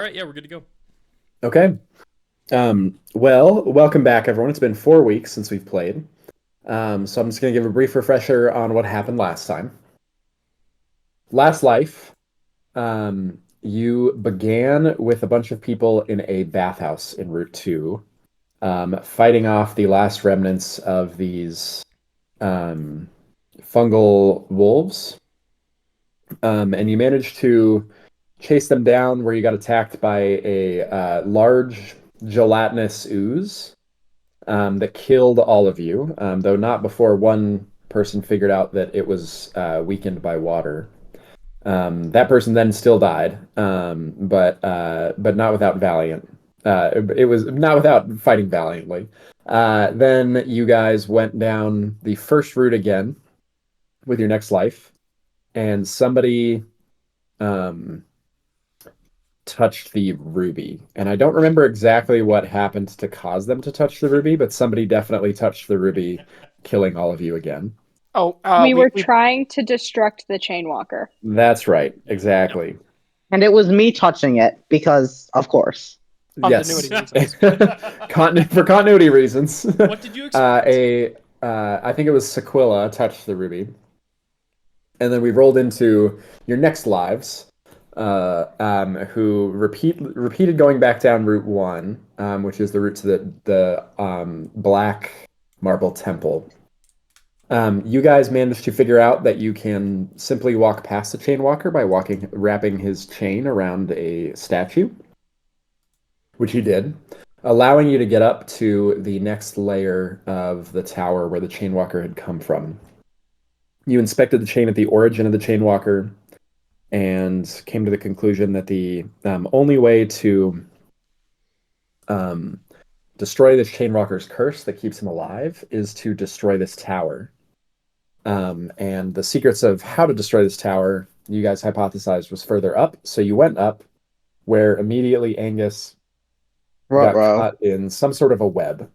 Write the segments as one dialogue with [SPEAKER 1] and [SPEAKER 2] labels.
[SPEAKER 1] All right, yeah, we're good to go.
[SPEAKER 2] Okay. Well, welcome back, everyone. It's been 4 weeks since we've played. So I'm just going to give a brief refresher on what happened last time. Last life, you began with a bunch of people in a bathhouse in Route 2, fighting off the last remnants of these fungal wolves. And you managed to chase them down where you got attacked by a large gelatinous ooze that killed all of you, though not before one person figured out that it was weakened by water. That person then still died, but not without valiant. It was not without fighting valiantly. Then you guys went down the first route again with your next life, and somebody um, touched the ruby. And I don't remember exactly what happened to cause them to touch the ruby, but somebody definitely touched the ruby, killing all of you again.
[SPEAKER 3] Oh,
[SPEAKER 4] We were
[SPEAKER 3] we
[SPEAKER 4] trying to destruct the chain walker.
[SPEAKER 2] That's right, exactly.
[SPEAKER 5] And it was me touching it because, of course.
[SPEAKER 2] Yes.
[SPEAKER 3] Continuity reasons.
[SPEAKER 2] For continuity reasons.
[SPEAKER 1] What did you expect?
[SPEAKER 2] I think it was Sequilla touched the ruby. And then we rolled into your next lives, who repeated going back down Route 1, which is the route to the Black Marble Temple. You guys managed to figure out that you can simply walk past the chain walker by wrapping his chain around a statue, which you did, allowing you to get up to the next layer of the tower where the chain walker had come from. You inspected the chain at the origin of the chain walker and came to the conclusion that the only way to destroy this chain walker's curse that keeps him alive is to destroy this tower. And the secrets of how to destroy this tower, you guys hypothesized, was further up. So you went up, where immediately Angus got caught in some sort of a web.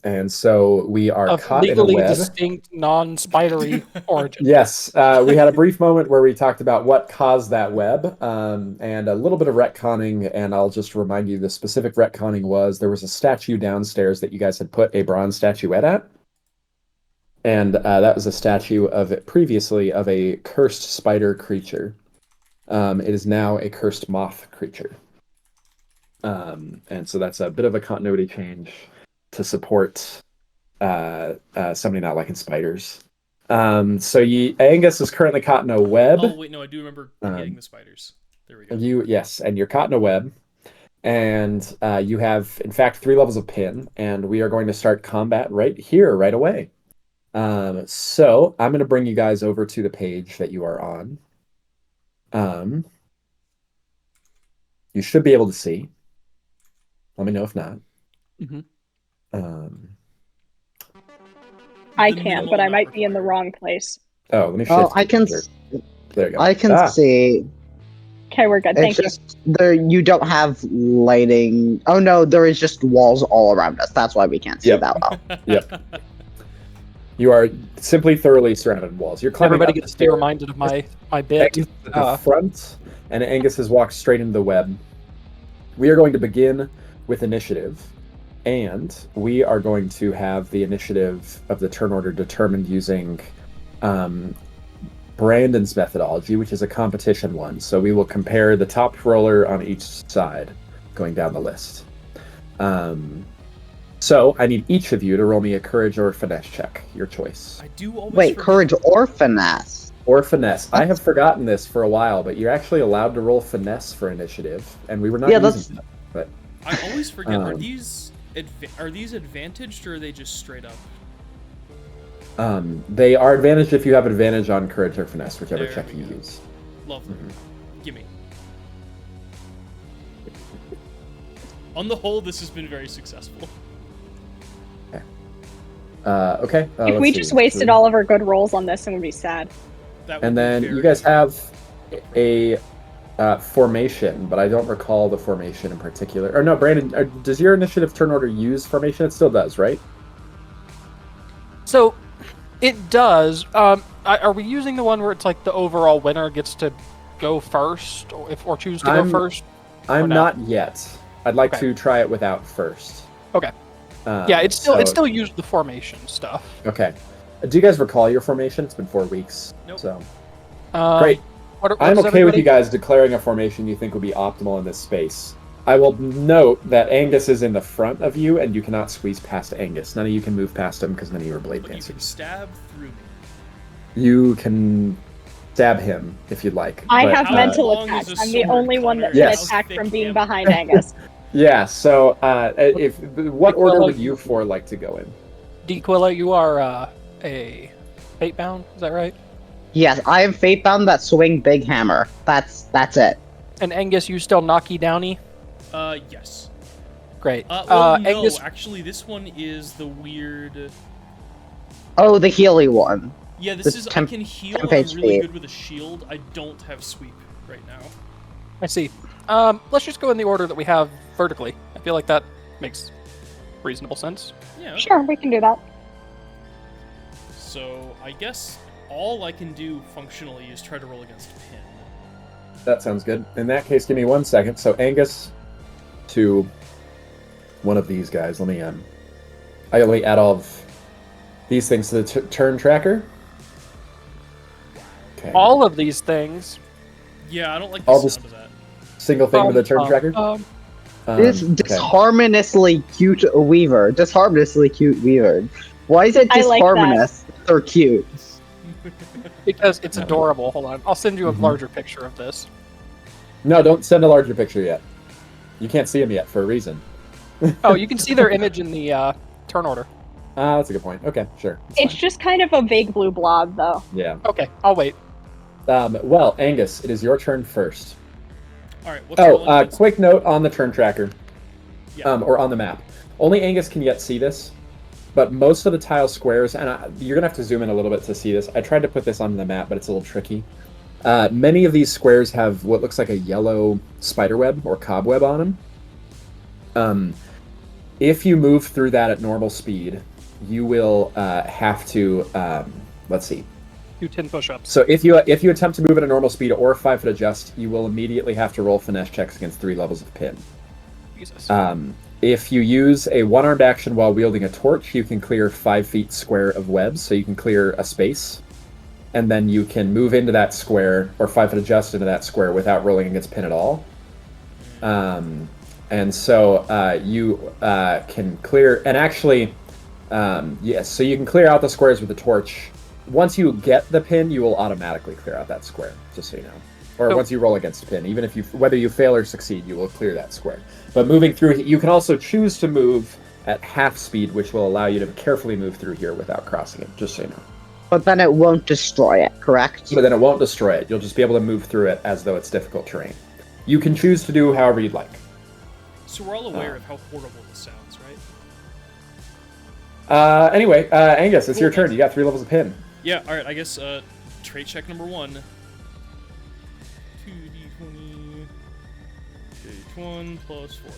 [SPEAKER 2] And so we are
[SPEAKER 3] of
[SPEAKER 2] caught in a
[SPEAKER 3] legally
[SPEAKER 2] web.
[SPEAKER 3] distinct, non-spidery origin.
[SPEAKER 2] Yes, we had a brief moment where we talked about what caused that web, and a little bit of retconning, and I'll just remind you the specific retconning was there was a statue downstairs that you guys had put a bronze statuette at, and that was a statue of previously of a cursed spider creature. It is now a cursed moth creature. And so that's a bit of a continuity change to support somebody not liking spiders. So Angus is currently caught in a web.
[SPEAKER 1] Oh wait, no, I do remember getting the spiders. There we go.
[SPEAKER 2] Yes, and you're caught in a web, and you have in fact 3 levels of pin, and we are going to start combat right here, right away. So I'm going to bring you guys over to the page that you are on. You should be able to see. Let me know if not.
[SPEAKER 3] Mm-hmm.
[SPEAKER 4] I can't, but I might be in the wrong place.
[SPEAKER 2] Oh, let me shift.
[SPEAKER 5] Oh, I can.
[SPEAKER 2] There you go.
[SPEAKER 5] I can see.
[SPEAKER 4] Okay, we're good. Thank
[SPEAKER 5] It's just there. You don't have lighting. Oh no, there is just walls all around us. That's why we can't see that well.
[SPEAKER 2] Yep. You are simply thoroughly surrounded with walls. You're climbing.
[SPEAKER 3] Everybody gets to be reminded of my bit.
[SPEAKER 2] Angus at the front, and Angus has walked straight into the web. We are going to begin with initiative, and we are going to have the initiative of the turn order determined using Brandon's methodology, which is a competition one. So we will compare the top roller on each side going down the list. So I need each of you to roll me a courage or finesse check, your choice.
[SPEAKER 1] I do always
[SPEAKER 5] Wait,
[SPEAKER 1] forget.
[SPEAKER 5] courage or finesse?
[SPEAKER 2] Or finesse. I have forgotten this for a while, but you're actually allowed to roll finesse for initiative, and we were not using that. But
[SPEAKER 1] I always forget. Are these advantaged or are they just straight up?
[SPEAKER 2] They are advantaged if you have advantage on courage or finesse, whichever
[SPEAKER 1] There
[SPEAKER 2] check
[SPEAKER 1] we
[SPEAKER 2] you
[SPEAKER 1] go.
[SPEAKER 2] use.
[SPEAKER 1] Lovely. Gimme. On the whole, this has been very successful.
[SPEAKER 2] Okay.
[SPEAKER 4] if we just wasted all of our good rolls on this, then we'd be sad.
[SPEAKER 1] That would
[SPEAKER 2] And
[SPEAKER 1] be
[SPEAKER 2] then
[SPEAKER 1] very
[SPEAKER 2] you guys have a formation, but I don't recall the formation in particular. Or no, Brandon, does your initiative turn order use formation? It still does, right?
[SPEAKER 3] So, it does. Are we using the one where it's like the overall winner gets to go first, or choose to go first?
[SPEAKER 2] I'm
[SPEAKER 3] no?
[SPEAKER 2] not yet. I'd like
[SPEAKER 3] Okay.
[SPEAKER 2] to try it without first.
[SPEAKER 3] Okay. Yeah, it's still used the formation stuff.
[SPEAKER 2] Okay. Do you guys recall your formation? It's been 4 weeks.
[SPEAKER 1] Nope.
[SPEAKER 2] So
[SPEAKER 3] Great.
[SPEAKER 2] I'm okay with you guys declaring a formation you think would be optimal in this space. I will note that Angus is in the front of you, and you cannot squeeze past Angus. None of you can move past him because none of you are blade
[SPEAKER 1] But you
[SPEAKER 2] dancers.
[SPEAKER 1] can stab through me.
[SPEAKER 2] You can stab him if you'd like.
[SPEAKER 4] I
[SPEAKER 2] but,
[SPEAKER 4] have
[SPEAKER 1] how
[SPEAKER 4] mental
[SPEAKER 1] long
[SPEAKER 4] attacks.
[SPEAKER 1] is a
[SPEAKER 4] I'm the
[SPEAKER 1] sword,
[SPEAKER 4] only one that
[SPEAKER 1] Connor?
[SPEAKER 4] can
[SPEAKER 2] Yes.
[SPEAKER 4] attack
[SPEAKER 1] How
[SPEAKER 4] from
[SPEAKER 1] thick
[SPEAKER 4] being
[SPEAKER 1] am
[SPEAKER 4] behind Angus.
[SPEAKER 2] Yeah. So, what order
[SPEAKER 3] Well,
[SPEAKER 2] would you four like to go in?
[SPEAKER 3] Dequilla, you are a fate-bound, is that right?
[SPEAKER 5] Yes, I am Fatebound that swing big hammer. That's it.
[SPEAKER 3] And Angus, you still knocky downy?
[SPEAKER 1] Yes.
[SPEAKER 3] Great.
[SPEAKER 1] Well, no,
[SPEAKER 3] Angus,
[SPEAKER 1] actually, this one is the weird...
[SPEAKER 5] Oh, the Healy one.
[SPEAKER 1] Yeah, this
[SPEAKER 5] The
[SPEAKER 1] is...
[SPEAKER 5] temp-
[SPEAKER 1] I can heal,
[SPEAKER 5] temp
[SPEAKER 1] and I'm really
[SPEAKER 5] HP.
[SPEAKER 1] good with a shield. I don't have sweep right now.
[SPEAKER 3] I see. Let's just go in the order that we have vertically. I feel like that makes reasonable sense.
[SPEAKER 1] Yeah, okay.
[SPEAKER 4] Sure, we can do that.
[SPEAKER 1] So, I guess all I can do functionally is try to roll against Pin.
[SPEAKER 2] That sounds good. In that case, give me 1 second. So Angus to one of these guys. Let me add all of these things to the turn tracker. Okay.
[SPEAKER 3] All of these things.
[SPEAKER 1] Yeah, I don't like the
[SPEAKER 2] I'll
[SPEAKER 1] sound
[SPEAKER 2] just-
[SPEAKER 1] of that.
[SPEAKER 2] Single thing to the turn tracker.
[SPEAKER 5] This
[SPEAKER 2] Okay.
[SPEAKER 5] disharmoniously cute weaver. Disharmoniously cute weaver. Why is it
[SPEAKER 4] I like that.
[SPEAKER 5] disharmonious? They're cute.
[SPEAKER 3] Because it's adorable. Hold on. I'll send you a
[SPEAKER 2] Mhm.
[SPEAKER 3] larger picture of this.
[SPEAKER 2] No, don't send a larger picture yet. You can't see them yet for a reason.
[SPEAKER 3] Oh, you can see their image in the turn order.
[SPEAKER 2] That's a good point. Okay, sure. That's
[SPEAKER 4] It's
[SPEAKER 2] fine.
[SPEAKER 4] just kind of a vague blue blob, though.
[SPEAKER 2] Yeah.
[SPEAKER 3] Okay, I'll wait.
[SPEAKER 2] Well, Angus, it is your turn first.
[SPEAKER 1] Alright, what's rolling against-
[SPEAKER 2] Quick note on the turn tracker,
[SPEAKER 1] Yeah.
[SPEAKER 2] or on the map. Only Angus can yet see this, but most of the tile squares, and you're gonna have to zoom in a little bit to see this. I tried to put this on the map, but it's a little tricky. Many of these squares have what looks like a yellow spiderweb or cobweb on them. If you move through that at normal speed, you will have to, let's see.
[SPEAKER 3] Do 10 push-ups.
[SPEAKER 2] So if you attempt to move at a normal speed or 5-foot adjust, you will immediately have to roll finesse checks against 3 levels of pin.
[SPEAKER 3] Jesus.
[SPEAKER 2] If you use a one-armed action while wielding a torch, you can clear 5 feet square of webs, so you can clear a space, and then you can move into that square or 5-foot adjust into that square without rolling against pin at all. And so you can clear, and actually, yes, so you can clear out the squares with the torch. Once you get the pin, you will automatically clear out that square, just so you know. Or
[SPEAKER 3] Nope.
[SPEAKER 2] once you roll against pin, even if whether you fail or succeed, you will clear that square. But moving through, you can also choose to move at half speed, which will allow you to carefully move through here without crossing it, just so you know.
[SPEAKER 5] But then it won't destroy it, correct?
[SPEAKER 2] But then it won't destroy it. You'll just be able to move through it as though it's difficult terrain. You can choose to do however you'd like.
[SPEAKER 1] So we're all aware of how horrible this sounds, right?
[SPEAKER 2] Anyway, Angus, it's your
[SPEAKER 1] Cool.
[SPEAKER 2] turn. You got 3 levels of pin.
[SPEAKER 1] Yeah, alright, I guess, trait check number 1. 2d20... H1 plus 4.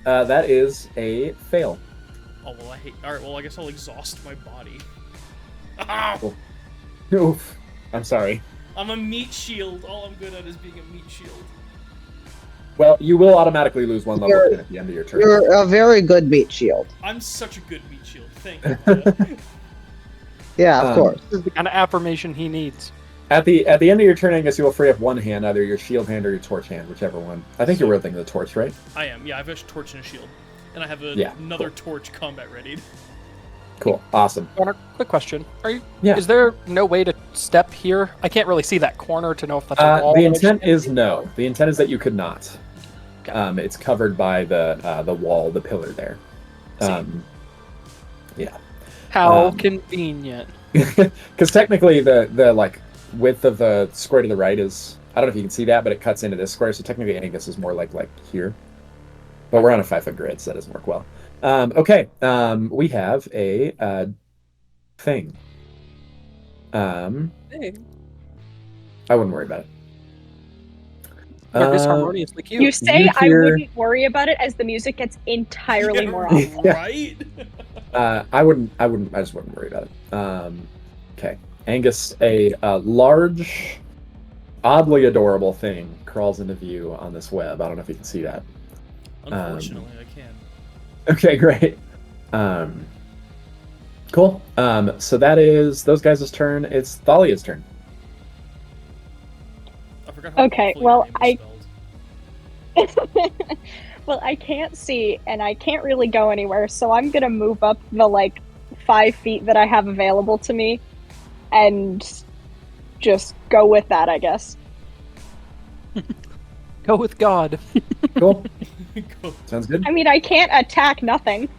[SPEAKER 2] That is a fail.
[SPEAKER 1] Oh, well, I hate... Alright, well, I guess I'll exhaust my body. Ah!
[SPEAKER 2] Oof. I'm sorry.
[SPEAKER 1] I'm a meat shield. All I'm good at is being a meat shield.
[SPEAKER 2] Well, you will automatically lose 1 level
[SPEAKER 5] You're-
[SPEAKER 2] of pin at the end of your turn.
[SPEAKER 5] You're a very good meat shield.
[SPEAKER 1] I'm such a good meat shield. Thank you.
[SPEAKER 5] Yeah, of course.
[SPEAKER 3] This is the kind of affirmation he needs.
[SPEAKER 2] At the end of your turn, Angus, you will free up 1 hand, either your shield hand or your torch hand, whichever one. I think you're wielding the torch, right?
[SPEAKER 1] I am. Yeah, I have a torch and a shield. And I have
[SPEAKER 2] Yeah,
[SPEAKER 1] another torch combat ready.
[SPEAKER 2] Cool. Awesome.
[SPEAKER 3] Connor, quick question.
[SPEAKER 2] Yeah.
[SPEAKER 3] Is there no way to step here? I can't really see that corner to know if that's a wall.
[SPEAKER 2] The
[SPEAKER 3] that I
[SPEAKER 2] intent
[SPEAKER 3] should-
[SPEAKER 2] is no. The intent is that you could not.
[SPEAKER 3] Okay.
[SPEAKER 2] It's covered by the wall, the pillar there. Yeah.
[SPEAKER 3] How
[SPEAKER 2] um,
[SPEAKER 3] convenient.
[SPEAKER 2] Because technically the like width of the square to the right is, I don't know if you can see that, but it cuts into this square, so technically Angus is more like here. But we're on a 5-foot grid, so that doesn't work well. Okay, we have a thing.
[SPEAKER 3] Hey,
[SPEAKER 2] I wouldn't worry about it.
[SPEAKER 3] they're disharmoniously cute.
[SPEAKER 4] You say
[SPEAKER 2] you
[SPEAKER 4] I
[SPEAKER 2] hear-
[SPEAKER 4] wouldn't worry about it as the music gets entirely more awful.
[SPEAKER 2] Yeah.
[SPEAKER 1] Right?
[SPEAKER 2] I just wouldn't worry about it. Okay. Angus, a large, oddly adorable thing crawls into view on this web. I don't know if you can see that.
[SPEAKER 1] Unfortunately, I can.
[SPEAKER 2] Okay, great. Cool. So that is those guys' turn. It's Thalia's turn.
[SPEAKER 1] I forgot how
[SPEAKER 4] Okay,
[SPEAKER 1] awful your
[SPEAKER 4] well,
[SPEAKER 1] name was spelled.
[SPEAKER 4] Well, I can't see, and I can't really go anywhere, so I'm gonna move up the, 5 feet that I have available to me, and just go with that, I guess.
[SPEAKER 3] Go with God.
[SPEAKER 2] Cool.
[SPEAKER 1] Go.
[SPEAKER 2] Sounds good.
[SPEAKER 4] I mean, I can't attack nothing.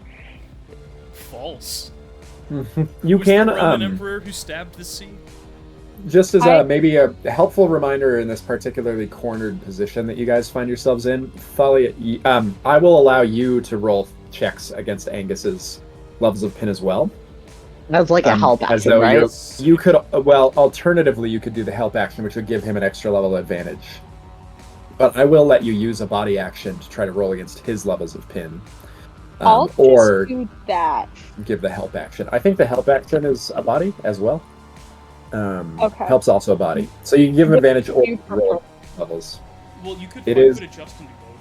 [SPEAKER 1] False.
[SPEAKER 2] You
[SPEAKER 1] Was
[SPEAKER 2] can
[SPEAKER 1] the Roman emperor who stabbed the sea?
[SPEAKER 2] just as
[SPEAKER 4] I-
[SPEAKER 2] maybe a helpful reminder in this particularly cornered position that you guys find yourselves in, Thalia, I will allow you to roll checks against Angus's levels of pin as well.
[SPEAKER 5] That's like a help
[SPEAKER 2] as
[SPEAKER 5] action,
[SPEAKER 2] though
[SPEAKER 5] right?
[SPEAKER 2] you could, well, alternatively, you could do the help action, which would give him an extra level of advantage. But I will let you use a body action to try to roll against his levels of pin.
[SPEAKER 4] I'll just
[SPEAKER 2] Or
[SPEAKER 4] do that.
[SPEAKER 2] give the help action. I think the help action is a body as well.
[SPEAKER 4] Okay.
[SPEAKER 2] Help's also a body. So you can give him
[SPEAKER 4] What
[SPEAKER 2] advantage
[SPEAKER 4] do
[SPEAKER 2] or
[SPEAKER 4] you
[SPEAKER 2] roll levels.
[SPEAKER 1] Well, you could
[SPEAKER 2] It
[SPEAKER 1] find
[SPEAKER 2] is-
[SPEAKER 1] good adjust and do both.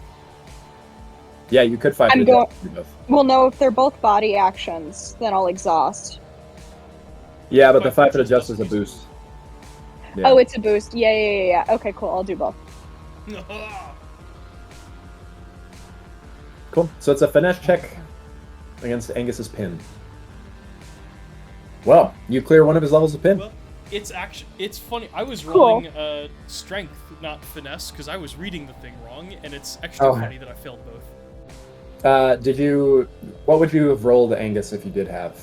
[SPEAKER 2] Yeah, you could find
[SPEAKER 4] I'm
[SPEAKER 2] it
[SPEAKER 4] going-
[SPEAKER 2] both.
[SPEAKER 4] Well, no, if they're both body actions, then I'll exhaust.
[SPEAKER 2] Yeah, but the
[SPEAKER 1] 5
[SPEAKER 2] 5-foot adjust is a
[SPEAKER 1] doesn't use
[SPEAKER 2] boost. Yeah.
[SPEAKER 4] Oh, it's a boost. Yeah. Okay, cool. I'll do both.
[SPEAKER 2] Cool. So it's a finesse check against Angus's pin. Well, you clear one of his levels of pin.
[SPEAKER 1] Well, it's funny. I was
[SPEAKER 4] Cool.
[SPEAKER 1] rolling strength, not finesse, because I was reading the thing wrong, and it's extra
[SPEAKER 2] Oh.
[SPEAKER 1] funny that I failed both.
[SPEAKER 2] What would you have rolled, Angus, if you did have?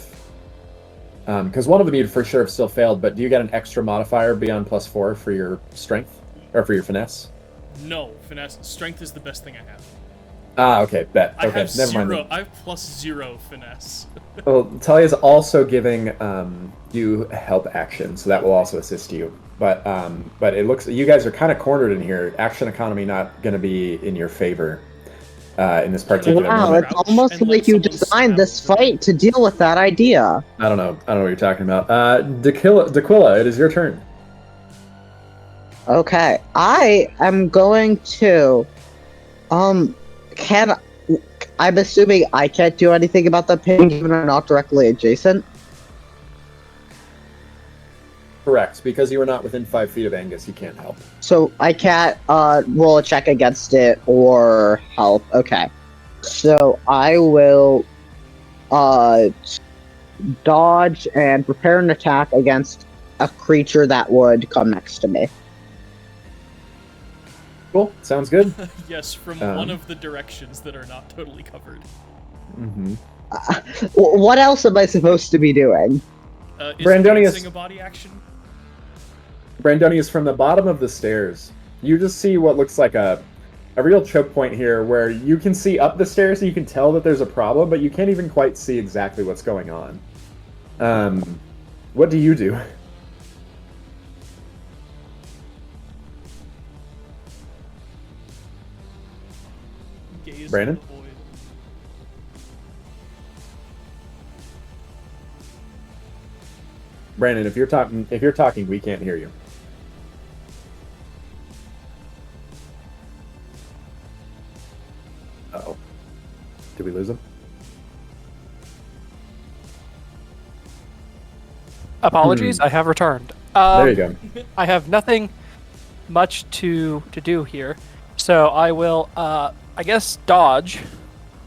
[SPEAKER 2] Because one of them you'd for sure have still failed, but do you get an extra modifier beyond +4 for your strength? Or for your finesse?
[SPEAKER 1] No, finesse. Strength is the best thing I have.
[SPEAKER 2] Okay, bet.
[SPEAKER 1] I
[SPEAKER 2] Okay,
[SPEAKER 1] have
[SPEAKER 2] never
[SPEAKER 1] 0.
[SPEAKER 2] mind.
[SPEAKER 1] I have +0 finesse.
[SPEAKER 2] Well, Talia's also giving you help action, so that will also assist you. But it looks you guys are kind of cornered in here. Action economy not going to be in your favor in this particular
[SPEAKER 5] Wow,
[SPEAKER 2] moment.
[SPEAKER 5] it's almost
[SPEAKER 1] and let
[SPEAKER 5] like you
[SPEAKER 1] someone
[SPEAKER 5] designed
[SPEAKER 1] stab
[SPEAKER 5] this
[SPEAKER 1] over.
[SPEAKER 5] fight to deal with that idea.
[SPEAKER 2] I don't know what you're talking about. Daquilla, it is your turn.
[SPEAKER 5] Okay, I am going to, I'm assuming I can't do anything about the pin given I'm not directly adjacent.
[SPEAKER 2] Correct, because you are not within 5 feet of Angus, you can't help.
[SPEAKER 5] So I can't roll a check against it or help. Okay. So I will dodge and prepare an attack against a creature that would come next to me.
[SPEAKER 2] Cool, sounds good.
[SPEAKER 1] Yes, from one of the directions that are not totally covered.
[SPEAKER 2] Mm-hmm.
[SPEAKER 5] What else am I supposed to be doing?
[SPEAKER 1] Is
[SPEAKER 2] Brandonius-
[SPEAKER 1] dancing a body action?
[SPEAKER 2] Brandonius, from the bottom of the stairs, you just see what looks like a real choke point here where you can see up the stairs and you can tell that there's a problem, but you can't even quite see exactly what's going on. What do you do?
[SPEAKER 1] Gaze
[SPEAKER 2] Brandon?
[SPEAKER 1] to the void.
[SPEAKER 2] Brandon, if you're talking, we can't hear you. Uh-oh. Did we lose him?
[SPEAKER 3] Apologies, I have returned.
[SPEAKER 2] There you go.
[SPEAKER 3] I have nothing much to do here, so I will, I guess, dodge.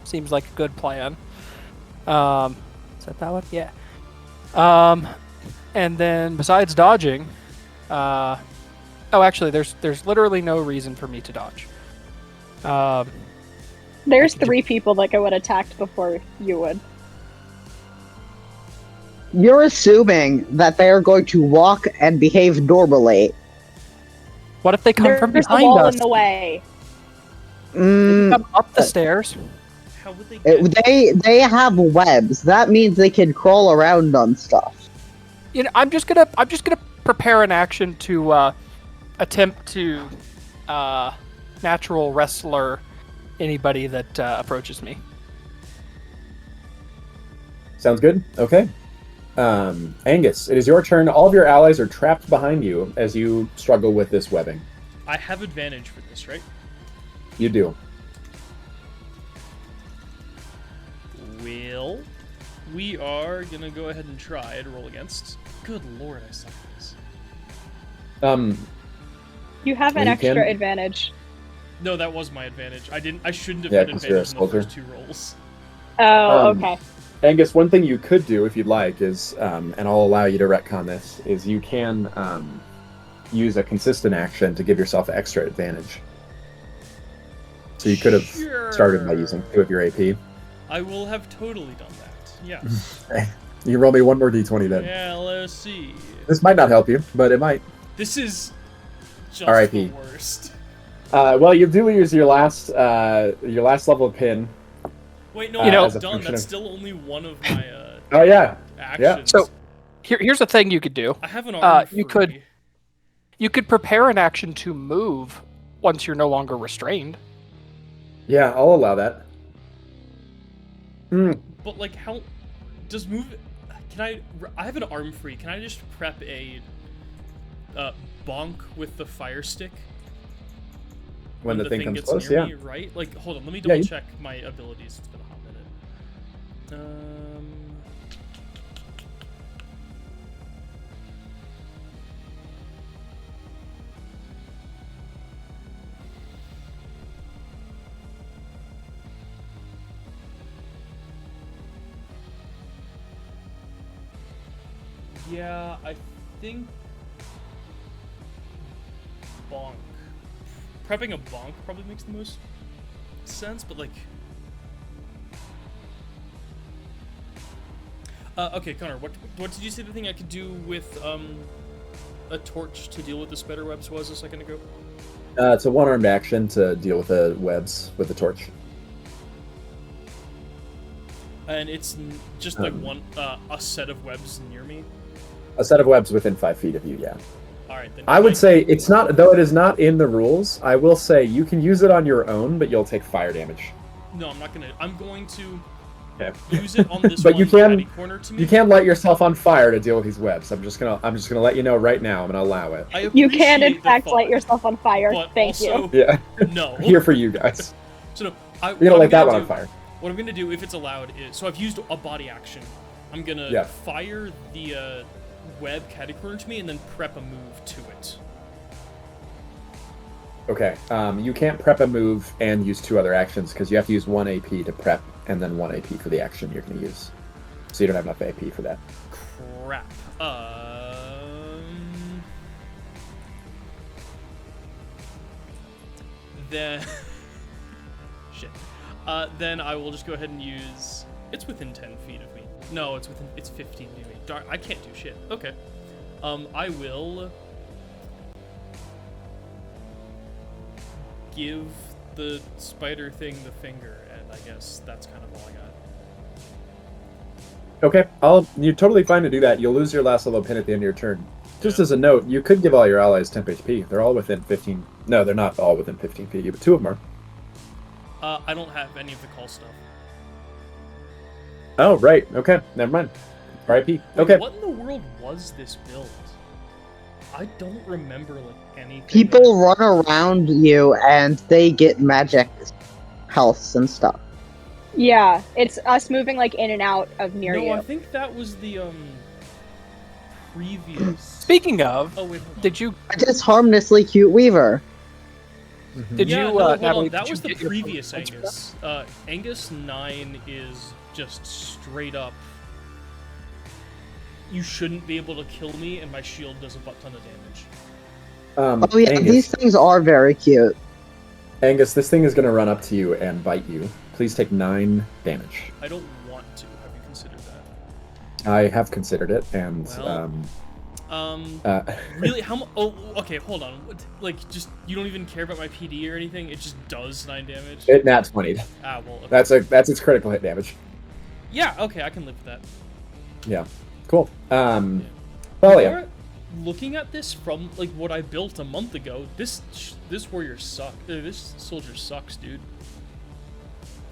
[SPEAKER 3] Seems like a good plan. Is that one? Yeah. And then besides dodging, oh, actually, there's literally no reason for me to dodge.
[SPEAKER 4] There's 3 people that would attacked before you would.
[SPEAKER 5] You're assuming that they are going to walk and behave normally.
[SPEAKER 3] What if they come from
[SPEAKER 4] There's a
[SPEAKER 3] behind
[SPEAKER 4] wall
[SPEAKER 3] us?
[SPEAKER 4] in the way.
[SPEAKER 5] Mm,
[SPEAKER 3] Come up the stairs.
[SPEAKER 1] How would they get
[SPEAKER 5] they have webs. That means they can crawl around on stuff.
[SPEAKER 3] You know, I'm just gonna prepare an action to attempt to natural wrestler anybody that approaches me.
[SPEAKER 2] Sounds good. Okay. Angus, it is your turn. All of your allies are trapped behind you as you struggle with this webbing.
[SPEAKER 1] I have advantage for this, right?
[SPEAKER 2] You do.
[SPEAKER 1] Well, we are gonna go ahead and try to roll against. Good lord, I suck at this.
[SPEAKER 4] You have an
[SPEAKER 2] You
[SPEAKER 4] extra
[SPEAKER 2] can-
[SPEAKER 4] advantage.
[SPEAKER 1] No, that was my advantage. I shouldn't have
[SPEAKER 2] Yeah,
[SPEAKER 1] had
[SPEAKER 2] 'cause you're a
[SPEAKER 1] advantage in the
[SPEAKER 2] soldier.
[SPEAKER 1] first 2 rolls.
[SPEAKER 4] Oh,
[SPEAKER 2] Um,
[SPEAKER 4] okay.
[SPEAKER 2] Angus, one thing you could do if you'd like is, and I'll allow you to retcon this, is you can use a consistent action to give yourself extra advantage. So you could have started by using 2 of your AP.
[SPEAKER 1] I will have totally done that. Yeah.
[SPEAKER 2] You can roll me 1 more d20 then.
[SPEAKER 1] Yeah, let's see.
[SPEAKER 2] This might not help you, but it might.
[SPEAKER 1] This is just
[SPEAKER 2] R.I.P.
[SPEAKER 1] the worst.
[SPEAKER 2] Well, you do use your last level of pin.
[SPEAKER 1] Wait, no,
[SPEAKER 3] You know-
[SPEAKER 1] I'm
[SPEAKER 2] as a
[SPEAKER 1] done.
[SPEAKER 2] function
[SPEAKER 1] That's
[SPEAKER 2] of-
[SPEAKER 1] still only one of my
[SPEAKER 2] Oh yeah.
[SPEAKER 1] actions.
[SPEAKER 3] So here's a thing you could do.
[SPEAKER 1] I have an arm
[SPEAKER 3] you
[SPEAKER 1] free.
[SPEAKER 3] You could prepare an action to move once you're no longer restrained.
[SPEAKER 2] Yeah, I'll allow that.
[SPEAKER 1] But like, how does move? Can I have an arm free. Can I just prep a bonk with the fire stick
[SPEAKER 2] When the thing comes
[SPEAKER 1] gets
[SPEAKER 2] close,
[SPEAKER 1] near
[SPEAKER 2] yeah.
[SPEAKER 1] me, right? Like, hold on, let me
[SPEAKER 2] Yeah,
[SPEAKER 1] double check my abilities. It's been a hot minute. Yeah, I think bonk. Prepping a bonk probably makes the most sense, but like... okay, Connor, what did you say the thing I could do with a torch to deal with the spider webs was a second ago?
[SPEAKER 2] It's a one-armed action to deal with the webs with the torch.
[SPEAKER 1] And it's just like a set of webs near me?
[SPEAKER 2] A set of webs within 5 feet of you, yeah.
[SPEAKER 1] Alright, then.
[SPEAKER 2] I would say it's not, though it is not in the rules, I will say you can use it on your own, but you'll take fire damage.
[SPEAKER 1] No, I'm not gonna. I'm going to
[SPEAKER 2] Okay.
[SPEAKER 1] use it on this
[SPEAKER 2] But
[SPEAKER 1] one
[SPEAKER 2] you can-
[SPEAKER 1] catty corner to me.
[SPEAKER 2] You can't light yourself on fire to deal with these webs. I'm just gonna let you know right now. I'm gonna allow it.
[SPEAKER 1] I
[SPEAKER 4] You can, in
[SPEAKER 1] appreciate the
[SPEAKER 4] fact, light
[SPEAKER 1] thought,
[SPEAKER 4] yourself on fire.
[SPEAKER 1] but
[SPEAKER 4] Thank you.
[SPEAKER 1] also,
[SPEAKER 2] Yeah,
[SPEAKER 1] no.
[SPEAKER 2] here for you guys.
[SPEAKER 1] So no, I,
[SPEAKER 2] You're gonna
[SPEAKER 1] what
[SPEAKER 2] light
[SPEAKER 1] I'm
[SPEAKER 2] that
[SPEAKER 1] gonna
[SPEAKER 2] one on
[SPEAKER 1] do-
[SPEAKER 2] fire.
[SPEAKER 1] What I'm gonna do, if it's allowed, is so I've used a body action. I'm gonna
[SPEAKER 2] Yeah.
[SPEAKER 1] fire the web catty corner to me and then prep a move to it.
[SPEAKER 2] Okay. You can't prep a move and use 2 other actions because you have to use 1 AP to prep and then 1 AP for the action you're gonna use. So you don't have enough AP for that.
[SPEAKER 1] Crap. Then shit. Then I will just go ahead and use. It's within 10 feet of me. No, it's 15 feet of me. Darn, I can't do shit. Okay. I will give the spider thing the finger, and I guess that's kind of all I got.
[SPEAKER 2] Okay, you're totally fine to do that. You'll lose your last level pin at the end of your turn. Just
[SPEAKER 1] Yeah.
[SPEAKER 2] as a note, you could give all your allies temp HP. They're all within 15. No, they're not all within 15 feet. But 2 of them are.
[SPEAKER 1] I don't have any of the call stuff.
[SPEAKER 2] Oh, right. Okay, never mind. RIP.
[SPEAKER 1] Wait,
[SPEAKER 2] Okay.
[SPEAKER 1] what in the world was this build? I don't remember like anything.
[SPEAKER 5] People run around you and they get magic healths and stuff.
[SPEAKER 4] Yeah, it's us moving like in and out of near
[SPEAKER 1] No,
[SPEAKER 4] you.
[SPEAKER 1] I think that was the previous.
[SPEAKER 3] Speaking of,
[SPEAKER 1] Oh wait, hold on.
[SPEAKER 3] did you
[SPEAKER 5] I just harmlessly cute weaver.
[SPEAKER 3] did
[SPEAKER 1] Yeah,
[SPEAKER 3] you
[SPEAKER 1] no, hold
[SPEAKER 3] Natalie,
[SPEAKER 1] on. That
[SPEAKER 3] did
[SPEAKER 1] was
[SPEAKER 3] you
[SPEAKER 1] the
[SPEAKER 3] get your
[SPEAKER 1] previous
[SPEAKER 3] points
[SPEAKER 1] Angus. Angus 9 is just straight up. You shouldn't be able to kill me, and my shield does a butt ton of damage.
[SPEAKER 5] Oh yeah,
[SPEAKER 2] Angus,
[SPEAKER 5] these things are very cute.
[SPEAKER 2] Angus, this thing is going to run up to you and bite you. Please take 9 damage.
[SPEAKER 1] I don't want to. Have you considered that?
[SPEAKER 2] I have considered it, and
[SPEAKER 1] Well, really? How much? Oh, okay. Hold on. What, like, just you don't even care about my PD or anything? It just does 9 damage.
[SPEAKER 2] it nat 20.
[SPEAKER 1] Ah, well. Okay.
[SPEAKER 2] That's its critical hit damage.
[SPEAKER 1] Yeah. Okay, I can live with that.
[SPEAKER 2] Yeah. Cool. Well,
[SPEAKER 1] Before
[SPEAKER 2] yeah.
[SPEAKER 1] Looking at this from like what I built a month ago, this warrior sucks. This soldier sucks, dude.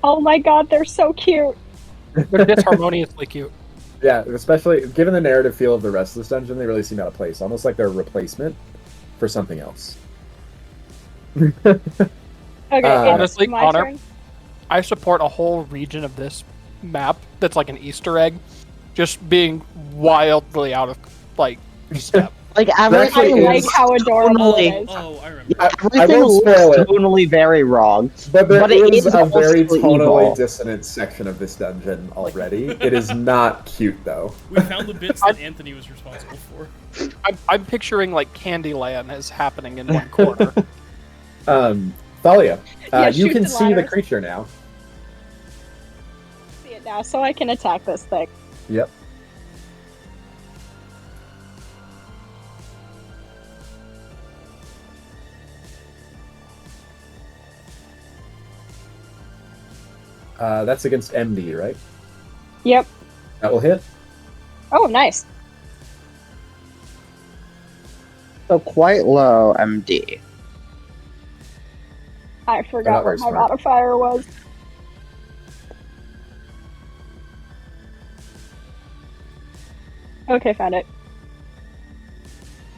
[SPEAKER 4] Oh my god, they're so cute.
[SPEAKER 3] They're disharmoniously cute.
[SPEAKER 2] Yeah, especially given the narrative feel of the rest of this dungeon, they really seem out of place. Almost like they're a replacement for something else.
[SPEAKER 4] Okay,
[SPEAKER 3] Honestly,
[SPEAKER 4] my
[SPEAKER 3] Connor,
[SPEAKER 4] turn.
[SPEAKER 3] I support a whole region of this map that's like an Easter egg, just being wildly out of step.
[SPEAKER 5] Like
[SPEAKER 4] I
[SPEAKER 5] everything
[SPEAKER 4] like
[SPEAKER 5] looks
[SPEAKER 4] how adorable it
[SPEAKER 5] tonally,
[SPEAKER 4] is.
[SPEAKER 1] Oh, I remember.
[SPEAKER 2] I
[SPEAKER 5] everything
[SPEAKER 2] won't
[SPEAKER 5] looks
[SPEAKER 2] spoil it,
[SPEAKER 5] tonally very wrong.
[SPEAKER 2] but there
[SPEAKER 5] it
[SPEAKER 2] is a very
[SPEAKER 5] also
[SPEAKER 2] tonally
[SPEAKER 5] evil.
[SPEAKER 2] dissonant section of this dungeon already. It is not cute, though.
[SPEAKER 1] We found the bits that Anthony was responsible for.
[SPEAKER 3] I'm picturing like Candyland is happening in one corner.
[SPEAKER 2] Thalia,
[SPEAKER 4] Yeah,
[SPEAKER 2] you
[SPEAKER 4] shoot
[SPEAKER 2] can
[SPEAKER 4] the
[SPEAKER 2] see the
[SPEAKER 4] ladders.
[SPEAKER 2] creature now.
[SPEAKER 4] See it now, so I can attack this thing.
[SPEAKER 2] Yep. That's against MD, right?
[SPEAKER 4] Yep.
[SPEAKER 2] That will hit.
[SPEAKER 4] Oh, nice.
[SPEAKER 5] So quite low MD.
[SPEAKER 4] I
[SPEAKER 2] not
[SPEAKER 4] forgot
[SPEAKER 2] very
[SPEAKER 4] what my
[SPEAKER 2] smart.
[SPEAKER 4] modifier was. Okay, found it.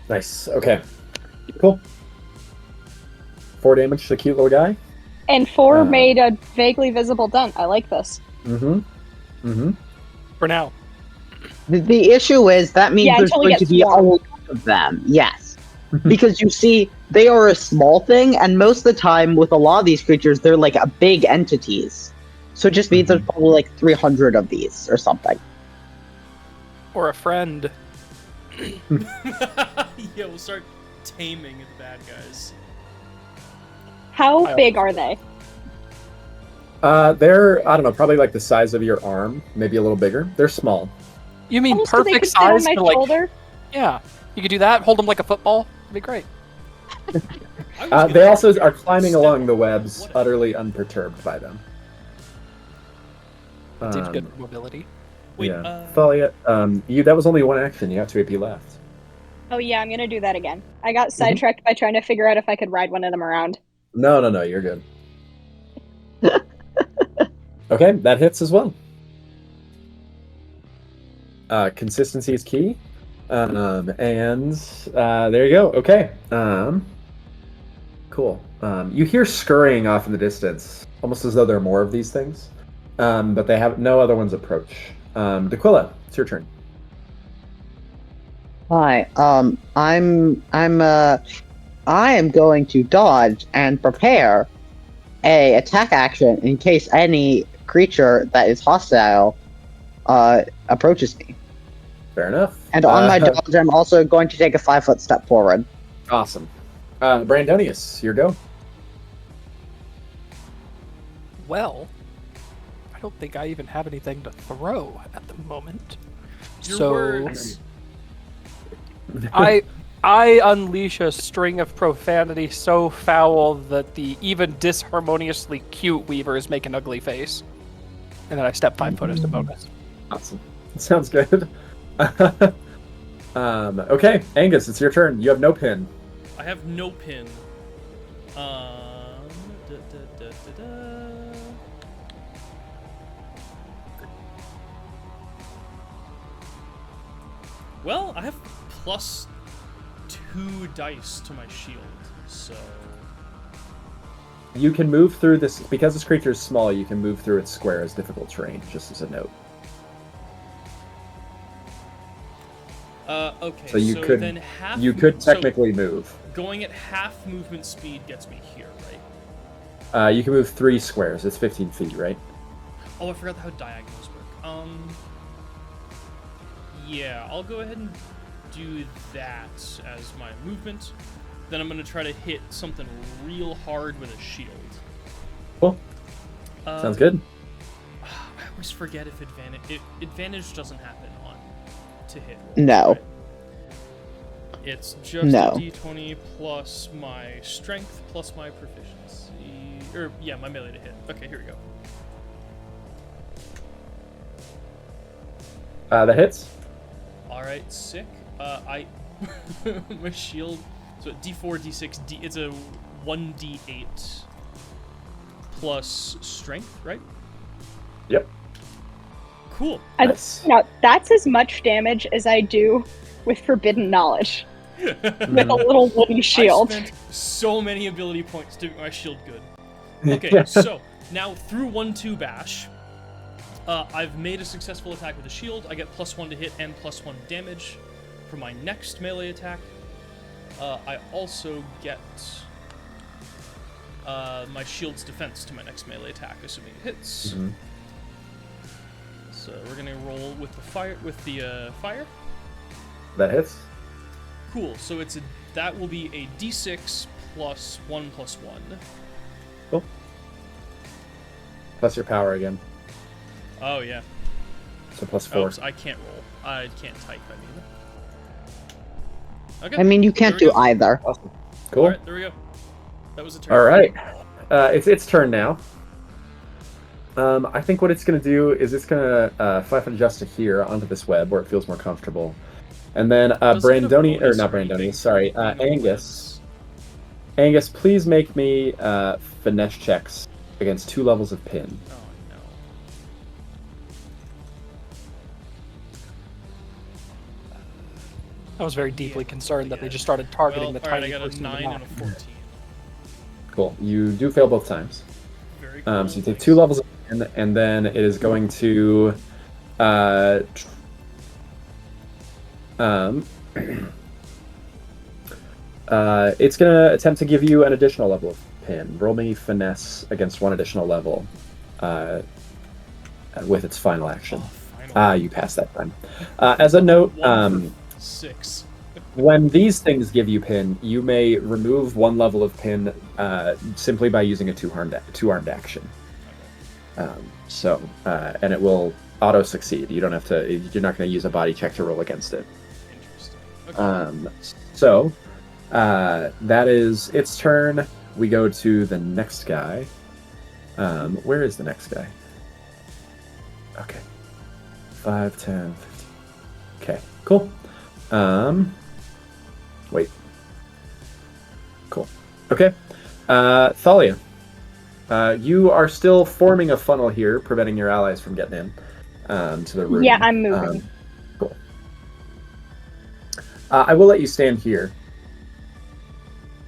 [SPEAKER 2] Nice. Okay. Cool. 4 damage to the cute little guy.
[SPEAKER 4] And 4
[SPEAKER 2] Uh.
[SPEAKER 4] made a vaguely visible dent. I like this.
[SPEAKER 3] For now.
[SPEAKER 5] The issue is that means
[SPEAKER 4] Yeah,
[SPEAKER 5] there's
[SPEAKER 4] until we
[SPEAKER 5] going
[SPEAKER 4] get
[SPEAKER 5] to be a
[SPEAKER 4] swarmed.
[SPEAKER 5] lot of them. Yes. Because you see, they are a small thing, and most of the time with a lot of these creatures, they're like big entities. So it just means there's probably like 300 of these or something.
[SPEAKER 3] Or a friend.
[SPEAKER 1] Yeah, we'll start taming the bad guys.
[SPEAKER 4] How
[SPEAKER 3] I
[SPEAKER 4] big are they?
[SPEAKER 2] They're, I don't know, probably like the size of your arm, maybe a little bigger. They're small.
[SPEAKER 3] You mean
[SPEAKER 4] Almost so they
[SPEAKER 3] perfect
[SPEAKER 4] could sit on
[SPEAKER 3] size
[SPEAKER 4] my
[SPEAKER 3] for like
[SPEAKER 4] shoulder?
[SPEAKER 3] yeah. You could do that, hold them like a football. It'd be great.
[SPEAKER 1] I was
[SPEAKER 2] They
[SPEAKER 1] gonna
[SPEAKER 2] also are climbing
[SPEAKER 1] step
[SPEAKER 2] along the
[SPEAKER 1] on
[SPEAKER 2] webs,
[SPEAKER 1] what-
[SPEAKER 2] utterly unperturbed by them.
[SPEAKER 3] Seems good for mobility.
[SPEAKER 1] Wait,
[SPEAKER 2] yeah. Thalia, that was only one action. You have 2 AP left.
[SPEAKER 4] Oh yeah, I'm gonna do that again. I got sidetracked by trying to figure out if I could ride one of them around.
[SPEAKER 2] No, you're good. Okay, that hits as well. Consistency is key. And there you go. Okay. Cool. You hear scurrying off in the distance, almost as though there are more of these things. But they have no other ones approach. Daquilla, it's your turn.
[SPEAKER 5] Hi. I am going to dodge and prepare a attack action in case any creature that is hostile approaches me.
[SPEAKER 2] Fair enough.
[SPEAKER 5] And on my dodge, I'm also going to take a 5-foot step forward.
[SPEAKER 2] Awesome. Brandonius, your go.
[SPEAKER 3] Well, I don't think I even have anything to throw at the moment.
[SPEAKER 1] Your
[SPEAKER 3] so
[SPEAKER 1] words.
[SPEAKER 3] I unleash a string of profanity so foul that the even disharmoniously cute weavers make an ugly face. And then I step 5 foot as a bonus.
[SPEAKER 2] Awesome. Sounds good. Okay, Angus, it's your turn. You have no pin.
[SPEAKER 1] I have no pin. Da, da, da, da, da. Well, I have plus 2 dice to my shield, so
[SPEAKER 2] You can move through this because this creature is small. You can move through its square as difficult terrain. Just as a note.
[SPEAKER 1] okay.
[SPEAKER 2] So you could
[SPEAKER 1] then half.
[SPEAKER 2] you could
[SPEAKER 1] so
[SPEAKER 2] technically move.
[SPEAKER 1] going at half movement speed gets me here, right?
[SPEAKER 2] You can move 3 squares. It's 15 feet, right?
[SPEAKER 1] Oh, I forgot how diagonals work. Yeah, I'll go ahead and do that as my movement. Then I'm gonna try to hit something real hard with a shield.
[SPEAKER 2] Cool. Sounds good.
[SPEAKER 1] I always forget if advantage doesn't happen on to hit rolls,
[SPEAKER 5] No.
[SPEAKER 1] right? It's just
[SPEAKER 5] No.
[SPEAKER 1] a d20 plus my strength plus my proficiency. Or, yeah, my melee to hit. Okay, here we go.
[SPEAKER 2] That hits.
[SPEAKER 1] Alright, sick. My shield. So d4, d6, it's a 1d8 plus strength, right?
[SPEAKER 2] Yep.
[SPEAKER 1] Cool.
[SPEAKER 2] Nice.
[SPEAKER 4] Now, that's as much damage as I do with Forbidden Knowledge. With a little wooden shield.
[SPEAKER 1] I spent so many ability points to make my shield good. Okay, so now through 1-2 bash, I've made a successful attack with the shield. I get +1 to hit and +1 damage for my next melee attack. I also get my shield's defense to my next melee attack, assuming it hits.
[SPEAKER 2] Mm-hmm.
[SPEAKER 1] So we're gonna roll with the fire. Fire.
[SPEAKER 2] That hits.
[SPEAKER 1] Cool. So that will be a d6 plus 1 plus 1.
[SPEAKER 2] Cool. Plus your power again.
[SPEAKER 1] Oh yeah.
[SPEAKER 2] So +4.
[SPEAKER 1] Oops, I can't roll. I can't type. I mean. Okay.
[SPEAKER 5] I mean, you can't
[SPEAKER 1] There we
[SPEAKER 5] do
[SPEAKER 1] go.
[SPEAKER 5] either.
[SPEAKER 2] Awesome. Cool.
[SPEAKER 1] All right, there we go. That was a turn.
[SPEAKER 2] All right. It's its turn now. I think what it's going to do is it's going to 500 adjust to here onto this web where it feels more comfortable. And then
[SPEAKER 1] Does it get a
[SPEAKER 2] Brandoni, or
[SPEAKER 1] bonus
[SPEAKER 2] not
[SPEAKER 1] for anything
[SPEAKER 2] Brandoni,
[SPEAKER 1] for
[SPEAKER 2] sorry,
[SPEAKER 1] being on
[SPEAKER 2] Angus. Angus, please make me finesse checks against 2 levels of pin.
[SPEAKER 1] Oh no.
[SPEAKER 3] I was very deeply concerned that they just started targeting the
[SPEAKER 1] all right,
[SPEAKER 3] tiny
[SPEAKER 1] I got
[SPEAKER 3] person
[SPEAKER 1] a
[SPEAKER 3] in the
[SPEAKER 1] 9
[SPEAKER 3] map.
[SPEAKER 1] and a 14.
[SPEAKER 2] Cool. You do fail both times.
[SPEAKER 1] Very cool.
[SPEAKER 2] So you take 2 levels of pin, and then it is going to it's going to attempt to give you an additional level of pin. Roll me finesse against 1 additional level with its final action. You passed that time. As a note,
[SPEAKER 1] 6.
[SPEAKER 2] when these things give you pin, you may remove 1 level of pin simply by using a two-armed action. And it will auto succeed. You don't have to. You're not going to use a body check to roll against it.
[SPEAKER 1] Interesting.
[SPEAKER 2] Okay. That is its turn. We go to the next guy. Where is the next guy? Okay. 5, 10, 15. Okay, cool. Wait. Cool. Okay. Thalia. You are still forming a funnel here, preventing your allies from getting in to the room.
[SPEAKER 4] Yeah, I'm moving.
[SPEAKER 2] Cool. I will let you stand here.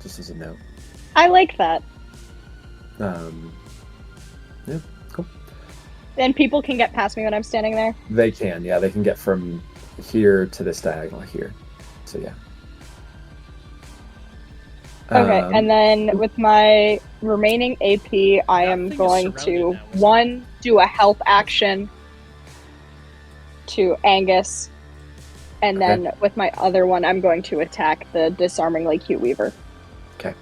[SPEAKER 2] Just as a note.
[SPEAKER 4] I like that.
[SPEAKER 2] Yeah, cool.
[SPEAKER 4] And people can get past me when I'm standing there.
[SPEAKER 2] They can, yeah. They can get from here to this diagonal here. So, yeah.
[SPEAKER 4] Okay, and then with my remaining AP, I am
[SPEAKER 1] thing is
[SPEAKER 4] going
[SPEAKER 1] surrounded
[SPEAKER 4] to,
[SPEAKER 1] now, isn't
[SPEAKER 4] one, do a help action to Angus, and
[SPEAKER 2] Okay.
[SPEAKER 4] then with my other one, I'm going to attack the disarmingly cute weaver.
[SPEAKER 2] Okay.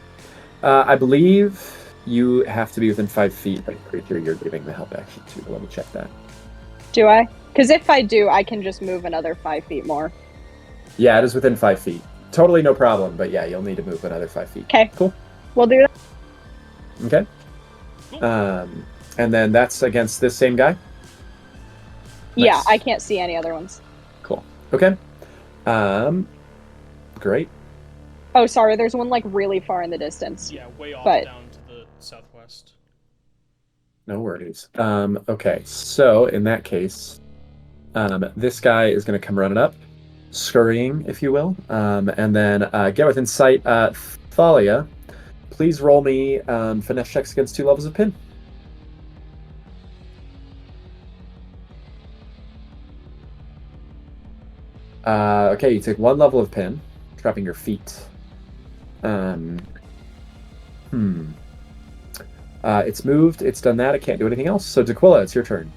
[SPEAKER 2] I believe you have to be within 5 feet of the creature you're giving the help action to. Let me check that.
[SPEAKER 4] Do I? Because if I do, I can just move another 5 feet more.
[SPEAKER 2] Yeah, it is within 5 feet. Totally no problem, but yeah, you'll need to move another 5 feet.
[SPEAKER 4] Okay.
[SPEAKER 2] Cool.
[SPEAKER 4] We'll do that.
[SPEAKER 2] Okay.
[SPEAKER 1] Cool.
[SPEAKER 2] And then that's against this same guy?
[SPEAKER 4] Yeah,
[SPEAKER 2] Nice.
[SPEAKER 4] I can't see any other ones.
[SPEAKER 2] Cool. Okay. Great.
[SPEAKER 4] Oh, sorry, there's one like really far in the distance.
[SPEAKER 1] Yeah, way off
[SPEAKER 4] But-
[SPEAKER 1] down to the southwest.
[SPEAKER 2] No worries. Okay, so in that case, this guy is going to come running up, scurrying, if you will, and then get within sight. Thalia, please roll me finesse checks against 2 levels of pin. Okay, you take 1 level of pin, trapping your feet. It's moved, it's done that, it can't do anything else. So Daquilla, it's your turn.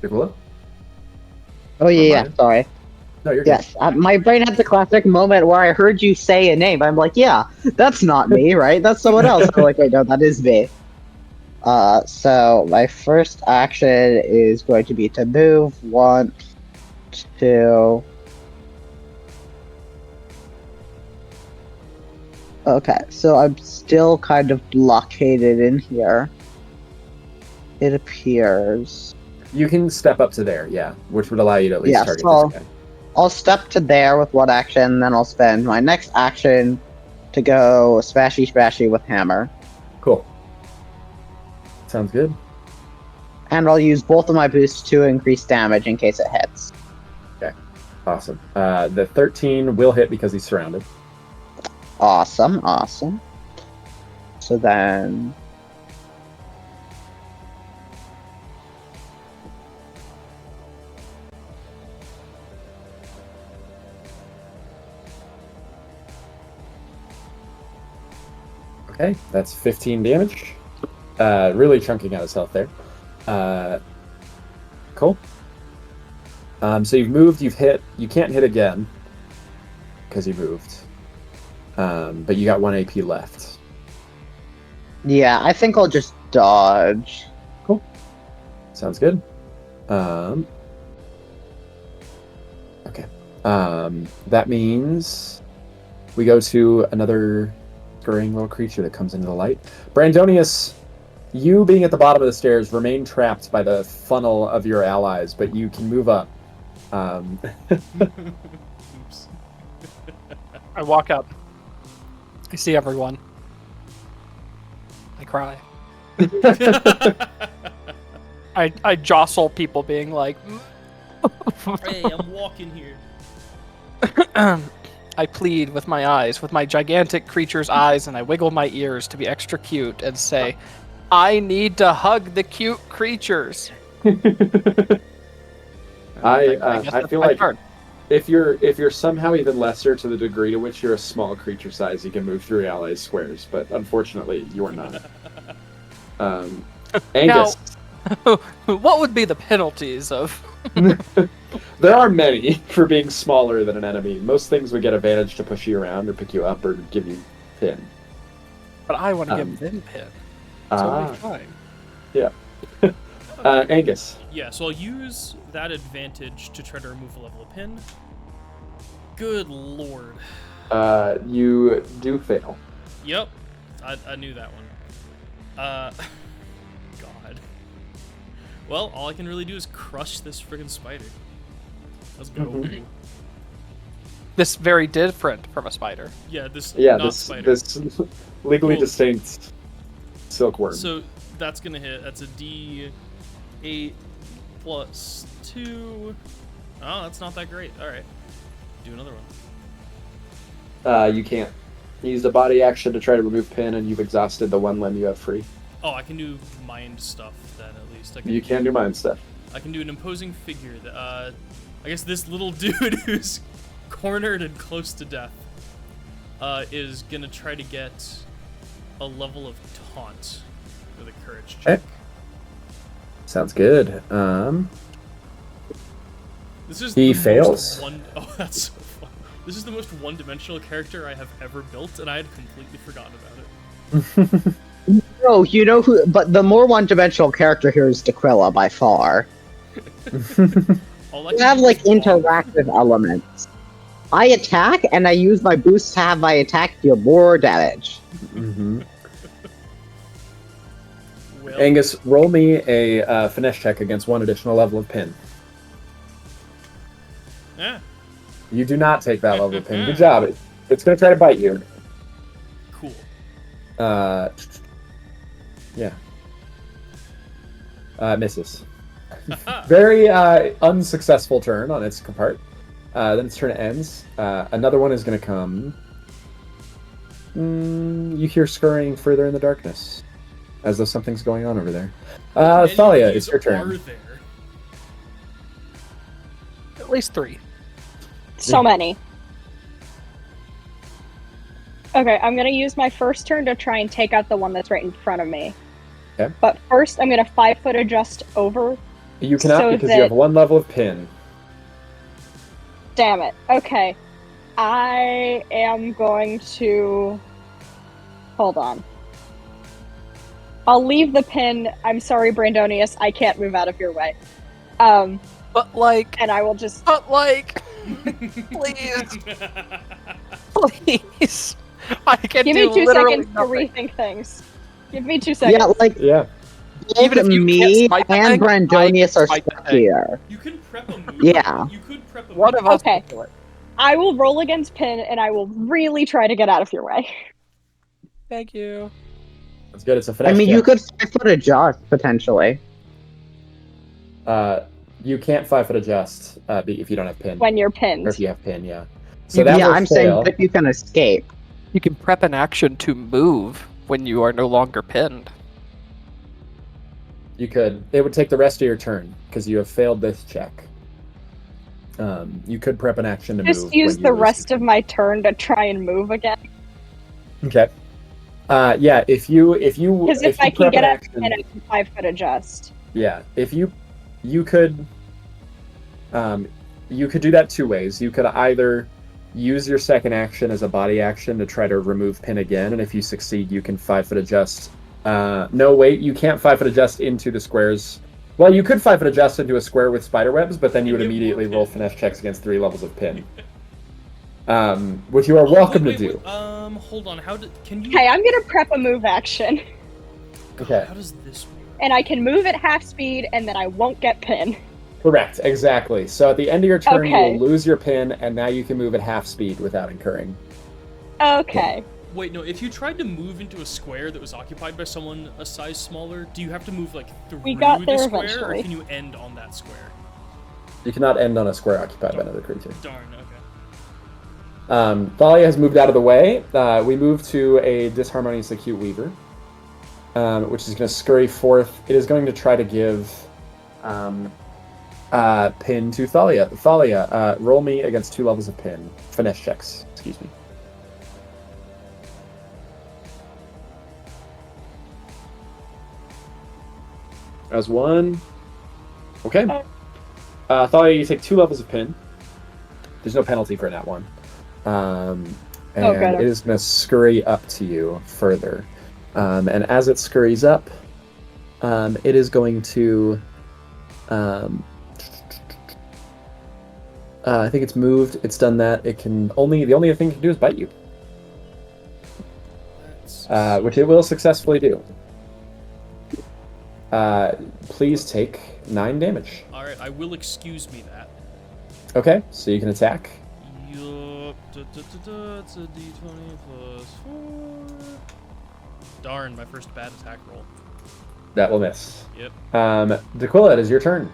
[SPEAKER 2] Daquilla?
[SPEAKER 5] Oh yeah,
[SPEAKER 2] Mine?
[SPEAKER 5] sorry.
[SPEAKER 2] No, you're
[SPEAKER 5] Yes, my brain had the classic moment where I heard you say a name. I'm like, yeah, that's not me, right? That's someone else. I'm like, wait, no, that is me. So my first action is going to be to move 1, 2. Okay, so I'm still kind of blockaded in here. It appears.
[SPEAKER 2] good. You can step up to there, yeah, which would allow you to at least
[SPEAKER 5] Yeah,
[SPEAKER 2] target
[SPEAKER 5] so-
[SPEAKER 2] this guy.
[SPEAKER 5] I'll step to there with 1 action, then I'll spend my next action to go spashy with hammer.
[SPEAKER 2] Cool. Sounds good.
[SPEAKER 5] And I'll use both of my boosts to increase damage in case it hits.
[SPEAKER 2] Okay. Awesome. The 13 will hit because he's surrounded.
[SPEAKER 5] Awesome. So then...
[SPEAKER 2] Okay, that's 15 damage. Really chunking out his health there. Cool. So you've moved, you've hit. You can't hit again because you moved. But you got 1 AP left.
[SPEAKER 5] Yeah, I think I'll just dodge.
[SPEAKER 2] Cool. Sounds good. Okay. That means we go to another scurrying little creature that comes into the light. Brandonius, you being at the bottom of the stairs remain trapped by the funnel of your allies, but you can move up.
[SPEAKER 1] Oops.
[SPEAKER 3] I walk up. I see everyone. I cry. I jostle people, being like,
[SPEAKER 1] Hey, I'm walking here.
[SPEAKER 3] I plead with my eyes, with my gigantic creature's eyes, and I wiggle my ears to be extra cute and say, I need to hug the cute creatures.
[SPEAKER 2] I feel like if you're somehow even lesser to the degree to which you're a small creature size, you can move through allies' squares, but unfortunately you're not. Angus.
[SPEAKER 3] Now, what would be the penalties of...
[SPEAKER 2] There are many for being smaller than an enemy. Most things would get advantage to push you around or pick you up or give you pin.
[SPEAKER 3] But I want to give them pin. Totally fine.
[SPEAKER 2] Yeah. Angus.
[SPEAKER 1] Yeah, so I'll use that advantage to try to remove a level of pin. Good lord.
[SPEAKER 2] You do fail.
[SPEAKER 1] Yep, I knew that one. God. Well, all I can really do is crush this friggin' spider. Let's go.
[SPEAKER 3] This very different from a spider.
[SPEAKER 1] Yeah, this spider.
[SPEAKER 2] This legally distinct silkworm.
[SPEAKER 1] So that's gonna hit. That's a D8 plus 2. Oh, that's not that great. All right, do another one.
[SPEAKER 2] You can't use the body action to try to remove pin, and you've exhausted the one limb you have free.
[SPEAKER 1] Oh, I can do mind stuff then at least.
[SPEAKER 2] You can do mind stuff.
[SPEAKER 1] I can do an imposing figure. I guess this little dude who's cornered and close to death is gonna try to get a level of taunt with a courage check.
[SPEAKER 2] Okay. Sounds good.
[SPEAKER 1] This is
[SPEAKER 2] he
[SPEAKER 1] the
[SPEAKER 2] fails.
[SPEAKER 1] Oh, that's so fun. This is the most one-dimensional character I have ever built, and I had completely forgotten about it.
[SPEAKER 5] No, you know who? But the more one-dimensional character here is Dequilla by far. You have like interactive elements. I attack, and I use my boost to have my attack deal more damage.
[SPEAKER 1] Well,
[SPEAKER 2] Angus, roll me a finesse check against one additional level of pin.
[SPEAKER 1] yeah.
[SPEAKER 2] You do not take that level of pin. Good job. It's going to try to bite you.
[SPEAKER 1] Cool.
[SPEAKER 2] Yeah. Misses. Very unsuccessful turn on its part. Then its turn ends. Another one is going to come. You hear scurrying further in the darkness, as though something's going on over there. Thalia, it's your turn.
[SPEAKER 3] At least 3.
[SPEAKER 4] So many. Okay, I'm gonna use my first turn to try and take out the one that's right in front of me.
[SPEAKER 2] Okay.
[SPEAKER 4] But first, I'm gonna 5-foot adjust over.
[SPEAKER 2] You cannot
[SPEAKER 4] so
[SPEAKER 2] because
[SPEAKER 4] that...
[SPEAKER 2] you have one level of pin.
[SPEAKER 4] Damn it. Okay. I am going to... Hold on. I'll leave the pin. I'm sorry, Brandonius. I can't move out of your way.
[SPEAKER 3] But like...
[SPEAKER 4] And I will just...
[SPEAKER 3] But like... Please. Please. I can
[SPEAKER 4] Give
[SPEAKER 3] do
[SPEAKER 4] me 2
[SPEAKER 3] literally
[SPEAKER 4] seconds to
[SPEAKER 3] nothing.
[SPEAKER 4] rethink things. Give me 2 seconds.
[SPEAKER 5] Yeah, like
[SPEAKER 2] Yeah.
[SPEAKER 3] Even if you
[SPEAKER 5] me
[SPEAKER 3] can't smite the
[SPEAKER 5] and
[SPEAKER 3] thing,
[SPEAKER 5] Brandonius
[SPEAKER 3] I
[SPEAKER 5] are
[SPEAKER 3] can smite the
[SPEAKER 5] stuck
[SPEAKER 3] thing.
[SPEAKER 5] here.
[SPEAKER 1] You can prep a move.
[SPEAKER 5] Yeah.
[SPEAKER 1] You could prep a
[SPEAKER 3] One of
[SPEAKER 1] move.
[SPEAKER 3] us
[SPEAKER 4] Okay.
[SPEAKER 3] can do it.
[SPEAKER 4] I will roll against Pin, and I will really try to get out of your way.
[SPEAKER 3] Thank you.
[SPEAKER 2] That's good. It's a
[SPEAKER 5] I
[SPEAKER 2] finesse
[SPEAKER 5] mean,
[SPEAKER 2] check.
[SPEAKER 5] you could 5-foot adjust potentially.
[SPEAKER 2] You can't 5-foot adjust if you don't have pin.
[SPEAKER 4] When you're
[SPEAKER 2] Or
[SPEAKER 4] pinned.
[SPEAKER 2] if you have pin, yeah. So that
[SPEAKER 5] Yeah,
[SPEAKER 2] will
[SPEAKER 5] I'm saying
[SPEAKER 2] fail.
[SPEAKER 5] that you can escape.
[SPEAKER 3] You can prep an action to move when you are no longer pinned.
[SPEAKER 2] You could. It would take the rest of your turn because you have failed this check. You could prep an action to
[SPEAKER 4] Just
[SPEAKER 2] move.
[SPEAKER 4] use
[SPEAKER 2] when you
[SPEAKER 4] the
[SPEAKER 2] lose
[SPEAKER 4] rest
[SPEAKER 2] your
[SPEAKER 4] of my turn to try and move again.
[SPEAKER 2] Okay. Yeah. If you
[SPEAKER 4] Because if I can
[SPEAKER 2] prep
[SPEAKER 4] get
[SPEAKER 2] an
[SPEAKER 4] out
[SPEAKER 2] action,
[SPEAKER 4] and I can 5-foot adjust.
[SPEAKER 2] yeah. If you could, you could do that two ways. You could either use your second action as a body action to try to remove pin again, and if you succeed, you can 5-foot adjust. No, wait, you can't 5-foot adjust into the squares. Well, you could 5-foot adjust into a square with spider webs, but then you would
[SPEAKER 1] And get more
[SPEAKER 2] immediately roll
[SPEAKER 1] pin.
[SPEAKER 2] finesse checks against 3 levels of pin. Which you are welcome
[SPEAKER 1] wait,
[SPEAKER 2] to do.
[SPEAKER 1] Hold on. Can you?
[SPEAKER 4] Okay, I'm gonna prep a move action.
[SPEAKER 1] God,
[SPEAKER 2] Okay.
[SPEAKER 1] How does this work?
[SPEAKER 4] And I can move at half speed, and then I won't get Pin.
[SPEAKER 2] Correct, exactly. So at the end of your turn, you
[SPEAKER 4] Okay.
[SPEAKER 2] will lose your pin, and now you can move at half speed without incurring.
[SPEAKER 4] Okay.
[SPEAKER 1] Wait, no. If you tried to move into a square that was occupied by someone a size smaller, do you have to move like through
[SPEAKER 4] We got
[SPEAKER 1] the
[SPEAKER 4] there
[SPEAKER 1] square,
[SPEAKER 4] eventually.
[SPEAKER 1] or can you end on that square?
[SPEAKER 2] You cannot end on a square occupied by another creature.
[SPEAKER 1] Darn. Okay.
[SPEAKER 2] Thalia has moved out of the way. We move to a Disharmonious Acute Weaver, which is going to scurry forth. It is going to try to give pin to Thalia. Thalia, roll me against 2 levels of pin. Finesse checks, excuse me. As 1. Okay. Thalia, you take 2 levels of pin. There's no penalty for that one. And
[SPEAKER 4] good.
[SPEAKER 2] it is going to scurry up to you further. And as it scurries up, it is going to... I think it's moved. It's done that. It can only... The only thing it can do is bite you. Which it will successfully do. Please take 9 damage.
[SPEAKER 1] Alright, I will excuse me that.
[SPEAKER 2] Okay, so you can attack.
[SPEAKER 1] Yup. It's a d20 plus 4. Darn, my first bad attack roll.
[SPEAKER 2] That will miss.
[SPEAKER 1] Yep.
[SPEAKER 2] Daquilla, it is your turn.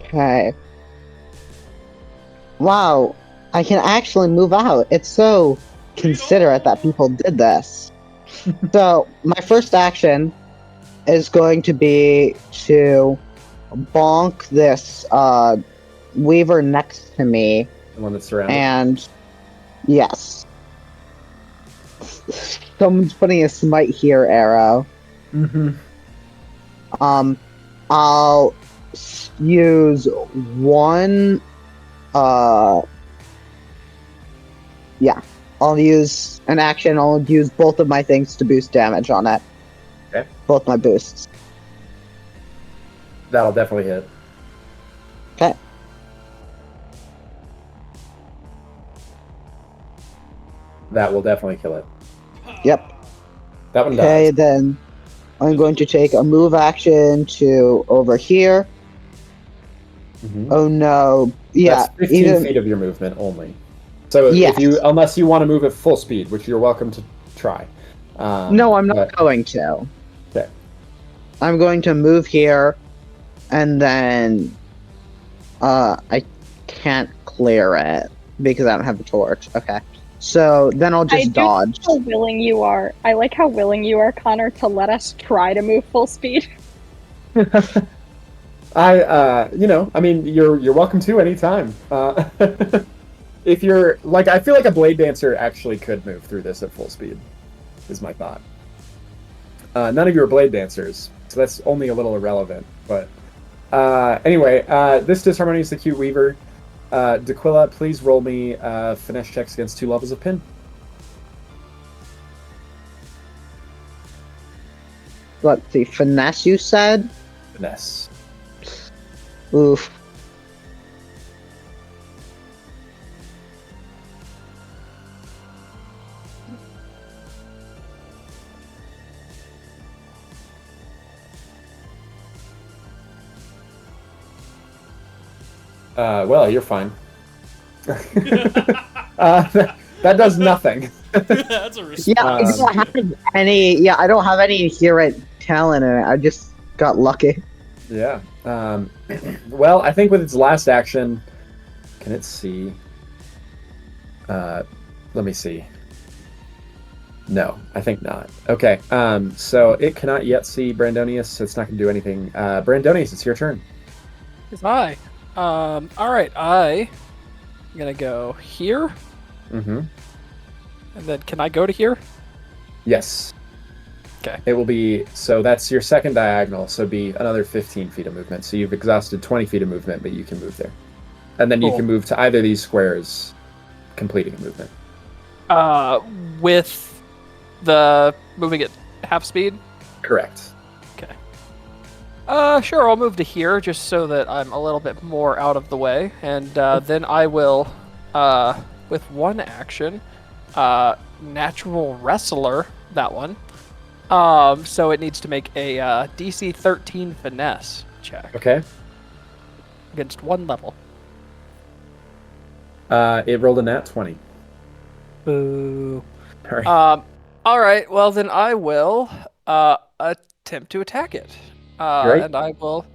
[SPEAKER 5] Okay. Wow, I can actually move out. It's so considerate that people did this. So, my first action is going to be to bonk this weaver next to me.
[SPEAKER 2] The one that's surrounded.
[SPEAKER 5] And yes. Someone's putting a smite here arrow.
[SPEAKER 2] Mm-hmm.
[SPEAKER 5] I'll use one. Yeah, I'll use an action. I'll use both of my things to boost damage on it.
[SPEAKER 2] Okay.
[SPEAKER 5] Both my boosts.
[SPEAKER 2] That'll definitely hit.
[SPEAKER 5] Okay.
[SPEAKER 2] That will definitely kill it.
[SPEAKER 5] Yep.
[SPEAKER 2] That one
[SPEAKER 5] Okay,
[SPEAKER 2] dies.
[SPEAKER 5] then I'm going to take a move action to over here.
[SPEAKER 2] Mhm.
[SPEAKER 5] Oh no. Yeah,
[SPEAKER 2] That's 15 feet of your movement only. So
[SPEAKER 5] Yes.
[SPEAKER 2] unless you want to move at full speed, which you're welcome to try.
[SPEAKER 5] No, I'm not
[SPEAKER 2] but-
[SPEAKER 5] going to.
[SPEAKER 2] Okay.
[SPEAKER 5] I'm going to move here, and then I can't clear it because I don't have the torch. Okay. So then I'll
[SPEAKER 4] I
[SPEAKER 5] just
[SPEAKER 4] do
[SPEAKER 5] dodge.
[SPEAKER 4] How willing you are. I like how willing you are, Connor, to let us try to move full speed.
[SPEAKER 2] I mean, you're welcome to anytime. If you're like, I feel like a blade dancer actually could move through this at full speed, is my thought. None of you are blade dancers, so that's only a little irrelevant. But anyway, this Disharmonious Acute Weaver. Daquilla, please roll me finesse checks against 2 levels of pin.
[SPEAKER 5] Let's see, finesse you said?
[SPEAKER 2] Finesse.
[SPEAKER 5] Oof.
[SPEAKER 2] Well, you're fine. That does nothing.
[SPEAKER 1] That's a response.
[SPEAKER 5] Yeah, I don't have any. Yeah, I don't have any inherent talent in it. I just got lucky.
[SPEAKER 2] Yeah. Well, I think with its last action, can it see? Let me see. No, I think not. Okay. So it cannot yet see Brandonius, so it's not going to do anything. Brandonius, it's your turn.
[SPEAKER 3] Hi. All right. I'm gonna go here,
[SPEAKER 2] Mm-hmm.
[SPEAKER 3] and then can I go to here?
[SPEAKER 2] Yes.
[SPEAKER 3] Okay.
[SPEAKER 2] It will be, so that's your second diagonal, so it'd be another 15 feet of movement. So you've exhausted 20 feet of movement, but you can move there. And then you
[SPEAKER 3] Cool.
[SPEAKER 2] can move to either of these squares, completing a movement.
[SPEAKER 3] With the moving at half speed.
[SPEAKER 2] Correct.
[SPEAKER 3] Sure. I'll move to here just so that I'm a little bit more out of the way, and then I will, with one action, natural wrestler that one. So it needs to make a DC 13 finesse check
[SPEAKER 2] Okay.
[SPEAKER 3] against one level.
[SPEAKER 2] It rolled a nat 20.
[SPEAKER 3] Boo.
[SPEAKER 2] All right.
[SPEAKER 3] All right. Well, then I will attempt to attack it.
[SPEAKER 2] Great.
[SPEAKER 3] And I will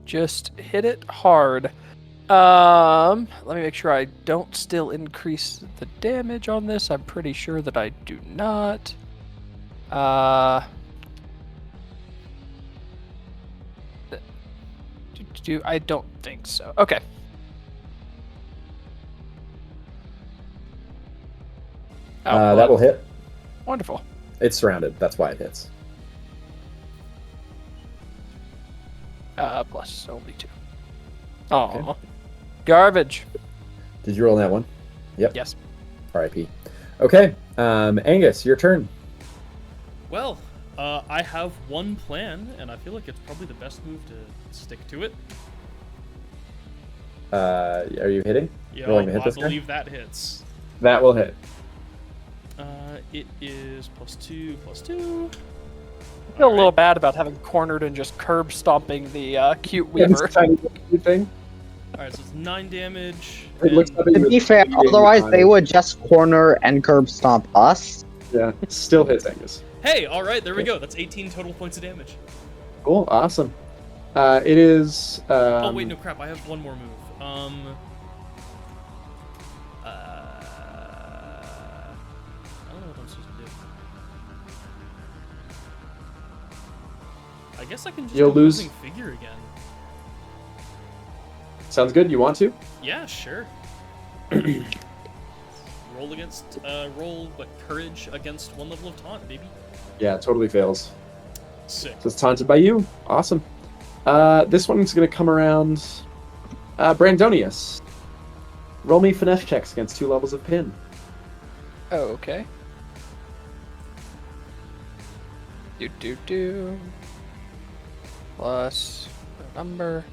[SPEAKER 3] just hit it hard. Let me make sure I don't still increase the damage on this. I'm pretty sure that I do not. I don't think so. Okay.
[SPEAKER 2] That will hit.
[SPEAKER 3] Wonderful.
[SPEAKER 2] It's surrounded. That's why it hits.
[SPEAKER 3] Plus only 2. Oh, garbage.
[SPEAKER 2] Did you roll that one? Yep.
[SPEAKER 3] Yes.
[SPEAKER 2] R.I.P. Okay. Angus, your turn.
[SPEAKER 1] Well, I have one plan, and I feel like it's probably the best move to stick to it.
[SPEAKER 2] Are you hitting?
[SPEAKER 1] Yeah,
[SPEAKER 2] Rolling to hit
[SPEAKER 1] I
[SPEAKER 2] this guy?
[SPEAKER 1] believe that hits.
[SPEAKER 2] That will hit.
[SPEAKER 1] It is +2, +2.
[SPEAKER 3] I feel a little bad about having cornered and just curb stomping the cute
[SPEAKER 2] Yeah, this
[SPEAKER 3] weaver.
[SPEAKER 2] tiny cute thing.
[SPEAKER 1] Alright, so it's 9 damage.
[SPEAKER 2] It looks
[SPEAKER 1] and-
[SPEAKER 2] like
[SPEAKER 5] To be fair, otherwise they would just corner and curb stomp us.
[SPEAKER 2] Yeah, still hits Angus.
[SPEAKER 1] Hey, alright, there we go. That's 18 total points of damage.
[SPEAKER 2] Cool, awesome. It is.
[SPEAKER 1] Oh, wait, no, crap. I have one more move. I don't know what I'm supposed to do. I guess I can just
[SPEAKER 2] You'll
[SPEAKER 1] do
[SPEAKER 2] lose-
[SPEAKER 1] moving figure again.
[SPEAKER 2] Sounds good. You want to?
[SPEAKER 1] Yeah, sure. roll courage against one level of taunt, baby.
[SPEAKER 2] Yeah, it totally fails.
[SPEAKER 1] Sick.
[SPEAKER 2] So it's taunted by you. Awesome. This one's gonna come around. Brandonius. Roll me finesse checks against 2 levels of pin.
[SPEAKER 3] Oh, okay. Do. Plus the number.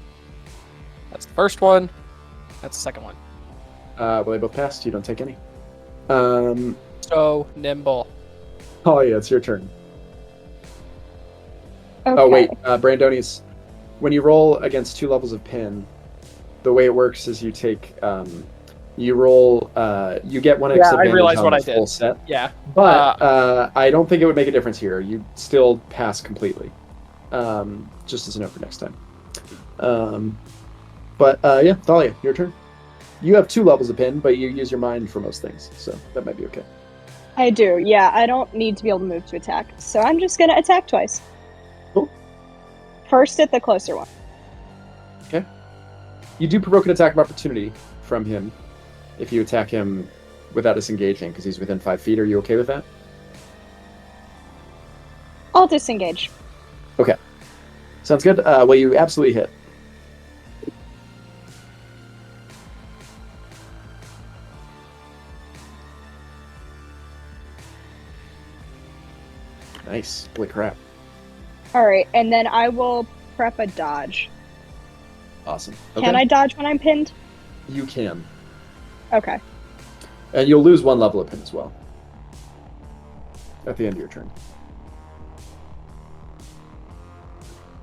[SPEAKER 3] That's the first one. That's the second one.
[SPEAKER 2] Well, they both passed. You don't take any.
[SPEAKER 3] So nimble.
[SPEAKER 2] Oh yeah, it's your turn.
[SPEAKER 4] Okay.
[SPEAKER 2] Oh wait, Brandonius. When you roll against 2 levels of pin, the way it works is you take you roll you get one extra
[SPEAKER 3] I
[SPEAKER 2] advantage
[SPEAKER 3] realized
[SPEAKER 2] on
[SPEAKER 3] what
[SPEAKER 2] the
[SPEAKER 3] I
[SPEAKER 2] full
[SPEAKER 3] did.
[SPEAKER 2] set.
[SPEAKER 3] Yeah.
[SPEAKER 2] But I don't think it would make a difference here. You still pass completely. Just as a note for next time. Yeah, Thalia, your turn. You have 2 levels of pin, but you use your mind for most things, so that might be okay.
[SPEAKER 4] I do, yeah. I don't need to be able to move to attack, so I'm just gonna attack twice.
[SPEAKER 2] Cool.
[SPEAKER 4] First at the closer one.
[SPEAKER 2] Okay. You do provoke an attack of opportunity from him if you attack him without disengaging, because he's within 5 feet. Are you okay with that?
[SPEAKER 4] I'll disengage.
[SPEAKER 2] Okay. Sounds good. Well, you absolutely hit. Nice. Holy crap.
[SPEAKER 4] Alright, and then I will prep a dodge.
[SPEAKER 2] Awesome.
[SPEAKER 4] Can I dodge when I'm pinned?
[SPEAKER 2] You can.
[SPEAKER 4] Okay.
[SPEAKER 2] And you'll lose 1 level of pin as well. At the end of your turn.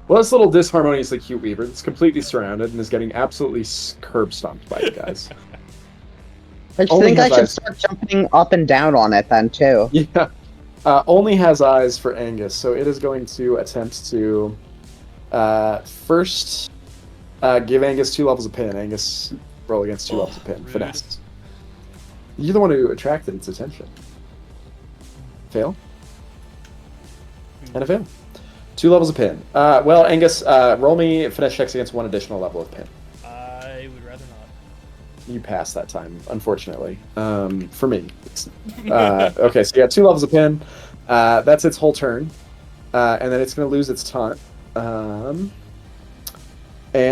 [SPEAKER 2] Well, this little disharmoniously cute weaver is completely surrounded and is getting absolutely curb stomped by you guys.
[SPEAKER 5] I just
[SPEAKER 2] Only
[SPEAKER 5] think I
[SPEAKER 2] has
[SPEAKER 5] should
[SPEAKER 2] eyes.
[SPEAKER 5] start jumping up and down on it then too.
[SPEAKER 2] Yeah. Only has eyes for Angus, so it is going to attempt to first give Angus 2 levels of pin. Angus, roll against 2 levels of pin.
[SPEAKER 1] rude.
[SPEAKER 2] Finesse. You're the one who attracted its attention. Fail. And a fail. 2 levels of pin. Well, Angus, roll me finesse checks against 1 additional level of pin.
[SPEAKER 1] I would rather not.
[SPEAKER 2] You passed that time, unfortunately. For me. Okay, so you got 2 levels of pin. That's its whole turn. And then it's going to lose its taunt. And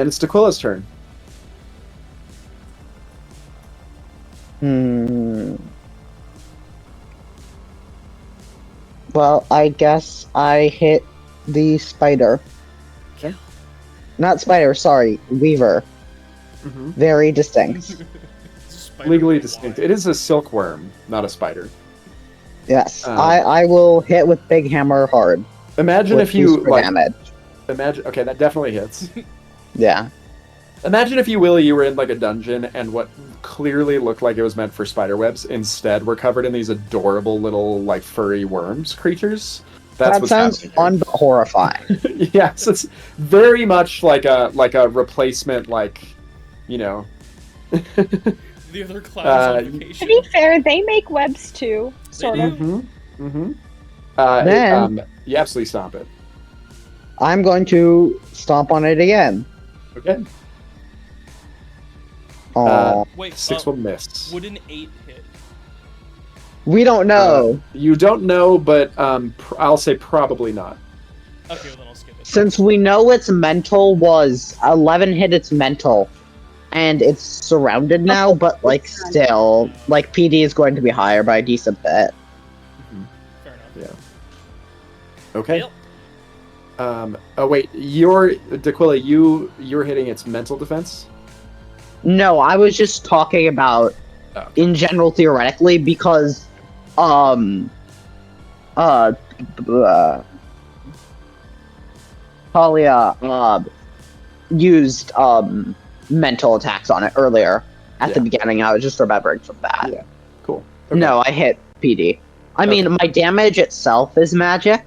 [SPEAKER 2] it's Daquila's turn.
[SPEAKER 5] Well, I guess I hit the spider.
[SPEAKER 2] Okay.
[SPEAKER 5] Not spider, sorry, weaver.
[SPEAKER 2] Mm-hmm.
[SPEAKER 5] Very distinct.
[SPEAKER 1] Spider
[SPEAKER 2] Legally
[SPEAKER 1] fly.
[SPEAKER 2] distinct. It is a silkworm, not a spider.
[SPEAKER 5] Yes, I will hit with big hammer hard.
[SPEAKER 2] Imagine
[SPEAKER 5] with
[SPEAKER 2] if you
[SPEAKER 5] booster
[SPEAKER 2] like.
[SPEAKER 5] damage.
[SPEAKER 2] Imagine. Okay, that definitely hits.
[SPEAKER 5] Yeah.
[SPEAKER 2] Imagine if you, Willie, you were in like a dungeon and what clearly looked like it was meant for spider webs instead were covered in these adorable little like furry worms creatures. That's
[SPEAKER 5] That
[SPEAKER 2] what's
[SPEAKER 5] sounds
[SPEAKER 2] happening
[SPEAKER 5] fun but horrifying.
[SPEAKER 2] here. Yes, it's very much like a replacement, like, you know.
[SPEAKER 1] The other clouds on
[SPEAKER 4] To
[SPEAKER 1] vacation.
[SPEAKER 4] be fair, they make webs too, sort of.
[SPEAKER 2] Mm-hmm. Mm-hmm.
[SPEAKER 5] Then-
[SPEAKER 2] you absolutely stomp it.
[SPEAKER 5] I'm going to stomp on it again.
[SPEAKER 2] Okay.
[SPEAKER 5] Oh,
[SPEAKER 1] Wait,
[SPEAKER 2] 6 will miss.
[SPEAKER 1] would an 8 hit?
[SPEAKER 5] we don't know.
[SPEAKER 2] You don't know, but I'll say probably not.
[SPEAKER 1] Okay, well then I'll skip it.
[SPEAKER 5] Since we know its mental was 11 hit its mental, and it's surrounded now, but like still, like PD is going to be higher by a decent bit.
[SPEAKER 1] Fair enough.
[SPEAKER 2] Yeah. Okay.
[SPEAKER 1] Yep.
[SPEAKER 2] Oh wait, Daquila, you're hitting its mental defense.
[SPEAKER 5] No, I was just talking about
[SPEAKER 2] Oh.
[SPEAKER 5] in general theoretically because Talia used mental attacks on it earlier at the
[SPEAKER 2] Yeah.
[SPEAKER 5] beginning. I was just remembering from that.
[SPEAKER 2] Yeah. Cool. Okay.
[SPEAKER 5] No, I hit PD. I mean, my damage itself is magic.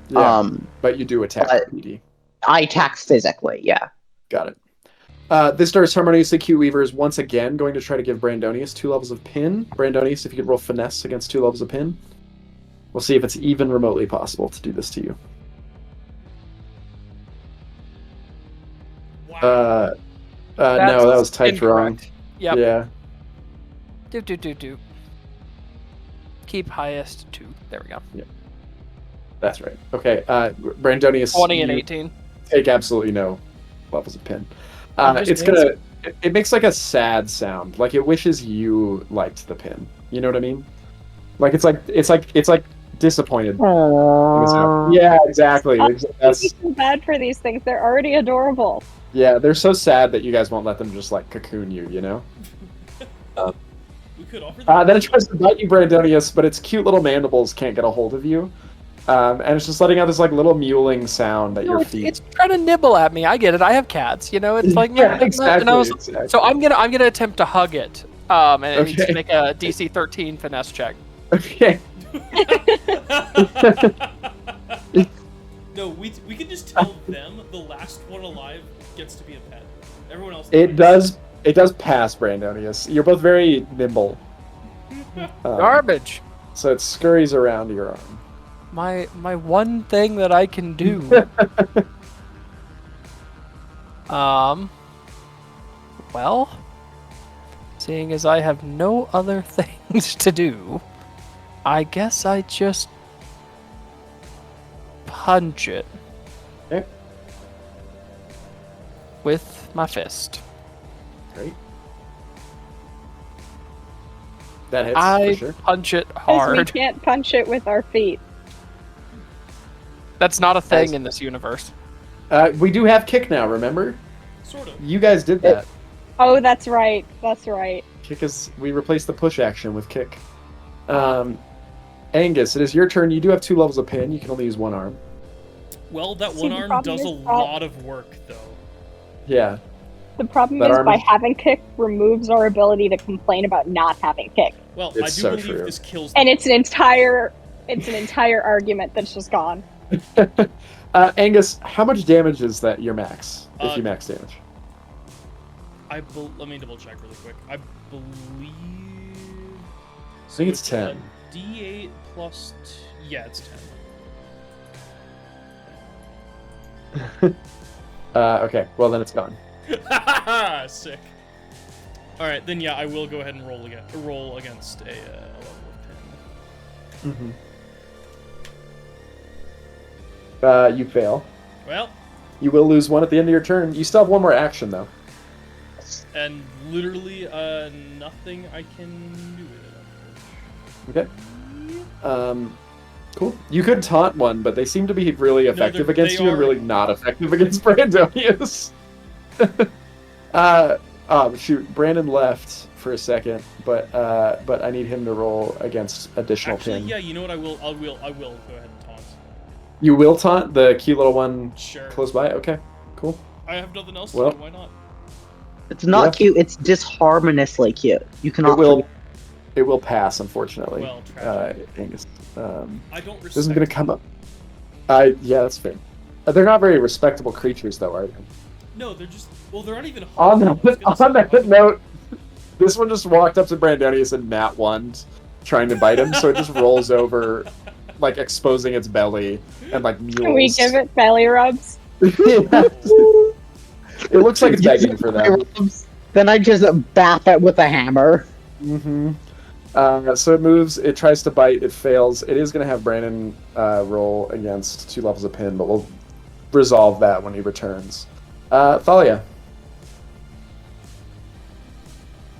[SPEAKER 2] Yeah, but you do attack
[SPEAKER 5] but-
[SPEAKER 2] PD.
[SPEAKER 5] I attack physically, yeah.
[SPEAKER 2] Got it. This Disharmonicity Q Weaver is once again going to try to give Brandonius 2 levels of pin. Brandonius, if you could roll finesse against 2 levels of pin. We'll see if it's even remotely possible to do this to you.
[SPEAKER 1] Wow.
[SPEAKER 2] No, that was typed wrong.
[SPEAKER 3] Incorrect. Yep.
[SPEAKER 2] Yeah.
[SPEAKER 3] Do. Keep highest 2. There we go.
[SPEAKER 2] That's right. Okay, Brandonius,
[SPEAKER 3] 20 and
[SPEAKER 2] you
[SPEAKER 3] 18.
[SPEAKER 2] take absolutely no levels of pin.
[SPEAKER 3] just
[SPEAKER 2] It's gonna. It makes like a sad sound, like it wishes you liked the pin. You know what I mean? Like it's like disappointed. Yeah, exactly.
[SPEAKER 4] I
[SPEAKER 2] That's,
[SPEAKER 4] feel bad for these things. They're already adorable.
[SPEAKER 2] yeah, they're so sad that you guys won't let them just like cocoon you. You know.
[SPEAKER 1] We could offer them.
[SPEAKER 2] Then it tries to bite you, Brandonius, but its cute little mandibles can't get a hold of you. And it's just letting out this like little mewling sound at your feet.
[SPEAKER 3] It's trying to nibble at me. I get it. I have cats. You know, it's like
[SPEAKER 2] Yeah,
[SPEAKER 3] and I was-
[SPEAKER 2] exactly.
[SPEAKER 3] So I'm gonna attempt to hug it. And it needs
[SPEAKER 2] Okay.
[SPEAKER 3] to make a DC 13 finesse check.
[SPEAKER 2] Okay.
[SPEAKER 1] No, we can just tell them the last one alive gets to be a pet. Everyone else.
[SPEAKER 2] It does pass, Brandonius. You're both very nimble.
[SPEAKER 3] Garbage.
[SPEAKER 2] So it scurries around your arm.
[SPEAKER 3] My one thing that I can do. Well, seeing as I have no other things to do, I guess I just punch it.
[SPEAKER 2] Okay.
[SPEAKER 3] With my fist.
[SPEAKER 2] Great. That hits
[SPEAKER 3] I
[SPEAKER 2] for sure.
[SPEAKER 3] punch it
[SPEAKER 4] Because we
[SPEAKER 3] hard.
[SPEAKER 4] can't punch it with our feet.
[SPEAKER 3] That's not a thing
[SPEAKER 2] As-
[SPEAKER 3] in this universe.
[SPEAKER 2] We do have kick now. Remember,
[SPEAKER 1] Sort of.
[SPEAKER 2] you guys did that.
[SPEAKER 4] Oh, that's right. That's right.
[SPEAKER 2] Kick is we replaced the push action with kick. Angus, it is your turn. You do have 2 levels of pin. You can only use 1 arm.
[SPEAKER 1] Well, that
[SPEAKER 4] See,
[SPEAKER 1] one
[SPEAKER 4] the
[SPEAKER 1] arm
[SPEAKER 4] problem
[SPEAKER 1] does a
[SPEAKER 4] is that-
[SPEAKER 1] lot of work, though.
[SPEAKER 2] Yeah.
[SPEAKER 4] The problem
[SPEAKER 2] That
[SPEAKER 4] is
[SPEAKER 2] arm
[SPEAKER 4] by
[SPEAKER 2] is-
[SPEAKER 4] having kick removes our ability to complain about not having kick.
[SPEAKER 1] Well,
[SPEAKER 2] It's
[SPEAKER 1] I do
[SPEAKER 2] so
[SPEAKER 1] believe
[SPEAKER 2] true.
[SPEAKER 1] this kills.
[SPEAKER 4] And it's an entire argument that's just gone.
[SPEAKER 2] Angus, how much damage is that your max? If you max damage.
[SPEAKER 1] Let me double check really quick. I believe.
[SPEAKER 2] I think it's 10.
[SPEAKER 1] D8 plus. Yeah, it's 10.
[SPEAKER 2] Okay, well then it's gone.
[SPEAKER 1] Sick. All right, then yeah, I will go ahead and roll against a level of 10.
[SPEAKER 2] You fail.
[SPEAKER 1] Well,
[SPEAKER 2] You will lose one at the end of your turn. You still have one more action though.
[SPEAKER 1] and literally nothing I can do with it.
[SPEAKER 2] Okay. Cool. You could taunt one, but they seem to be really effective against
[SPEAKER 1] they
[SPEAKER 2] you and
[SPEAKER 1] are-
[SPEAKER 2] really not effective against Brandonius. Shoot, Brandon left for a second, but I need him to roll against additional
[SPEAKER 1] Actually,
[SPEAKER 2] pin.
[SPEAKER 1] yeah, you know what? I will go ahead and taunt.
[SPEAKER 2] You will taunt the cute little one
[SPEAKER 1] Sure.
[SPEAKER 2] close by? Okay, cool.
[SPEAKER 1] I have nothing else
[SPEAKER 2] Well-
[SPEAKER 1] to do. Why not?
[SPEAKER 5] It's not
[SPEAKER 2] Yeah.
[SPEAKER 5] cute. It's disharmoniously cute. You cannot.
[SPEAKER 2] It will pass, unfortunately.
[SPEAKER 1] Well, tragic.
[SPEAKER 2] Angus.
[SPEAKER 1] I don't
[SPEAKER 2] This isn't
[SPEAKER 1] respect.
[SPEAKER 2] gonna come up. Yeah, that's fair. They're not very respectable creatures, though, are they?
[SPEAKER 1] No, they're just. Well, they're not even.
[SPEAKER 2] On
[SPEAKER 1] hungry. I was gonna say
[SPEAKER 2] that
[SPEAKER 1] hungry.
[SPEAKER 2] note, this one just walked up to Brandonius and nat one, trying to bite him, so it just rolls over, like exposing its belly and like mules.
[SPEAKER 4] Can we give it belly rubs?
[SPEAKER 2] It looks like it's begging for them.
[SPEAKER 5] Then I just bap it with a hammer.
[SPEAKER 2] Mm-hmm. So it moves. It tries to bite. It fails. It is going to have Brandon roll against 2 levels of pin, but we'll resolve that when he returns. Thalia.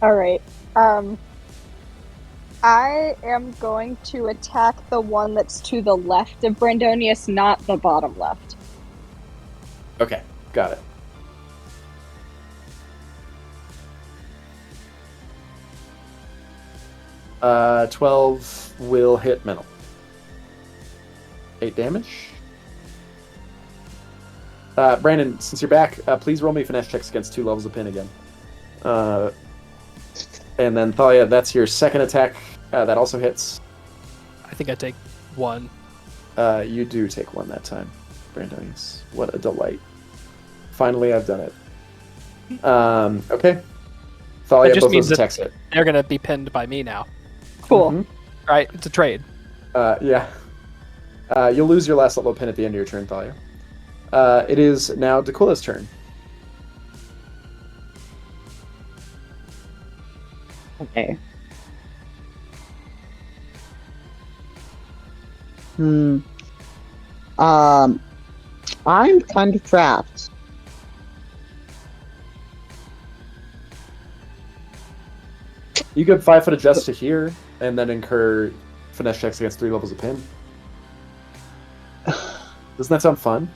[SPEAKER 4] All right. I am going to attack the one that's to the left of Brandonius, not the bottom left.
[SPEAKER 2] Okay, got it. Uh, 12 will hit mental. 8 damage. Brandon, since you're back, please roll me finesse checks against 2 levels of pin again. And then Thalia, that's your second attack. That also hits.
[SPEAKER 3] I think I take 1.
[SPEAKER 2] You do take 1 that time, Brandonius. What a delight. Finally, I've done it. Okay. Thalia,
[SPEAKER 3] It just
[SPEAKER 2] both
[SPEAKER 3] means
[SPEAKER 2] those
[SPEAKER 3] that-
[SPEAKER 2] attacks hit.
[SPEAKER 3] They're gonna be pinned by me now.
[SPEAKER 4] Cool.
[SPEAKER 2] Mhm.
[SPEAKER 3] Right? It's a trade.
[SPEAKER 2] Yeah. You'll lose your last level of pin at the end of your turn, Thalia. It is now Dakula's turn.
[SPEAKER 5] Okay. I'm kind of trapped.
[SPEAKER 2] You could 5-foot adjust to here, and then incur finesse checks against 3 levels of pin. Doesn't that sound fun?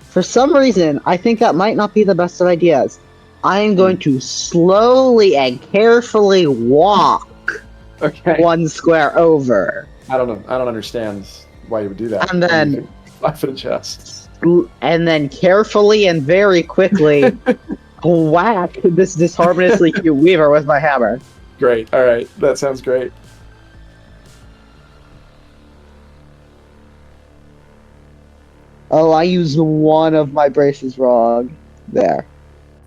[SPEAKER 5] For some reason, I think that might not be the best of ideas. I am going to slowly and carefully walk
[SPEAKER 2] Okay.
[SPEAKER 5] 1 square over.
[SPEAKER 2] I don't know. I don't understand why you would do that.
[SPEAKER 5] And then-
[SPEAKER 2] You could 5-foot adjust.
[SPEAKER 5] And then carefully and very quickly whack this disharmoniously cute weaver with my hammer.
[SPEAKER 2] Great. All right. That sounds great.
[SPEAKER 5] Oh, I used one of my braces wrong. There.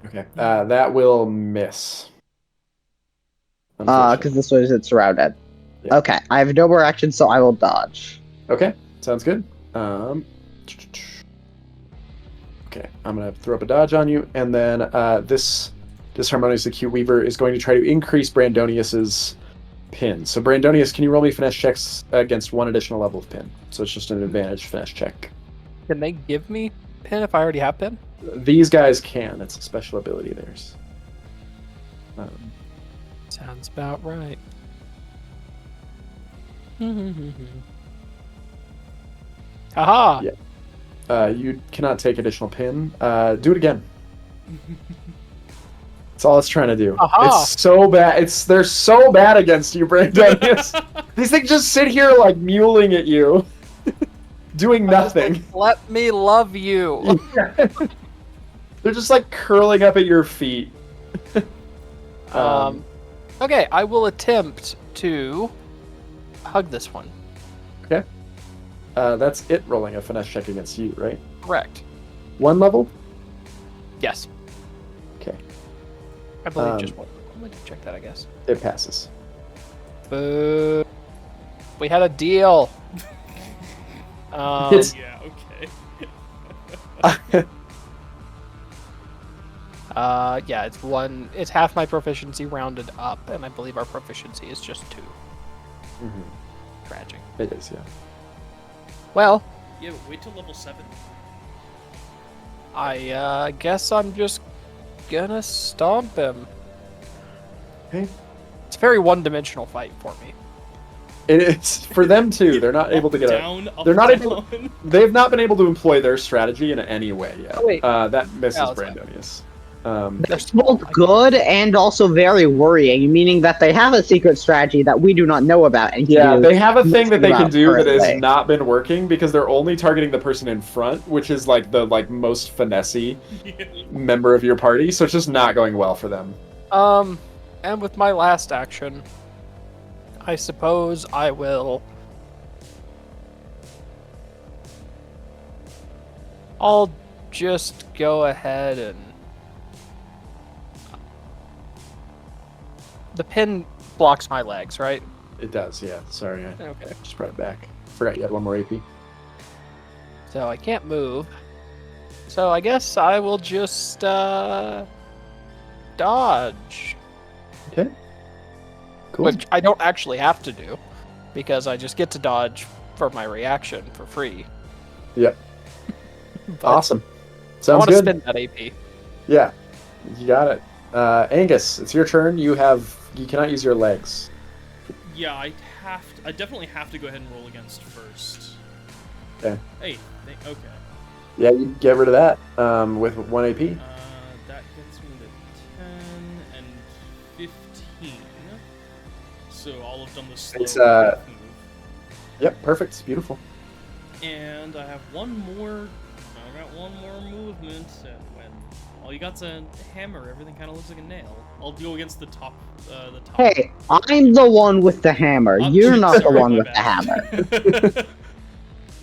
[SPEAKER 2] Okay. That will miss.
[SPEAKER 5] Because this was it surrounded.
[SPEAKER 2] Yeah.
[SPEAKER 5] Okay, I have no more action, so I will dodge.
[SPEAKER 2] Okay, sounds good. Okay, I'm gonna throw up a dodge on you, and then this Disharmoniously Cute Weaver is going to try to increase Brandonius's pin. So Brandonius, can you roll me finesse checks against 1 additional level of pin? So it's just an advantage finesse check.
[SPEAKER 3] Can they give me pin if I already have pin?
[SPEAKER 2] These guys can. It's a special ability of theirs.
[SPEAKER 3] Sounds about right. Haha!
[SPEAKER 2] Yeah. You cannot take additional pin. Do it again. That's all it's trying to do.
[SPEAKER 3] Aha.
[SPEAKER 2] It's so bad. They're so bad against you, Brandonius. These things just sit here like muling at you, doing nothing.
[SPEAKER 3] Let me love you.
[SPEAKER 2] They're just like curling up at your feet,
[SPEAKER 3] Okay, I will attempt to hug this one.
[SPEAKER 2] Okay. That's it rolling a finesse check against you, right?
[SPEAKER 3] Correct.
[SPEAKER 2] 1 level?
[SPEAKER 3] Yes.
[SPEAKER 2] Okay.
[SPEAKER 3] I believe just one. I'm going to check that, I guess.
[SPEAKER 2] It passes.
[SPEAKER 3] Boo. We had a deal.
[SPEAKER 2] It's-
[SPEAKER 1] Yeah, okay.
[SPEAKER 3] Yeah, it's one. It's half my proficiency rounded up, and I believe our proficiency is just 2.
[SPEAKER 2] Mhm.
[SPEAKER 3] Tragic.
[SPEAKER 2] It is, yeah.
[SPEAKER 3] Well,
[SPEAKER 1] Yeah, but wait till level 7.
[SPEAKER 3] I guess I'm just gonna stomp him.
[SPEAKER 2] Okay.
[SPEAKER 3] It's a very one-dimensional fight for me.
[SPEAKER 2] It is for them too. They're not able to get
[SPEAKER 1] down,
[SPEAKER 2] They're not able.
[SPEAKER 1] down.
[SPEAKER 2] They've not been able to employ their strategy in any way yet.
[SPEAKER 3] Oh, wait.
[SPEAKER 2] That misses
[SPEAKER 3] Oh, it's fine.
[SPEAKER 2] Brandonius.
[SPEAKER 5] That's both good and also very worrying, meaning that they have a secret strategy that we do not know about. And
[SPEAKER 2] Yeah,
[SPEAKER 5] can
[SPEAKER 2] they have a thing that they can
[SPEAKER 5] about
[SPEAKER 2] do that has
[SPEAKER 5] currently.
[SPEAKER 2] not been working because they're only targeting the person in front, which is like the most finessey member of your party. So it's just not going well for them.
[SPEAKER 3] And with my last action, I suppose I will. I'll just go ahead and. The pin blocks my legs, right?
[SPEAKER 2] It does, yeah. Sorry, I
[SPEAKER 3] Okay.
[SPEAKER 2] just brought it back. Forgot you had 1 more AP.
[SPEAKER 3] So I can't move. So I guess I will just dodge.
[SPEAKER 2] Okay. Cool.
[SPEAKER 3] Which I don't actually have to do, because I just get to dodge for my reaction for free.
[SPEAKER 2] Yep.
[SPEAKER 3] But
[SPEAKER 2] Awesome.
[SPEAKER 3] I
[SPEAKER 2] Sounds
[SPEAKER 3] want to
[SPEAKER 2] good.
[SPEAKER 3] spend that AP.
[SPEAKER 2] Yeah, you got it. Angus, it's your turn. You cannot use your legs.
[SPEAKER 1] Yeah, I definitely have to go ahead and roll against first.
[SPEAKER 2] Okay.
[SPEAKER 1] Hey, okay.
[SPEAKER 2] Yeah, you get rid of that with 1 AP.
[SPEAKER 1] That gets me to 10 and 15. So I'll have done the slow
[SPEAKER 2] It's,
[SPEAKER 1] move.
[SPEAKER 2] Yep, perfect. Beautiful.
[SPEAKER 1] And I have one more. I got one more movement. When all you got's a hammer, everything kind of looks like a nail. I'll go against the top. The top.
[SPEAKER 5] Hey, I'm the one with the hammer. You're
[SPEAKER 1] shit,
[SPEAKER 5] not the
[SPEAKER 1] sorry,
[SPEAKER 5] one
[SPEAKER 1] my
[SPEAKER 5] with the
[SPEAKER 1] bad.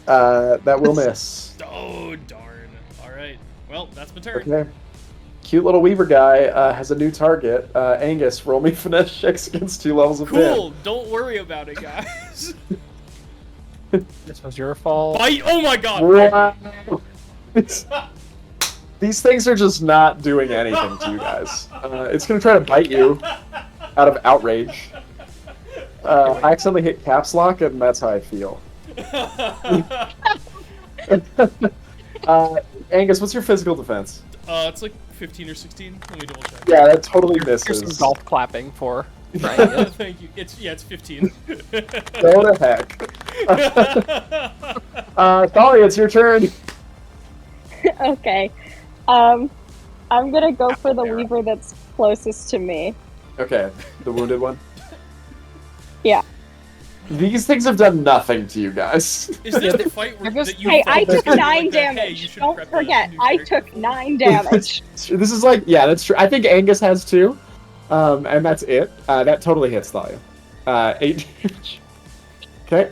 [SPEAKER 5] hammer.
[SPEAKER 2] That will miss.
[SPEAKER 1] Oh darn! All right. Well, that's my turn.
[SPEAKER 2] Okay. Cute little weaver guy has a new target. Angus, roll me finesse checks against 2 levels of
[SPEAKER 1] Cool. Don't worry about it, guys.
[SPEAKER 3] This was your fault.
[SPEAKER 1] Bite! Oh my god!
[SPEAKER 2] Wow. These things are just not doing anything to you guys. It's going to try to bite you out of outrage. I accidentally hit caps lock, and that's how I feel. Angus, what's your physical defense?
[SPEAKER 1] It's like 15 or 16. Let me double check.
[SPEAKER 2] Yeah, that totally
[SPEAKER 3] Here's some
[SPEAKER 2] misses.
[SPEAKER 3] golf clapping for Brian.
[SPEAKER 1] Thank you. It's 15.
[SPEAKER 2] Go to heck. Thalia, it's your turn.
[SPEAKER 4] Okay. I'm gonna go for the
[SPEAKER 3] Arrow.
[SPEAKER 4] weaver that's closest to me.
[SPEAKER 2] Okay, the wounded one.
[SPEAKER 4] Yeah.
[SPEAKER 2] These things have done nothing to you guys.
[SPEAKER 1] Is this the fight where that you
[SPEAKER 4] Hey,
[SPEAKER 1] felt
[SPEAKER 4] I
[SPEAKER 1] this
[SPEAKER 4] took
[SPEAKER 1] because you're
[SPEAKER 4] 9
[SPEAKER 1] like that, hey,
[SPEAKER 4] damage.
[SPEAKER 1] you should
[SPEAKER 4] Don't
[SPEAKER 1] prep
[SPEAKER 4] forget,
[SPEAKER 1] new
[SPEAKER 4] I
[SPEAKER 1] character?
[SPEAKER 4] took 9 damage.
[SPEAKER 2] This is like, yeah, that's true. I think Angus has 2, and that's it. That totally hits Thalia. 8 damage. Okay.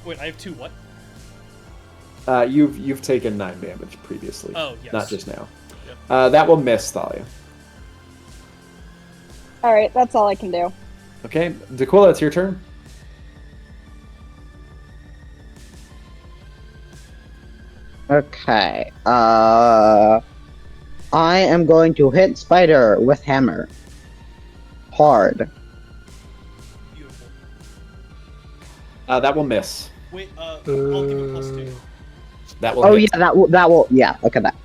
[SPEAKER 1] Wait, I have 2 what?
[SPEAKER 2] You've taken 9 damage previously.
[SPEAKER 1] Oh, yes.
[SPEAKER 2] Not just now.
[SPEAKER 1] Yep.
[SPEAKER 2] That will miss Thalia.
[SPEAKER 4] Alright, that's all I can do.
[SPEAKER 2] Okay, Daquila, it's your turn.
[SPEAKER 5] Okay. I am going to hit Spider with hammer. Hard.
[SPEAKER 1] Beautiful.
[SPEAKER 2] That will miss.
[SPEAKER 1] Wait, I'll give you +2.
[SPEAKER 2] That will
[SPEAKER 5] Oh
[SPEAKER 2] hit.
[SPEAKER 5] yeah, that will yeah. Look at that.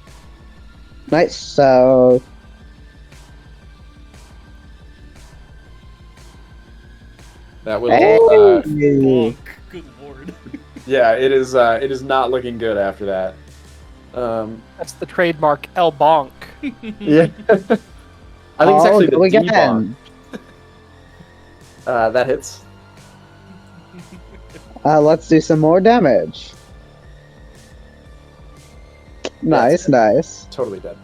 [SPEAKER 5] Nice. So
[SPEAKER 2] That will.
[SPEAKER 5] Hey.
[SPEAKER 1] Bonk. Good lord.
[SPEAKER 2] Yeah, it is not looking good after that.
[SPEAKER 3] That's the trademark El Bonk.
[SPEAKER 2] Yeah. I think it's actually the
[SPEAKER 5] go
[SPEAKER 2] D-bonk.
[SPEAKER 5] again.
[SPEAKER 2] That hits.
[SPEAKER 5] Let's do some more damage. Nice,
[SPEAKER 2] That's it.
[SPEAKER 5] nice.
[SPEAKER 2] Totally dead.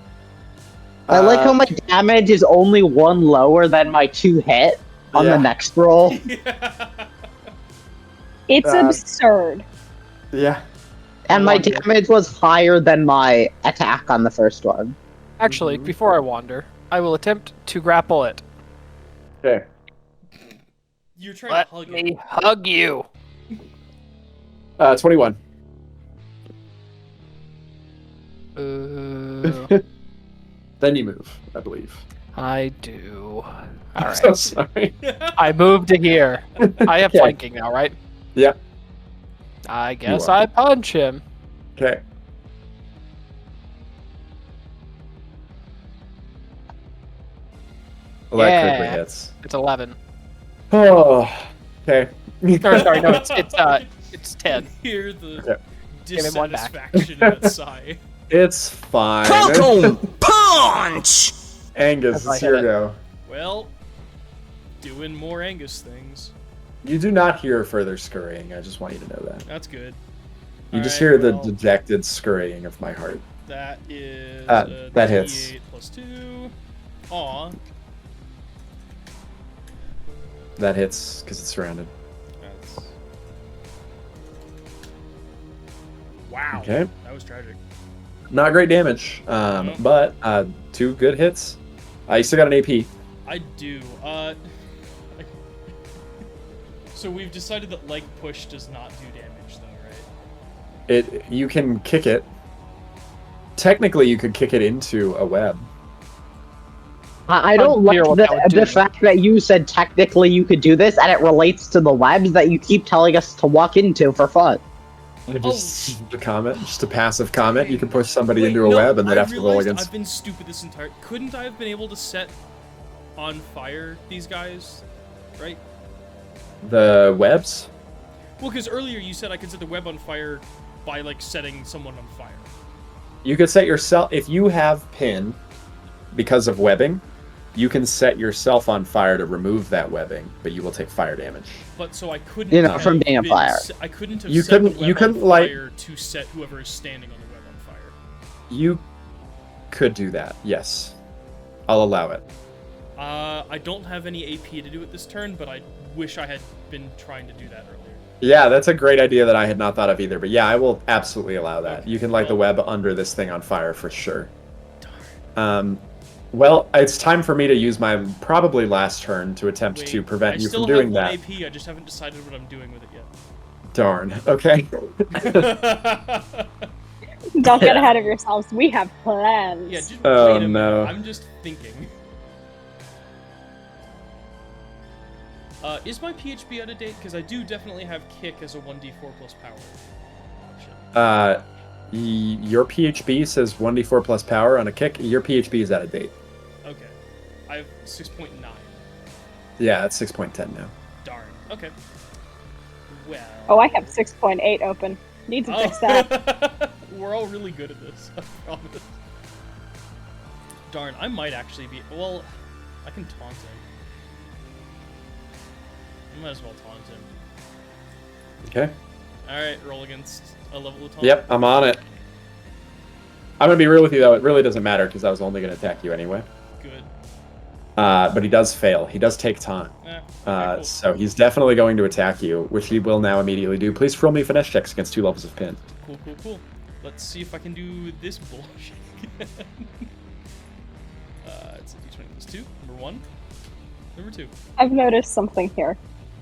[SPEAKER 5] I like how my damage is only 1 lower than my 2 hit on the next roll.
[SPEAKER 4] It's absurd.
[SPEAKER 2] Yeah.
[SPEAKER 5] And my damage was higher than my attack on the first one.
[SPEAKER 3] Actually, before I wander, I will attempt to grapple it.
[SPEAKER 2] Okay.
[SPEAKER 1] You're trying
[SPEAKER 3] Let
[SPEAKER 1] to hug
[SPEAKER 3] me
[SPEAKER 1] it.
[SPEAKER 3] hug you.
[SPEAKER 2] 21. Then you move, I believe.
[SPEAKER 3] I do.
[SPEAKER 2] I'm
[SPEAKER 3] Alright.
[SPEAKER 2] so sorry.
[SPEAKER 3] I moved to here. I have
[SPEAKER 2] Okay.
[SPEAKER 3] flanking now, right?
[SPEAKER 2] Yeah.
[SPEAKER 3] I guess
[SPEAKER 2] are.
[SPEAKER 3] I punch him.
[SPEAKER 2] Okay. Well, that quickly
[SPEAKER 3] Yeah.
[SPEAKER 2] hits.
[SPEAKER 3] It's 11.
[SPEAKER 2] Oh, okay.
[SPEAKER 3] Or, sorry, no, it's 10.
[SPEAKER 1] Hear the
[SPEAKER 2] Okay.
[SPEAKER 3] Give him one back.
[SPEAKER 1] dissatisfaction of that sigh.
[SPEAKER 2] It's fine.
[SPEAKER 6] Punch!
[SPEAKER 2] Angus,
[SPEAKER 3] As I
[SPEAKER 2] it's your
[SPEAKER 3] hit it.
[SPEAKER 2] go.
[SPEAKER 1] Well, doing more Angus things.
[SPEAKER 2] You do not hear further scurrying. I just want you to know that.
[SPEAKER 1] That's good.
[SPEAKER 2] You just
[SPEAKER 1] Alright,
[SPEAKER 2] hear
[SPEAKER 1] well,
[SPEAKER 2] the dejected scurrying of my heart.
[SPEAKER 1] That is
[SPEAKER 2] that hits.
[SPEAKER 1] D8 plus 2. Aw.
[SPEAKER 2] That hits because it's surrounded.
[SPEAKER 1] That's... Wow.
[SPEAKER 2] Okay.
[SPEAKER 1] That was tragic.
[SPEAKER 2] Not great damage, but 2 good hits. You still got an AP.
[SPEAKER 1] I do. So we've decided that leg push does not do damage, though, right?
[SPEAKER 2] You can kick it. Technically, you could kick it into a web.
[SPEAKER 5] I don't like
[SPEAKER 3] Unclear what that would do.
[SPEAKER 5] the fact that you said technically you could do this, and it relates to the webs that you keep telling us to walk into for fun.
[SPEAKER 2] Just a comment, just a passive comment. You can push somebody
[SPEAKER 1] Wait,
[SPEAKER 2] into a
[SPEAKER 1] no,
[SPEAKER 2] web, and they'd
[SPEAKER 1] I
[SPEAKER 2] have to roll
[SPEAKER 1] realized
[SPEAKER 2] against.
[SPEAKER 1] I've been stupid this entire. Couldn't I have been able to set on fire these guys, right?
[SPEAKER 2] The webs?
[SPEAKER 1] Well, because earlier you said I could set the web on fire by like setting someone on fire.
[SPEAKER 2] You could set yourself if you have pin because of webbing. You can set yourself on fire to remove that webbing, but you will take fire damage.
[SPEAKER 1] But so I couldn't.
[SPEAKER 5] You know,
[SPEAKER 1] have
[SPEAKER 5] from being on
[SPEAKER 1] been
[SPEAKER 5] fire.
[SPEAKER 1] I couldn't have
[SPEAKER 2] You
[SPEAKER 1] set
[SPEAKER 2] couldn't-
[SPEAKER 1] the web
[SPEAKER 2] you couldn't
[SPEAKER 1] on
[SPEAKER 2] light-
[SPEAKER 1] fire to set whoever is standing on the web on fire.
[SPEAKER 2] You could do that. Yes, I'll allow it.
[SPEAKER 1] I don't have any AP to do it this turn, but I wish I had been trying to do that earlier.
[SPEAKER 2] Yeah, that's a great idea that I had not thought of either. But yeah, I will absolutely allow that. You can light the web under this thing on fire for sure. Well, it's time for me to use my probably last turn to attempt
[SPEAKER 1] Wait,
[SPEAKER 2] to prevent you from
[SPEAKER 1] I
[SPEAKER 2] doing
[SPEAKER 1] still have
[SPEAKER 2] that.
[SPEAKER 1] one AP. I just haven't decided what I'm doing with it
[SPEAKER 2] Darn. Okay.
[SPEAKER 1] yet.
[SPEAKER 4] Don't get ahead of yourselves. We have plans.
[SPEAKER 1] Yeah, just
[SPEAKER 2] Oh,
[SPEAKER 1] wait a
[SPEAKER 2] no.
[SPEAKER 1] minute. I'm just thinking. Is my PHB out of date? Because I do definitely have kick as a 1d4 plus power option.
[SPEAKER 2] Your PHB says 1d4 plus power on a kick. Your PHB is out of date.
[SPEAKER 1] Okay. I have 6.9.
[SPEAKER 2] Yeah, it's 6.10 now.
[SPEAKER 1] Darn. Okay. Well.
[SPEAKER 4] Oh, I have 6.8 open. Need to fix that.
[SPEAKER 1] We're all really good at this, I promise. Darn, I might actually be... Well, I can taunt him. I might as well taunt him.
[SPEAKER 2] Okay.
[SPEAKER 1] Alright, roll against a level of taunt.
[SPEAKER 2] Yep, I'm on it. I'm gonna be real with you though. It really doesn't matter because I was only gonna attack you anyway.
[SPEAKER 1] Good.
[SPEAKER 2] But he does fail. He does take time.
[SPEAKER 1] Okay, cool.
[SPEAKER 2] So he's definitely going to attack you, which he will now immediately do. Please roll me finesse checks against 2 levels of pin.
[SPEAKER 1] Cool. Let's see if I can do this bullshit again. It's a d20 plus 2. Number 1. Number 2.
[SPEAKER 4] I've noticed something here.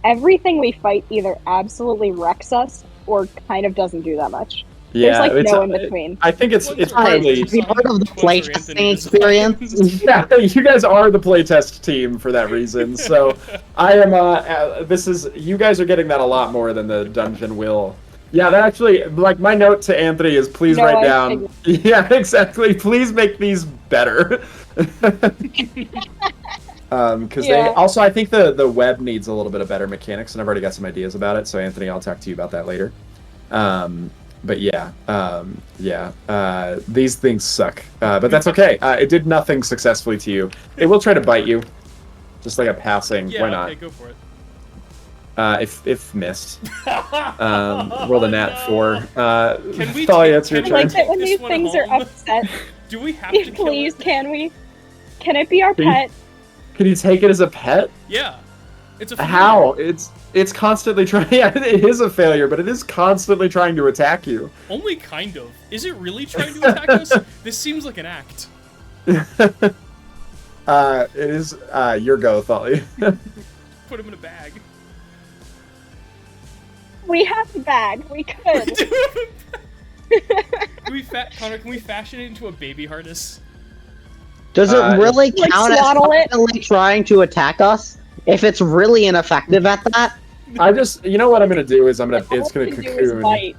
[SPEAKER 4] Everything we fight either absolutely wrecks us or kind of doesn't do that much.
[SPEAKER 2] Yeah,
[SPEAKER 4] There's like
[SPEAKER 2] it's,
[SPEAKER 4] no in between.
[SPEAKER 2] I think it's
[SPEAKER 1] Ones are
[SPEAKER 2] partly.
[SPEAKER 5] It's part of the
[SPEAKER 1] Ones are
[SPEAKER 5] playtesting
[SPEAKER 1] Anthony
[SPEAKER 5] experience.
[SPEAKER 1] designs.
[SPEAKER 2] Yeah, you guys are the playtest team for that reason. So I am. This is you guys are getting that a lot more than the dungeon will. Yeah, that actually, like my note to Anthony is please
[SPEAKER 4] No,
[SPEAKER 2] write
[SPEAKER 4] I
[SPEAKER 2] down. Yeah, exactly. Please make these better. Because they
[SPEAKER 4] Yeah.
[SPEAKER 2] also, I think the web needs a little bit of better mechanics, and I've already got some ideas about it. So Anthony, I'll talk to you about that later. But yeah, these things suck. But that's okay. It did nothing successfully to you. It will try to bite you, just like a passing.
[SPEAKER 1] Yeah,
[SPEAKER 2] Why not?
[SPEAKER 1] okay, go for it.
[SPEAKER 2] If missed, roll a nat 4.
[SPEAKER 1] Can we
[SPEAKER 2] Thalia,
[SPEAKER 1] take-
[SPEAKER 2] it's your
[SPEAKER 1] can
[SPEAKER 4] I
[SPEAKER 1] we
[SPEAKER 2] turn.
[SPEAKER 4] like that when
[SPEAKER 1] This
[SPEAKER 4] these
[SPEAKER 1] one
[SPEAKER 4] things are
[SPEAKER 1] home.
[SPEAKER 4] upset.
[SPEAKER 1] Do we have to kill
[SPEAKER 4] Please,
[SPEAKER 1] it?
[SPEAKER 4] can we? Can it be our pet?
[SPEAKER 2] Can you take it as a pet?
[SPEAKER 1] Yeah. It's a failure.
[SPEAKER 2] How? It's constantly trying. Yeah, it is a failure, but it is constantly trying to attack you.
[SPEAKER 1] Only kind of. Is it really trying to attack us? This seems like an act.
[SPEAKER 2] It is your go, Thali.
[SPEAKER 1] Put him in a bag.
[SPEAKER 4] We have the bag. We could.
[SPEAKER 1] Connor, can we fashion it into a baby harness?
[SPEAKER 5] Does it really
[SPEAKER 4] Like
[SPEAKER 5] count as
[SPEAKER 4] swaddle it?
[SPEAKER 5] constantly trying to attack us? If it's really ineffective at that?
[SPEAKER 2] You know what I'm gonna do is it's
[SPEAKER 4] All
[SPEAKER 2] gonna
[SPEAKER 4] we can do is
[SPEAKER 2] cocoon.
[SPEAKER 4] bite.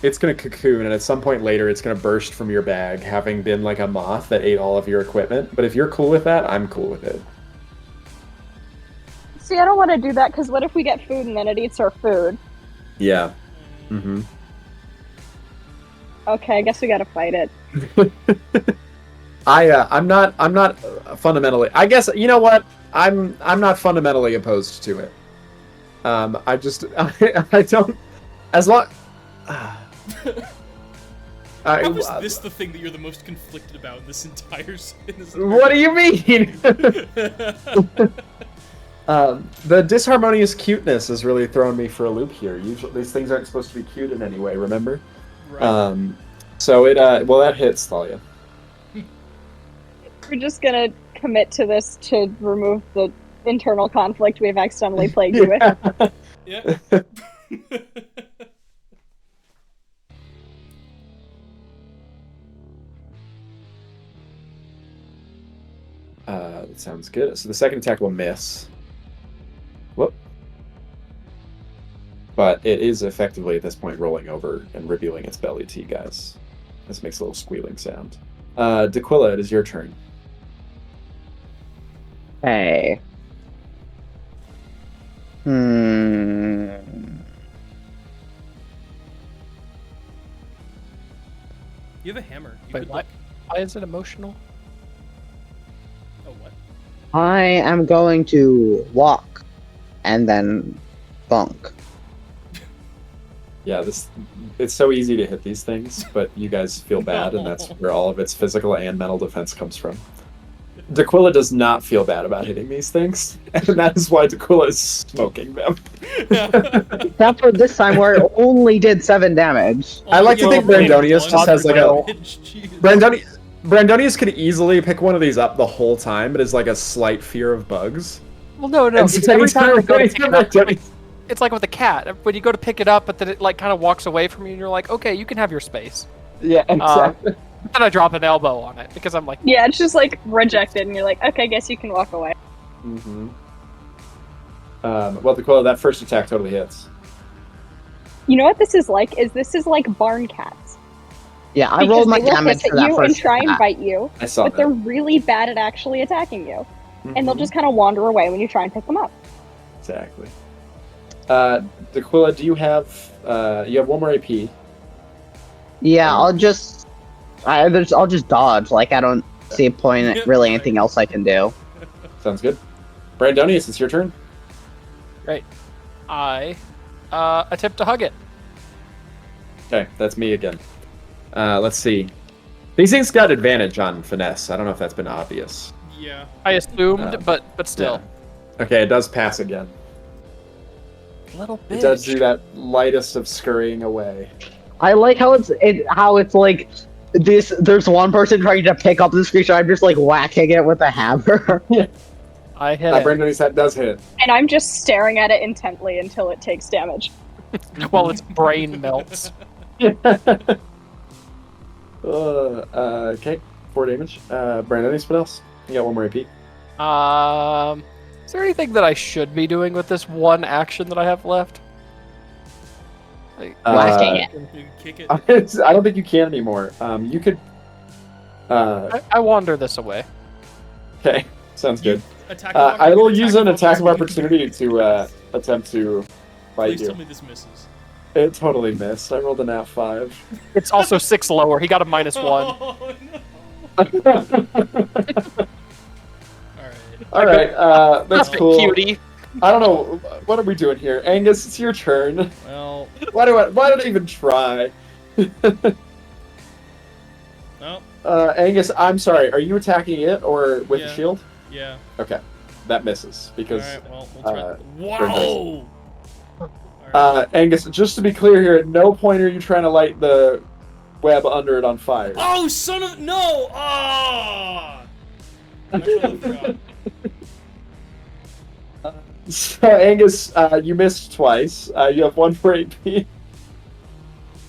[SPEAKER 2] It's gonna cocoon, and at some point later, it's gonna burst from your bag, having been like a moth that ate all of your equipment. But if you're cool with that, I'm cool with it.
[SPEAKER 4] See, I don't want to do that because what if we get food and then it eats our food?
[SPEAKER 2] Yeah. Mm-hmm.
[SPEAKER 4] Okay, I guess we gotta fight it.
[SPEAKER 2] I'm not fundamentally. I guess you know what. I'm not fundamentally opposed to it. I don't. As long.
[SPEAKER 1] How is this the thing that you're the most conflicted about in this entire?
[SPEAKER 2] What do you mean? The disharmonious cuteness has really thrown me for a loop here. Usually, these things aren't supposed to be cute in any way. Remember?
[SPEAKER 1] Right.
[SPEAKER 2] So it that hits Thalia.
[SPEAKER 4] We're just gonna commit to this to remove the internal conflict we've accidentally plagued you with.
[SPEAKER 1] Yeah.
[SPEAKER 2] That sounds good. So the second attack will miss. Whoop. But it is effectively at this point rolling over and revealing its belly to you guys. This makes a little squealing sound. D'Aquila, it is your turn.
[SPEAKER 5] Hey.
[SPEAKER 1] You have a hammer. You
[SPEAKER 3] Wait,
[SPEAKER 1] could,
[SPEAKER 3] what? Why is it emotional?
[SPEAKER 1] Oh, what?
[SPEAKER 5] I am going to walk and then bunk.
[SPEAKER 2] Yeah, it's so easy to hit these things, but you guys feel bad, and that's where all of its physical and mental defense comes from. D'Aquila does not feel bad about hitting these things, and that is why D'Aquila is smoking them.
[SPEAKER 5] Except for this time where it only did 7 damage.
[SPEAKER 2] I like to think Brandonius just has like a...
[SPEAKER 1] Jeez.
[SPEAKER 2] Brandonius could easily pick one of these up the whole time, but is like a slight fear of bugs.
[SPEAKER 3] Well, no.
[SPEAKER 2] And
[SPEAKER 3] It's
[SPEAKER 2] so
[SPEAKER 3] every time I go to
[SPEAKER 2] he's
[SPEAKER 3] pick it up,
[SPEAKER 2] Brandonius-
[SPEAKER 3] it's like with the cat. When you go to pick it up, but then it like kind of walks away from you, and you're like, okay, you can have your space.
[SPEAKER 2] Yeah, exactly.
[SPEAKER 3] Then I drop an elbow on it because I'm like,
[SPEAKER 4] Yeah, it's just like rejected, and you're like, okay, I guess you can walk away.
[SPEAKER 2] Mm-hmm. Well, D'Aquila, that first attack totally hits.
[SPEAKER 4] You know what this is like? This is like barn cats.
[SPEAKER 5] Yeah, I
[SPEAKER 4] Because
[SPEAKER 5] rolled my
[SPEAKER 4] they will
[SPEAKER 5] damage
[SPEAKER 4] hiss
[SPEAKER 5] for
[SPEAKER 4] at
[SPEAKER 5] that
[SPEAKER 4] you and
[SPEAKER 5] first
[SPEAKER 4] try and
[SPEAKER 5] attack.
[SPEAKER 4] bite you,
[SPEAKER 2] I saw
[SPEAKER 4] but they're
[SPEAKER 2] that.
[SPEAKER 4] really bad at actually attacking you, and they'll
[SPEAKER 2] Mhm.
[SPEAKER 4] just kind of wander away when you try and pick them up.
[SPEAKER 2] Exactly. D'Aquila, do you have one more AP?
[SPEAKER 5] Yeah, I'll just dodge. Like, I don't see a point in really anything else I can do.
[SPEAKER 2] Sounds good. Brandonius, it's your turn.
[SPEAKER 3] great. I attempt to hug it.
[SPEAKER 2] Okay, that's me again. Let's see. These things got advantage on finesse. I don't know if that's been obvious.
[SPEAKER 1] Yeah.
[SPEAKER 3] I assumed, but still.
[SPEAKER 2] Yeah. Okay, it does pass again.
[SPEAKER 3] Little bitch.
[SPEAKER 2] It does do that lightest of scurrying away.
[SPEAKER 5] I like how it's like this. There's one person trying to pick up this creature. I'm just like whacking it with a hammer.
[SPEAKER 3] I hit it.
[SPEAKER 2] Brandonius, that does hit.
[SPEAKER 4] And I'm just staring at it intently until it takes damage.
[SPEAKER 3] While its brain melts.
[SPEAKER 2] Okay, 4 damage. Brandonius, what else? You got one more AP.
[SPEAKER 3] Is there anything that I should be doing with this one action that I have left? Like,
[SPEAKER 5] Whacking it.
[SPEAKER 1] You can kick it.
[SPEAKER 2] I don't think you can anymore. You could.
[SPEAKER 3] I wander this away.
[SPEAKER 2] Okay, sounds good.
[SPEAKER 1] Attack
[SPEAKER 2] I will use an attack of opportunity to attempt to fight
[SPEAKER 1] Please
[SPEAKER 2] you.
[SPEAKER 1] tell me this misses.
[SPEAKER 2] It totally missed. I rolled a nat 5.
[SPEAKER 3] It's also 6 lower. He got a -1.
[SPEAKER 1] Oh, no.
[SPEAKER 2] All right, that's
[SPEAKER 3] That's
[SPEAKER 2] cool.
[SPEAKER 3] cutie.
[SPEAKER 2] I don't know. What are we doing here? Angus, it's your turn.
[SPEAKER 1] Well,
[SPEAKER 2] Why did I even try?
[SPEAKER 1] no.
[SPEAKER 2] Angus, I'm sorry. Are you attacking it or with the
[SPEAKER 1] Yeah.
[SPEAKER 2] shield?
[SPEAKER 1] Yeah.
[SPEAKER 2] Okay, that misses because.
[SPEAKER 1] Alright, well, we'll try.
[SPEAKER 2] Burn dice.
[SPEAKER 1] Whoa! Alright.
[SPEAKER 2] Angus, just to be clear here, at no point are you trying to light the web under it on fire.
[SPEAKER 1] Oh, son of no! Ah! I totally forgot.
[SPEAKER 2] So Angus, you missed twice. You have 1 for AP.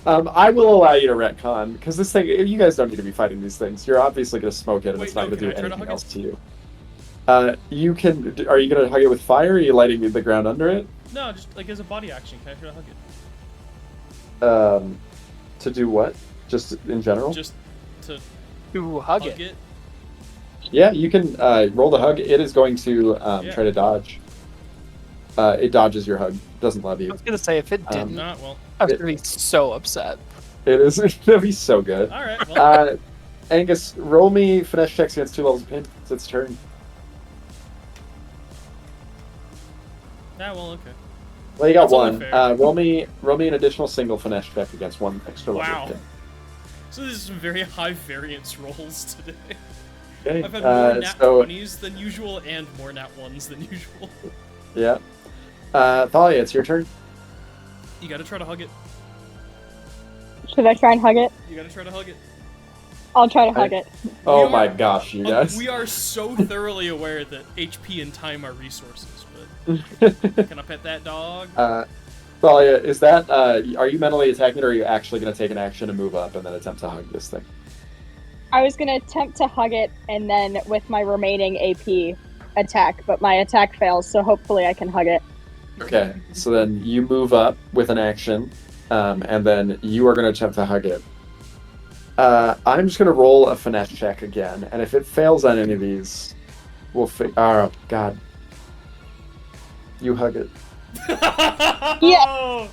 [SPEAKER 2] I will allow you to retcon because this thing. You guys don't need to be fighting these things. You're obviously gonna smoke it, and
[SPEAKER 1] Wait,
[SPEAKER 2] it's not
[SPEAKER 1] no,
[SPEAKER 2] gonna do
[SPEAKER 1] can I try to
[SPEAKER 2] anything
[SPEAKER 1] hug
[SPEAKER 2] else
[SPEAKER 1] it?
[SPEAKER 2] to you. You can. Are you gonna hug it with fire? Or are you lighting the ground under it?
[SPEAKER 1] No, just like as a body action, can I try to hug it?
[SPEAKER 2] To do what? Just in general?
[SPEAKER 1] Just to
[SPEAKER 3] To hug
[SPEAKER 1] hug
[SPEAKER 3] it.
[SPEAKER 1] it?
[SPEAKER 2] Yeah, you can roll the hug. It is going to
[SPEAKER 1] Yeah.
[SPEAKER 2] try to dodge. It dodges your hug. Doesn't love
[SPEAKER 3] I
[SPEAKER 2] you.
[SPEAKER 3] was gonna say if it didn't,
[SPEAKER 1] Not well.
[SPEAKER 3] I was gonna be so upset.
[SPEAKER 2] It is gonna be so good.
[SPEAKER 1] Alright, well.
[SPEAKER 2] Angus, roll me finesse checks against 2 levels of pain. It's its turn.
[SPEAKER 1] Yeah, well, okay.
[SPEAKER 2] Well, you got
[SPEAKER 1] That's only
[SPEAKER 2] 1.
[SPEAKER 1] fair.
[SPEAKER 2] Roll me an additional single finesse check against 1 extra level
[SPEAKER 1] Wow.
[SPEAKER 2] of pain.
[SPEAKER 1] So there's some very high variance rolls today.
[SPEAKER 2] Okay.
[SPEAKER 1] I've had more nat
[SPEAKER 2] So
[SPEAKER 1] 20s than usual and more nat 1s than usual.
[SPEAKER 2] yeah. Thalia, it's your turn.
[SPEAKER 1] You gotta try to hug it.
[SPEAKER 4] Should I try and hug it?
[SPEAKER 1] You gotta try to hug it.
[SPEAKER 4] I'll try to hug it.
[SPEAKER 2] Oh
[SPEAKER 1] We
[SPEAKER 2] my
[SPEAKER 1] are-
[SPEAKER 2] gosh, you guys.
[SPEAKER 1] We are so thoroughly aware that HP and time are resources, but can I pet that dog?
[SPEAKER 2] Thalia, is that are you mentally attacking it, or are you actually going to take an action and move up and then attempt to hug this thing?
[SPEAKER 4] I was gonna attempt to hug it and then with my remaining AP attack, but my attack fails, so hopefully I can hug it.
[SPEAKER 2] Okay, so then you move up with an action, and then you are going to attempt to hug it. I'm just going to roll a finesse check again, and if it fails on any of these, we'll oh, God. You hug it.
[SPEAKER 1] Yeah.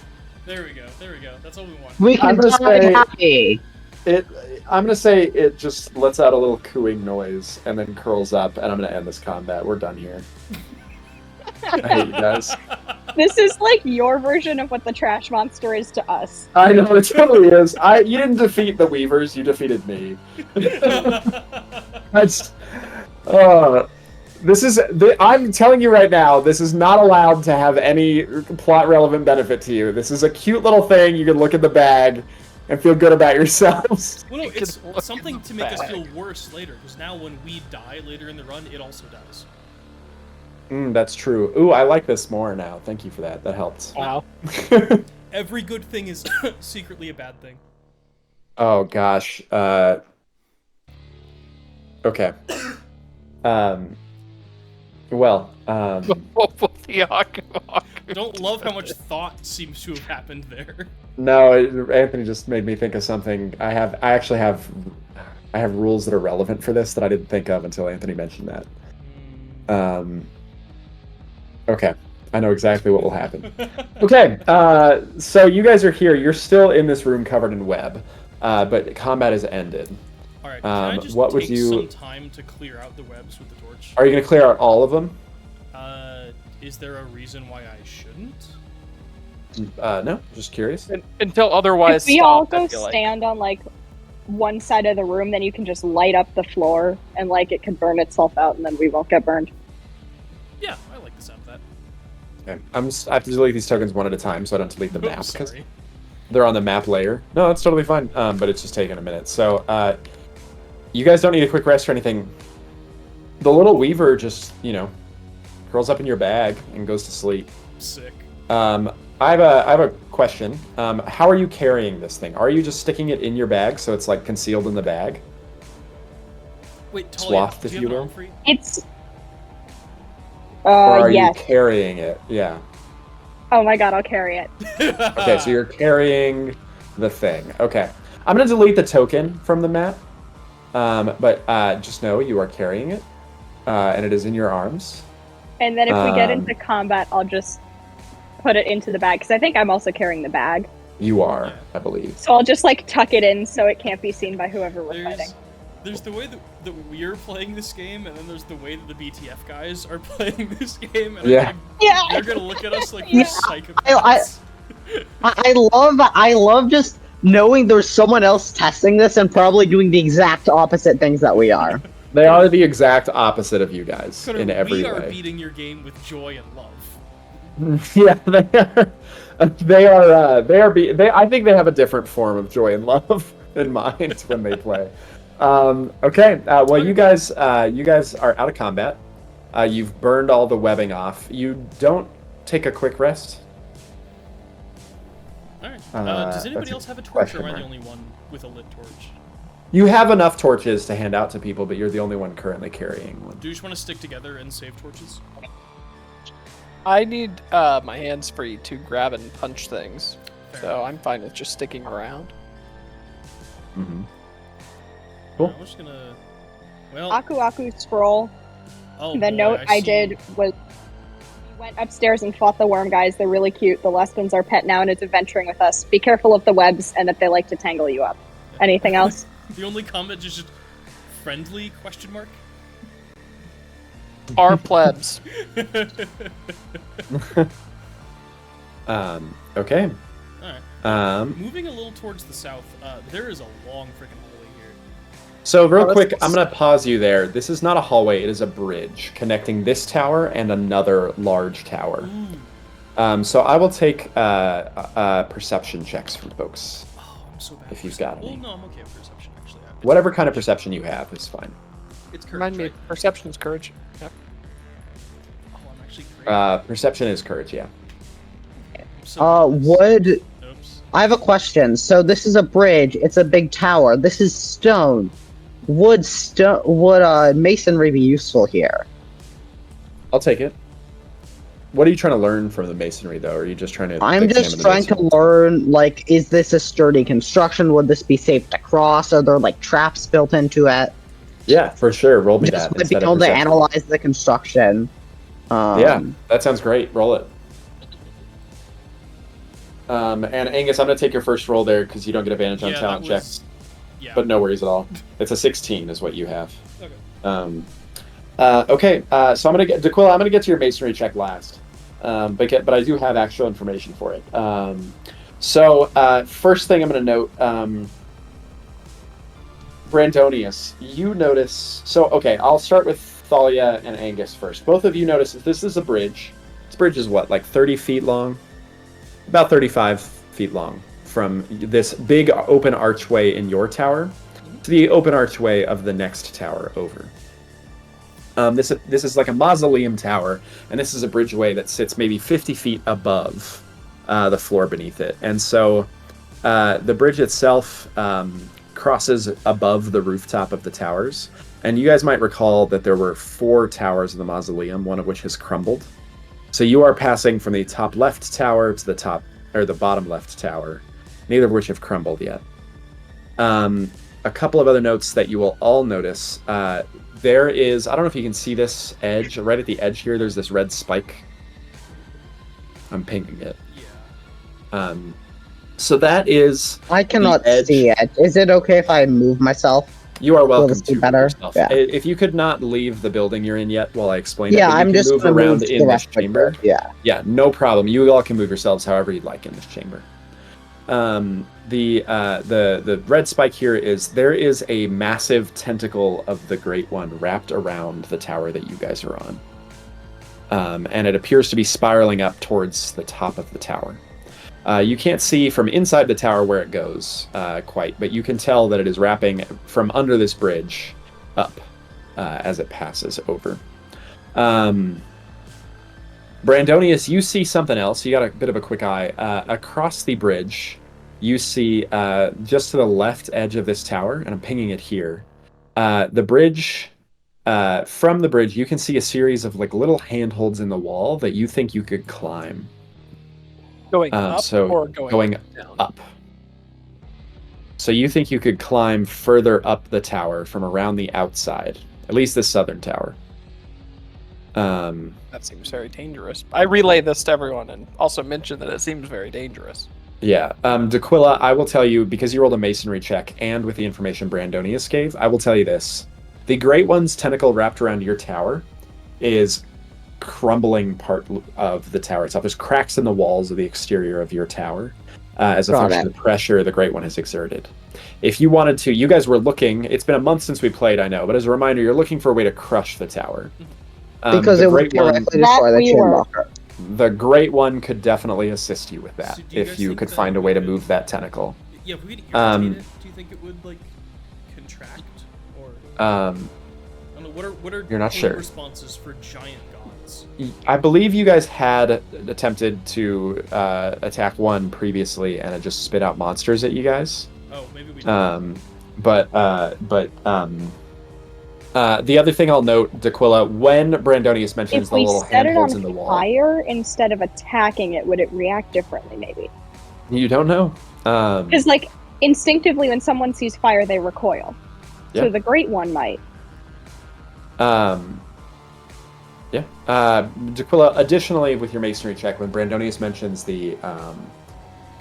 [SPEAKER 1] There we go. There we go. That's all we want.
[SPEAKER 5] We
[SPEAKER 2] I'm
[SPEAKER 5] can
[SPEAKER 2] gonna
[SPEAKER 5] die
[SPEAKER 2] say-
[SPEAKER 5] happy.
[SPEAKER 2] I'm going to say it just lets out a little cooing noise and then curls up, and I'm going to end this combat. We're done here. I hate you guys.
[SPEAKER 4] This is like your version of what the trash monster is to us.
[SPEAKER 2] I know, it totally is. You didn't defeat the Weavers, you defeated me. That's... I'm telling you right now, this is not allowed to have any plot-relevant benefit to you. This is a cute little thing. You can look at the bag and feel good about yourselves.
[SPEAKER 1] Well, no, it's
[SPEAKER 3] look
[SPEAKER 1] something
[SPEAKER 3] in the
[SPEAKER 1] to make us
[SPEAKER 3] bag.
[SPEAKER 1] feel worse later, because now when we die later in the run, it also dies.
[SPEAKER 2] That's true. Ooh, I like this more now. Thank you for that. That helped.
[SPEAKER 3] Wow.
[SPEAKER 1] Every good thing is secretly a bad thing.
[SPEAKER 2] Oh, gosh. Okay. Well,
[SPEAKER 1] Don't love how much thought seems to have happened there.
[SPEAKER 2] no, Anthony just made me think of something. I actually have rules that are relevant for this that I didn't think of until Anthony mentioned that. Okay, I know exactly what will happen. Okay, so you guys are here. You're still in this room covered in web, but combat has ended.
[SPEAKER 1] All right, can I just
[SPEAKER 2] what would
[SPEAKER 1] take
[SPEAKER 2] you-
[SPEAKER 1] some time to clear out the webs with the torch?
[SPEAKER 2] Are you going to clear out all of them?
[SPEAKER 1] Is there a reason why I shouldn't?
[SPEAKER 2] No, just curious.
[SPEAKER 3] Until otherwise
[SPEAKER 4] If we all
[SPEAKER 3] stopped, I
[SPEAKER 4] go
[SPEAKER 3] feel like.
[SPEAKER 4] stand on like one side of the room, then you can just light up the floor and like it can burn itself out and then we won't get burned.
[SPEAKER 1] Yeah, I like the sound of that.
[SPEAKER 2] Okay. I have to delete these tokens one at a time, so I don't delete the map
[SPEAKER 1] Oops,
[SPEAKER 2] because
[SPEAKER 1] sorry.
[SPEAKER 2] they're on the map layer. No, that's totally fine. But it's just taking a minute. So, you guys don't need a quick rest or anything. The little weaver just, curls up in your bag and goes to sleep.
[SPEAKER 1] Sick.
[SPEAKER 2] I have a question. How are you carrying this thing? Are you just sticking it in your bag so it's like concealed in the bag?
[SPEAKER 1] Wait, Talia,
[SPEAKER 2] Swathed,
[SPEAKER 1] do
[SPEAKER 2] if
[SPEAKER 1] you
[SPEAKER 2] you
[SPEAKER 1] have an
[SPEAKER 2] will.
[SPEAKER 1] arm free?
[SPEAKER 4] It's
[SPEAKER 2] Or are
[SPEAKER 4] yes.
[SPEAKER 2] you carrying it? Yeah.
[SPEAKER 4] Oh my god, I'll carry it.
[SPEAKER 2] Okay, so you're carrying the thing. Okay. I'm going to delete the token from the map. But just know you are carrying it. And it is in your arms.
[SPEAKER 4] And then if we get
[SPEAKER 2] Um,
[SPEAKER 4] into combat, I'll just put it into the bag because I think I'm also carrying the bag.
[SPEAKER 2] You are,
[SPEAKER 1] Yeah.
[SPEAKER 2] I believe.
[SPEAKER 4] So I'll just like tuck it in so it can't be seen by whoever we're fighting.
[SPEAKER 1] There's the way that we're playing this game, and then there's the way that the BTF guys are playing this game, and
[SPEAKER 2] Yeah.
[SPEAKER 4] Yeah.
[SPEAKER 1] they're gonna look at us like
[SPEAKER 4] Yeah.
[SPEAKER 1] we're psychopaths.
[SPEAKER 5] I love just knowing there's someone else testing this and probably doing the exact opposite things that we are.
[SPEAKER 2] They are the exact opposite of you guys
[SPEAKER 1] Connor,
[SPEAKER 2] in every
[SPEAKER 1] we are
[SPEAKER 2] way.
[SPEAKER 1] beating your game with joy and love.
[SPEAKER 2] Yeah, they are. They are. I think they have a different form of joy and love in mind when they play. Okay. Well, you guys are out of combat. You've burned all the webbing off. You don't take a quick rest.
[SPEAKER 1] All right. Does anybody else have a torch, or am I the only one with a lit torch?
[SPEAKER 2] You have enough torches to hand out to people, but you're the only one currently carrying one.
[SPEAKER 1] Do you just want to stick together and save torches?
[SPEAKER 3] I need my hands free to grab and punch things,
[SPEAKER 1] Fair
[SPEAKER 3] so
[SPEAKER 1] enough.
[SPEAKER 3] I'm fine with just sticking around.
[SPEAKER 2] Mm-hmm. Cool.
[SPEAKER 1] I'm just gonna. Well.
[SPEAKER 4] Aku scroll.
[SPEAKER 1] Oh,
[SPEAKER 4] The
[SPEAKER 1] boy,
[SPEAKER 4] note I
[SPEAKER 1] see.
[SPEAKER 4] did was we went upstairs and fought the worm guys. They're really cute. The Lespin's our pet now and it's adventuring with us. Be careful of the webs and that they like to tangle you up. Anything else?
[SPEAKER 1] The only comment is just friendly ?
[SPEAKER 3] Our plebs.
[SPEAKER 2] Okay.
[SPEAKER 1] Alright. Moving a little towards the south, there is a long freaking hallway here.
[SPEAKER 2] So real quick, I'm going to pause you there. This is not a hallway, it is a bridge connecting this tower and another large tower. So I will take perception checks from folks.
[SPEAKER 1] Oh, I'm so bad.
[SPEAKER 2] If you've got
[SPEAKER 1] Well,
[SPEAKER 2] any.
[SPEAKER 1] no, I'm okay with perception, actually.
[SPEAKER 2] Whatever kind of perception you have is fine.
[SPEAKER 1] It's courage,
[SPEAKER 3] Remind me,
[SPEAKER 1] right?
[SPEAKER 3] perception's courage. Yep.
[SPEAKER 1] Oh, I'm actually great.
[SPEAKER 2] Perception is courage, yeah.
[SPEAKER 1] I'm so nervous.
[SPEAKER 5] Would
[SPEAKER 1] Oops.
[SPEAKER 5] I have a question? So this is a bridge. It's a big tower. This is stone. Would masonry be useful here?
[SPEAKER 2] I'll take it. What are you trying to learn from the masonry, though? Or are you just trying to
[SPEAKER 5] I'm
[SPEAKER 2] examine
[SPEAKER 5] just
[SPEAKER 2] the
[SPEAKER 5] trying to
[SPEAKER 2] masonry?
[SPEAKER 5] learn, like, is this a sturdy construction? Would this be safe to cross? Are there, like, traps built into it?
[SPEAKER 2] Yeah, for sure. Roll me
[SPEAKER 5] Just
[SPEAKER 2] that
[SPEAKER 5] would be
[SPEAKER 2] instead
[SPEAKER 5] able
[SPEAKER 2] of
[SPEAKER 5] to
[SPEAKER 2] perception.
[SPEAKER 5] analyze the construction.
[SPEAKER 2] Yeah, that sounds great. Roll it. And Angus, I'm going to take your first roll there because you don't get advantage on
[SPEAKER 1] Yeah,
[SPEAKER 2] talent
[SPEAKER 1] that was-
[SPEAKER 2] checks.
[SPEAKER 1] Yeah.
[SPEAKER 2] But no worries at all. It's a 16 is what you have.
[SPEAKER 1] Okay.
[SPEAKER 2] Okay, so I'm going to get... D'Quilla, I'm going to get to your masonry check last. But I do have actual information for it. First thing I'm going to note... Brandonius, you notice... Okay, I'll start with Thalia and Angus first. Both of you notice that this is a bridge. This bridge is what, like 30 feet long? About 35 feet long. From this big open archway in your tower to the open archway of the next tower over. This is like a mausoleum tower, and this is a bridgeway that sits maybe 50 feet above the floor beneath it. And so the bridge itself crosses above the rooftop of the towers. And you guys might recall that there were 4 towers of the mausoleum, one of which has crumbled. So you are passing from the top left tower to the bottom left tower, neither of which have crumbled yet. A couple of other notes that you will all notice. There is, I don't know if you can see this edge, right at the edge here, there's this red spike. I'm pinging it.
[SPEAKER 1] Yeah.
[SPEAKER 2] So that is...
[SPEAKER 5] I cannot
[SPEAKER 2] the edge.
[SPEAKER 5] see it. Is it okay if I move myself?
[SPEAKER 2] You are welcome
[SPEAKER 5] this be
[SPEAKER 2] to
[SPEAKER 5] better?
[SPEAKER 2] yourself.
[SPEAKER 5] Yeah.
[SPEAKER 2] If you could not leave the building you're in yet while I explain it,
[SPEAKER 5] Yeah,
[SPEAKER 2] but you
[SPEAKER 5] I'm
[SPEAKER 2] can
[SPEAKER 5] just
[SPEAKER 2] move
[SPEAKER 5] gonna
[SPEAKER 2] around
[SPEAKER 5] move to
[SPEAKER 2] in
[SPEAKER 5] the
[SPEAKER 2] this
[SPEAKER 5] rest of the
[SPEAKER 2] chamber.
[SPEAKER 5] group, yeah.
[SPEAKER 2] Yeah, no problem. You all can move yourselves however you'd like in this chamber. The red spike here is there is a massive tentacle of the Great One wrapped around the tower that you guys are on. And it appears to be spiraling up towards the top of the tower. You can't see from inside the tower where it goes quite, but you can tell that it is wrapping from under this bridge up as it passes over. Brandonius, you see something else. You got a bit of a quick eye. Across the bridge, you see just to the left edge of this tower, and I'm pinging it here. The bridge, from the bridge, you can see a series of like little handholds in the wall that you think you could climb.
[SPEAKER 3] Going up or going down?
[SPEAKER 2] Up. So you think you could climb further up the tower from around the outside, at least the southern tower.
[SPEAKER 3] That seems very dangerous. I relay this to everyone and also mention that it seems very dangerous.
[SPEAKER 2] Yeah. D'Quilla, I will tell you, because you rolled a masonry check and with the information Brandonius gave, I will tell you this. The Great One's tentacle wrapped around your tower is crumbling part of the tower itself. There's cracks in the walls of the exterior of your tower. as a function of the pressure the Great One has exerted. If you wanted to, you guys were looking. It's been a month since we played, I know, but as a reminder, you're looking for a way to crush the tower.
[SPEAKER 5] Because it would theoretically destroy the chain blocker.
[SPEAKER 2] The Great One could definitely assist you with that,
[SPEAKER 1] So
[SPEAKER 2] if you could find a way to move that tentacle.
[SPEAKER 1] Yeah, if we could irritate it, do you think it would like contract or? I don't know. What are
[SPEAKER 2] you're not sure.
[SPEAKER 1] responses for giant gods?
[SPEAKER 2] I believe you guys had attempted to attack one previously, and it just spit out monsters at you guys.
[SPEAKER 1] Oh, maybe we did.
[SPEAKER 2] The other thing I'll note, D'Aquila, when Brandonius mentions the little handholds in the wall.
[SPEAKER 4] If we set it on fire instead of attacking it, would it react differently, maybe?
[SPEAKER 2] You don't know.
[SPEAKER 4] Because, like, instinctively when someone sees fire, they recoil.
[SPEAKER 2] Yeah.
[SPEAKER 4] So the Great One might.
[SPEAKER 2] D'Aquila, additionally, with your masonry check, when Brandonius mentions the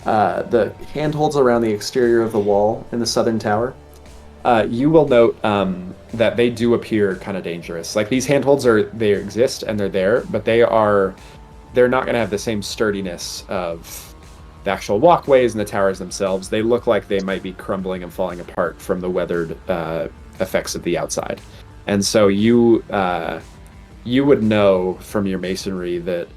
[SPEAKER 2] handholds around the exterior of the wall in the southern tower, you will note that they do appear kind of dangerous. Like, these handholds they exist and they're there, but they're not going to have the same sturdiness of the actual walkways and the towers themselves. They look like they might be crumbling and falling apart from the weathered effects of the outside. And so you would know from your masonry that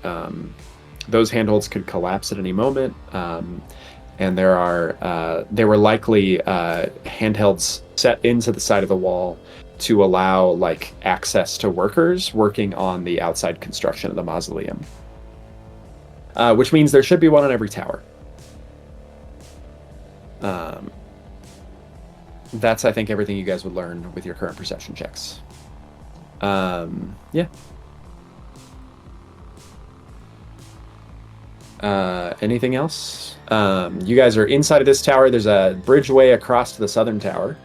[SPEAKER 2] those handholds could collapse at any moment. And there were likely handhelds set into the side of the wall to allow like access to workers working on the outside construction of the mausoleum. Which means there should be one on every tower. That's, I think, everything you guys would learn with your current perception checks. Anything else? You guys are inside of this tower. There's a bridgeway across to the southern tower.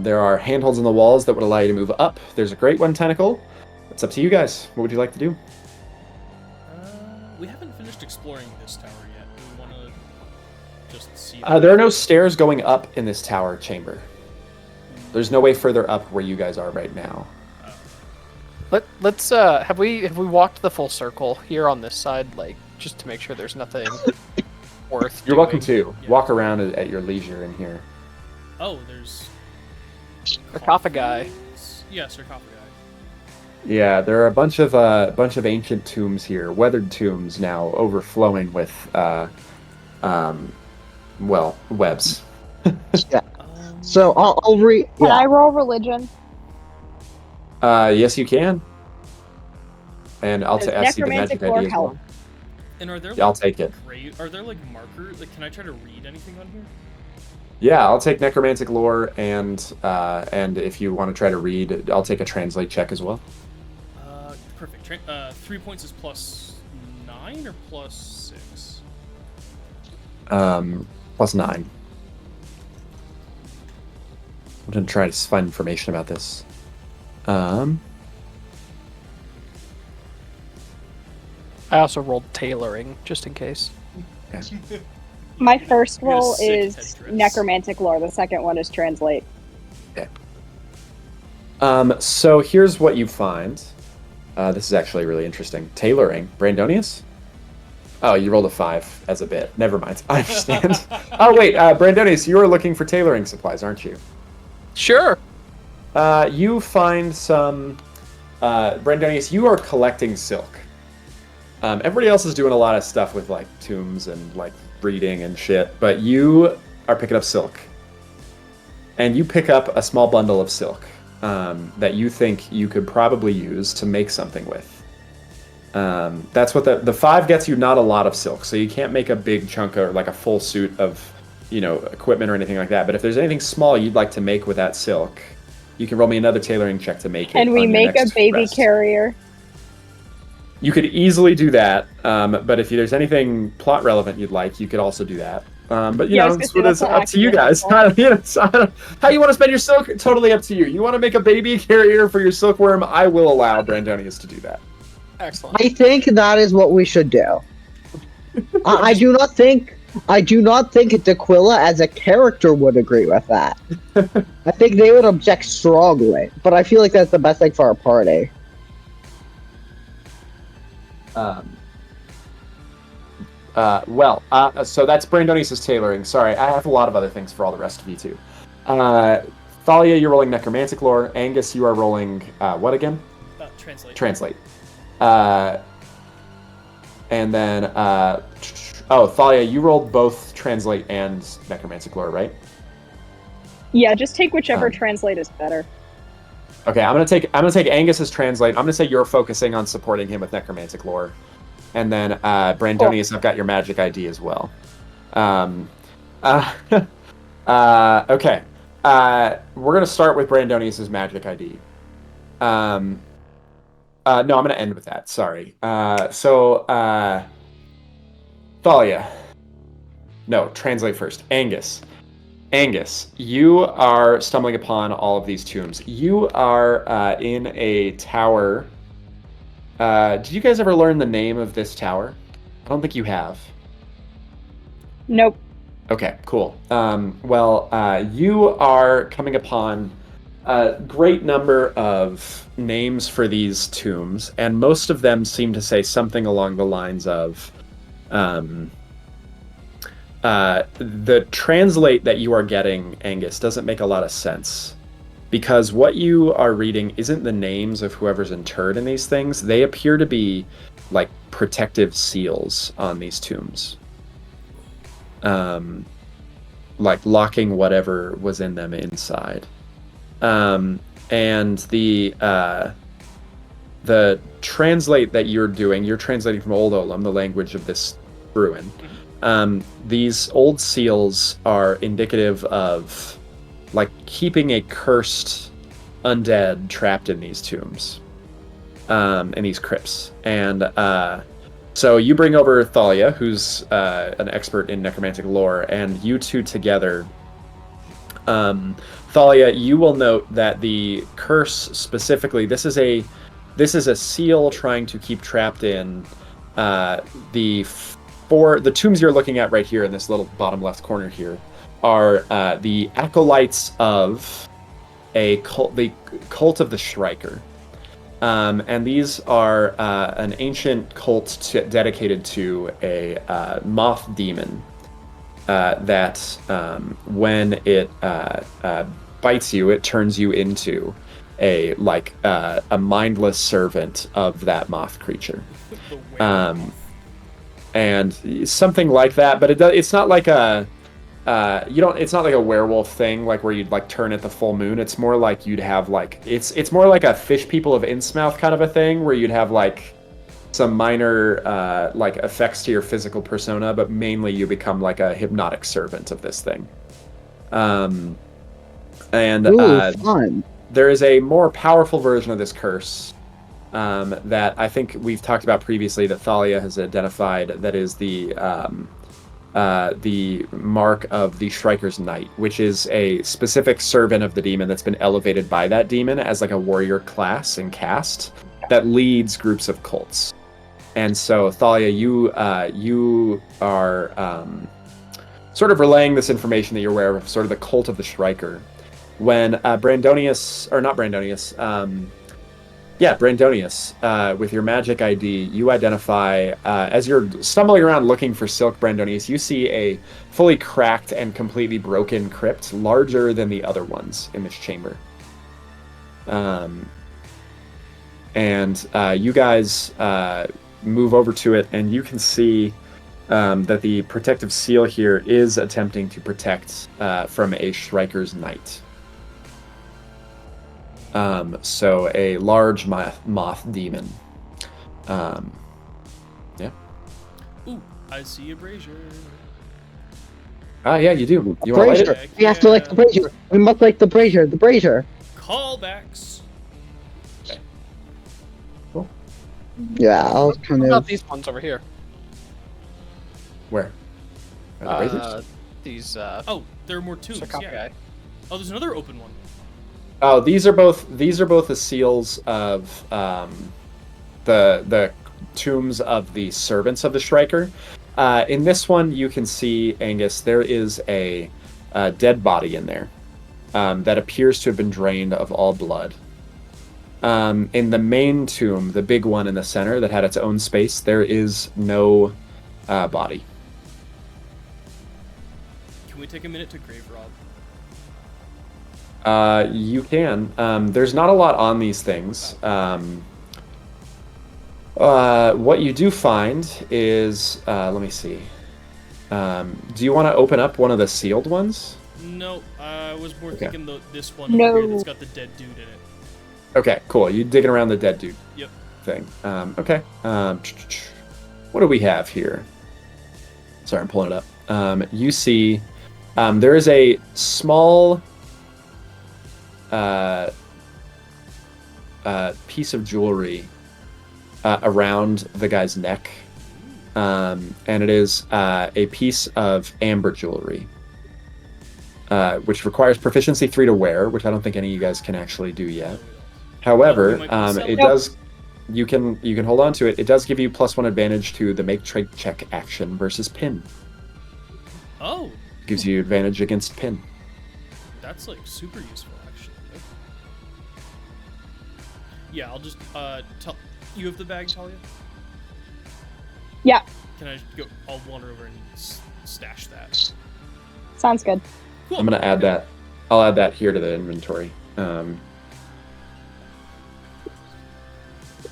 [SPEAKER 2] There are handholds in the walls that would allow you to move up. There's a Great One tentacle. It's up to you guys. What would you like to do?
[SPEAKER 1] We haven't finished exploring this tower yet. Do we want to just see?
[SPEAKER 2] There are no stairs going up in this tower chamber. There's no way further up where you guys are right now.
[SPEAKER 3] Let's have we walked the full circle here on this side, like just to make sure there's nothing worth.
[SPEAKER 2] You're welcome to walk around at your leisure in here.
[SPEAKER 1] Oh, there's
[SPEAKER 3] sarcophagi.
[SPEAKER 1] Yeah, sarcophagi.
[SPEAKER 2] Yeah, there are a bunch of ancient tombs here, weathered tombs now overflowing with webs.
[SPEAKER 5] Yeah. So I'll read.
[SPEAKER 4] Can I roll religion?
[SPEAKER 2] Yes, you can. And I'll ask you the
[SPEAKER 4] necromantic
[SPEAKER 2] magic
[SPEAKER 4] lore
[SPEAKER 2] ID as
[SPEAKER 4] help?
[SPEAKER 2] well.
[SPEAKER 1] And are there?
[SPEAKER 2] Yeah, I'll take it.
[SPEAKER 1] Are there like markers? Like, can I try to read anything on here?
[SPEAKER 2] Yeah, I'll take necromantic lore, and if you want to try to read, I'll take a translate check as well.
[SPEAKER 1] Perfect. 3 points is +9 or +6?
[SPEAKER 2] +9. I'm gonna try to find information about this.
[SPEAKER 3] I also rolled tailoring just in case.
[SPEAKER 2] Yeah.
[SPEAKER 4] My first roll
[SPEAKER 1] sick
[SPEAKER 4] is
[SPEAKER 1] headdress.
[SPEAKER 4] necromantic lore. The second one is translate.
[SPEAKER 2] Okay. So here's what you find. This is actually really interesting. Tailoring. Brandonius? Oh, you rolled a 5 as a bit. Never mind. I understand. Oh, wait. Brandonius, you are looking for tailoring supplies, aren't you?
[SPEAKER 3] Sure.
[SPEAKER 2] You find some... Brandonius, you are collecting silk. Everybody else is doing a lot of stuff with, like, tombs and, like, breeding and shit, but you are picking up silk. And you pick up a small bundle of silk that you think you could probably use to make something with. That's what the 5 gets you. Not a lot of silk, so you can't make a big chunk or like a full suit of, equipment or anything like that. But if there's anything small you'd like to make with that silk, you can roll me another tailoring check to make it.
[SPEAKER 4] Can we make a baby carrier?
[SPEAKER 2] You could easily do that, but if there's anything plot relevant you'd like, you could also do that. But it's up to you guys. How you want to spend your silk? Totally up to you. You want to make a baby carrier for your silkworm? I will allow Brandonius to do that.
[SPEAKER 3] Excellent.
[SPEAKER 5] I think that is what we should do. I do not think D'Aquila as a character would agree with that. I think they would object strongly, but I feel like that's the best thing for our party.
[SPEAKER 2] So that's Brandonius' tailoring. Sorry, I have a lot of other things for all the rest of you too. Thalia, you're rolling necromantic lore. Angus, you are rolling what again?
[SPEAKER 1] Translate.
[SPEAKER 2] Translate. And then Thalia, you rolled both translate and necromantic lore, right?
[SPEAKER 4] Yeah, just take whichever translate is better.
[SPEAKER 2] Okay, I'm gonna take Angus's translate. I'm gonna say you're focusing on supporting him with necromantic lore, and then Brandonius, I've got your magic ID as well. Okay. We're gonna start with Brandonius's magic ID. No, I'm gonna end with that. Sorry. Thalia. No, translate first. Angus, you are stumbling upon all of these tombs. You are in a tower. Did you guys ever learn the name of this tower? I don't think you have.
[SPEAKER 4] Nope.
[SPEAKER 2] Okay, cool. You are coming upon a great number of names for these tombs, and most of them seem to say something along the lines of the translate that you are getting, Angus, doesn't make a lot of sense. Because what you are reading isn't the names of whoever's interred in these things. They appear to be like protective seals on these tombs. Like locking whatever was in them inside. And the translate that you're doing, you're translating from Old Olam, the language of this ruin. These old seals are indicative of like keeping a cursed undead trapped in these tombs, in these crypts. And so you bring over Thalia, who's an expert in necromantic lore, and you two together. Thalia, you will note that the curse specifically, this is a seal trying to keep trapped in the tombs you're looking at right here in this little bottom left corner here are the acolytes of the cult of the Shrieker. And these are an ancient cult dedicated to a moth demon that when it bites you, it turns you into a mindless servant of that moth creature. And something like that, but it's not like a it's not like a werewolf thing, like where you'd like turn at the full moon. It's more like you'd have like it's more like a fish people of Innsmouth kind of a thing, where you'd have like some minor like effects to your physical persona, but mainly you become like a hypnotic servant of this thing. Fun. There is a more powerful version of this curse that I think we've talked about previously, that Thalia has identified, that is the mark of the Shrieker's Knight, which is a specific servant of the demon that's been elevated by that demon as like a warrior class and caste that leads groups of cults. And so Thalia, you are sort of relaying this information that you're aware of, sort of the cult of the Shrieker. When Brandonius, with your magic ID, you identify, as you're stumbling around looking for Silk Brandonius, you see a fully cracked and completely broken crypt, larger than the other ones in this chamber. You guys move over to it, and you can see that the protective seal here is attempting to protect from a Shrieker's Knight. So a large moth demon. Yeah.
[SPEAKER 1] Ooh, I see a brazier.
[SPEAKER 2] Ah, yeah, you do. You want to light it?
[SPEAKER 5] We have to light the brazier. We must light the brazier. The brazier.
[SPEAKER 1] Callbacks.
[SPEAKER 2] Okay. Cool.
[SPEAKER 5] Yeah, I'll kind
[SPEAKER 3] What about
[SPEAKER 5] of.
[SPEAKER 3] these ones over here?
[SPEAKER 2] Where? Are the braziers?
[SPEAKER 3] These.
[SPEAKER 1] Oh, there are more tombs.
[SPEAKER 3] Sacadia.
[SPEAKER 1] Yeah. Oh, there's another open one.
[SPEAKER 2] Oh, these are both the seals of the tombs of the servants of the Shrieker. In this one, you can see, Angus, there is a dead body in there that appears to have been drained of all blood. In the main tomb, the big one in the center that had its own space, there is no body.
[SPEAKER 1] Can we take a minute to grave rob?
[SPEAKER 2] You can. There's not a lot on these things. What you do find is, let me see. Do you want to open up one of the sealed ones?
[SPEAKER 1] No, I was more
[SPEAKER 2] Okay.
[SPEAKER 1] thinking this one over here that's got the dead dude in it.
[SPEAKER 2] Okay, cool. You digging around the dead dude
[SPEAKER 1] Yep.
[SPEAKER 2] thing. Okay. What do we have here? Sorry, I'm pulling it up. You see, there is a small piece of jewelry around the guy's neck, and it is a piece of amber jewelry, which requires proficiency 3 to wear, which I don't think any of you guys can actually do yet. However,
[SPEAKER 1] we might sell
[SPEAKER 2] it
[SPEAKER 1] it.
[SPEAKER 2] does. You can hold on to it. It does give you +1 advantage to the make trade check action versus pin.
[SPEAKER 1] Oh,
[SPEAKER 2] Gives you advantage against pin.
[SPEAKER 1] that's like super useful, actually. Okay. Yeah, I'll just tell you have the bag, Talia.
[SPEAKER 4] Yeah,
[SPEAKER 1] Can I go? I'll wander over and stash that.
[SPEAKER 4] sounds good.
[SPEAKER 1] Cool.
[SPEAKER 2] I'm gonna add that. I'll add that here to the inventory.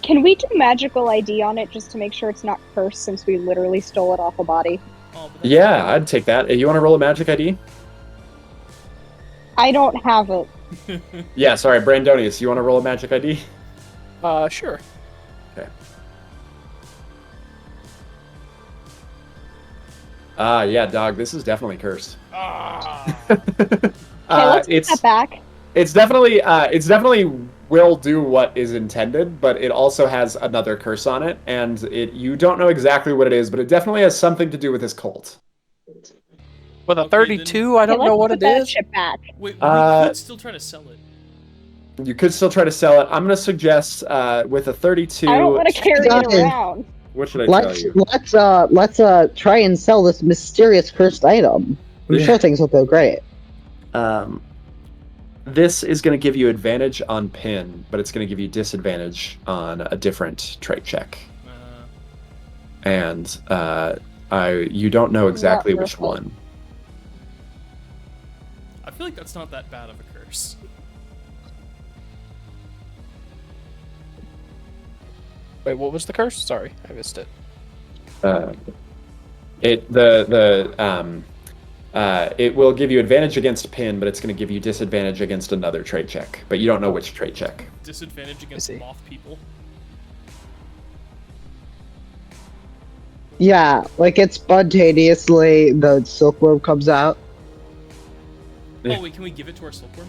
[SPEAKER 4] Can we do magical ID on it just to make sure it's not cursed since we literally stole it off a body?
[SPEAKER 1] Oh, but that's
[SPEAKER 2] Yeah, I'd take that. You want to roll a magic ID?
[SPEAKER 4] I don't have it.
[SPEAKER 2] Yeah, sorry, Brandonius. You want to roll a magic ID?
[SPEAKER 3] Sure.
[SPEAKER 2] Okay. Yeah, dog. This is definitely cursed.
[SPEAKER 4] Okay, let's put that back.
[SPEAKER 2] It's definitely will do what is intended, but it also has another curse on it, and you don't know exactly what it is, but it definitely has something to do with this cult.
[SPEAKER 3] With a
[SPEAKER 1] Okay,
[SPEAKER 3] 32, I don't
[SPEAKER 4] Okay,
[SPEAKER 3] know
[SPEAKER 4] let's
[SPEAKER 3] what
[SPEAKER 4] put
[SPEAKER 3] it
[SPEAKER 4] that
[SPEAKER 3] is.
[SPEAKER 4] shit back.
[SPEAKER 1] Wait, we could still try to sell it.
[SPEAKER 2] You could still try to sell it. I'm going to suggest with a 32.
[SPEAKER 4] I don't want to carry it
[SPEAKER 5] Guys.
[SPEAKER 4] around.
[SPEAKER 2] What should I tell you?
[SPEAKER 5] Let's try and sell this mysterious cursed item. I'm sure things will go great.
[SPEAKER 2] This is going to give you advantage on pin, but it's going to give you disadvantage on a different trait check. And you don't know exactly which
[SPEAKER 4] Wonderful.
[SPEAKER 2] one.
[SPEAKER 1] I feel like that's not that bad of a curse.
[SPEAKER 3] Wait, what was the curse? Sorry, I missed it.
[SPEAKER 2] It will give you advantage against pin, but it's going to give you disadvantage against another trait check. But you don't know which trait check.
[SPEAKER 1] Disadvantage against
[SPEAKER 3] see.
[SPEAKER 1] moth people.
[SPEAKER 5] Yeah, like it's spontaneously the silkworm comes out.
[SPEAKER 2] Yeah.
[SPEAKER 1] Oh wait, can we give it to our silkworm?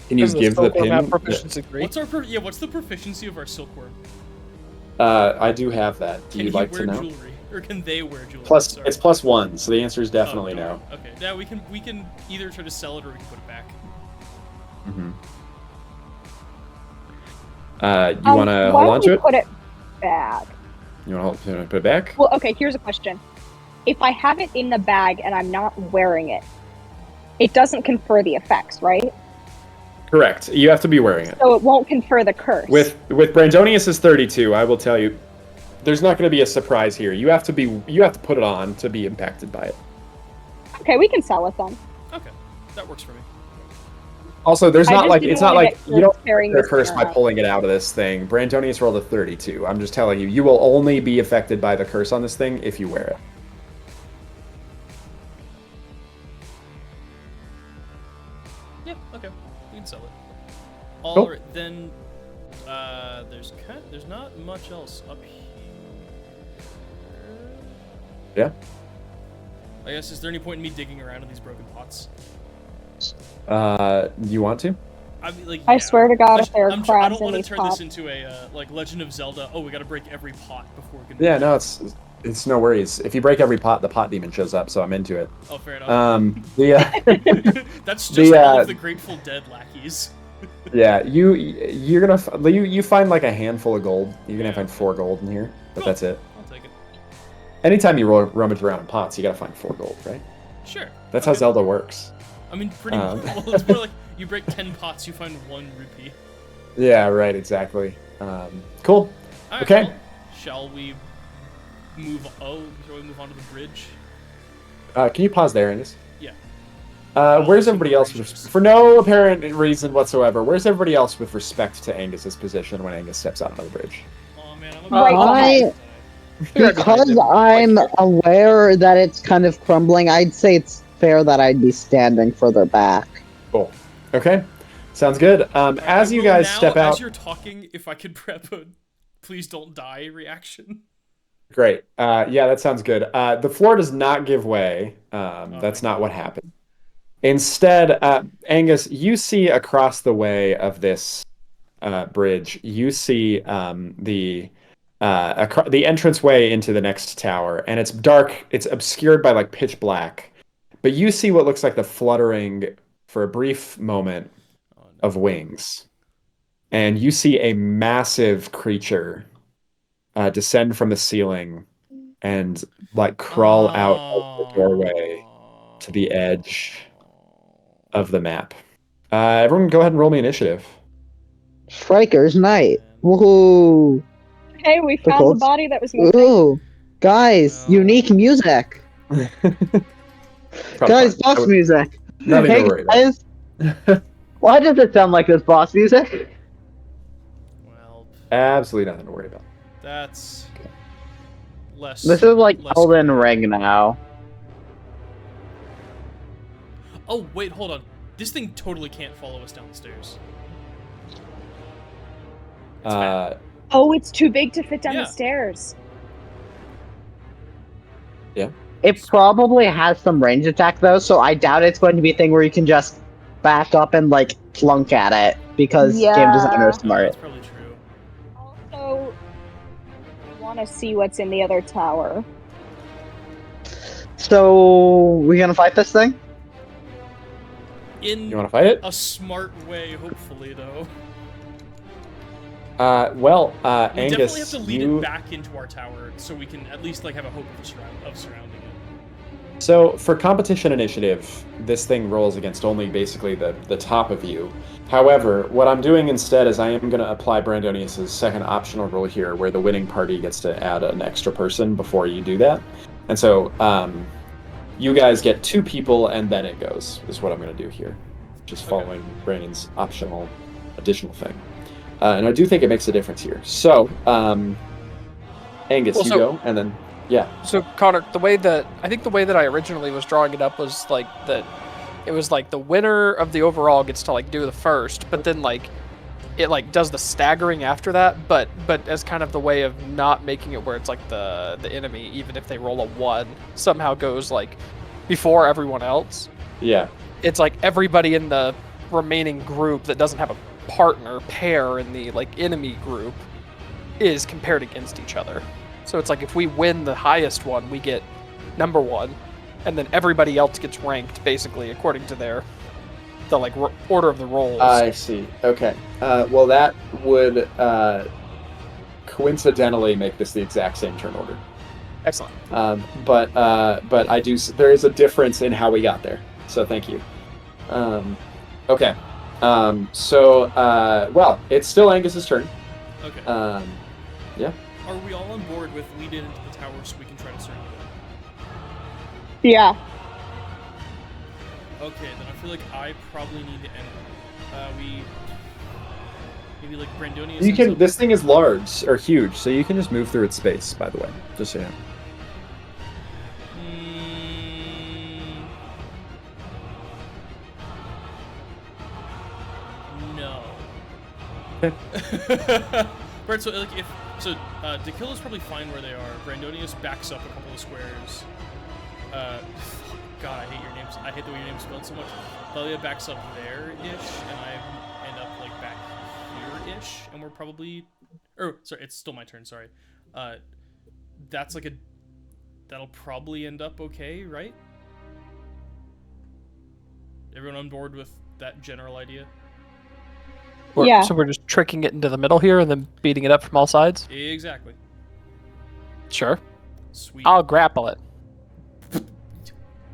[SPEAKER 2] Can you
[SPEAKER 3] Does the
[SPEAKER 2] give the
[SPEAKER 3] silkworm have
[SPEAKER 2] pin?
[SPEAKER 3] proficiency 3?
[SPEAKER 1] What's our what's the proficiency of our silkworm?
[SPEAKER 2] I do have that. Do
[SPEAKER 1] Can
[SPEAKER 2] you
[SPEAKER 1] he
[SPEAKER 2] like
[SPEAKER 1] wear
[SPEAKER 2] to know?
[SPEAKER 1] jewelry, or can they wear jewelry?
[SPEAKER 2] Plus,
[SPEAKER 1] Sorry.
[SPEAKER 2] it's +1, so the answer is definitely
[SPEAKER 1] Oh,
[SPEAKER 2] no.
[SPEAKER 1] darn. Okay, yeah, we can either try to sell it or we can put it back.
[SPEAKER 2] Mm-hmm. You want to
[SPEAKER 4] Why
[SPEAKER 2] hold on
[SPEAKER 4] don't we
[SPEAKER 2] to it?
[SPEAKER 4] put it back?
[SPEAKER 2] You want to put it back?
[SPEAKER 4] Well, okay, here's a question. If I have it in the bag and I'm not wearing it, it doesn't confer the effects, right?
[SPEAKER 2] Correct. You have to be wearing it.
[SPEAKER 4] So it won't confer the curse.
[SPEAKER 2] With Brandonius's 32, I will tell you, there's not going to be a surprise here. You have to put it on to be impacted by it.
[SPEAKER 4] Okay, we can sell it then.
[SPEAKER 1] Okay, that works for me.
[SPEAKER 2] Also, there's
[SPEAKER 4] I
[SPEAKER 2] not
[SPEAKER 4] just
[SPEAKER 2] like
[SPEAKER 4] didn't
[SPEAKER 2] it's not
[SPEAKER 4] wanna
[SPEAKER 2] like
[SPEAKER 4] get
[SPEAKER 2] you don't
[SPEAKER 4] carrying
[SPEAKER 2] get
[SPEAKER 4] this
[SPEAKER 2] cursed
[SPEAKER 4] thing
[SPEAKER 2] by
[SPEAKER 4] around.
[SPEAKER 2] pulling it out of this thing. Brandonius rolled a 32. I'm just telling you, you will only be affected by the curse on this thing if you wear it.
[SPEAKER 1] Yep. Okay, we can sell it.
[SPEAKER 2] Cool.
[SPEAKER 1] All right, then. There's not much else up here.
[SPEAKER 2] Yeah.
[SPEAKER 1] I guess, is there any point in me digging around in these broken pots?
[SPEAKER 2] You want to?
[SPEAKER 1] I mean, like,
[SPEAKER 4] I
[SPEAKER 1] yeah.
[SPEAKER 4] swear to God, if there are
[SPEAKER 1] I
[SPEAKER 4] crabs
[SPEAKER 1] don't
[SPEAKER 4] in
[SPEAKER 1] want
[SPEAKER 4] these
[SPEAKER 1] to turn
[SPEAKER 4] pots.
[SPEAKER 1] this into a like Legend of Zelda. Oh, we got to break every pot before we can.
[SPEAKER 2] Yeah, no, it's no worries. If you break every pot, the pot demon shows up, so I'm into it.
[SPEAKER 1] Oh, fair enough. That's just all of the Grateful Dead lackeys.
[SPEAKER 2] Yeah, you're gonna you find like a handful of gold. You're gonna find 4 gold in here, but
[SPEAKER 1] Cool.
[SPEAKER 2] that's it.
[SPEAKER 1] I'll take it.
[SPEAKER 2] Anytime you rummage around in pots, you gotta find 4 gold, right?
[SPEAKER 1] Sure.
[SPEAKER 2] That's how
[SPEAKER 1] Okay.
[SPEAKER 2] Zelda works.
[SPEAKER 1] I mean, pretty well. It's more like you break 10 pots, you find 1 rupee.
[SPEAKER 2] Yeah, right, exactly. Cool.
[SPEAKER 1] All right,
[SPEAKER 2] Okay.
[SPEAKER 1] well, Shall we move? Shall we move on to the bridge?
[SPEAKER 2] Can you pause there, Angus?
[SPEAKER 1] Yeah.
[SPEAKER 2] Where's everybody else? For no apparent reason whatsoever, where's everybody else with respect to Angus's position when Angus steps out onto the bridge?
[SPEAKER 1] Oh man,
[SPEAKER 5] I- Because I'm aware that it's kind of crumbling, I'd say it's fair that I'd be standing further back.
[SPEAKER 2] Cool. Okay. Sounds good. As you guys step out...
[SPEAKER 1] As you're talking, if I could prep a please don't die reaction.
[SPEAKER 2] Great. Yeah, that sounds good. The floor does not give way. That's not what happened. Instead, Angus, you see across the way of this bridge, you see the entranceway into the next tower, and it's dark. It's obscured by like pitch black, but you see what looks like the fluttering for a brief moment of wings, and you see a massive creature descend from the ceiling and like crawl out of the doorway to the edge of the map. Everyone go ahead and roll me initiative.
[SPEAKER 5] Striker's Night. Woohoo!
[SPEAKER 4] Hey, we found the body that was missing.
[SPEAKER 5] Ooh, guys, unique music. Guys, boss music.
[SPEAKER 2] Nothing
[SPEAKER 5] Hey
[SPEAKER 2] to worry
[SPEAKER 5] guys, why does it sound like this boss music?
[SPEAKER 1] Well,
[SPEAKER 2] Absolutely nothing to worry about.
[SPEAKER 1] that's less.
[SPEAKER 5] This is like
[SPEAKER 1] less
[SPEAKER 5] Elden
[SPEAKER 1] cool.
[SPEAKER 5] Ring now.
[SPEAKER 1] Oh wait, hold on. This thing totally can't follow us down the stairs.
[SPEAKER 4] Oh, it's too big to fit down
[SPEAKER 1] Yeah.
[SPEAKER 4] the stairs.
[SPEAKER 5] It probably has some range attack though, so I doubt it's going to be a thing where you can just back up and like plunk at it because game designer is
[SPEAKER 1] Oh,
[SPEAKER 5] smart.
[SPEAKER 1] that's probably true.
[SPEAKER 4] Also, I want to see what's in the other tower.
[SPEAKER 5] So we gonna fight this thing?
[SPEAKER 1] In
[SPEAKER 2] You want to fight it?
[SPEAKER 1] a smart way, hopefully, though. We
[SPEAKER 2] Angus,
[SPEAKER 1] definitely have to lead
[SPEAKER 2] you...
[SPEAKER 1] it back into our tower so we can at least like have a hope of surrounding it.
[SPEAKER 2] So for competition initiative, this thing rolls against only basically the top of you. However, what I'm doing instead is I am going to apply Brandonius' second optional rule here, where the winning party gets to add an extra person before you do that. And so you guys get 2 people and then it goes, is what I'm going to do here. Just following Brandon's optional additional thing. And I do think it makes a difference here. So, Angus, you go, and then, yeah.
[SPEAKER 3] So Connor, the way that I originally was drawing it up was like that it was like the winner of the overall gets to like do the first, but then like it like does the staggering after that, but as kind of the way of not making it where it's like the enemy, even if they roll a 1, somehow goes like before everyone else.
[SPEAKER 2] Yeah.
[SPEAKER 3] It's like everybody in the remaining group that doesn't have a pair in the like enemy group is compared against each other. So it's like if we win the highest one, we get number 1, and then everybody else gets ranked basically according to the like order of the rolls.
[SPEAKER 2] I see. Okay. Well, that would coincidentally make this the exact same turn order.
[SPEAKER 3] Excellent.
[SPEAKER 2] But I do. There is a difference in how we got there. So thank you. Okay. Well, it's still Angus's turn.
[SPEAKER 1] Okay.
[SPEAKER 2] Yeah.
[SPEAKER 1] Are we all on board with lead it into the tower so we can try to surround it?
[SPEAKER 4] Yeah.
[SPEAKER 1] Okay, then I feel like I probably need to end. Maybe like Brandonius.
[SPEAKER 2] You can. This thing is large or huge, so you can just move through its space. By the way, just so you know.
[SPEAKER 1] No.
[SPEAKER 2] Okay.
[SPEAKER 1] Right, so like Dakila's probably fine where they are. Brandonius backs up a couple of squares. God, I hate your names. I hate the way your name's spelled so much. Thalia backs up there-ish, and I end up like back here-ish, and we're probably, sorry, it's still my turn. Sorry. That's like that'll probably end up okay, right? Everyone on board with that general idea?
[SPEAKER 4] Yeah.
[SPEAKER 3] So we're just tricking it into the middle here and then beating it up from all sides?
[SPEAKER 1] Exactly.
[SPEAKER 3] Sure.
[SPEAKER 1] Sweet.
[SPEAKER 3] I'll grapple it.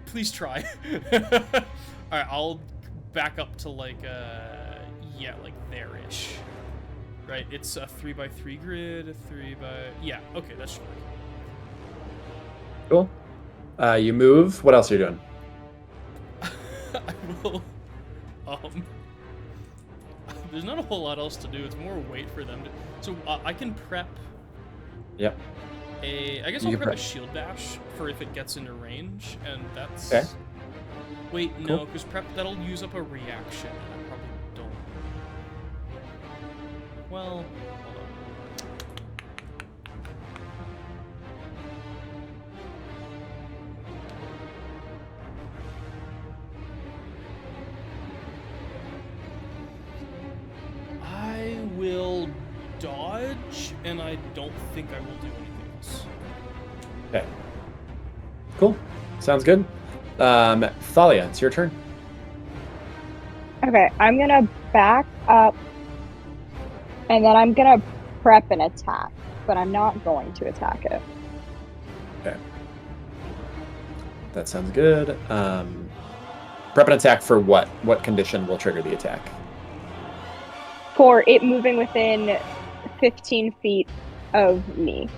[SPEAKER 1] Please try. Alright, I'll back up to like, like there-ish. right? It's a 3x3 grid, a 3x... Yeah, okay, that should work.
[SPEAKER 2] Cool. You move. What else are you doing?
[SPEAKER 1] I will... There's not a whole lot else to do. It's more wait for them to... So I can prep...
[SPEAKER 2] Yep.
[SPEAKER 1] I guess I'll prep a shield bash for if it gets into range, and that's...
[SPEAKER 2] Okay.
[SPEAKER 1] Wait,
[SPEAKER 2] Cool.
[SPEAKER 1] no, because prep, that'll use up a reaction, and I probably don't... Well, hold on. I will dodge, and I don't think I will do anything else.
[SPEAKER 2] Okay. Cool. Sounds good. Thalia, it's your turn.
[SPEAKER 4] Okay, I'm gonna back up, and then I'm gonna prep an attack, but I'm not going to attack it.
[SPEAKER 2] Okay. That sounds good. Prep an attack for what? What condition will trigger the attack?
[SPEAKER 4] For it moving within 15 feet of me.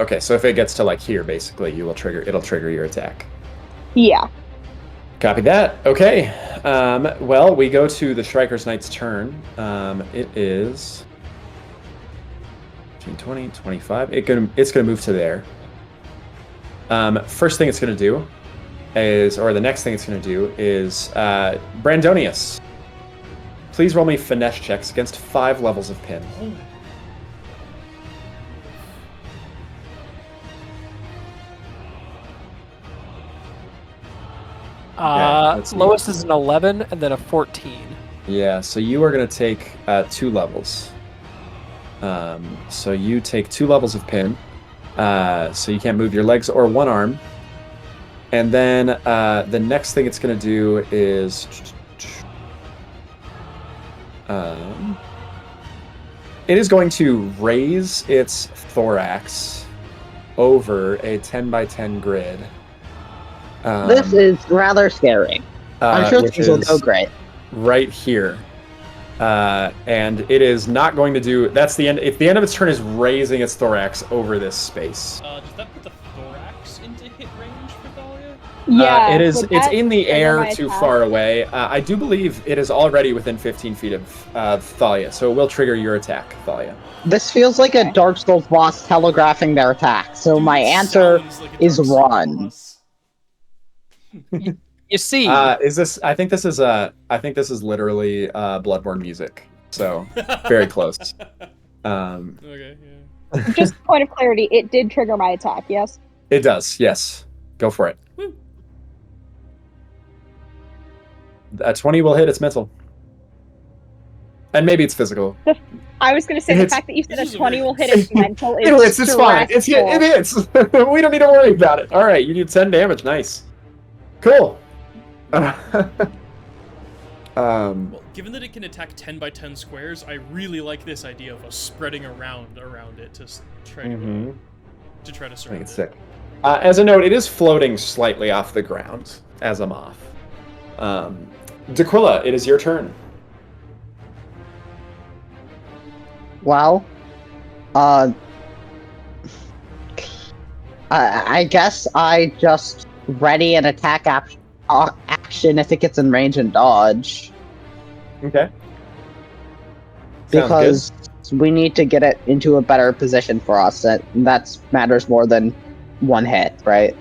[SPEAKER 2] Okay, so if it gets to like here, basically, it'll trigger your attack.
[SPEAKER 4] Yeah.
[SPEAKER 2] Copy that. Okay. Well, we go to the Striker's Knight's turn. It is 15, 20, 25. It's gonna move to there. First thing it's gonna do is, or the next thing it's gonna do is, Brandonius. Please roll me finesse checks against 5 levels of pin.
[SPEAKER 3] Lowest is an 11 and then a 14.
[SPEAKER 2] Yeah, so you are going to take 2 levels. So you take 2 levels of pin. So you can't move your legs or one arm. And then the next thing it's going to do is... it is going to raise its thorax over a 10x10 grid.
[SPEAKER 5] This is rather scary. I'm sure things will go great.
[SPEAKER 2] Right here. And it is not going to do... That's the end. If the end of its turn is raising its thorax over this space.
[SPEAKER 1] Does that put the thorax into hit range for Thalia?
[SPEAKER 4] Yeah.
[SPEAKER 2] It is. It's in the air
[SPEAKER 4] my
[SPEAKER 2] too
[SPEAKER 4] attack?
[SPEAKER 2] far away. I do believe it is already within 15 feet of Thalia, so it will trigger your attack, Thalia.
[SPEAKER 5] This feels like a Dark Souls boss telegraphing their attack, so
[SPEAKER 1] Dude,
[SPEAKER 5] my
[SPEAKER 1] it
[SPEAKER 5] answer
[SPEAKER 1] sounds like a
[SPEAKER 5] is
[SPEAKER 1] Dark Souls
[SPEAKER 5] run.
[SPEAKER 1] boss.
[SPEAKER 3] You see,
[SPEAKER 2] Is this? I think this is literally Bloodborne music. So very close.
[SPEAKER 1] Okay, yeah.
[SPEAKER 4] Just point of clarity, it did trigger my attack, yes?
[SPEAKER 2] It does. Yes. Go for it.
[SPEAKER 1] Woo.
[SPEAKER 2] A 20 will hit its mental. And maybe it's physical.
[SPEAKER 4] I was going to say,
[SPEAKER 2] It
[SPEAKER 4] the
[SPEAKER 2] hits-
[SPEAKER 4] fact that you said a
[SPEAKER 1] This is a
[SPEAKER 4] 20
[SPEAKER 1] very-
[SPEAKER 4] will hit its mental is
[SPEAKER 2] It hits. It's fine. It
[SPEAKER 4] stressful.
[SPEAKER 2] hits. We don't need to worry about it. All right. You do 10 damage. Nice. Cool.
[SPEAKER 1] Well, given that it can attack 10x10 squares, I really like this idea of us spreading around it to try to try to
[SPEAKER 2] I think
[SPEAKER 1] surround
[SPEAKER 2] it's
[SPEAKER 1] it.
[SPEAKER 2] sick. As a note, it is floating slightly off the ground as a moth. Daquilla, it is your turn.
[SPEAKER 5] Well, I guess I just ready an attack action if it gets in range and dodge.
[SPEAKER 2] Okay.
[SPEAKER 5] Because we need to get it into a better position for us. That matters more than one hit, right?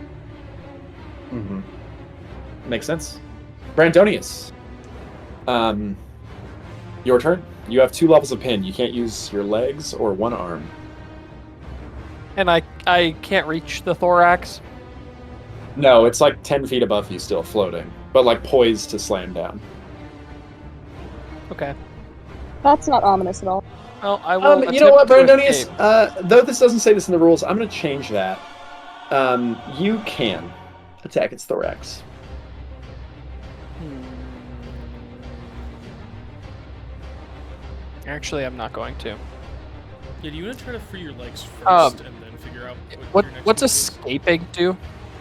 [SPEAKER 2] Mm-hmm. Makes sense. Brandonius. Your turn. You have 2 levels of pin. You can't use your legs or one arm.
[SPEAKER 3] and I can't reach the thorax.
[SPEAKER 2] No, it's like 10 feet above you still floating, but like poised to slam down.
[SPEAKER 3] Okay.
[SPEAKER 4] That's not ominous at all.
[SPEAKER 3] Well, I will.
[SPEAKER 2] You know what,
[SPEAKER 3] attempt to
[SPEAKER 2] Brandonius?
[SPEAKER 3] escape.
[SPEAKER 2] Though this doesn't say this in the rules, I'm going to change that. You can attack its thorax.
[SPEAKER 3] Actually, I'm not going to.
[SPEAKER 1] Yeah, do you want to try to free your legs first and then figure out what your next
[SPEAKER 3] What's
[SPEAKER 1] move is?
[SPEAKER 3] escaping do?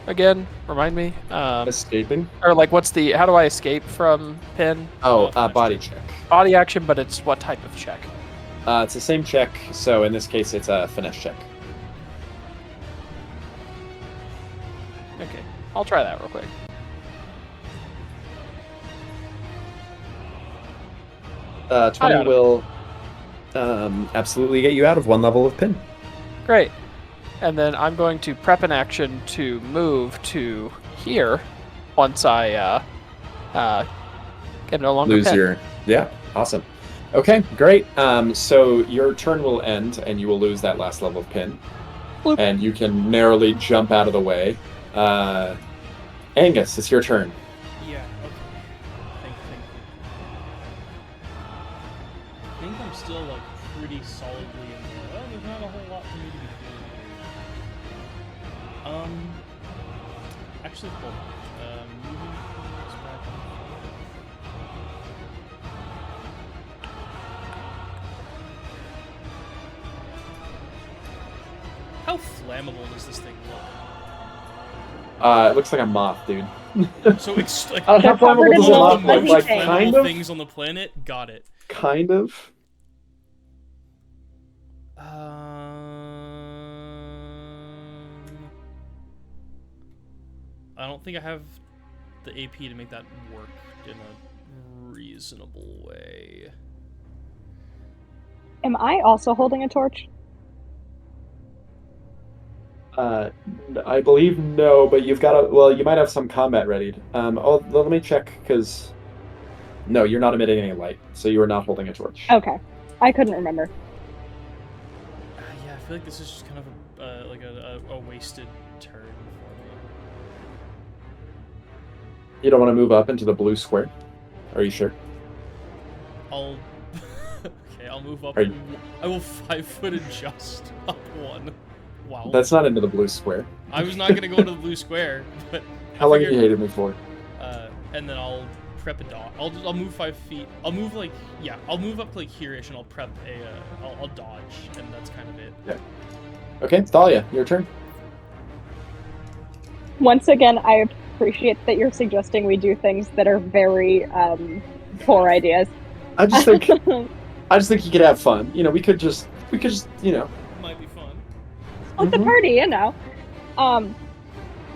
[SPEAKER 3] Again, remind me.
[SPEAKER 2] Escaping?
[SPEAKER 3] Or like, how do I escape from pin?
[SPEAKER 2] Oh, body check.
[SPEAKER 3] Body action, but it's what type of check?
[SPEAKER 2] It's the same check, so in this case, it's a finesse check.
[SPEAKER 3] Okay, I'll try that real quick.
[SPEAKER 2] Uh, 20 will absolutely get you out of 1 level of pin.
[SPEAKER 3] Great. And then I'm going to prep an action to move to here once I am no longer
[SPEAKER 2] Lose
[SPEAKER 3] pinned.
[SPEAKER 2] your... Yeah, awesome. Okay, great. So your turn will end, and you will lose that last level of pin.
[SPEAKER 3] Bloop.
[SPEAKER 2] And you can narrowly jump out of the way. Angus, it's your turn.
[SPEAKER 1] Yeah, okay. Thank you. I think I'm still, like, pretty solidly in there. Well, there's not a whole lot for me to be doing. Actually, hold on. Moving this back and forth. How flammable does this thing look?
[SPEAKER 2] It looks like a moth, dude.
[SPEAKER 1] So it's like
[SPEAKER 2] How
[SPEAKER 4] They're
[SPEAKER 2] flammable
[SPEAKER 4] covered in
[SPEAKER 2] does a
[SPEAKER 4] little
[SPEAKER 2] moth look?
[SPEAKER 4] fuzzy
[SPEAKER 2] Like,
[SPEAKER 4] things.
[SPEAKER 2] kind
[SPEAKER 1] flammable
[SPEAKER 2] of?
[SPEAKER 1] things on the planet. Got it.
[SPEAKER 2] Kind of?
[SPEAKER 1] I don't think I have the AP to make that work in a reasonable way.
[SPEAKER 4] Am I also holding a torch?
[SPEAKER 2] I believe no, but you've got to... Well, you might have some combat readied. Let me check, because... No, you're not emitting any light, so you are not holding a torch.
[SPEAKER 4] Okay. I couldn't remember.
[SPEAKER 1] Yeah, I feel like this is just kind of a wasted turn for me.
[SPEAKER 2] You don't want to move up into the blue square? Are you sure?
[SPEAKER 1] I'll... Okay, I'll move up.
[SPEAKER 2] Are you-
[SPEAKER 1] I will 5-foot adjust up 1. Wow.
[SPEAKER 2] That's not into the blue square.
[SPEAKER 1] I was not going to go into the blue square, but...
[SPEAKER 2] How long have you hated me for?
[SPEAKER 1] And then I'll prep a dodge. I'll move 5 feet. I'll move like... Yeah, I'll move up like here-ish and I'll prep a... I'll dodge, and that's kind of it.
[SPEAKER 2] Yeah. Okay, Thalia, your turn.
[SPEAKER 4] Once again, I appreciate that you're suggesting we do things that are very poor ideas.
[SPEAKER 2] I just think you could have fun. You know, we could just
[SPEAKER 1] Might be fun.
[SPEAKER 4] With the party, you know.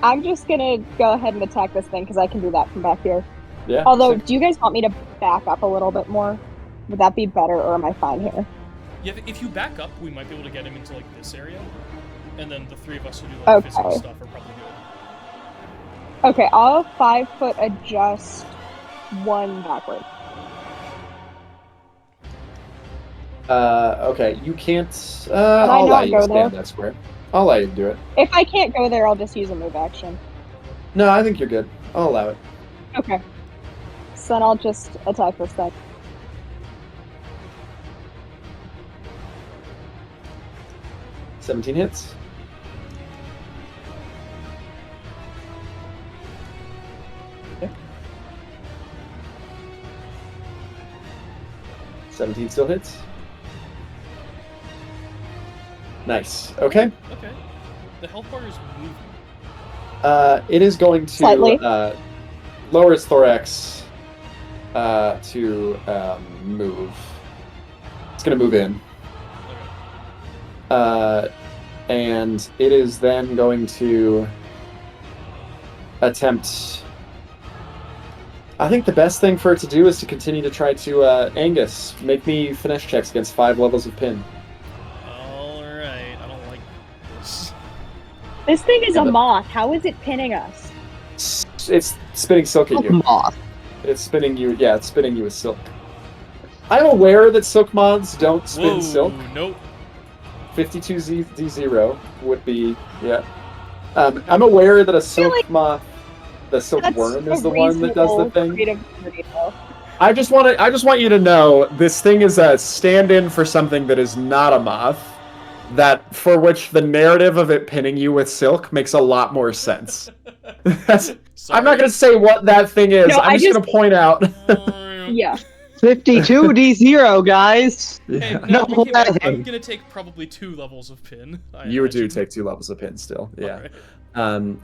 [SPEAKER 4] I'm just gonna go ahead and attack this thing because I can do that from back here.
[SPEAKER 2] Yeah.
[SPEAKER 4] Although,
[SPEAKER 2] sick.
[SPEAKER 4] do you guys want me to back up a little bit more? Would that be better, or am I fine here?
[SPEAKER 1] Yeah, if you back up, we might be able to get him into like this area, and then the 3 of us who do like physical
[SPEAKER 4] Okay.
[SPEAKER 1] stuff are probably good.
[SPEAKER 4] Okay, I'll 5-foot adjust 1 backward.
[SPEAKER 2] Okay, you can't.
[SPEAKER 4] I
[SPEAKER 2] I'll allow
[SPEAKER 4] not
[SPEAKER 2] you to
[SPEAKER 4] go
[SPEAKER 2] stand
[SPEAKER 4] there?
[SPEAKER 2] that square. I'll allow you to do it.
[SPEAKER 4] If I can't go there, I'll just use a move action.
[SPEAKER 2] No, I think you're good. I'll allow it.
[SPEAKER 4] Okay. So then I'll just attack this thing.
[SPEAKER 2] $17 hits. Okay. 17 still hits. Nice. Okay.
[SPEAKER 1] Okay. The health bar is moving.
[SPEAKER 2] It is going to
[SPEAKER 4] Slightly.
[SPEAKER 2] lower its thorax to move. It's going to move in.
[SPEAKER 1] Okay.
[SPEAKER 2] And it is then going to attempt... I think the best thing for it to do is to continue to try to... Angus, make me finesse checks against 5 levels of pin.
[SPEAKER 1] Alright, I don't like this.
[SPEAKER 4] This thing is
[SPEAKER 2] Yeah,
[SPEAKER 4] a
[SPEAKER 2] but-
[SPEAKER 4] moth. How is it pinning us?
[SPEAKER 2] It's spinning silk at you.
[SPEAKER 5] Moth.
[SPEAKER 2] It's spinning you... Yeah, it's spinning you with silk. I'm aware that silk moths don't spin
[SPEAKER 1] Whoa,
[SPEAKER 2] silk.
[SPEAKER 1] nope.
[SPEAKER 2] 52D0 would be... Yeah. I'm aware that a silk
[SPEAKER 4] like
[SPEAKER 2] moth... The silk
[SPEAKER 4] That's
[SPEAKER 2] worm is
[SPEAKER 4] a
[SPEAKER 2] the one that does the
[SPEAKER 4] reasonable
[SPEAKER 2] thing.
[SPEAKER 4] creativity, though.
[SPEAKER 2] I just want you to know this thing is a stand-in for something that is not a moth, that for which the narrative of it pinning you with silk makes a lot more sense. I'm not going to say what that thing is.
[SPEAKER 4] No,
[SPEAKER 2] I'm just going to point out.
[SPEAKER 4] Yeah.
[SPEAKER 5] 52D0, guys.
[SPEAKER 1] Hey,
[SPEAKER 5] No,
[SPEAKER 1] we can- I'm
[SPEAKER 5] way.
[SPEAKER 1] gonna take probably 2 levels of pin. I
[SPEAKER 2] You do
[SPEAKER 1] imagine.
[SPEAKER 2] take 2 levels of pin still, yeah.
[SPEAKER 1] Alright.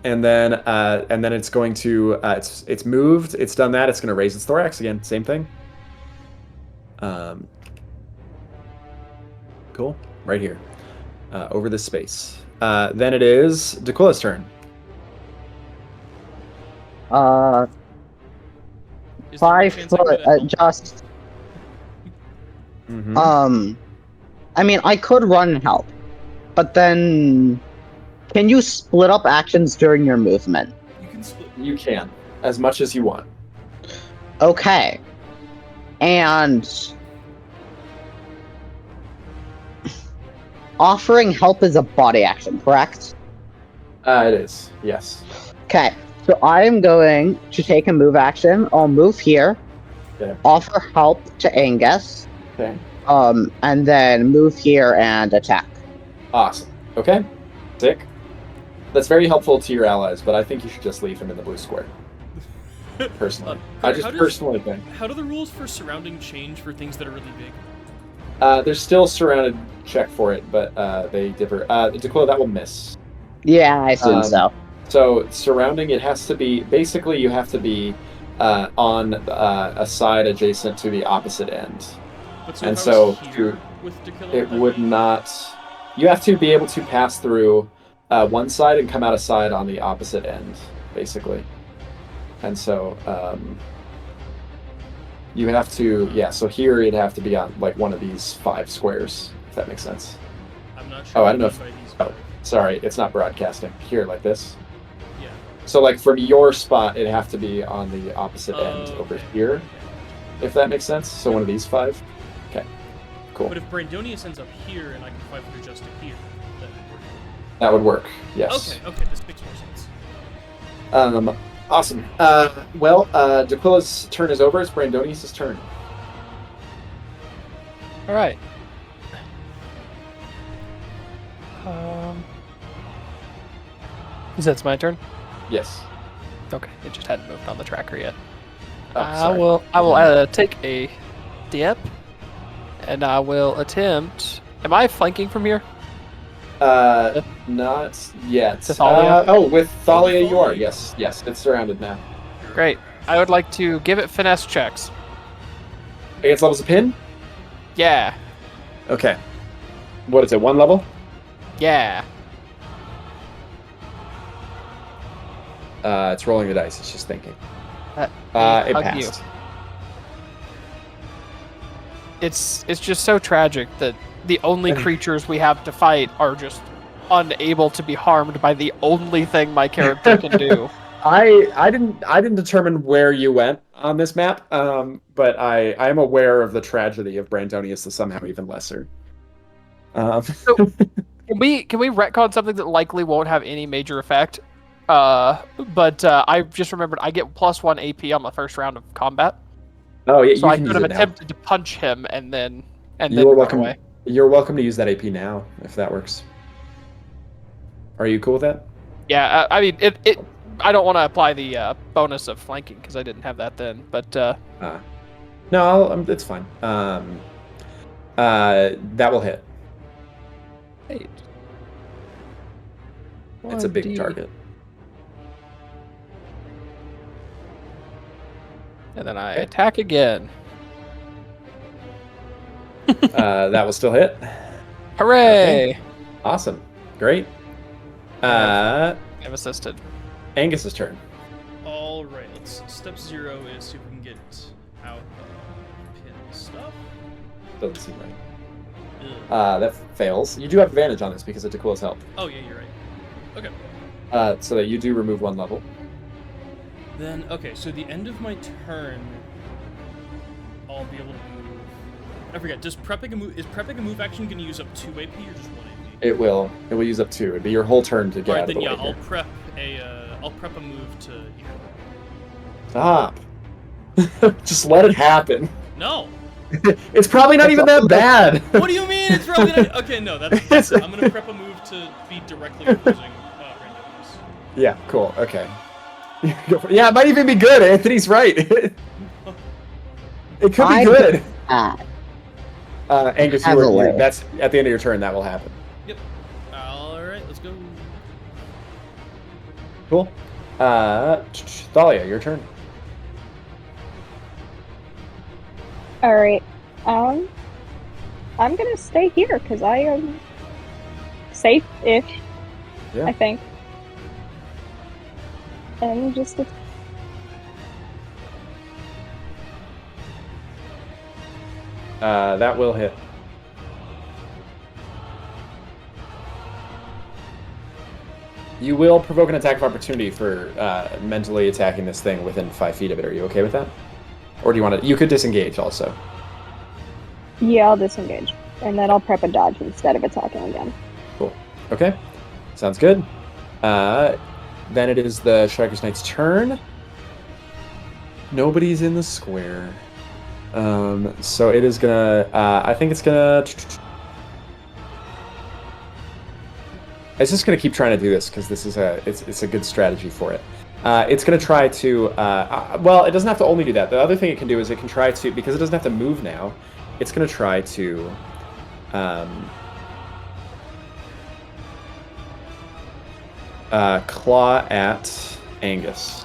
[SPEAKER 2] And then it's going to it's moved. It's done that. It's going to raise its thorax again. Same thing. Cool. Right here. Over this space. Then it is Daquila's turn.
[SPEAKER 1] Is there any
[SPEAKER 5] 5
[SPEAKER 1] chance I can
[SPEAKER 5] foot
[SPEAKER 1] do that help?
[SPEAKER 5] just.
[SPEAKER 2] Mhm.
[SPEAKER 5] I mean, I could run and help, but then can you split up actions during your movement?
[SPEAKER 1] You can split.
[SPEAKER 2] You can. As much as you want.
[SPEAKER 5] Okay. And offering help is a body action, correct?
[SPEAKER 2] It is. Yes.
[SPEAKER 5] Okay. So I am going to take a move action. I'll move here.
[SPEAKER 2] Okay.
[SPEAKER 5] Offer help to Angus.
[SPEAKER 2] Okay.
[SPEAKER 5] And then move here and attack.
[SPEAKER 2] Awesome. Okay. Sick. That's very helpful to your allies, but I think you should just leave him in the blue square. Personally. I just personally think.
[SPEAKER 1] How do the rules for surrounding change for things that are really big?
[SPEAKER 2] There's still surrounded check for it, but they differ. Dakota, that will miss.
[SPEAKER 5] Yeah, I assume so.
[SPEAKER 2] So surrounding, it has to be basically you have to be on a side adjacent to the opposite end, and so it would not. You have to be able to pass through one side and come out a side on the opposite end, basically. And so you have to, so here it'd have to be on like one of these 5 squares, if that makes sense.
[SPEAKER 1] I'm not sure.
[SPEAKER 2] Oh, I don't know if. Oh, sorry, it's not broadcasting. Here, like this.
[SPEAKER 1] Yeah.
[SPEAKER 2] So, like from your spot, it'd have to be on the opposite end over here, if that makes sense. So one of these 5. Okay. Cool.
[SPEAKER 1] But if Brandonius ends up here and I can 500 adjust to here, that would work.
[SPEAKER 2] That would work. Yes.
[SPEAKER 1] Okay. This makes more sense.
[SPEAKER 2] Awesome. Daquila's turn is over. It's Brandonius' turn.
[SPEAKER 3] All right. That's my turn.
[SPEAKER 2] Yes.
[SPEAKER 3] Okay, it just hadn't moved on the tracker yet.
[SPEAKER 2] Oh,
[SPEAKER 3] I
[SPEAKER 2] sorry.
[SPEAKER 3] will take a dip, and I will attempt. Am I flanking from here?
[SPEAKER 2] Not yet.
[SPEAKER 3] Thalia?
[SPEAKER 2] With Thalia you are. Yes, it's surrounded now.
[SPEAKER 3] Great. I would like to give it finesse checks.
[SPEAKER 2] Against levels of pin?
[SPEAKER 3] Yeah.
[SPEAKER 2] Okay. What is it, 1 level?
[SPEAKER 3] Yeah.
[SPEAKER 2] It's rolling the dice, it's just thinking. It
[SPEAKER 3] Hug
[SPEAKER 2] passed.
[SPEAKER 3] It's just so tragic that the only creatures we have to fight are just unable to be harmed by the only thing my character can do.
[SPEAKER 2] I didn't determine where you went on this map, but I am aware of the tragedy of Brandonius the somehow even lesser.
[SPEAKER 3] So, can we retcon something that likely won't have any major effect? But I just remembered I get +1 AP on the first round of combat.
[SPEAKER 2] Oh yeah,
[SPEAKER 3] so
[SPEAKER 2] you
[SPEAKER 3] I
[SPEAKER 2] can
[SPEAKER 3] could
[SPEAKER 2] use
[SPEAKER 3] have
[SPEAKER 2] it
[SPEAKER 3] attempted to punch him and then
[SPEAKER 2] You're
[SPEAKER 3] run
[SPEAKER 2] welcome.
[SPEAKER 3] away.
[SPEAKER 2] You're welcome to use that AP now if that works. Are you cool with that?
[SPEAKER 3] Yeah, I mean it. I don't want to apply the bonus of flanking because I didn't have that then. But
[SPEAKER 2] no, it's fine. That will hit.
[SPEAKER 3] 8.
[SPEAKER 2] It's a big
[SPEAKER 3] 1D.
[SPEAKER 2] target.
[SPEAKER 3] And then I attack again.
[SPEAKER 2] That will still hit.
[SPEAKER 3] Hooray!
[SPEAKER 2] Okay. Awesome. Great.
[SPEAKER 3] I'm assisted.
[SPEAKER 2] Angus's turn.
[SPEAKER 1] All right. Step 0 is see if we can get out of pin stuff.
[SPEAKER 2] Doesn't seem right. That fails. You do have advantage on this because of Daquila's help.
[SPEAKER 1] Oh yeah, you're right. Okay.
[SPEAKER 2] So that you do remove 1 level.
[SPEAKER 1] Then so the end of my turn, I'll be able to move. I forget. Is prepping a move action going to use up 2 AP or just 1 AP?
[SPEAKER 2] It will use up 2. It'd be your whole turn to get
[SPEAKER 1] All right,
[SPEAKER 2] out of
[SPEAKER 1] then
[SPEAKER 2] the way
[SPEAKER 1] I'll prep a move to here.
[SPEAKER 2] Stop. Just let it happen.
[SPEAKER 1] No.
[SPEAKER 2] It's probably not even that bad.
[SPEAKER 1] What do you mean? It's probably not. Okay, no, that's it. I'm gonna prep a move to be directly opposing randomness.
[SPEAKER 2] Yeah, cool. Okay. Yeah, it might even be good. Anthony's right. It could be good. Angus, that's at the end of your turn. That will happen.
[SPEAKER 1] Yep. All right, let's go.
[SPEAKER 2] Cool. Thalia, your turn.
[SPEAKER 4] All right. I'm gonna stay here because I am safe-ish.
[SPEAKER 2] Yeah.
[SPEAKER 4] I think. And just
[SPEAKER 2] that will hit. You will provoke an attack of opportunity for mentally attacking this thing within 5 feet of it. Are you okay with that? Or do you want to? You could disengage also.
[SPEAKER 4] yeah, I'll disengage, and then I'll prep a dodge instead of attacking again.
[SPEAKER 2] Cool. Okay. Sounds good. Then it is the Striker's Knight's turn. Nobody's in the square. So it is gonna. I think it's gonna. It's just gonna keep trying to do this because this is it's a good strategy for it. It's gonna try to. Well, it doesn't have to only do that. The other thing it can do is it can try to, because it doesn't have to move now. It's gonna try to. Claw at Angus.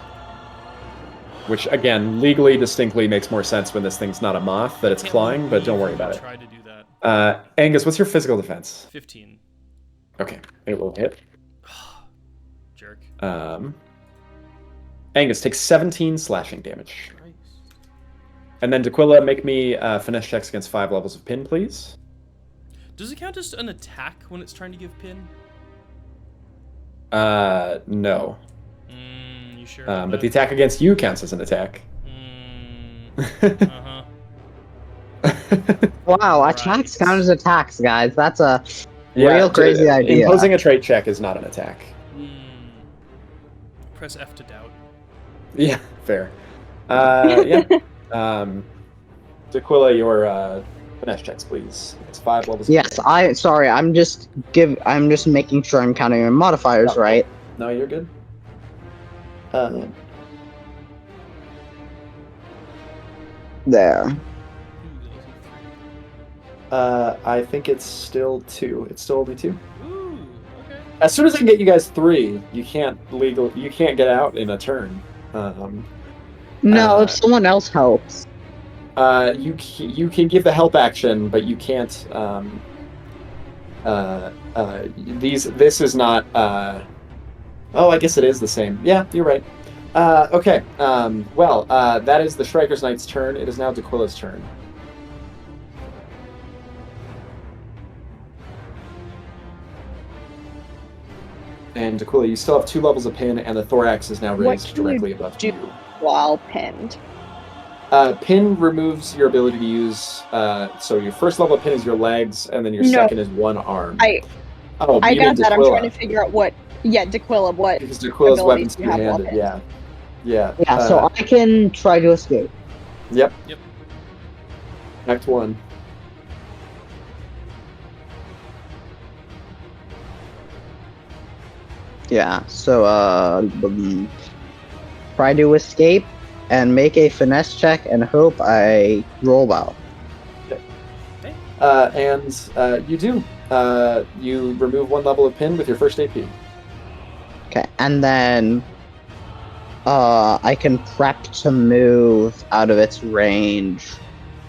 [SPEAKER 2] Which, again, legally distinctly makes more sense when this thing's not a moth that it's clawing, but don't worry about it.
[SPEAKER 1] Try to do that.
[SPEAKER 2] Angus, what's your physical defense?
[SPEAKER 1] 15.
[SPEAKER 2] Okay, it will hit.
[SPEAKER 1] Jerk.
[SPEAKER 2] Angus takes 17 slashing damage.
[SPEAKER 1] Christ.
[SPEAKER 2] And then Daquilla, make me finesse checks against 5 levels of pin, please.
[SPEAKER 1] Does it count as an attack when it's trying to give pin?
[SPEAKER 2] No.
[SPEAKER 1] You sure?
[SPEAKER 2] But the attack against you counts as an attack.
[SPEAKER 1] Uh-huh.
[SPEAKER 5] Wow,
[SPEAKER 1] Right.
[SPEAKER 5] attacks count as attacks, guys. That's a
[SPEAKER 2] Yeah,
[SPEAKER 5] real crazy idea.
[SPEAKER 2] Imposing a trait check is not an attack.
[SPEAKER 1] Press F to doubt.
[SPEAKER 2] Yeah, fair. Yeah. Daquilla, your finesse checks, please. It's 5 levels.
[SPEAKER 5] Yes, I'm just making sure I'm counting my modifiers right.
[SPEAKER 2] No, you're good.
[SPEAKER 5] There.
[SPEAKER 2] I think it's still 2. It's still only 2.
[SPEAKER 1] Ooh, okay.
[SPEAKER 2] As soon as I can get you guys 3, you can't get out in a turn.
[SPEAKER 5] No, if someone else helps.
[SPEAKER 2] You can give the help action, but you can't. This is not. Oh, I guess it is the same. Yeah, you're right. Okay. Well, that is the Striker's Knight's turn. It is now Daquilla's turn. And Daquilla, you still have 2 levels of pin, and the thorax is now
[SPEAKER 4] What
[SPEAKER 2] raised
[SPEAKER 4] can you
[SPEAKER 2] directly above
[SPEAKER 4] do?
[SPEAKER 2] you.
[SPEAKER 4] While pinned.
[SPEAKER 2] Pin removes your ability to use. So your first level of pin is your legs, and then your
[SPEAKER 4] No.
[SPEAKER 2] second is one arm.
[SPEAKER 4] I
[SPEAKER 2] you
[SPEAKER 4] got
[SPEAKER 2] mean
[SPEAKER 4] that. I'm
[SPEAKER 2] Daquilla,
[SPEAKER 4] trying to figure out what. Yeah, Daquilla. What?
[SPEAKER 2] because Daquilla's
[SPEAKER 4] abilities
[SPEAKER 2] weapons
[SPEAKER 4] do you have while
[SPEAKER 2] two-handed.
[SPEAKER 4] pinned?
[SPEAKER 2] Yeah.
[SPEAKER 5] Yeah, so I can try to escape.
[SPEAKER 2] Yep.
[SPEAKER 1] Yep.
[SPEAKER 2] Act 1.
[SPEAKER 5] Yeah, so try to escape and make a finesse check and hope I roll well.
[SPEAKER 2] And you do. You remove 1 level of pin with your first AP.
[SPEAKER 5] Okay, and then I can prep to move out of its range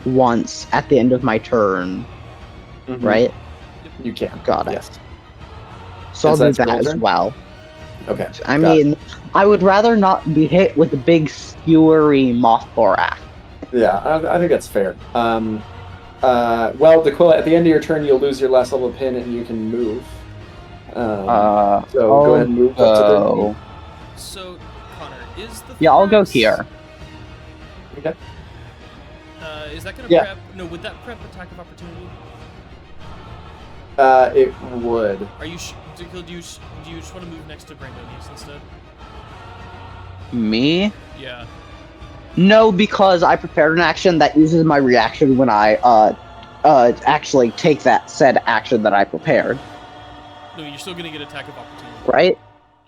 [SPEAKER 5] once at the end of my turn,
[SPEAKER 2] Mhm.
[SPEAKER 5] right?
[SPEAKER 2] You can.
[SPEAKER 5] Got it.
[SPEAKER 2] Yes.
[SPEAKER 5] So I'll
[SPEAKER 2] And so
[SPEAKER 5] do
[SPEAKER 2] that's
[SPEAKER 5] that
[SPEAKER 2] your
[SPEAKER 5] as
[SPEAKER 2] turn?
[SPEAKER 5] well.
[SPEAKER 2] Okay.
[SPEAKER 5] I
[SPEAKER 2] got it.
[SPEAKER 5] mean, I would rather not be hit with a big skewery moth thorax.
[SPEAKER 2] Yeah, I think that's fair. Well, Daquilla, at the end of your turn, you'll lose your last level of pin, and you can move. So go ahead and move up to
[SPEAKER 5] go.
[SPEAKER 1] So, Connor, is the
[SPEAKER 5] Yeah, I'll go
[SPEAKER 1] thorax-
[SPEAKER 5] here.
[SPEAKER 2] Okay.
[SPEAKER 1] Is that gonna
[SPEAKER 2] Yeah.
[SPEAKER 1] prep? No, would that prep attack of opportunity?
[SPEAKER 2] It would.
[SPEAKER 1] Are you? Do you just want to move next to Brandonius instead?
[SPEAKER 5] Me?
[SPEAKER 1] Yeah.
[SPEAKER 5] No, because I prepared an action that uses my reaction when I actually take that said action that I prepared.
[SPEAKER 1] No, you're still gonna get attack of opportunity.
[SPEAKER 5] Right?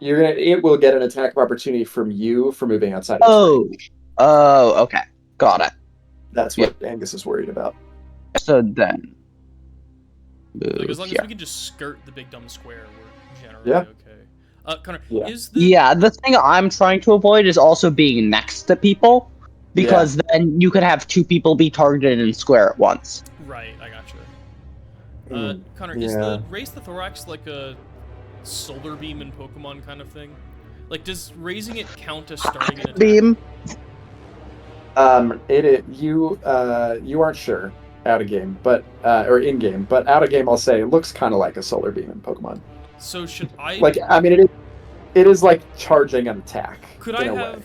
[SPEAKER 2] It will get an attack of opportunity from you for moving outside of its
[SPEAKER 5] Oh.
[SPEAKER 2] range.
[SPEAKER 5] Oh, okay. Got it.
[SPEAKER 2] That's what Angus is worried about.
[SPEAKER 5] So then.
[SPEAKER 1] Like, as long
[SPEAKER 5] here.
[SPEAKER 1] as we can just skirt the big dumb square, we're generally
[SPEAKER 2] Yeah.
[SPEAKER 1] okay. Connor,
[SPEAKER 2] Yeah.
[SPEAKER 1] is the
[SPEAKER 5] Yeah, the thing I'm trying to avoid is also being next to people, because then you could have 2 people be targeted and square at once.
[SPEAKER 1] right? I gotcha. Connor, is
[SPEAKER 2] yeah.
[SPEAKER 1] the raise the thorax like a solar beam in Pokemon kind of thing? Like, does raising it count as starting an attack?
[SPEAKER 5] Beam.
[SPEAKER 2] You aren't sure out of game, but or in game, but out of game, I'll say it looks kind of like a solar beam in Pokemon.
[SPEAKER 1] So should I?
[SPEAKER 2] Like, I mean, it is like charging an attack.
[SPEAKER 1] Could
[SPEAKER 2] in
[SPEAKER 1] I
[SPEAKER 2] a
[SPEAKER 1] have
[SPEAKER 2] way.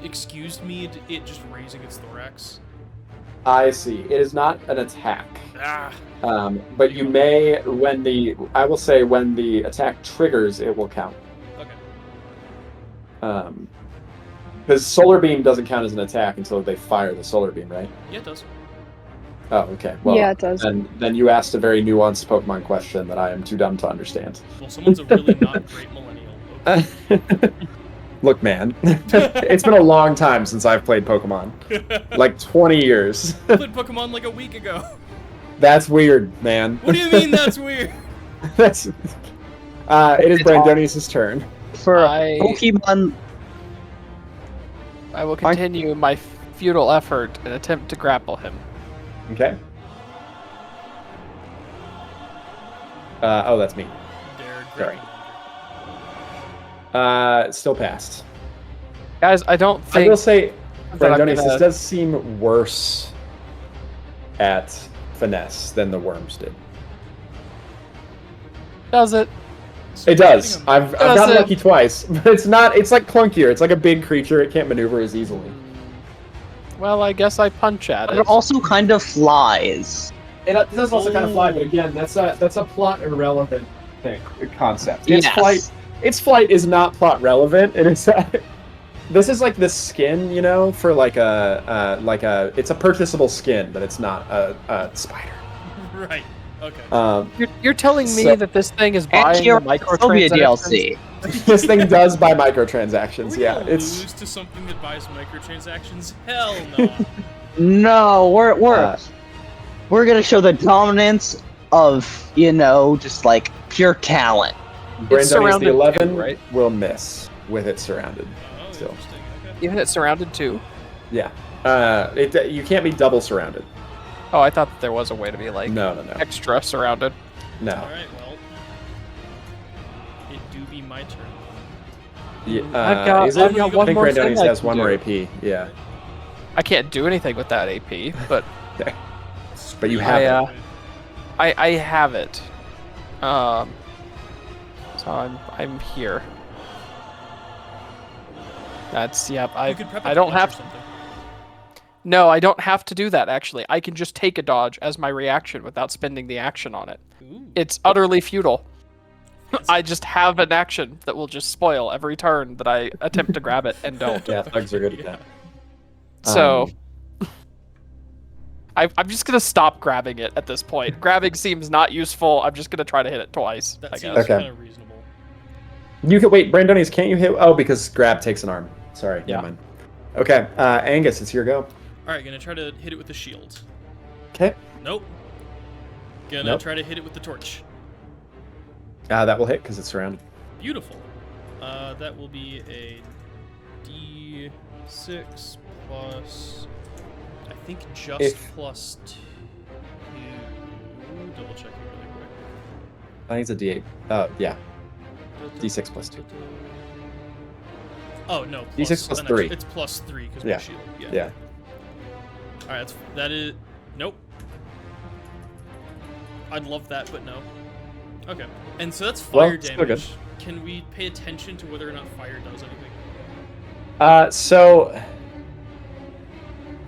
[SPEAKER 1] excused me it just raising its thorax?
[SPEAKER 2] I see. It is not an attack.
[SPEAKER 1] Ah.
[SPEAKER 2] But you may, when the attack triggers, it will count.
[SPEAKER 1] Okay.
[SPEAKER 2] Because solar beam doesn't count as an attack until they fire the solar beam, right?
[SPEAKER 1] Yeah, it does.
[SPEAKER 2] Oh, okay. Well,
[SPEAKER 4] Yeah, it does.
[SPEAKER 2] Then you asked a very nuanced Pokemon question that I am too dumb to understand.
[SPEAKER 1] Well, someone's a really not great millennial. Okay.
[SPEAKER 2] Look, man, it's been a long time since I've played Pokemon. Like 20 years.
[SPEAKER 1] I played Pokemon like a week ago.
[SPEAKER 2] That's weird, man.
[SPEAKER 1] What do you mean that's weird?
[SPEAKER 2] That's. It is Brandonius' turn.
[SPEAKER 5] For
[SPEAKER 3] I-
[SPEAKER 5] Pokemon,
[SPEAKER 3] I will continue my futile effort and attempt to grapple him.
[SPEAKER 2] Okay. Oh, that's me.
[SPEAKER 1] Sorry.
[SPEAKER 2] Still passed.
[SPEAKER 3] Guys, I don't
[SPEAKER 2] I
[SPEAKER 3] think
[SPEAKER 2] will say,
[SPEAKER 3] that I'm
[SPEAKER 2] Brandonius,
[SPEAKER 3] gonna-
[SPEAKER 2] this does seem worse at finesse than the worms did.
[SPEAKER 3] does it.
[SPEAKER 2] It does. I've
[SPEAKER 3] Does
[SPEAKER 2] gotten
[SPEAKER 3] it?
[SPEAKER 2] lucky twice, but it's not. It's like clunkier. It's like a big creature. It can't maneuver as easily.
[SPEAKER 3] Well, I guess I punch at
[SPEAKER 5] but
[SPEAKER 3] it.
[SPEAKER 5] it also kind of flies.
[SPEAKER 2] It does also kind of fly, but again, that's a plot irrelevant concept.
[SPEAKER 5] Yes.
[SPEAKER 2] Its flight is not plot relevant. It is. This is like the skin, you know, for like a it's a purchasable skin, but it's not a spider.
[SPEAKER 1] Right. Okay.
[SPEAKER 3] You're telling me
[SPEAKER 2] So-
[SPEAKER 3] that this thing is
[SPEAKER 5] And
[SPEAKER 3] buying the
[SPEAKER 5] here, Sylvia
[SPEAKER 3] microtransactions?
[SPEAKER 5] DLC.
[SPEAKER 2] This thing does buy microtransactions.
[SPEAKER 1] Are we
[SPEAKER 2] Yeah,
[SPEAKER 1] gonna
[SPEAKER 2] it's.
[SPEAKER 1] lose to something that buys microtransactions? Hell no.
[SPEAKER 5] No, we're
[SPEAKER 2] Uh,
[SPEAKER 5] we're gonna show the dominance of just like pure talent.
[SPEAKER 2] Brandonius
[SPEAKER 3] surrounded
[SPEAKER 2] the 11
[SPEAKER 3] too, right?
[SPEAKER 2] will miss with it surrounded.
[SPEAKER 1] Oh,
[SPEAKER 2] Still.
[SPEAKER 1] interesting. Okay.
[SPEAKER 3] Even it's surrounded too.
[SPEAKER 2] Yeah. You can't be double surrounded.
[SPEAKER 3] Oh, I thought that there was a way to be like
[SPEAKER 2] No.
[SPEAKER 3] extra surrounded.
[SPEAKER 2] No.
[SPEAKER 1] All right. Well, it do be my turn.
[SPEAKER 2] Yeah,
[SPEAKER 3] I've got
[SPEAKER 2] I
[SPEAKER 3] one
[SPEAKER 2] think
[SPEAKER 3] more thing
[SPEAKER 2] Brandonius
[SPEAKER 3] I
[SPEAKER 2] has
[SPEAKER 3] can
[SPEAKER 2] one
[SPEAKER 3] do.
[SPEAKER 2] more AP. Yeah.
[SPEAKER 3] I can't do anything with that AP, but
[SPEAKER 2] But you have it.
[SPEAKER 3] I have it. So I'm here. That's
[SPEAKER 1] You
[SPEAKER 3] I
[SPEAKER 1] could prep
[SPEAKER 3] I
[SPEAKER 1] a
[SPEAKER 3] don't
[SPEAKER 1] dodge or
[SPEAKER 3] have
[SPEAKER 1] something.
[SPEAKER 3] No, I don't have to do that actually. I can just take a dodge as my reaction without spending the action on it.
[SPEAKER 1] Ooh.
[SPEAKER 3] It's utterly futile. I just have an action that will just spoil every turn that I attempt to grab it and don't.
[SPEAKER 2] Yeah, thugs are good at that.
[SPEAKER 3] So I'm just gonna stop grabbing it at this point. Grabbing seems not useful. I'm just gonna try to hit it twice.
[SPEAKER 1] That
[SPEAKER 3] I
[SPEAKER 1] seems
[SPEAKER 3] guess.
[SPEAKER 2] Okay.
[SPEAKER 1] kind of reasonable.
[SPEAKER 2] You can wait, Brandonius. Can't you hit? Oh, because grab takes an arm. Sorry.
[SPEAKER 3] Yeah.
[SPEAKER 2] Never mind. Okay, Angus, it's your go.
[SPEAKER 1] All right, gonna try to hit it with the shield.
[SPEAKER 2] Okay.
[SPEAKER 1] Nope. Gonna
[SPEAKER 2] Nope.
[SPEAKER 1] try to hit it with the torch.
[SPEAKER 2] That will hit because it's surrounded.
[SPEAKER 1] Beautiful. That will be a D6 plus. I think just
[SPEAKER 2] If-
[SPEAKER 1] plus 2. Double checking really quick.
[SPEAKER 2] I think it's a D8. Yeah. D6 plus 2.
[SPEAKER 1] Oh no.
[SPEAKER 2] D6 plus
[SPEAKER 1] an
[SPEAKER 2] 3.
[SPEAKER 1] It's plus 3 because
[SPEAKER 2] Yeah.
[SPEAKER 1] my shield. Yeah.
[SPEAKER 2] Yeah.
[SPEAKER 1] All right. That is. Nope. I'd love that, but no. Okay. And so that's
[SPEAKER 2] Well,
[SPEAKER 1] fire
[SPEAKER 2] still good.
[SPEAKER 1] damage. Can we pay attention to whether or not fire does anything?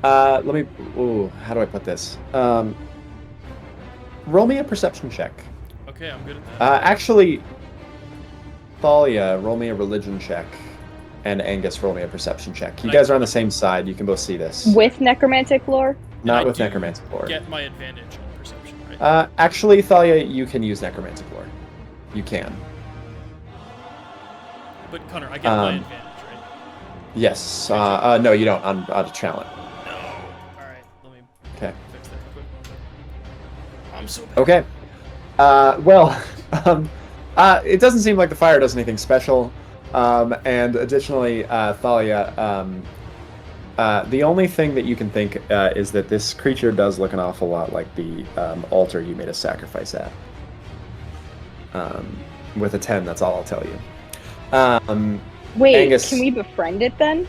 [SPEAKER 2] Let me. Ooh, how do I put this? Roll me a perception check.
[SPEAKER 1] Okay, I'm good at that.
[SPEAKER 2] Actually, Thalia, roll me a religion check, and Angus, roll me a perception check. You guys are on the same side. You can both see this.
[SPEAKER 4] With necromantic lore?
[SPEAKER 2] Not
[SPEAKER 1] I
[SPEAKER 2] with
[SPEAKER 1] do
[SPEAKER 2] necromantic lore.
[SPEAKER 1] Get my advantage on perception, right?
[SPEAKER 2] Actually, Thalia, you can use necromantic lore. You can.
[SPEAKER 1] But Connor, I get my
[SPEAKER 2] um,
[SPEAKER 1] advantage, right?
[SPEAKER 2] Yes. No, you don't. On a challenge.
[SPEAKER 1] No. All right. Let me
[SPEAKER 2] Okay.
[SPEAKER 1] fix that real quick. I'm so bad.
[SPEAKER 2] Okay. Well, it doesn't seem like the fire does anything special. And additionally, Thalia, the only thing that you can think is that this creature does look an awful lot like the altar you made a sacrifice at. With a 10, that's all I'll tell you.
[SPEAKER 4] Wait,
[SPEAKER 2] Angus,
[SPEAKER 4] can we befriend it then?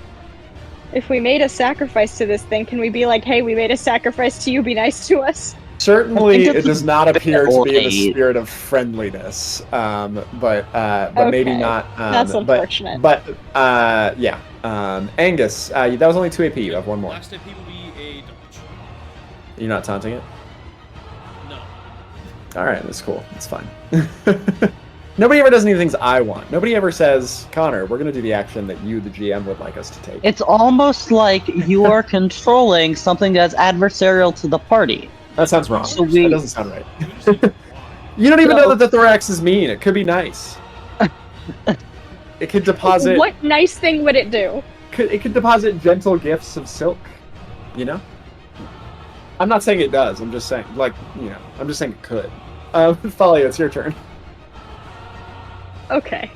[SPEAKER 4] If we made a sacrifice to this thing, can we be like, hey, we made a sacrifice to you, be nice to us?
[SPEAKER 2] certainly it
[SPEAKER 5] it's
[SPEAKER 2] does not
[SPEAKER 5] bit
[SPEAKER 2] appear to be in the
[SPEAKER 5] late.
[SPEAKER 2] spirit of friendliness, but maybe
[SPEAKER 4] Okay,
[SPEAKER 2] not.
[SPEAKER 4] that's unfortunate.
[SPEAKER 2] But yeah. Angus, that was only 2 AP. You have one more.
[SPEAKER 1] Last AP will be a dodge.
[SPEAKER 2] You're not taunting it?
[SPEAKER 1] No.
[SPEAKER 2] All right, that's cool. That's fine. Nobody ever does any things I want. Nobody ever says, Connor, we're going to do the action that you, the GM, would like us to take.
[SPEAKER 5] It's almost like you are controlling something that's adversarial to the party.
[SPEAKER 2] That sounds wrong.
[SPEAKER 5] So
[SPEAKER 2] That doesn't sound right.
[SPEAKER 1] You understand why.
[SPEAKER 2] You don't even know that the thorax is mean. It could be nice. It could deposit.
[SPEAKER 4] What nice thing would it do?
[SPEAKER 2] It could deposit gentle gifts of silk. You know. I'm not saying it does. I'm just saying, I'm just saying it could. Thalia, it's your turn.
[SPEAKER 4] Okay.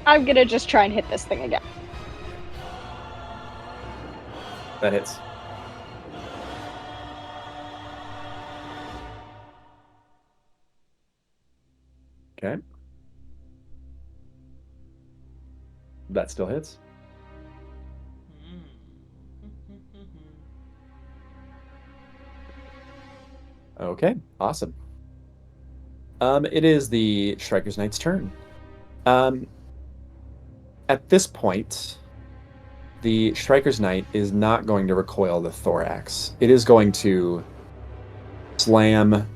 [SPEAKER 4] I'm gonna just try and hit this thing again.
[SPEAKER 2] That hits. Okay. That still hits. Okay, awesome. It is the Striker's Knight's turn. At this point, the Striker's Knight is not going to recoil the thorax. It is going to slam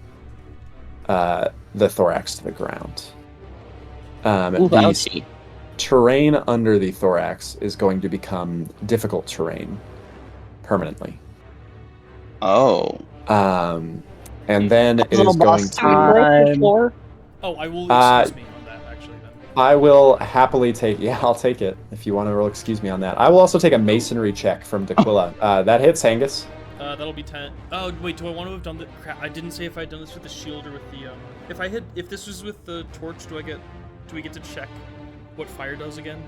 [SPEAKER 2] the thorax to the ground.
[SPEAKER 5] Ooh,
[SPEAKER 2] The
[SPEAKER 5] ouchie.
[SPEAKER 2] terrain under the thorax is going to become difficult terrain permanently.
[SPEAKER 5] Oh.
[SPEAKER 2] And then it
[SPEAKER 5] Little
[SPEAKER 2] is going
[SPEAKER 5] boss
[SPEAKER 2] to...
[SPEAKER 4] Do we break the
[SPEAKER 5] Time.
[SPEAKER 4] floor?
[SPEAKER 1] Oh, I will excuse me on that, actually, then.
[SPEAKER 2] I will happily take... Yeah, I'll take it if you want to roll excuse me on that. I will also take a masonry check from Daquila. That hits, Angus.
[SPEAKER 1] That'll be 10. Oh, wait, do I want to have done the... Crap, I didn't say if I'd done this with the shield or with the, If this was with the torch, do we get to check what fire does again?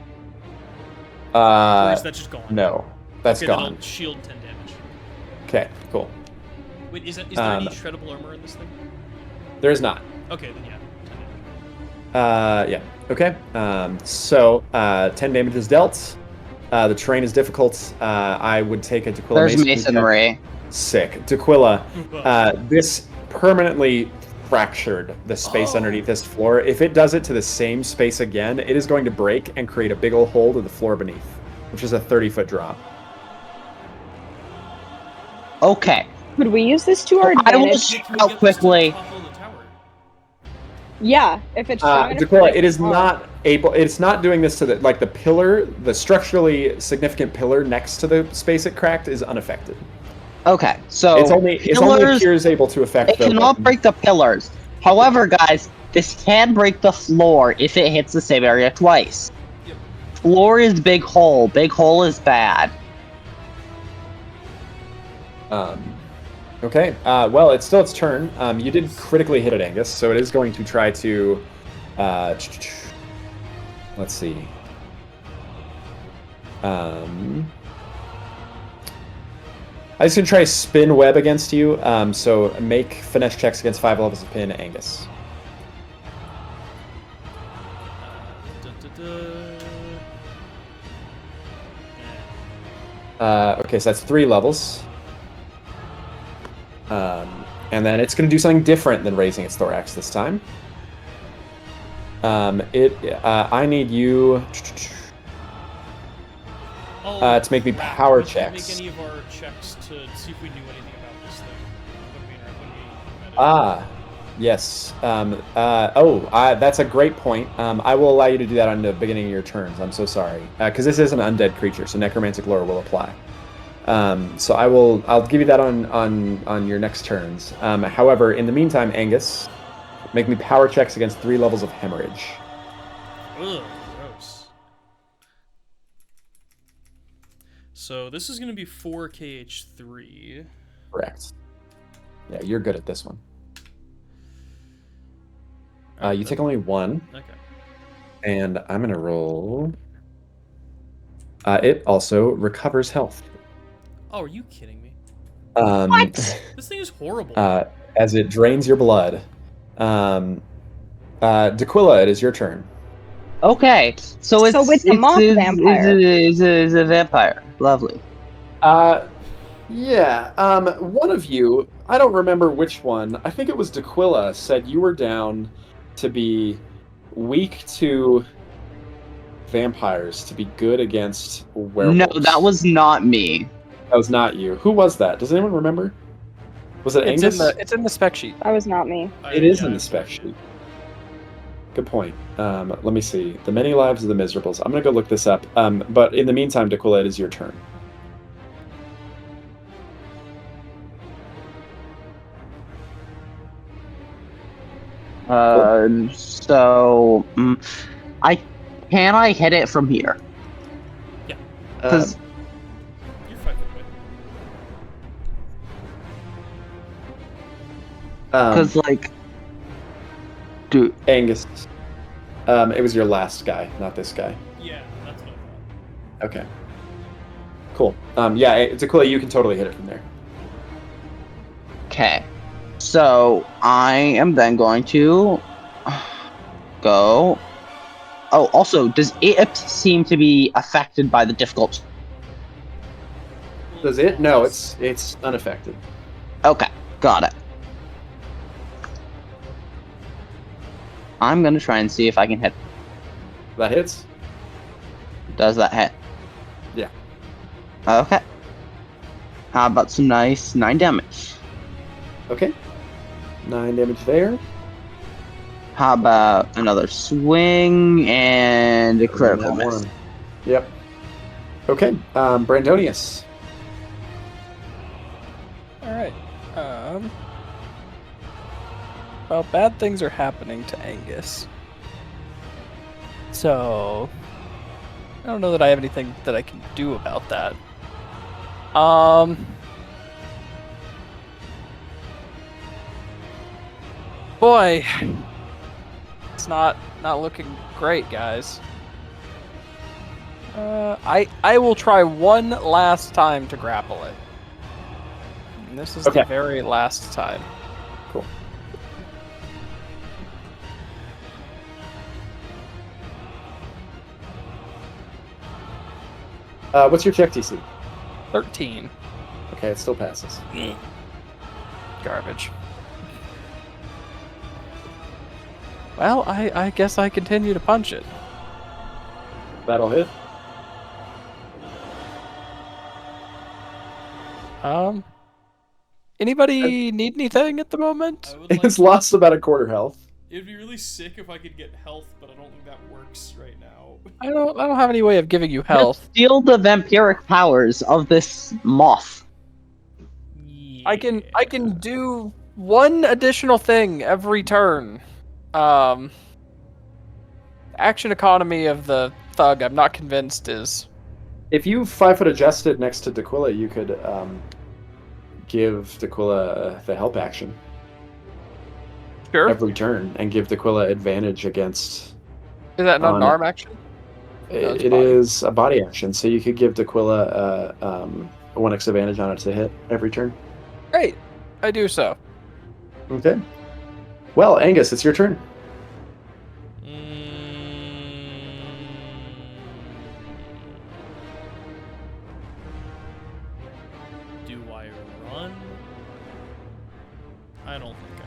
[SPEAKER 1] Or is that just gone?
[SPEAKER 2] No, that's
[SPEAKER 1] okay, then
[SPEAKER 2] gone.
[SPEAKER 1] I'll shield 10 damage.
[SPEAKER 2] Okay, cool.
[SPEAKER 1] Wait, is there any shreddable armor in this thing?
[SPEAKER 2] There is not.
[SPEAKER 1] Okay, then yeah, 10 damage.
[SPEAKER 2] Yeah. Okay. So 10 damage is dealt. The terrain is difficult. I would take a Daquila
[SPEAKER 5] There's
[SPEAKER 2] masonry.
[SPEAKER 5] masonry.
[SPEAKER 2] Sick. Daquila, this permanently fractured the space underneath this floor. If it does it to the same space again, it is going to break and create a big old hole to the floor beneath, which is a 30-foot drop.
[SPEAKER 5] Okay.
[SPEAKER 4] Could we use this to our
[SPEAKER 5] I will
[SPEAKER 4] advantage?
[SPEAKER 1] Can we
[SPEAKER 5] How
[SPEAKER 1] get this to
[SPEAKER 5] quickly?
[SPEAKER 1] topple the tower?
[SPEAKER 4] Yeah, if it's strong enough.
[SPEAKER 2] Daquila,
[SPEAKER 4] to
[SPEAKER 2] it is
[SPEAKER 4] break the
[SPEAKER 2] not able. It's not doing this to the pillar, the structurally significant pillar next to the space it cracked is unaffected.
[SPEAKER 5] Okay, so
[SPEAKER 2] It's only
[SPEAKER 5] pillars,
[SPEAKER 2] Piers able to affect.
[SPEAKER 5] it cannot break the pillars. However, guys, this can break the floor if it hits the same area twice.
[SPEAKER 1] Yep.
[SPEAKER 5] Floor is big hole. Big hole is bad.
[SPEAKER 2] Okay. Well, it's still its turn. You did critically hit it, Angus, so it is going to try to. Let's see. I was gonna try spin web against you. So make finesse checks against 5 levels of pin, Angus. Okay, so that's 3 levels. And then it's going to do something different than raising its thorax this time. I need you to make me power
[SPEAKER 1] We can't
[SPEAKER 2] checks.
[SPEAKER 1] make any of our checks to see if we knew anything about this thing. When we
[SPEAKER 2] Yes. That's a great point. I will allow you to do that on the beginning of your turns. I'm so sorry. Because this is an undead creature, so necromantic lore will apply. So I'll give you that on your next turns. However, in the meantime, Angus, make me power checks against 3 levels of hemorrhage.
[SPEAKER 1] Ugh, gross. So this is going to be 4 KH3.
[SPEAKER 2] Correct. Yeah, you're good at this one. You take only 1,
[SPEAKER 1] Okay.
[SPEAKER 2] and I'm gonna roll. It also recovers health.
[SPEAKER 1] Oh, are you kidding me?
[SPEAKER 4] What?
[SPEAKER 1] This thing is horrible.
[SPEAKER 2] As it drains your blood. Daquila, it is your turn.
[SPEAKER 5] Okay, so it's
[SPEAKER 4] a moth vampire.
[SPEAKER 5] It's a vampire. Lovely.
[SPEAKER 2] Yeah. One of you, I don't remember which one. I think it was Daquila, said you were down to be weak to vampires, to be good against werewolves.
[SPEAKER 5] No, that was not me.
[SPEAKER 2] That was not you. Who was that? Does anyone remember? Was it Angus?
[SPEAKER 3] It's in the spec sheet.
[SPEAKER 4] That was not me.
[SPEAKER 2] It is in the spec sheet. Good point. Let me see. The Many Lives of the Miserables. I'm gonna go look this up. But in the meantime, Daquila, it is your turn.
[SPEAKER 5] So I hit it from here?
[SPEAKER 1] Yeah.
[SPEAKER 5] Because
[SPEAKER 1] You're 5 feet away.
[SPEAKER 5] like, dude,
[SPEAKER 2] Angus. It was your last guy, not this guy.
[SPEAKER 1] Yeah, that's what I thought.
[SPEAKER 2] Okay. Cool. Yeah, Daquila, you can totally hit it from there.
[SPEAKER 5] okay. So I am then going to go. Oh, also, does it seem to be affected by the difficult?
[SPEAKER 2] Does it? No, it's unaffected.
[SPEAKER 5] Okay, got it. I'm gonna try and see if I can hit.
[SPEAKER 2] That hits?
[SPEAKER 5] Does that hit?
[SPEAKER 2] Yeah.
[SPEAKER 5] Okay. How about some nice 9 damage?
[SPEAKER 2] Okay. 9 damage there.
[SPEAKER 5] How about another swing and a critical
[SPEAKER 2] That
[SPEAKER 5] miss?
[SPEAKER 2] one. Yep. Okay. Brandonius.
[SPEAKER 3] All right. Well, bad things are happening to Angus. So, I don't know that I have anything that I can do about that. Boy, it's not looking great, guys. I will try one last time to grapple it. And this is
[SPEAKER 2] Okay.
[SPEAKER 3] the very last time.
[SPEAKER 2] Cool. What's your check DC?
[SPEAKER 3] 13.
[SPEAKER 2] Okay, it still passes.
[SPEAKER 3] Garbage. Well, I guess I continue to punch it.
[SPEAKER 2] That'll hit.
[SPEAKER 3] Anybody need anything at the moment?
[SPEAKER 1] I would like
[SPEAKER 2] It's lost about a quarter health.
[SPEAKER 1] It'd be really sick if I could get health, but I don't think that works right now.
[SPEAKER 3] I don't have any way of giving you health.
[SPEAKER 5] Steal the vampiric powers of this moth.
[SPEAKER 3] I can do one additional thing every turn. Action economy of the thug, I'm not convinced is.
[SPEAKER 2] If you 5-foot adjusted next to Daquila, you could give Daquila the help action
[SPEAKER 3] Sure.
[SPEAKER 2] every turn and give Daquila advantage against.
[SPEAKER 3] Is that not
[SPEAKER 2] on
[SPEAKER 3] an arm action? it's
[SPEAKER 2] It
[SPEAKER 3] body.
[SPEAKER 2] is a body action, so you could give Daquila a 1x advantage on it to hit every turn.
[SPEAKER 3] Great. I do so.
[SPEAKER 2] Okay. Well, Angus, it's your turn.
[SPEAKER 1] Do I run? I don't think I.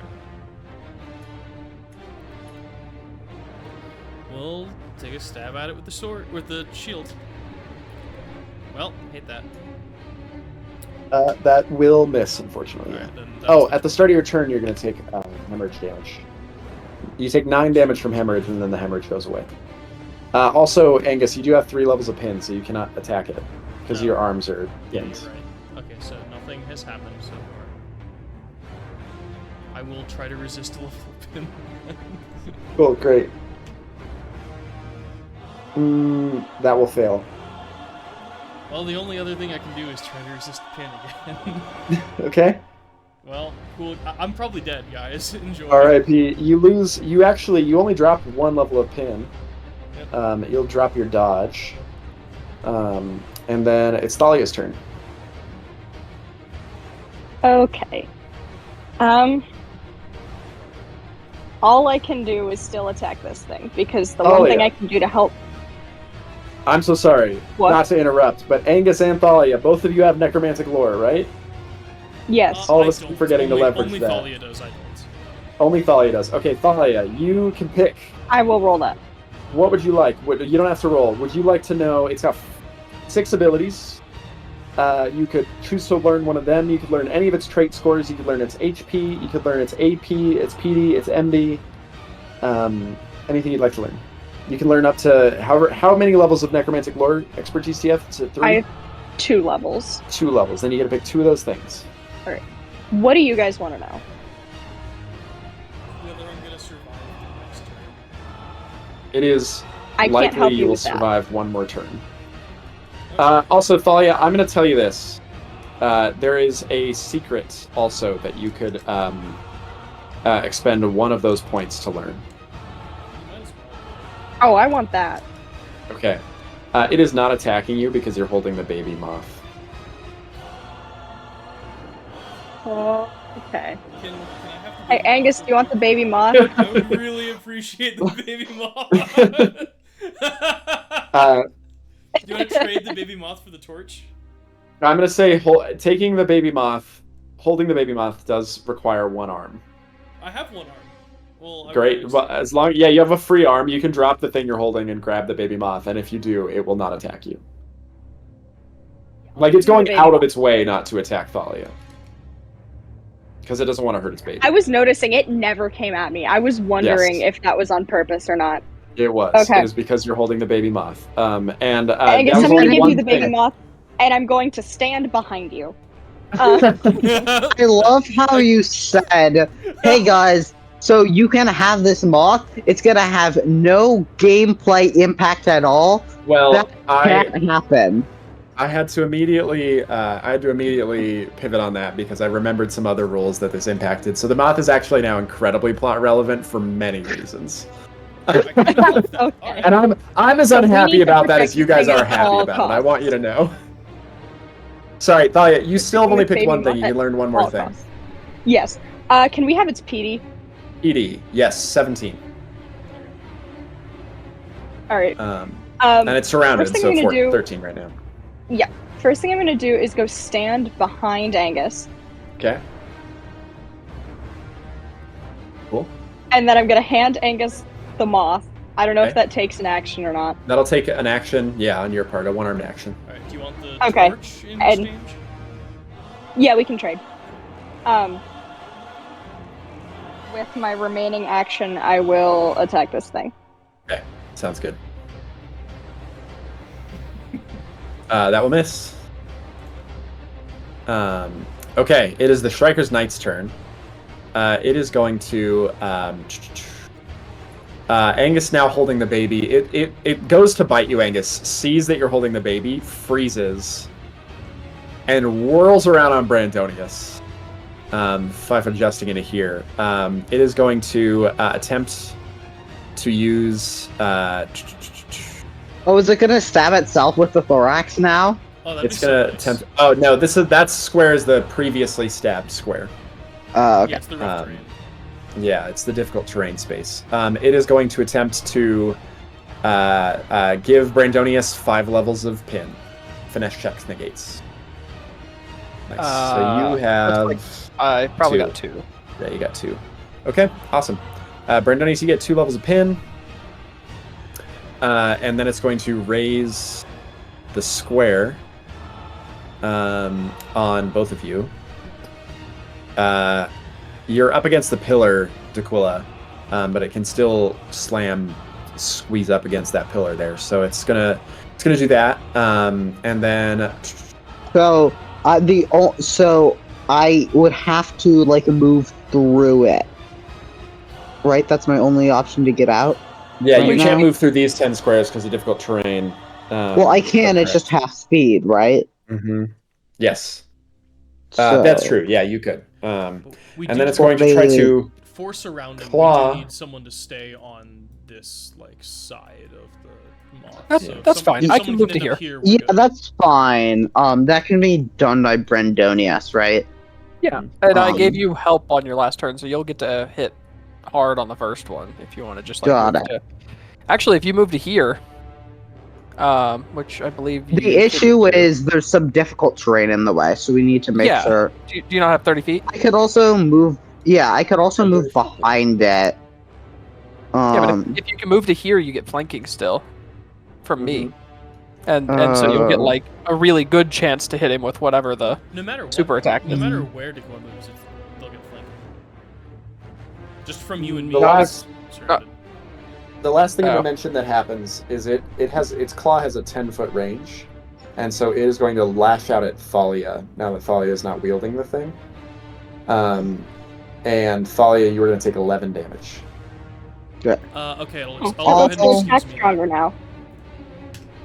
[SPEAKER 1] We'll take a stab at it with the sword, with the shield. Well, hate that.
[SPEAKER 2] That will miss, unfortunately.
[SPEAKER 1] Alright, then
[SPEAKER 2] Oh, at the start of your turn, you're going to take hemorrhage damage. You take 9 damage from hemorrhage, and then the hemorrhage goes away. Also, Angus, you do have 3 levels of pin, so you cannot attack it because
[SPEAKER 1] No.
[SPEAKER 2] your arms are
[SPEAKER 1] Yeah,
[SPEAKER 2] pinned.
[SPEAKER 1] you're right. Okay, so nothing has happened so far. I will try to resist a level pin.
[SPEAKER 2] Cool, great. That will fail.
[SPEAKER 1] Well, the only other thing I can do is try to resist pin again.
[SPEAKER 2] Okay.
[SPEAKER 1] Well, cool. I'm probably dead, guys. Enjoy.
[SPEAKER 2] R.I.P. You lose. You only drop 1 level of pin.
[SPEAKER 1] Yep.
[SPEAKER 2] You'll drop your dodge. And then it's Thalia's turn.
[SPEAKER 4] Okay. All I can do is still attack this thing, because the one thing I can do to help...
[SPEAKER 2] I'm so sorry, not to interrupt, but Angus and Thalia, both of you have necromantic lore, right?
[SPEAKER 4] Yes.
[SPEAKER 2] All of us keep forgetting to leverage
[SPEAKER 1] only
[SPEAKER 2] that.
[SPEAKER 1] Thalia does, I don't.
[SPEAKER 2] Only Thalia does. Okay, Thalia, you can pick.
[SPEAKER 4] I will roll that.
[SPEAKER 2] What would you like? You don't have to roll. Would you like to know? It's got 6 abilities. You could choose to learn one of them. You could learn any of its trait scores. You could learn its HP. You could learn its AP, its PD, its MD. Anything you'd like to learn. You can learn up to how many levels of necromantic lore expertise do you have? Is it 3?
[SPEAKER 4] I have 2 levels.
[SPEAKER 2] 2 levels. Then you get to pick 2 of those things.
[SPEAKER 4] All right. What do you guys want to know?
[SPEAKER 1] Whether I'm gonna survive the next turn.
[SPEAKER 2] It is
[SPEAKER 4] I can't
[SPEAKER 2] likely
[SPEAKER 4] help
[SPEAKER 2] you
[SPEAKER 4] you
[SPEAKER 2] will
[SPEAKER 4] with that.
[SPEAKER 2] survive one more turn. Also, Thalia, I'm going to tell you this. There is a secret also that you could expend one of those points to learn.
[SPEAKER 1] You might as well.
[SPEAKER 4] Oh, I want that.
[SPEAKER 2] Okay. It is not attacking you because you're holding the baby moth.
[SPEAKER 4] Oh, okay.
[SPEAKER 1] Can I have the
[SPEAKER 4] Hey,
[SPEAKER 1] baby
[SPEAKER 4] Angus,
[SPEAKER 1] moth
[SPEAKER 4] do you want the baby moth?
[SPEAKER 1] I would really appreciate the baby moth. Do you want to trade the baby moth for the torch?
[SPEAKER 2] I'm going to say taking the baby moth, holding the baby moth does require 1 arm.
[SPEAKER 1] I have 1 arm. Well,
[SPEAKER 2] Great. Well, as long you have a free arm, you can drop the thing you're holding and grab the baby moth, and if you do, it will not attack you. Like, it's going out of its way not to attack Thalia. Because it doesn't want to hurt its baby.
[SPEAKER 4] I was noticing it never came at me. I was wondering if that was on purpose or not.
[SPEAKER 2] It was.
[SPEAKER 4] Okay.
[SPEAKER 2] It was because you're holding the baby moth.
[SPEAKER 4] Angus,
[SPEAKER 2] that was
[SPEAKER 4] I'm going
[SPEAKER 2] only
[SPEAKER 4] to give
[SPEAKER 2] one
[SPEAKER 4] you the baby
[SPEAKER 2] thing.
[SPEAKER 4] moth, and I'm going to stand behind you.
[SPEAKER 5] I love how you said, hey guys, so you can have this moth, it's gonna have no gameplay impact at all.
[SPEAKER 2] Well,
[SPEAKER 5] That can't happen.
[SPEAKER 2] I had to immediately pivot on that because I remembered some other rules that this impacted. So the moth is actually now incredibly plot relevant for many reasons.
[SPEAKER 4] Okay.
[SPEAKER 2] And I'm as
[SPEAKER 4] So we
[SPEAKER 2] unhappy
[SPEAKER 4] need to
[SPEAKER 2] about that as
[SPEAKER 4] protect
[SPEAKER 2] you
[SPEAKER 4] the
[SPEAKER 2] guys
[SPEAKER 4] thing
[SPEAKER 2] are
[SPEAKER 4] at
[SPEAKER 2] happy
[SPEAKER 4] all
[SPEAKER 2] about it. I
[SPEAKER 4] costs.
[SPEAKER 2] want you to know. Sorry, Thalia, you still have only
[SPEAKER 4] Protecting
[SPEAKER 2] picked
[SPEAKER 4] the
[SPEAKER 2] one thing.
[SPEAKER 4] baby
[SPEAKER 2] You can
[SPEAKER 4] moth
[SPEAKER 2] learn one
[SPEAKER 4] at
[SPEAKER 2] more
[SPEAKER 4] all
[SPEAKER 2] thing.
[SPEAKER 4] costs. Yes. Can we have its PD?
[SPEAKER 2] ED, yes, 17.
[SPEAKER 4] All right.
[SPEAKER 2] And it's surrounded,
[SPEAKER 4] first thing
[SPEAKER 2] so
[SPEAKER 4] I'm gonna do-
[SPEAKER 2] 13 right now.
[SPEAKER 4] Yeah. First thing I'm going to do is go stand behind Angus,
[SPEAKER 2] Okay. Cool.
[SPEAKER 4] and then I'm going to hand Angus the moth. I don't know
[SPEAKER 2] Okay.
[SPEAKER 4] if that takes an action or not.
[SPEAKER 2] That'll take an action, yeah, on your part, a 1-armed action.
[SPEAKER 1] Alright, do you want the
[SPEAKER 4] Okay,
[SPEAKER 1] torch in
[SPEAKER 4] and-
[SPEAKER 1] exchange?
[SPEAKER 4] Yeah, we can trade. With my remaining action, I will attack this thing.
[SPEAKER 2] Okay, sounds good. That will miss. Okay, it is the Striker's Knight's turn. It is going to... Angus now holding the baby. It goes to bite you, Angus. Sees that you're holding the baby, freezes, and whirls around on Brandonius. If I'm adjusting into here. It is going to attempt to use...
[SPEAKER 5] Oh, is it gonna stab itself with the thorax now?
[SPEAKER 1] Oh, that'd
[SPEAKER 2] it's
[SPEAKER 1] be
[SPEAKER 2] gonna
[SPEAKER 1] so nice.
[SPEAKER 2] attempt... Oh, no, that square is the previously stabbed square.
[SPEAKER 5] Okay.
[SPEAKER 1] Yeah, it's the rough terrain.
[SPEAKER 2] Yeah, it's the difficult terrain space. It is going to attempt to give Brandonius 5 levels of pin. Finesse checks negates. Nice. So you have...
[SPEAKER 3] I probably
[SPEAKER 2] 2.
[SPEAKER 3] got 2.
[SPEAKER 2] Yeah, you got 2. Okay, awesome. Brandonius, you get 2 levels of pin. And then it's going to raise the square on both of you. You're up against the pillar, D'Aquila, but it can still squeeze up against that pillar there. So it's gonna do that, and then.
[SPEAKER 5] So I would have to like move through it, right? That's my only option to get out.
[SPEAKER 2] Yeah, you
[SPEAKER 5] Right
[SPEAKER 2] can't
[SPEAKER 5] now?
[SPEAKER 2] move through these 10 squares because of difficult terrain.
[SPEAKER 5] Well, I can. It's just half speed, right?
[SPEAKER 2] Mm-hmm. Yes,
[SPEAKER 5] So,
[SPEAKER 2] that's true. Yeah, you could.
[SPEAKER 1] We
[SPEAKER 2] And
[SPEAKER 1] do
[SPEAKER 2] then it's
[SPEAKER 1] have
[SPEAKER 2] going to try to.
[SPEAKER 1] For surrounding,
[SPEAKER 2] Claw.
[SPEAKER 1] we do need someone to stay on this like side of the moth.
[SPEAKER 3] That's fine. I can move to
[SPEAKER 1] end up
[SPEAKER 3] here.
[SPEAKER 1] we're
[SPEAKER 5] Yeah,
[SPEAKER 1] good.
[SPEAKER 5] that's fine. That can be done by Brandonius, right?
[SPEAKER 3] Yeah, and I gave
[SPEAKER 5] Um,
[SPEAKER 3] you help on your last turn, so you'll get to hit hard on the first one if you want to just like
[SPEAKER 5] Got
[SPEAKER 3] move
[SPEAKER 5] it.
[SPEAKER 3] to. Actually, if you move to here, which I believe you.
[SPEAKER 5] The issue is there's some difficult terrain in the way, so we need to make
[SPEAKER 3] Yeah.
[SPEAKER 5] sure.
[SPEAKER 3] Do you not have 30 feet?
[SPEAKER 5] I could also move. Yeah, I could also move behind it.
[SPEAKER 3] Yeah, but if you can move to here, you get flanking still from me, and so you'll get like a really good chance to hit him with whatever the
[SPEAKER 1] No matter what,
[SPEAKER 3] super attack.
[SPEAKER 1] no matter where Teko moves, they'll get flanked. Just from you and me.
[SPEAKER 2] The last-
[SPEAKER 1] surrounded.
[SPEAKER 2] The last thing I'm
[SPEAKER 3] Oh.
[SPEAKER 2] gonna mention that happens is its claw has a 10-foot range, and so it is going to lash out at Thalia. Now that Thalia is not wielding the thing, and Thalia, you are going to take 11 damage.
[SPEAKER 1] Okay, I'll
[SPEAKER 4] Oh,
[SPEAKER 1] go ahead
[SPEAKER 4] it's
[SPEAKER 1] and
[SPEAKER 4] attack
[SPEAKER 1] excuse me.
[SPEAKER 4] stronger now.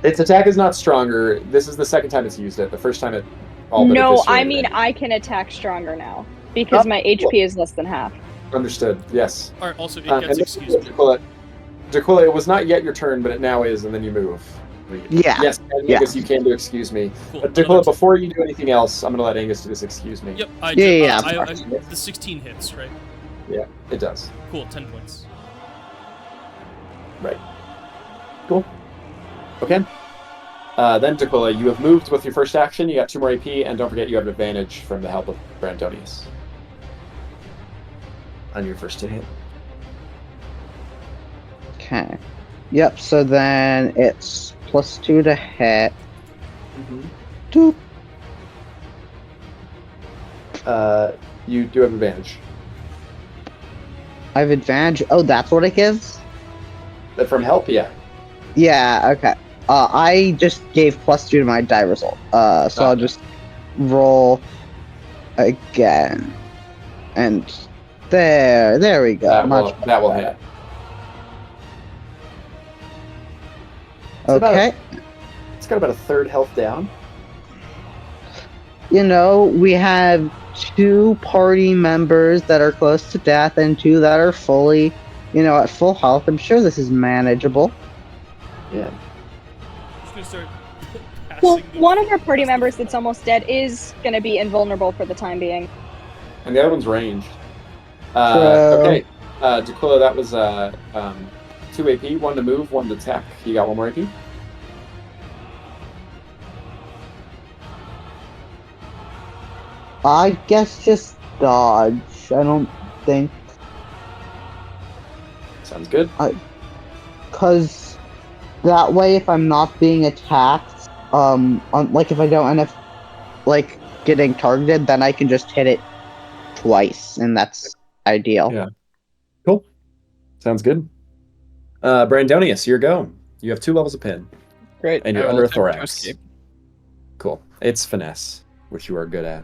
[SPEAKER 2] Its attack is not stronger. This is the second time it's used it. The first time it all but
[SPEAKER 4] No, I
[SPEAKER 2] eviscerated
[SPEAKER 4] mean
[SPEAKER 2] it.
[SPEAKER 4] I can attack stronger now because my HP is less than half.
[SPEAKER 2] Understood. Yes.
[SPEAKER 1] All right. Also, it
[SPEAKER 2] And
[SPEAKER 1] gets
[SPEAKER 2] this is
[SPEAKER 1] excused.
[SPEAKER 2] Dracula, it was not yet your turn, but it now is, and then you move.
[SPEAKER 5] Yeah.
[SPEAKER 2] Yes, and
[SPEAKER 5] Yeah.
[SPEAKER 2] Angus, you can do excuse me.
[SPEAKER 1] Cool.
[SPEAKER 2] But Dracula, before you do anything else, I'm going to let Angus do this excuse me.
[SPEAKER 1] Yep. I
[SPEAKER 5] Yeah,
[SPEAKER 1] do.
[SPEAKER 5] yeah,
[SPEAKER 1] I,
[SPEAKER 5] of course.
[SPEAKER 1] the 16 hits, right?
[SPEAKER 2] Yeah, it does.
[SPEAKER 1] Cool. 10 points.
[SPEAKER 2] Right. Cool. Okay. Then, Dracula, you have moved with your first action. You got 2 more AP, and don't forget you have an advantage from the help of Brandonius on your first hit.
[SPEAKER 5] Okay. Yep. So then it's +2 to hit. Doop.
[SPEAKER 2] You do have advantage.
[SPEAKER 5] I have advantage. Oh, that's what it gives.
[SPEAKER 2] But from help, yeah.
[SPEAKER 5] Yeah. Okay. I just gave +2 to my die result. So I'll just roll again, and there we go.
[SPEAKER 2] That will hit.
[SPEAKER 5] Okay.
[SPEAKER 2] It's got about a third health down.
[SPEAKER 5] You know, we have 2 party members that are close to death and 2 that are fully, at full health. I'm sure this is manageable.
[SPEAKER 2] Yeah.
[SPEAKER 1] Just gonna start
[SPEAKER 4] Well,
[SPEAKER 1] passing the-
[SPEAKER 4] one of our party members that's almost dead is going to be invulnerable for the time being.
[SPEAKER 2] And the other one's ranged.
[SPEAKER 5] True.
[SPEAKER 2] Okay. Dracula, that was 2 AP, 1 to move, 1 to attack. You got 1 more AP?
[SPEAKER 5] I guess just dodge. I don't think,
[SPEAKER 2] Sounds good.
[SPEAKER 5] because that way, if I'm not being attacked, if I don't end up getting targeted, then I can just hit it twice, and that's ideal.
[SPEAKER 2] Yeah. Cool. Sounds good. Brandonius, your go. You have 2 levels of pin.
[SPEAKER 3] Great.
[SPEAKER 2] And you're
[SPEAKER 3] I will
[SPEAKER 2] under a
[SPEAKER 3] attempt to
[SPEAKER 2] thorax.
[SPEAKER 3] escape.
[SPEAKER 2] Cool. It's finesse, which you are good at.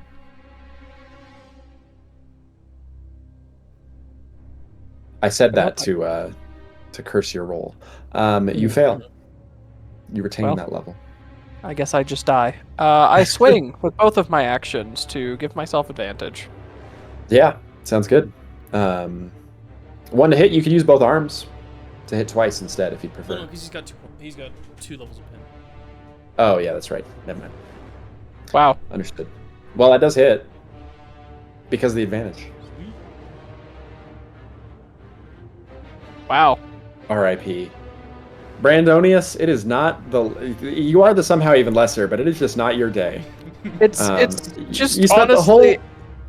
[SPEAKER 2] I said that to curse your roll. You fail. You retain
[SPEAKER 3] Well.
[SPEAKER 2] that level.
[SPEAKER 3] I guess I just die. I swing with both of my actions to give myself advantage.
[SPEAKER 2] Yeah, sounds good. 1 to hit, you could use both arms to hit twice instead if you
[SPEAKER 1] Well, no,
[SPEAKER 2] prefer.
[SPEAKER 1] because he's got 2 levels of pin.
[SPEAKER 2] Oh, yeah, that's right. Never mind.
[SPEAKER 3] Wow.
[SPEAKER 2] Understood. Well, that does hit because of the advantage.
[SPEAKER 3] Wow.
[SPEAKER 2] R.I.P. Brandonius, it is not you are the somehow even lesser, but it is just not your day.
[SPEAKER 3] It's
[SPEAKER 2] You
[SPEAKER 3] just
[SPEAKER 2] spent the whole
[SPEAKER 3] honestly,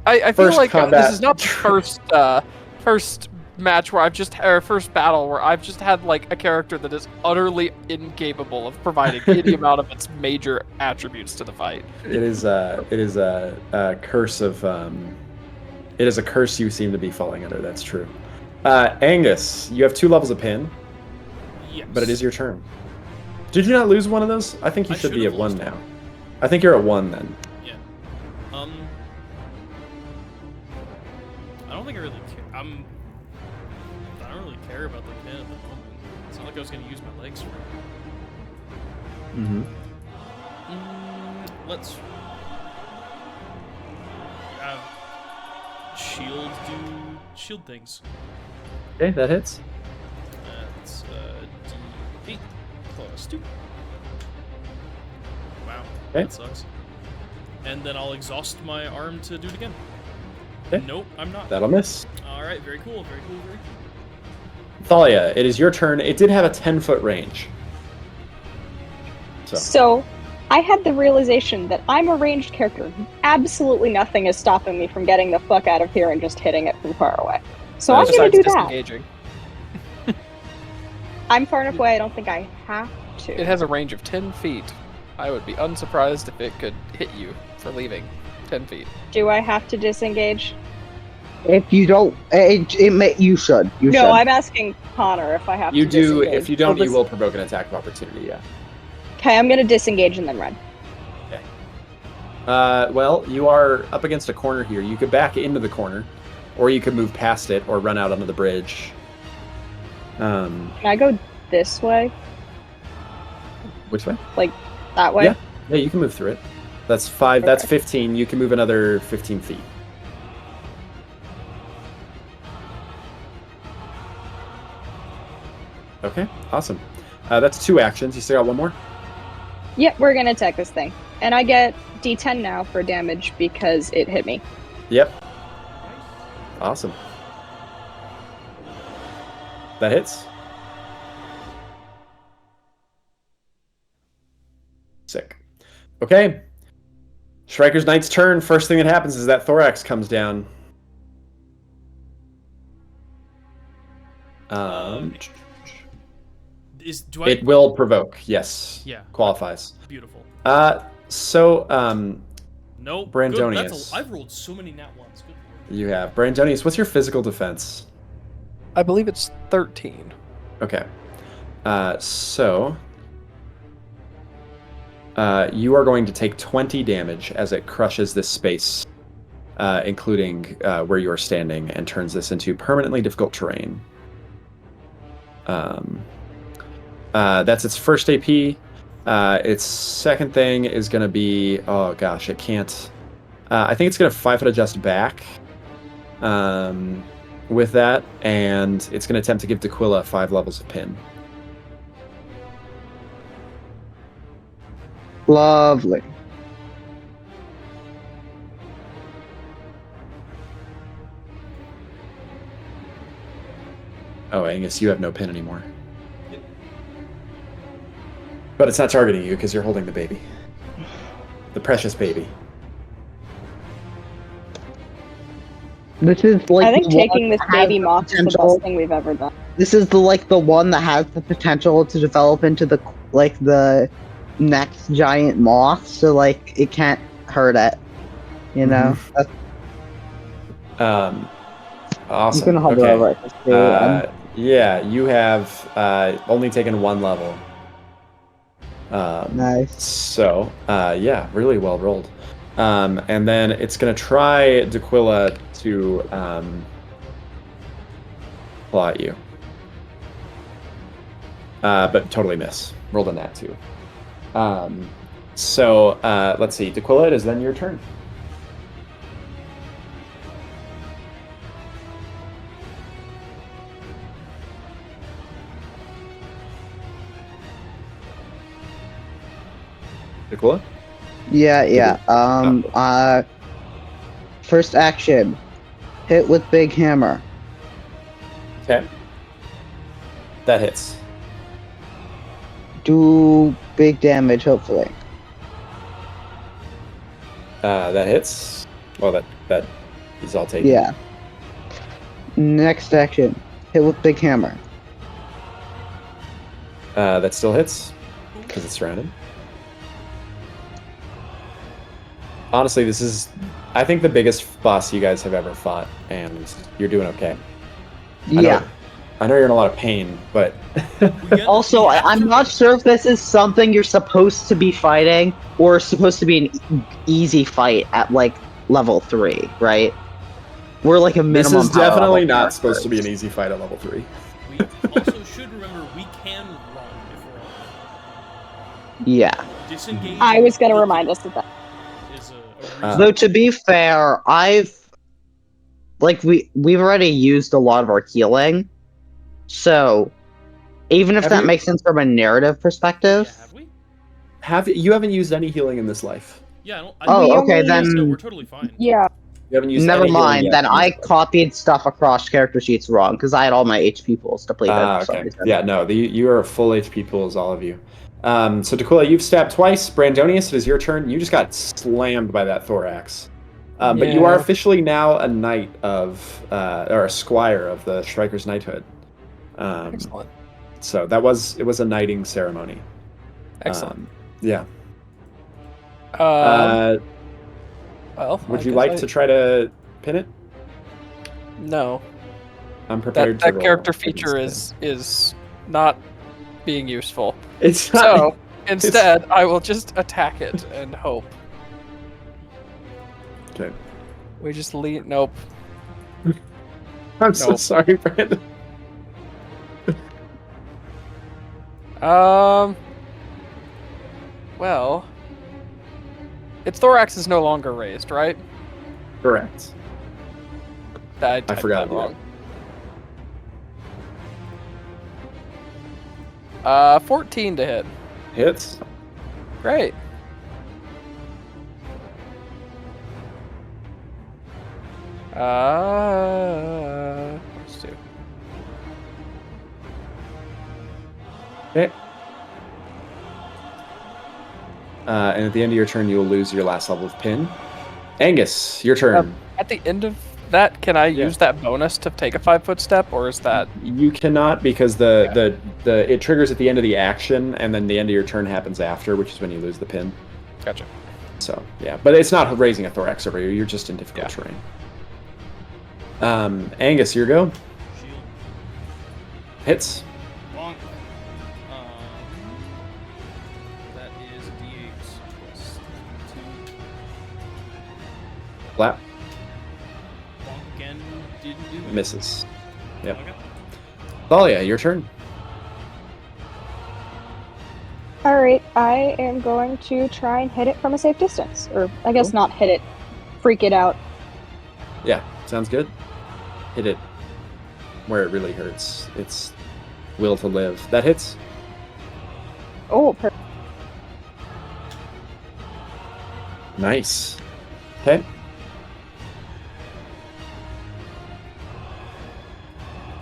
[SPEAKER 3] I feel
[SPEAKER 2] first
[SPEAKER 3] like
[SPEAKER 2] combat-
[SPEAKER 3] this is not the first match where first battle where I've just had like a character that is utterly incapable of providing any amount of its major attributes to the fight.
[SPEAKER 2] It is a curse of it is a curse you seem to be falling under. That's true. Angus, you have 2 levels of pin,
[SPEAKER 1] Yes.
[SPEAKER 2] but it is your turn. Did you not lose one of those? I think you
[SPEAKER 1] I
[SPEAKER 2] should be
[SPEAKER 1] should've
[SPEAKER 2] at 1
[SPEAKER 1] lost
[SPEAKER 2] now.
[SPEAKER 1] one.
[SPEAKER 2] I think you're at 1 then.
[SPEAKER 1] Yeah. I don't think I really care. I don't really care about the pin at the moment. It's not like I was going to use my legs for it.
[SPEAKER 2] Mm-hmm.
[SPEAKER 1] Let's. shield things.
[SPEAKER 2] Okay, that hits.
[SPEAKER 1] That's D8 plus 2. Wow,
[SPEAKER 2] Okay.
[SPEAKER 1] that sucks. And then I'll exhaust my arm to do it again.
[SPEAKER 2] Okay.
[SPEAKER 1] Nope, I'm not.
[SPEAKER 2] That'll miss.
[SPEAKER 1] All right, very cool, very cool, very cool.
[SPEAKER 2] Thalia, it is your turn. It did have a 10-foot range.
[SPEAKER 4] So, I had the realization that I'm a ranged character. Absolutely nothing is stopping me from getting the fuck out of here and just hitting it from far away. So I'm gonna do that.
[SPEAKER 3] Disengaging.
[SPEAKER 4] I'm far enough away, I don't think I have to.
[SPEAKER 3] It has a range of 10 feet. I would be unsurprised if it could hit you for leaving 10 feet.
[SPEAKER 4] Do I have to disengage?
[SPEAKER 5] If you don't, you should. You should.
[SPEAKER 4] No, I'm asking Connor if I have
[SPEAKER 2] You
[SPEAKER 4] to
[SPEAKER 2] do.
[SPEAKER 4] disengage.
[SPEAKER 2] If you don't,
[SPEAKER 4] Oh,
[SPEAKER 2] you will provoke an attack of opportunity. Yeah.
[SPEAKER 4] Okay, I'm gonna disengage and then run.
[SPEAKER 2] Okay. Well, you are up against a corner here. You could back into the corner, or you could move past it, or run out onto the bridge.
[SPEAKER 4] Can I go this way?
[SPEAKER 2] Which way?
[SPEAKER 4] That way?
[SPEAKER 2] Yeah. Yeah, you can move through it. That's 5. That's
[SPEAKER 4] Okay.
[SPEAKER 2] 15. You can move another 15 feet. Okay, awesome. That's 2 actions. You still got one more?
[SPEAKER 4] Yep, we're gonna attack this thing. And I get D10 now for damage because it hit me.
[SPEAKER 2] Yep. Awesome. That hits. Sick. Okay. Striker's Knight's turn. First thing that happens is that thorax comes down.
[SPEAKER 1] Do I?
[SPEAKER 2] It will provoke. Yes.
[SPEAKER 1] Yeah.
[SPEAKER 2] Qualifies.
[SPEAKER 1] Beautiful.
[SPEAKER 2] So,
[SPEAKER 1] Nope.
[SPEAKER 2] Brandonius.
[SPEAKER 1] Good. I've rolled so many nat ones. Good lord.
[SPEAKER 2] you have Brandonius. What's your physical defense?
[SPEAKER 3] I believe it's 13.
[SPEAKER 2] Okay. So you are going to take 20 damage as it crushes this space, including where you are standing, and turns this into permanently difficult terrain. That's its first AP. Its second thing is going to be... Oh, gosh, it can't... I think it's going to 5-foot adjust back with that, and it's going to attempt to give D'Quila 5 levels of pin.
[SPEAKER 5] Lovely.
[SPEAKER 2] Oh, Angus, you have no pin anymore. But it's not targeting you because you're holding the baby. The precious baby.
[SPEAKER 5] This is like
[SPEAKER 4] I think
[SPEAKER 5] the
[SPEAKER 4] taking
[SPEAKER 5] one
[SPEAKER 4] this
[SPEAKER 5] that has
[SPEAKER 4] baby
[SPEAKER 5] the
[SPEAKER 4] moth is the
[SPEAKER 5] potential-
[SPEAKER 4] best thing we've ever done.
[SPEAKER 5] This is the one that has the potential to develop into the next giant moth. So it can't hurt it. You know.
[SPEAKER 2] Awesome.
[SPEAKER 5] You can hover
[SPEAKER 2] Okay.
[SPEAKER 5] over it. Just to,
[SPEAKER 2] Yeah, you have only taken 1 level.
[SPEAKER 5] nice.
[SPEAKER 2] So, yeah, really well rolled. And then it's going to try D'Quila to claw at you. But totally miss. Rolled a nat 2. So, let's see. D'Quila, it is then your turn. D'Quila?
[SPEAKER 5] Yeah. First action. Hit with big hammer.
[SPEAKER 2] Okay. That hits.
[SPEAKER 5] Do big damage, hopefully.
[SPEAKER 2] That hits. Well, that is all taken.
[SPEAKER 5] Yeah. Next action. Hit with big hammer.
[SPEAKER 2] That still hits because it's surrounded. Honestly, this is, I think, the biggest boss you guys have ever fought, and you're doing okay.
[SPEAKER 5] Yeah.
[SPEAKER 2] I know you're in a lot of pain, but
[SPEAKER 5] Also, I'm not sure if this is something you're supposed to be fighting or supposed to be an easy fight at level 3, right? We're a minimum.
[SPEAKER 2] this is
[SPEAKER 5] power
[SPEAKER 2] definitely
[SPEAKER 5] level
[SPEAKER 2] not supposed to be an
[SPEAKER 5] characters.
[SPEAKER 2] easy fight at level 3.
[SPEAKER 1] We also should remember we can run if we're on.
[SPEAKER 5] Yeah.
[SPEAKER 1] Disengage.
[SPEAKER 4] I was gonna remind us of that.
[SPEAKER 1] Is a
[SPEAKER 2] Uh,
[SPEAKER 5] Though to be fair, like we've already used a lot of our healing, so even if that makes sense from a narrative perspective.
[SPEAKER 1] Yeah, have we?
[SPEAKER 2] You haven't used any healing in this life.
[SPEAKER 1] Yeah, I don't.
[SPEAKER 5] Oh, okay,
[SPEAKER 1] yeah,
[SPEAKER 5] then.
[SPEAKER 1] so we're totally fine.
[SPEAKER 4] Yeah.
[SPEAKER 2] You haven't used
[SPEAKER 5] Never
[SPEAKER 2] any healing
[SPEAKER 5] mind.
[SPEAKER 2] yet
[SPEAKER 5] Then
[SPEAKER 2] in
[SPEAKER 5] I
[SPEAKER 2] this life.
[SPEAKER 5] copied stuff across character sheets wrong because I had all my HP pools depleted for some
[SPEAKER 2] Okay.
[SPEAKER 5] reason.
[SPEAKER 2] Yeah, no, you are full HP pools, all of you. So Dakula, you've stabbed twice. Brandonius, it is your turn. You just got slammed by that thorax. But you are
[SPEAKER 3] Yeah.
[SPEAKER 2] officially now a knight of, or a squire of the Striker's Knighthood.
[SPEAKER 3] Excellent.
[SPEAKER 2] So it was a knighting ceremony.
[SPEAKER 3] Excellent.
[SPEAKER 2] Yeah.
[SPEAKER 3] Well,
[SPEAKER 2] Would
[SPEAKER 3] I
[SPEAKER 2] you
[SPEAKER 3] guess
[SPEAKER 2] like to try to pin it?
[SPEAKER 3] No.
[SPEAKER 2] I'm prepared to
[SPEAKER 3] That
[SPEAKER 2] roll
[SPEAKER 3] character
[SPEAKER 2] against
[SPEAKER 3] feature
[SPEAKER 2] it.
[SPEAKER 3] is not being useful.
[SPEAKER 2] It's not.
[SPEAKER 3] So instead, I will just attack it and hope.
[SPEAKER 2] Okay.
[SPEAKER 3] We just leave. Nope.
[SPEAKER 2] I'm so
[SPEAKER 3] Nope.
[SPEAKER 2] sorry, Brandon.
[SPEAKER 3] Well, its thorax is no longer raised, right?
[SPEAKER 2] Correct.
[SPEAKER 3] I
[SPEAKER 2] I forgot
[SPEAKER 3] that
[SPEAKER 2] to do that.
[SPEAKER 3] 14 to hit.
[SPEAKER 2] Hits.
[SPEAKER 3] Great. Let's do.
[SPEAKER 2] Okay. And at the end of your turn, you will lose your last level of pin. Angus, your turn.
[SPEAKER 3] At the end of that, can I use that bonus to take a 5-foot step, or is that?
[SPEAKER 2] You cannot because the it triggers at the end of the action, and then the end of your turn happens after, which is when you lose the pin.
[SPEAKER 3] Gotcha.
[SPEAKER 2] So yeah, but it's not raising a thorax over you. You're just in difficult terrain. Angus, your go.
[SPEAKER 1] Shield.
[SPEAKER 2] Hits.
[SPEAKER 1] Bonk. That is D8 plus 2.
[SPEAKER 2] Flap.
[SPEAKER 1] Bonk again. Didn't do it.
[SPEAKER 2] Misses. Yep.
[SPEAKER 1] Okay.
[SPEAKER 2] Thalia, your turn.
[SPEAKER 4] Alright, I am going to try and hit it from a safe distance. Or, I guess
[SPEAKER 2] Cool.
[SPEAKER 4] not hit it, freak it out.
[SPEAKER 2] Yeah, sounds good. Hit it where it really hurts. It's will to live. That hits.
[SPEAKER 4] Oh,
[SPEAKER 2] Nice. Okay.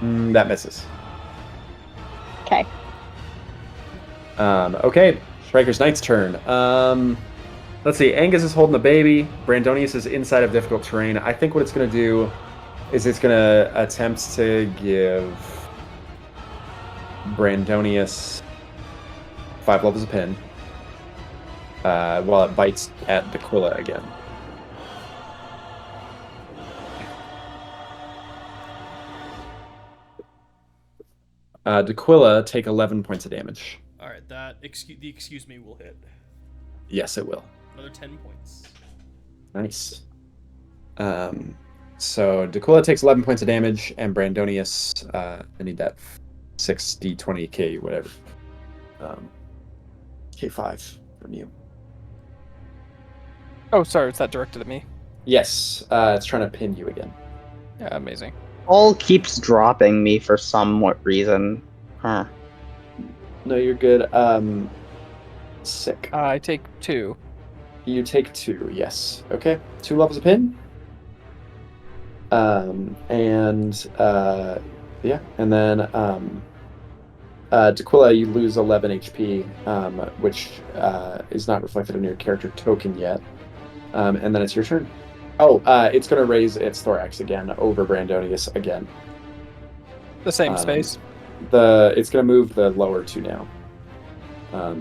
[SPEAKER 2] That misses.
[SPEAKER 4] okay.
[SPEAKER 2] Okay. Striker's Knight's turn. Let's see. Angus is holding the baby. Brandonius is inside of difficult terrain. I think what it's going to do is it's going to attempt to give Brandonius 5 levels of pin while it bites at Dakula again. Dakula, take 11 points of damage.
[SPEAKER 1] Alright, the excuse me will hit.
[SPEAKER 2] Yes, it will.
[SPEAKER 1] Another 10 points.
[SPEAKER 2] Nice. So Dakula takes 11 points of damage, and Brandonius, I need that 6d20k, whatever. K5 from you.
[SPEAKER 3] Oh, sorry. Is that directed at me?
[SPEAKER 2] Yes, it's trying to pin you again.
[SPEAKER 3] Yeah, amazing.
[SPEAKER 5] All keeps dropping me for some reason. Huh.
[SPEAKER 2] No, you're good. Sick.
[SPEAKER 3] I take 2.
[SPEAKER 2] You take 2, yes. Okay, 2 levels of pin. Yeah, and then Dakula, you lose 11 HP, which is not reflected in your character token yet. And then it's your turn. Oh, it's going to raise its thorax again over Brandonius again.
[SPEAKER 3] The same space.
[SPEAKER 2] It's going to move the lower 2 now.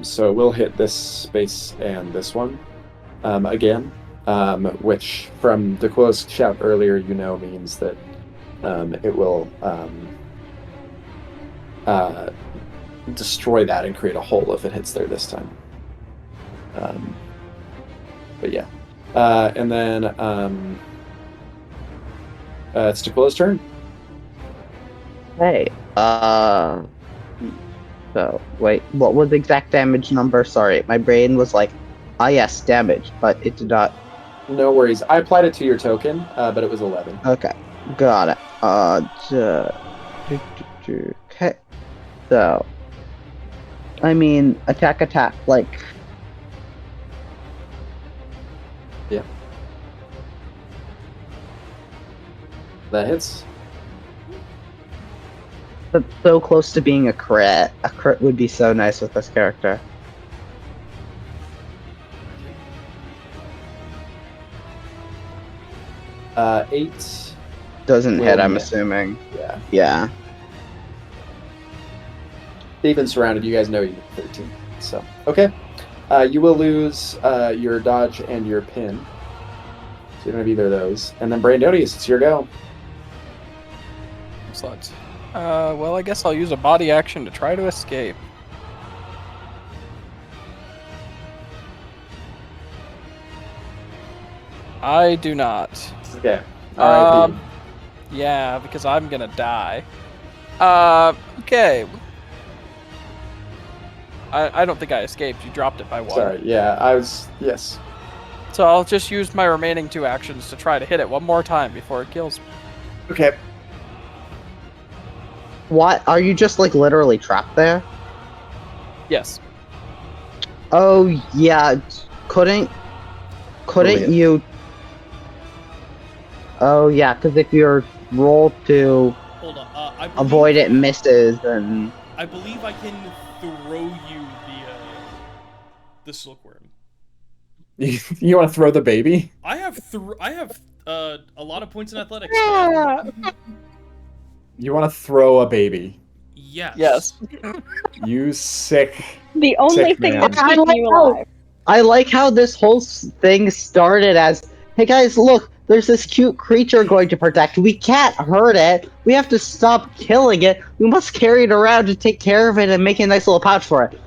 [SPEAKER 2] So we'll hit this space and this one again, which from Dakula's shout earlier, you know, means that it will destroy that and create a hole if it hits there this time. But yeah. And then it's Dakula's turn.
[SPEAKER 5] Hey. So, wait, what was the exact damage number? Sorry, my brain was like, yes, damage, but it did not.
[SPEAKER 2] No worries. I applied it to your token, but it was 11.
[SPEAKER 5] Okay. Got it. Okay. So, I mean, attack, like.
[SPEAKER 2] Yeah. That hits.
[SPEAKER 5] That's so close to being a crit. A crit would be so nice with this character.
[SPEAKER 2] Eight.
[SPEAKER 5] Doesn't
[SPEAKER 2] Will
[SPEAKER 5] hit, I'm
[SPEAKER 2] hit.
[SPEAKER 5] assuming.
[SPEAKER 2] Yeah.
[SPEAKER 5] Yeah.
[SPEAKER 2] They've been surrounded. You guys know you get 13. So, okay. You will lose your dodge and your pin. So you don't have either of those. And then Brandonius, it's your go.
[SPEAKER 3] Excellent. Well, I guess I'll use a body action to try to escape. I do not.
[SPEAKER 2] Okay. All right.
[SPEAKER 3] Yeah, because I'm gonna die. Okay. I don't think I escaped. You dropped it by one.
[SPEAKER 2] Sorry. Yeah, I was. Yes.
[SPEAKER 3] So I'll just use my remaining 2 actions to try to hit it one more time before it kills me.
[SPEAKER 2] Okay.
[SPEAKER 5] What? Are you just, like, literally trapped there?
[SPEAKER 3] Yes.
[SPEAKER 5] Oh, yeah. Couldn't
[SPEAKER 2] Brilliant.
[SPEAKER 5] you... Oh, yeah, because if your roll to
[SPEAKER 1] Hold on. I believe,
[SPEAKER 5] avoid it misses, and...
[SPEAKER 1] I believe I can throw you the silkworm.
[SPEAKER 2] You want to throw the baby?
[SPEAKER 1] I have a lot of points in athletics.
[SPEAKER 2] You want to throw a baby?
[SPEAKER 1] Yes.
[SPEAKER 3] Yes.
[SPEAKER 2] You sick.
[SPEAKER 4] The only
[SPEAKER 2] Sick
[SPEAKER 4] thing
[SPEAKER 2] man.
[SPEAKER 4] that's keeping you alive.
[SPEAKER 5] I like how this whole thing started as, hey guys, look, there's this cute creature going to protect. We can't hurt it. We have to stop killing it. We must carry it around to take care of it and make a nice little pouch for it.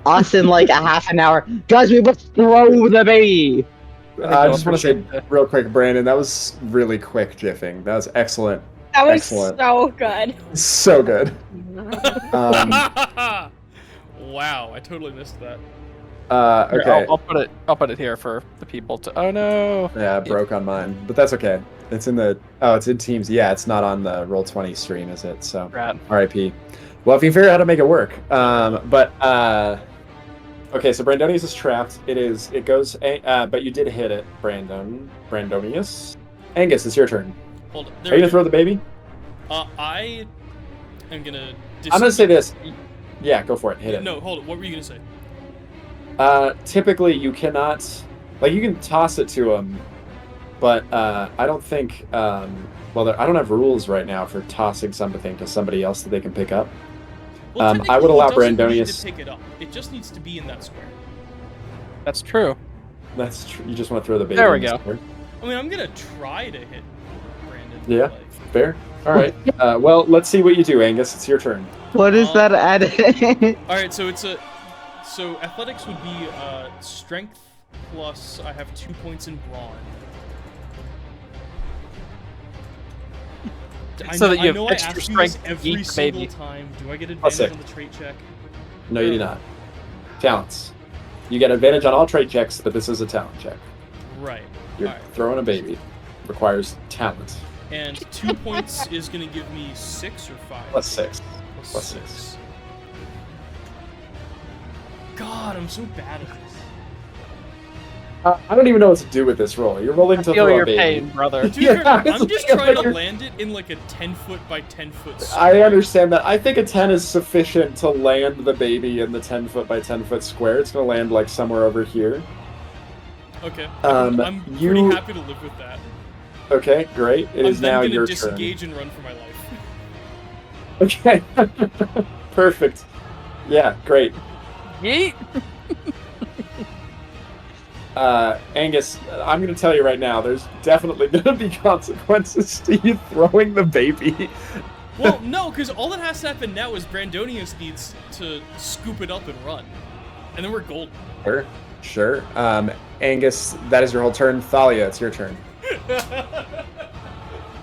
[SPEAKER 5] Us in like a half an hour. Guys, we must throw the baby.
[SPEAKER 2] I just want to say real quick, Brandon, that was really quick jiffing. That was excellent.
[SPEAKER 4] That was
[SPEAKER 2] Excellent.
[SPEAKER 4] so good.
[SPEAKER 2] So good.
[SPEAKER 1] Wow, I totally missed that.
[SPEAKER 3] Here,
[SPEAKER 2] Okay.
[SPEAKER 3] I'll put it here for the people to. Oh no.
[SPEAKER 2] Yeah, it broke on mine, but that's okay. It's in the. Oh, it's in Teams. Yeah, it's not on the Roll20 stream, is it? So.
[SPEAKER 3] Rad.
[SPEAKER 2] R.I.P. Well, if you figure out how to make it work. Okay, so Brandonius is trapped. It goes. But you did hit it, Brandonius. Angus, it's your turn.
[SPEAKER 1] Hold on.
[SPEAKER 2] Are you gonna throw the baby?
[SPEAKER 1] I am gonna.
[SPEAKER 2] I'm gonna say this. Yeah, go for it. Hit it.
[SPEAKER 1] No, hold on. What were you gonna say?
[SPEAKER 2] Typically you cannot, like, you can toss it to him, but I don't think. I don't have rules right now for tossing something to somebody else that they can pick up.
[SPEAKER 1] Well,
[SPEAKER 2] I would allow
[SPEAKER 1] technically, he doesn't need
[SPEAKER 2] Brandonius.
[SPEAKER 1] to pick it up. It just needs to be in that square.
[SPEAKER 3] That's true.
[SPEAKER 2] That's true. You just want to throw the baby.
[SPEAKER 3] There we
[SPEAKER 2] in the
[SPEAKER 3] go.
[SPEAKER 2] square?
[SPEAKER 1] I mean, I'm gonna try to hit Brandon.
[SPEAKER 2] Yeah.
[SPEAKER 1] Like,
[SPEAKER 2] Fair. All right. Well, let's see what you do, Angus. It's your turn.
[SPEAKER 5] What is that added?
[SPEAKER 1] all right, so so athletics would be strength plus I have 2 points in brawn.
[SPEAKER 3] So that you have
[SPEAKER 1] I know
[SPEAKER 3] extra
[SPEAKER 1] I ask you
[SPEAKER 3] strength
[SPEAKER 1] this every
[SPEAKER 3] each
[SPEAKER 1] single
[SPEAKER 3] baby.
[SPEAKER 1] time. Do I get
[SPEAKER 2] Plus
[SPEAKER 1] advantage on
[SPEAKER 2] six.
[SPEAKER 1] the trait check?
[SPEAKER 2] No, you do not. Talents. You get advantage on all trait checks, but this is a talent check.
[SPEAKER 1] Right.
[SPEAKER 2] You're
[SPEAKER 1] All right.
[SPEAKER 2] throwing a baby. Requires talent.
[SPEAKER 1] And 2 points is gonna give me 6 or 5.
[SPEAKER 2] Plus 6.
[SPEAKER 1] Plus
[SPEAKER 2] plus
[SPEAKER 1] 6.
[SPEAKER 2] 6.
[SPEAKER 1] God, I'm so bad at this.
[SPEAKER 2] I don't even know what to do with this roll. You're rolling to
[SPEAKER 3] Feel
[SPEAKER 2] throw a
[SPEAKER 3] your
[SPEAKER 2] baby.
[SPEAKER 3] pain, brother.
[SPEAKER 1] To be
[SPEAKER 2] Yeah,
[SPEAKER 1] fair,
[SPEAKER 2] it's
[SPEAKER 1] I'm just
[SPEAKER 2] like-
[SPEAKER 1] trying to
[SPEAKER 2] like-
[SPEAKER 1] land it in like a 10-foot by 10-foot square.
[SPEAKER 2] I understand that. I think a 10 is sufficient to land the baby in the 10-foot by 10-foot square. It's going to land like somewhere over here.
[SPEAKER 1] Okay.
[SPEAKER 2] Um,
[SPEAKER 1] I'm pretty
[SPEAKER 2] you-
[SPEAKER 1] happy to live with that.
[SPEAKER 2] Okay, great. It is
[SPEAKER 1] I'm then
[SPEAKER 2] now
[SPEAKER 1] gonna
[SPEAKER 2] your
[SPEAKER 1] disengage and run for my life.
[SPEAKER 2] turn. Okay. Perfect. Yeah, great.
[SPEAKER 3] Yeet.
[SPEAKER 2] Angus, I'm going to tell you right now, there's definitely going to be consequences to you throwing the baby.
[SPEAKER 1] Well, no, because all that has to happen now is Brandonius needs to scoop it up and run. And then we're golden.
[SPEAKER 2] Sure. Angus, that is your whole turn. Thalia, it's your turn.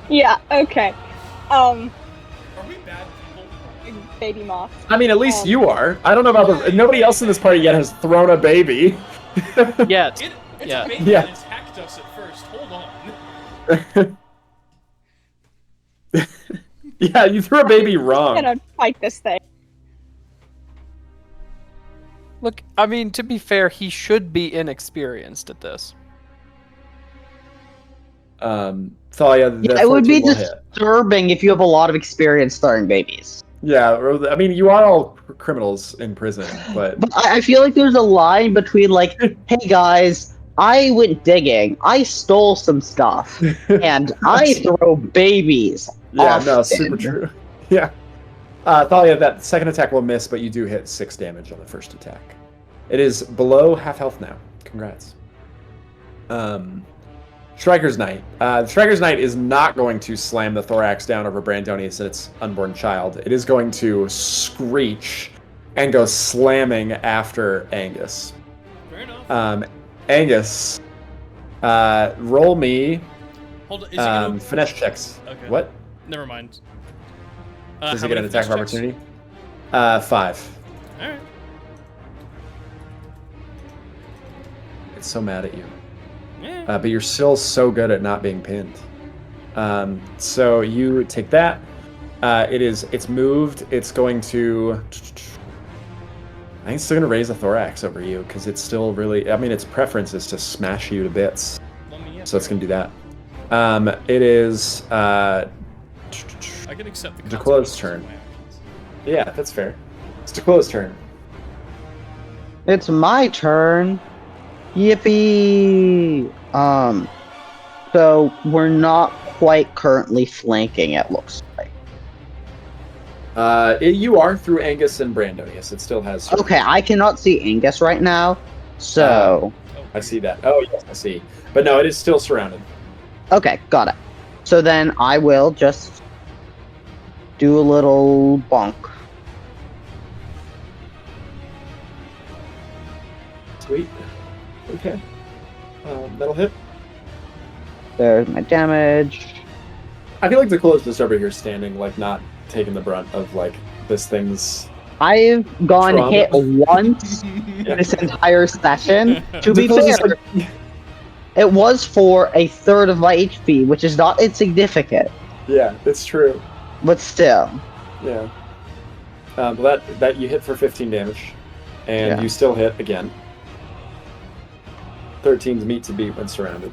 [SPEAKER 4] Yeah, okay.
[SPEAKER 1] Are we bad people?
[SPEAKER 4] Baby moth.
[SPEAKER 2] I mean, at least you are. I don't know about nobody else in this party yet has thrown a baby.
[SPEAKER 3] Yet.
[SPEAKER 1] It's
[SPEAKER 3] Yeah.
[SPEAKER 1] a baby
[SPEAKER 2] Yeah.
[SPEAKER 1] that attacked us at first. Hold on.
[SPEAKER 2] Yeah, you threw a baby
[SPEAKER 4] I'm
[SPEAKER 2] wrong.
[SPEAKER 4] gonna fight this thing.
[SPEAKER 3] Look, I mean, to be fair, he should be inexperienced at this.
[SPEAKER 2] Thalia, the
[SPEAKER 5] Yeah, it would
[SPEAKER 2] 14
[SPEAKER 5] be
[SPEAKER 2] will hit.
[SPEAKER 5] disturbing if you have a lot of experience throwing babies.
[SPEAKER 2] Yeah, I mean, you are all criminals in prison, but
[SPEAKER 5] But I feel like there's a line between like, hey guys, I went digging, I stole some stuff, and I throw babies.
[SPEAKER 2] yeah,
[SPEAKER 5] often.
[SPEAKER 2] no, super true. Yeah. Thalia, that second attack will miss, but you do hit 6 damage on the first attack. It is below half health now. Congrats. Striker's Knight. Striker's Knight is not going to slam the thorax down over Brandonius and its unborn child. It is going to screech and go slamming after Angus.
[SPEAKER 1] Fair enough.
[SPEAKER 2] Angus, roll me
[SPEAKER 1] Hold on. Is it gonna...
[SPEAKER 2] finesse checks.
[SPEAKER 1] Okay.
[SPEAKER 2] What?
[SPEAKER 1] Never mind.
[SPEAKER 2] Does
[SPEAKER 1] how
[SPEAKER 2] he get an
[SPEAKER 1] many
[SPEAKER 2] attack of
[SPEAKER 1] finesse
[SPEAKER 2] opportunity?
[SPEAKER 1] checks?
[SPEAKER 2] 5.
[SPEAKER 1] Alright.
[SPEAKER 2] It's so mad at you.
[SPEAKER 1] Yeah.
[SPEAKER 2] But you're still so good at not being pinned. So you take that. It's moved. It's going to... I think it's still going to raise a thorax over you, because it's still really... I mean, its preference is to smash you to bits. So it's going to do that. It is...
[SPEAKER 1] I can accept the
[SPEAKER 2] Jaquila's
[SPEAKER 1] consequences
[SPEAKER 2] turn.
[SPEAKER 1] of my actions.
[SPEAKER 2] Yeah, that's fair. It's Jaquila's turn.
[SPEAKER 5] It's my turn. Yippee! So we're not quite currently flanking, it looks like.
[SPEAKER 2] You are through Angus and Brandonius. It still has...
[SPEAKER 5] Okay, I cannot see Angus right now, so...
[SPEAKER 2] I see that. Oh, yes, I see. But no, it is still surrounded.
[SPEAKER 5] Okay, got it. So then I will just do a little bonk.
[SPEAKER 2] Sweet. Okay. That'll hit.
[SPEAKER 5] There's my damage.
[SPEAKER 2] I feel like Jaquila's just over here standing, like, not taking the brunt of, like, this thing's...
[SPEAKER 5] I've gone
[SPEAKER 2] Trauma.
[SPEAKER 5] hit once
[SPEAKER 2] Yeah.
[SPEAKER 5] this entire session. To be
[SPEAKER 2] Jaquila's
[SPEAKER 5] fair,
[SPEAKER 2] just like...
[SPEAKER 5] it was for a third of my HP, which is not insignificant,
[SPEAKER 2] Yeah, it's true.
[SPEAKER 5] but still.
[SPEAKER 2] Yeah. Well, that you hit for 15 damage, and
[SPEAKER 5] Yeah.
[SPEAKER 2] you still hit again. 13's meat to beat when surrounded.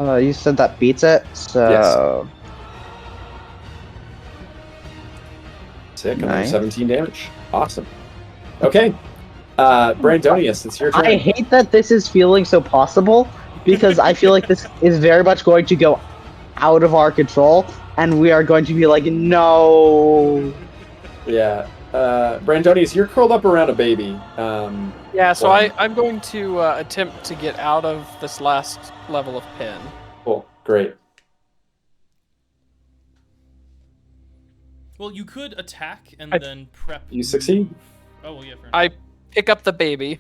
[SPEAKER 5] You said that beats it, so...
[SPEAKER 2] Sick, another
[SPEAKER 5] Nice.
[SPEAKER 2] 17 damage. Awesome. Okay. Brandonius, it's your turn.
[SPEAKER 5] I hate that this is feeling so possible, because I feel like this is very much going to go out of our control, and we are going to be like, no...
[SPEAKER 2] Yeah. Brandonius, you're curled up around a baby.
[SPEAKER 3] Yeah, so
[SPEAKER 2] Well-
[SPEAKER 3] I'm going to attempt to get out of this last level of pin.
[SPEAKER 2] Cool. Great.
[SPEAKER 1] Well, you could attack and
[SPEAKER 3] I-
[SPEAKER 1] then prep.
[SPEAKER 2] You succeed?
[SPEAKER 1] move. Oh, well, yeah, fair enough.
[SPEAKER 3] I pick up the baby.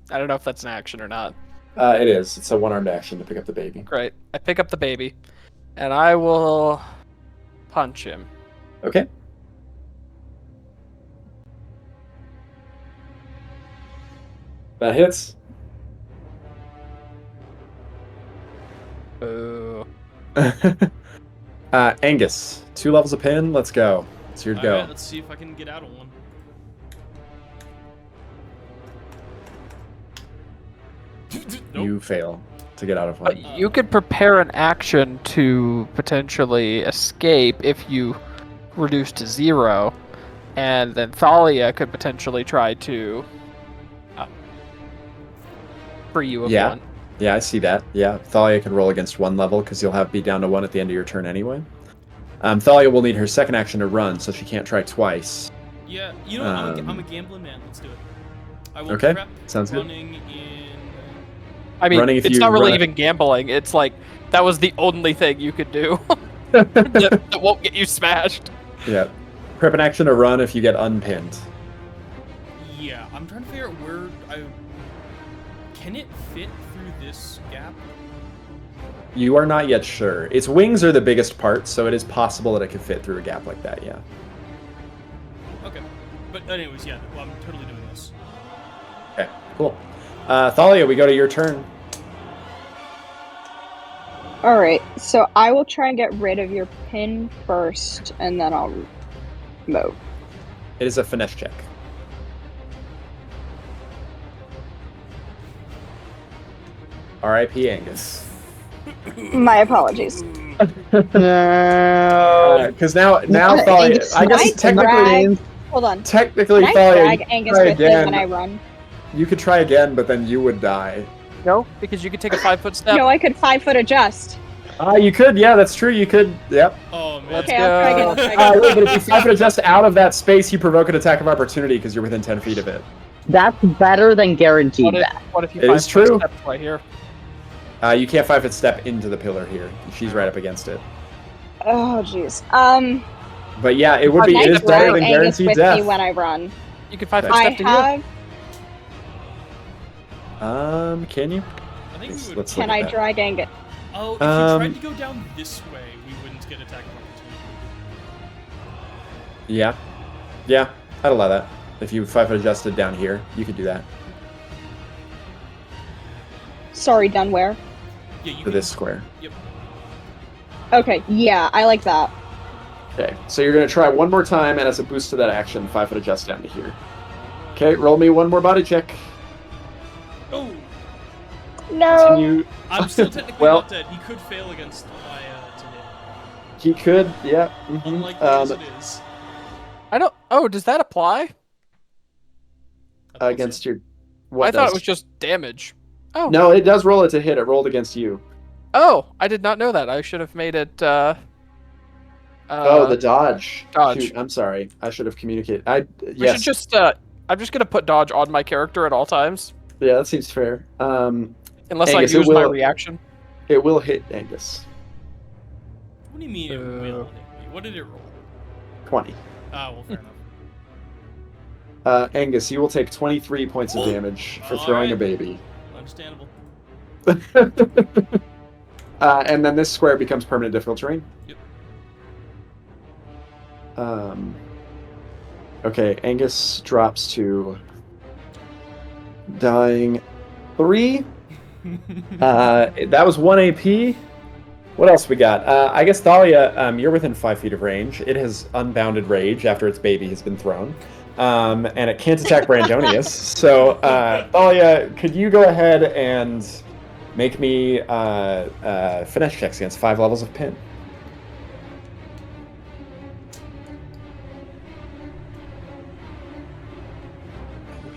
[SPEAKER 3] I don't know if that's an action or not.
[SPEAKER 2] It is. It's a one-armed action to pick up the baby.
[SPEAKER 3] Great. I pick up the baby, and I will punch him.
[SPEAKER 2] Okay. That hits.
[SPEAKER 3] Boo.
[SPEAKER 2] Angus, 2 levels of pin. Let's go. It's your go.
[SPEAKER 1] Alright, let's see if I can get out of one. Nope.
[SPEAKER 2] You fail to get out of one.
[SPEAKER 3] You could prepare an action to potentially escape if you reduce to 0, and then Thalia could potentially try to free you of
[SPEAKER 2] Yeah.
[SPEAKER 3] one.
[SPEAKER 2] Yeah, I see that. Yeah, Thalia can roll against 1 level because you'll be down to 1 at the end of your turn anyway. Thalia will need her second action to run, so she can't try twice.
[SPEAKER 1] Yeah, you know what? I'm a gambling man. Let's do it. I will
[SPEAKER 2] Okay,
[SPEAKER 1] prep
[SPEAKER 2] sounds good.
[SPEAKER 1] running in...
[SPEAKER 3] I mean,
[SPEAKER 2] Running if
[SPEAKER 3] it's
[SPEAKER 2] you
[SPEAKER 3] not really
[SPEAKER 2] run-
[SPEAKER 3] even gambling. It's like, that was the only thing you could do that won't get you smashed.
[SPEAKER 2] Yeah. Prep an action to run if you get unpinned.
[SPEAKER 1] Yeah, I'm trying to figure out where I... Can it fit through this gap?
[SPEAKER 2] You are not yet sure. Its wings are the biggest part, so it is possible that it could fit through a gap like that, yeah.
[SPEAKER 1] Okay. But anyways, yeah, well, I'm totally doing this.
[SPEAKER 2] Okay, cool. Thalia, we go to your turn.
[SPEAKER 4] All right, so I will try and get rid of your pin first, and then I'll move.
[SPEAKER 2] It is a finesse check. R.I.P. Angus.
[SPEAKER 4] My apologies.
[SPEAKER 5] No.
[SPEAKER 2] Because now
[SPEAKER 5] No,
[SPEAKER 2] Thalia,
[SPEAKER 5] Angus,
[SPEAKER 2] I guess
[SPEAKER 4] I
[SPEAKER 2] technically,
[SPEAKER 4] Hold on.
[SPEAKER 2] technically,
[SPEAKER 4] Can I
[SPEAKER 2] Thalia,
[SPEAKER 4] drag
[SPEAKER 2] you
[SPEAKER 4] Angus
[SPEAKER 2] try
[SPEAKER 4] with me
[SPEAKER 2] again.
[SPEAKER 4] when I run?
[SPEAKER 2] You could try again, but then you would die.
[SPEAKER 3] No, because you could take a 5-foot step.
[SPEAKER 4] No, I could 5-foot adjust.
[SPEAKER 2] You could, yeah, that's true. You could, yep.
[SPEAKER 1] Oh man.
[SPEAKER 3] Let's
[SPEAKER 4] Okay, I'll try again.
[SPEAKER 3] go.
[SPEAKER 4] I'll try again.
[SPEAKER 2] Wait, but if you 5-foot adjust out of that space, you provoke an attack of opportunity because you're within 10 feet of it.
[SPEAKER 5] That's better than guaranteed that.
[SPEAKER 3] What if you
[SPEAKER 2] It is
[SPEAKER 3] 5-foot
[SPEAKER 2] true.
[SPEAKER 3] step right here?
[SPEAKER 2] You can't 5-foot step into the pillar here. She's right up against it.
[SPEAKER 4] Oh, jeez.
[SPEAKER 2] But yeah, it would be.
[SPEAKER 4] Can
[SPEAKER 2] It
[SPEAKER 4] I
[SPEAKER 2] is better
[SPEAKER 4] drag
[SPEAKER 2] than
[SPEAKER 4] Angus
[SPEAKER 2] guaranteed
[SPEAKER 4] with
[SPEAKER 2] death.
[SPEAKER 4] me when I run?
[SPEAKER 3] You could 5-foot
[SPEAKER 4] I
[SPEAKER 3] step to here.
[SPEAKER 4] have.
[SPEAKER 2] Can you?
[SPEAKER 1] I think we would.
[SPEAKER 2] Let's
[SPEAKER 4] Can
[SPEAKER 2] look at
[SPEAKER 4] I
[SPEAKER 2] that.
[SPEAKER 4] drag Angus?
[SPEAKER 1] Oh, if you tried to go down this way, we wouldn't get attack of opportunity.
[SPEAKER 2] Yeah, yeah, I'd allow that. If you 5-foot adjusted down here, you could do that
[SPEAKER 4] Sorry, done where?
[SPEAKER 1] Yeah, you
[SPEAKER 2] for
[SPEAKER 1] can-
[SPEAKER 2] this square.
[SPEAKER 1] Yep.
[SPEAKER 4] Okay, yeah, I like that.
[SPEAKER 2] Okay, so you're gonna try one more time, and as a boost to that action, 5-foot adjust down to here. Okay, roll me one more body check.
[SPEAKER 1] Oh,
[SPEAKER 4] No.
[SPEAKER 2] Continue.
[SPEAKER 1] I'm still technically
[SPEAKER 2] Well-
[SPEAKER 1] not dead. He could fail against my to hit.
[SPEAKER 2] He could, yeah.
[SPEAKER 1] Unlikely as it is.
[SPEAKER 3] I don't. Oh, does that apply?
[SPEAKER 1] I thought
[SPEAKER 2] Against
[SPEAKER 1] so.
[SPEAKER 2] your. What
[SPEAKER 3] I thought
[SPEAKER 2] does?
[SPEAKER 3] it was just damage. Oh.
[SPEAKER 2] No, it does roll it to hit. It rolled against you.
[SPEAKER 3] Oh, I did not know that. I should have made it.
[SPEAKER 2] The dodge.
[SPEAKER 3] dodge.
[SPEAKER 2] Shoot, I'm sorry. I should have communicated.
[SPEAKER 3] We
[SPEAKER 2] Yes.
[SPEAKER 3] should just. I'm just gonna put dodge on my character at all times,
[SPEAKER 2] Yeah, that seems fair.
[SPEAKER 3] unless
[SPEAKER 2] Angus,
[SPEAKER 3] I
[SPEAKER 2] it
[SPEAKER 3] use my
[SPEAKER 2] will-
[SPEAKER 3] reaction.
[SPEAKER 2] It will hit Angus.
[SPEAKER 1] What do you mean it will hit me? What did it roll?
[SPEAKER 2] 20.
[SPEAKER 1] Ah, well, fair enough.
[SPEAKER 2] Angus, you will take 23 points of damage for throwing a
[SPEAKER 1] Alright.
[SPEAKER 2] baby.
[SPEAKER 1] Understandable.
[SPEAKER 2] And then this square becomes permanent difficult terrain.
[SPEAKER 1] Yep.
[SPEAKER 2] Okay, Angus drops to dying 3. That was 1 AP. What else we got? I guess Thalia, you're within 5 feet of range. It has unbounded rage after its baby has been thrown. And it can't attack Brandonius. So, Thalia, could you go ahead and make me finesse checks against 5 levels of pin?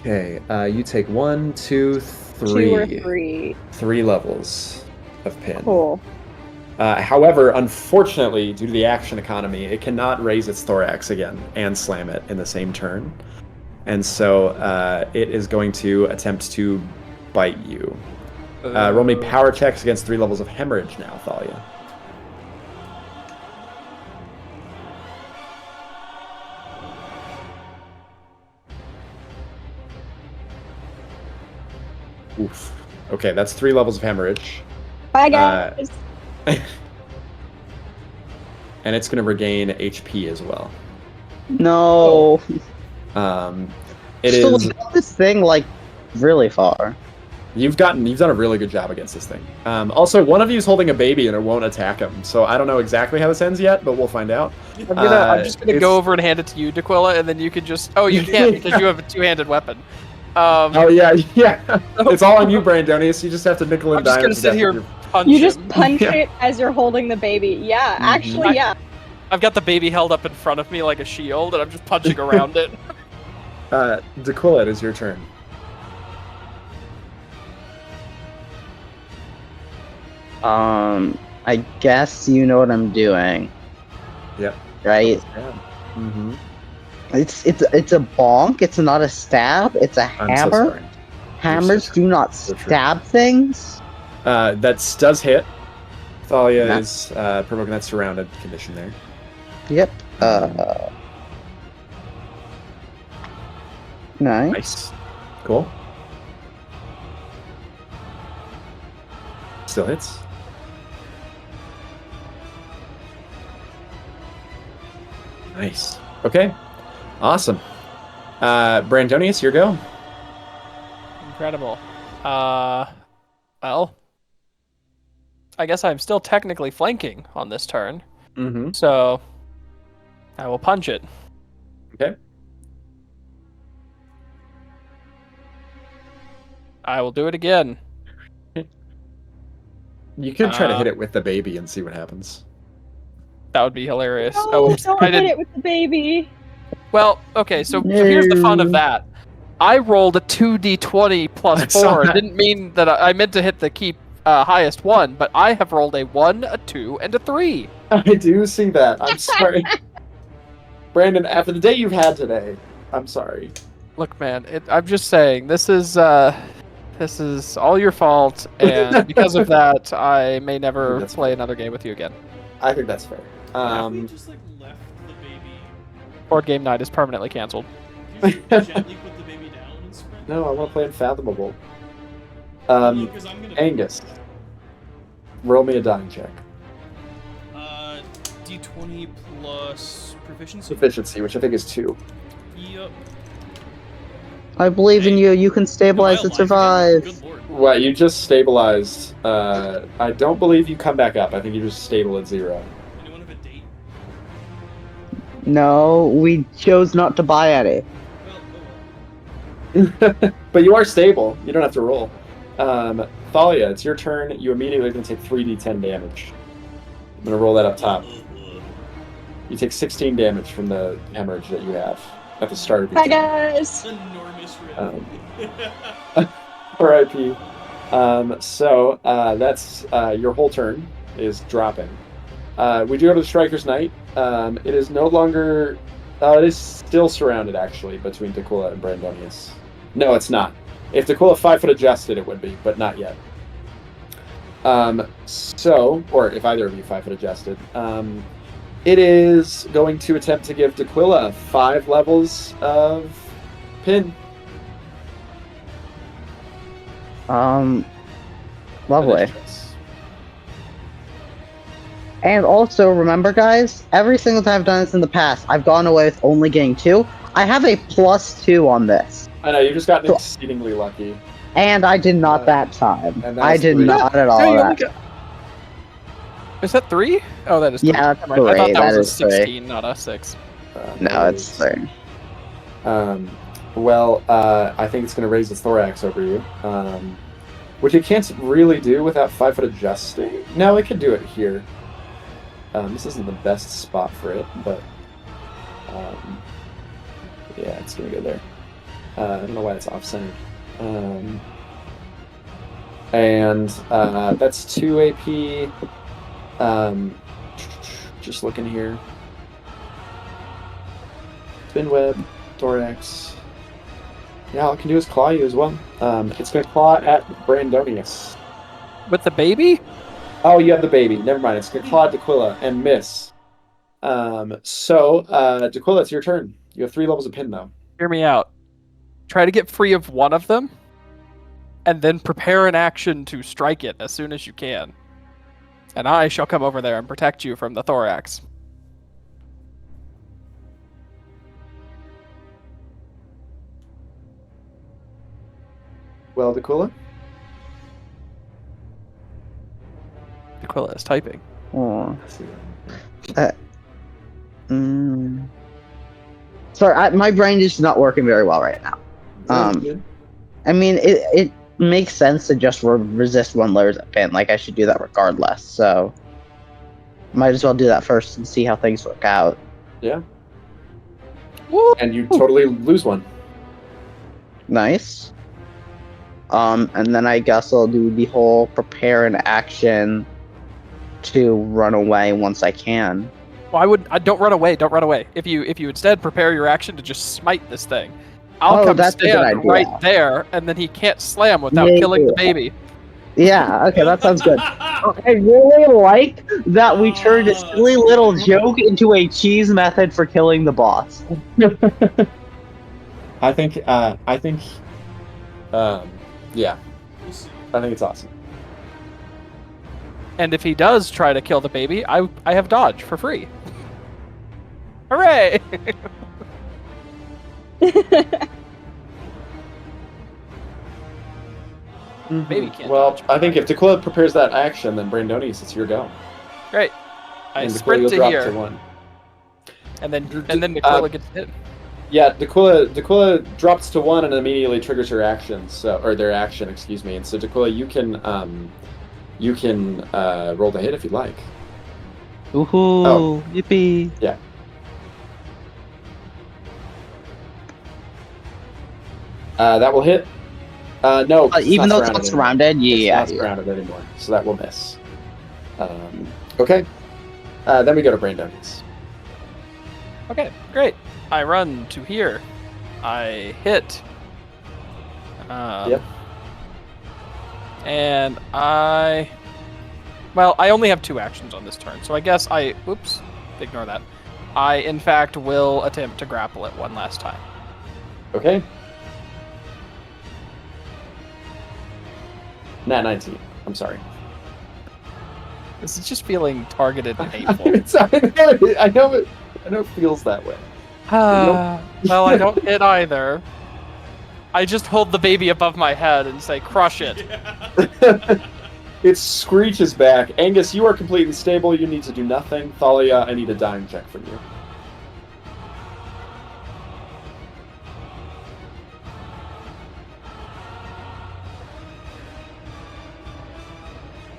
[SPEAKER 2] Okay, you take 1, 2, 3.
[SPEAKER 4] 2 or 3.
[SPEAKER 2] 3 levels of pin.
[SPEAKER 4] Cool.
[SPEAKER 2] However, unfortunately, due to the action economy, it cannot raise its thorax again and slam it in the same turn. And so it is going to attempt to bite you. Roll me power checks against 3 levels of hemorrhage now, Thalia. Oof. Okay, that's 3 levels of hemorrhage.
[SPEAKER 4] Bye, guys.
[SPEAKER 2] And it's going to regain HP as well.
[SPEAKER 5] No.
[SPEAKER 2] It
[SPEAKER 5] So
[SPEAKER 2] is.
[SPEAKER 5] we got this thing like really far.
[SPEAKER 2] You've done a really good job against this thing. Also, one of you is holding a baby and it won't attack him. So I don't know exactly how this ends yet, but we'll find out.
[SPEAKER 3] I'm just gonna
[SPEAKER 2] it's-
[SPEAKER 3] go over and hand it to you, Daquilla, and then you can just. Oh, you can't because you have a two-handed weapon.
[SPEAKER 2] Oh yeah, yeah. It's all on you, Brandonius. You just have to nickel and
[SPEAKER 3] I'm just
[SPEAKER 2] dime
[SPEAKER 3] gonna
[SPEAKER 2] to
[SPEAKER 3] sit
[SPEAKER 2] death
[SPEAKER 3] here.
[SPEAKER 2] with your-
[SPEAKER 3] Punch
[SPEAKER 4] You just
[SPEAKER 3] him.
[SPEAKER 4] punch
[SPEAKER 2] Yeah.
[SPEAKER 4] it as you're holding the baby. Yeah, actually, yeah.
[SPEAKER 3] I've got the baby held up in front of me like a shield, and I'm just punching around it.
[SPEAKER 2] Daquilla, it is your turn.
[SPEAKER 5] I guess you know what I'm doing,
[SPEAKER 2] Yep.
[SPEAKER 5] right?
[SPEAKER 2] Mm-hmm.
[SPEAKER 5] It's a bonk. It's not a stab. It's a
[SPEAKER 2] I'm
[SPEAKER 5] hammer.
[SPEAKER 2] so sorry.
[SPEAKER 5] Hammers
[SPEAKER 2] so
[SPEAKER 5] do not
[SPEAKER 2] so true.
[SPEAKER 5] stab things.
[SPEAKER 2] That does hit. Thalia
[SPEAKER 5] Nah.
[SPEAKER 2] is provoking that surrounded condition there.
[SPEAKER 5] Yep. Nice.
[SPEAKER 2] Nice. Cool. Still hits. Nice. Okay. Awesome. Brandonius, your go.
[SPEAKER 3] Incredible. Well, I guess I'm still technically flanking on this turn.
[SPEAKER 2] Mm-hmm.
[SPEAKER 3] So I will punch it.
[SPEAKER 2] Okay.
[SPEAKER 3] I will do it again.
[SPEAKER 2] You could try to hit it with the baby and see what happens.
[SPEAKER 3] That would be hilarious.
[SPEAKER 4] No,
[SPEAKER 3] Oh, oops,
[SPEAKER 4] don't
[SPEAKER 3] I
[SPEAKER 4] hit
[SPEAKER 3] didn't.
[SPEAKER 4] it with the baby.
[SPEAKER 3] Well, okay, so here's the fun of that. I rolled a 2d20 plus
[SPEAKER 2] I saw
[SPEAKER 3] 4. It
[SPEAKER 2] that.
[SPEAKER 3] didn't mean that I meant to hit the keep highest one, but I have rolled a 1, a 2, and a 3.
[SPEAKER 2] I do see that. I'm sorry. Brandon, after the day you've had today, I'm sorry.
[SPEAKER 3] Look, man, I'm just saying, this is all your fault, and because of that, I may never
[SPEAKER 2] That's
[SPEAKER 3] play
[SPEAKER 2] fair.
[SPEAKER 3] another game with you again.
[SPEAKER 2] I think that's fair.
[SPEAKER 1] Have we just like left the baby?
[SPEAKER 3] Board game night is permanently canceled.
[SPEAKER 1] Can you just gently put the baby down and sprint?
[SPEAKER 2] No, I want to play Unfathomable.
[SPEAKER 1] No, 'cause I'm gonna.
[SPEAKER 2] Angus, roll me a dying check.
[SPEAKER 1] D20 plus proficiency.
[SPEAKER 2] Proficiency, which I think is 2.
[SPEAKER 1] Yep.
[SPEAKER 5] I believe in you. You can
[SPEAKER 1] Am I
[SPEAKER 5] stabilize and
[SPEAKER 1] alive
[SPEAKER 5] survive.
[SPEAKER 1] again? Good lord.
[SPEAKER 2] What, you just stabilized. I don't believe you come back up. I think you're just stable at 0.
[SPEAKER 1] Anyone have a date?
[SPEAKER 5] No, we chose not to buy any.
[SPEAKER 1] Well, oh well.
[SPEAKER 2] But you are stable. You don't have to roll. Thalia, it's your turn. You immediately can take 3d10 damage. I'm going to roll that up top. You take 16 damage from the hemorrhage that you have at the start of your
[SPEAKER 4] Hi
[SPEAKER 2] turn.
[SPEAKER 4] guys.
[SPEAKER 1] Enormous rip.
[SPEAKER 2] R.I.P. So that's your whole turn is dropping. We do go to the Striker's Knight. It is no longer... it is still surrounded, actually, between Tequila and Brandonius. No, it's not. If Tequila 5-foot adjusted, it would be, but not yet. Or if either of you 5-foot adjusted, it is going to attempt to give Tequila 5 levels of pin.
[SPEAKER 5] Lovely.
[SPEAKER 2] Initiatives.
[SPEAKER 5] And also, remember, guys, every single time I've done this in the past, I've gone away with only getting 2. I have a +2 on this.
[SPEAKER 2] I know, you just got exceedingly lucky.
[SPEAKER 5] And I did not that time.
[SPEAKER 2] and
[SPEAKER 5] I
[SPEAKER 2] that's
[SPEAKER 5] did
[SPEAKER 2] 3.
[SPEAKER 5] not at all.
[SPEAKER 3] No, you
[SPEAKER 5] that
[SPEAKER 3] only got... Is that 3? Oh, that is 3.
[SPEAKER 5] Yeah, that's
[SPEAKER 3] Never mind. I thought
[SPEAKER 5] 3.
[SPEAKER 3] that
[SPEAKER 5] That
[SPEAKER 3] was
[SPEAKER 5] is
[SPEAKER 3] a
[SPEAKER 5] 3.
[SPEAKER 3] 16, not a 6.
[SPEAKER 5] No, it's 3.
[SPEAKER 2] I think it's going to raise its thorax over you, which it can't really do without 5-foot adjusting. No, it could do it here. This isn't the best spot for it, but yeah, it's going to go there. I don't know why it's off-centered. And that's 2 AP. Just looking here. Spin web, thorax. Yeah, all it can do is claw you as well. It's going to claw at Brandonius.
[SPEAKER 3] With the baby?
[SPEAKER 2] Oh, you have the baby. Never mind. It's going to claw at Dequilla and miss. Dequilla, it's your turn. You have 3 levels of pin, though.
[SPEAKER 3] Hear me out. Try to get free of one of them, and then prepare an action to strike it as soon as you can. And I shall come over there and protect you from the thorax.
[SPEAKER 2] Well, Dequilla?
[SPEAKER 3] Aquila is typing.
[SPEAKER 5] Oh. Sorry, my brain is not working very well right now. I mean, it makes sense to just resist 1 layers of pin. Like, I should do that regardless, so... Might as well do that first and see how things work out.
[SPEAKER 2] Yeah.
[SPEAKER 3] Woo!
[SPEAKER 2] And you totally lose 1.
[SPEAKER 5] Nice. And then I guess I'll do the whole prepare an action to run away once I can.
[SPEAKER 3] Well, don't run away. Don't run away. If you instead prepare your action to just smite this thing, I'll come
[SPEAKER 5] that's a good
[SPEAKER 3] stand
[SPEAKER 5] idea.
[SPEAKER 3] right there, and then he can't slam without killing the baby.
[SPEAKER 5] Yeah, okay, that sounds good. I really like that we turned a silly little joke into a cheese method for killing the boss.
[SPEAKER 2] I think, yeah.
[SPEAKER 1] We'll see.
[SPEAKER 2] I think it's awesome.
[SPEAKER 3] And if he does try to kill the baby, I have dodge for free. Hooray! Maybe you can't
[SPEAKER 2] Well,
[SPEAKER 3] dodge,
[SPEAKER 2] I think
[SPEAKER 3] right?
[SPEAKER 2] if Tequila prepares that action, then Brandonius, it's your go.
[SPEAKER 3] Great. I
[SPEAKER 2] And
[SPEAKER 3] sprint
[SPEAKER 2] you'll
[SPEAKER 3] to
[SPEAKER 2] drop
[SPEAKER 3] here,
[SPEAKER 2] to 1.
[SPEAKER 3] and then Nicola gets hit.
[SPEAKER 2] Yeah, Tequila drops to 1 and immediately triggers her action. Or their action, excuse me. And so Tequila, you can roll the hit if you'd like.
[SPEAKER 5] Woohoo! Yippee!
[SPEAKER 2] Yeah. That will hit. No, 'cause
[SPEAKER 5] Even though it's
[SPEAKER 2] surrounded
[SPEAKER 5] not surrounded,
[SPEAKER 2] anymore.
[SPEAKER 5] yeah,
[SPEAKER 2] It's not surrounded anymore, so that will miss. Okay. Then we go to Brandonius.
[SPEAKER 3] Okay, great. I run to here. I hit.
[SPEAKER 2] Yep.
[SPEAKER 3] And well, I only have 2 actions on this turn, so I guess oops, ignore that. I, in fact, will attempt to grapple it one last time.
[SPEAKER 2] Okay. Nat 19. I'm sorry.
[SPEAKER 3] This is just feeling targeted and hateful.
[SPEAKER 2] I know it feels that way.
[SPEAKER 3] Well, I don't hit either. I just hold the baby above my head and say, crush it.
[SPEAKER 2] It screeches back. Angus, you are completely stable. You need to do nothing. Thalia, I need a dying check from you.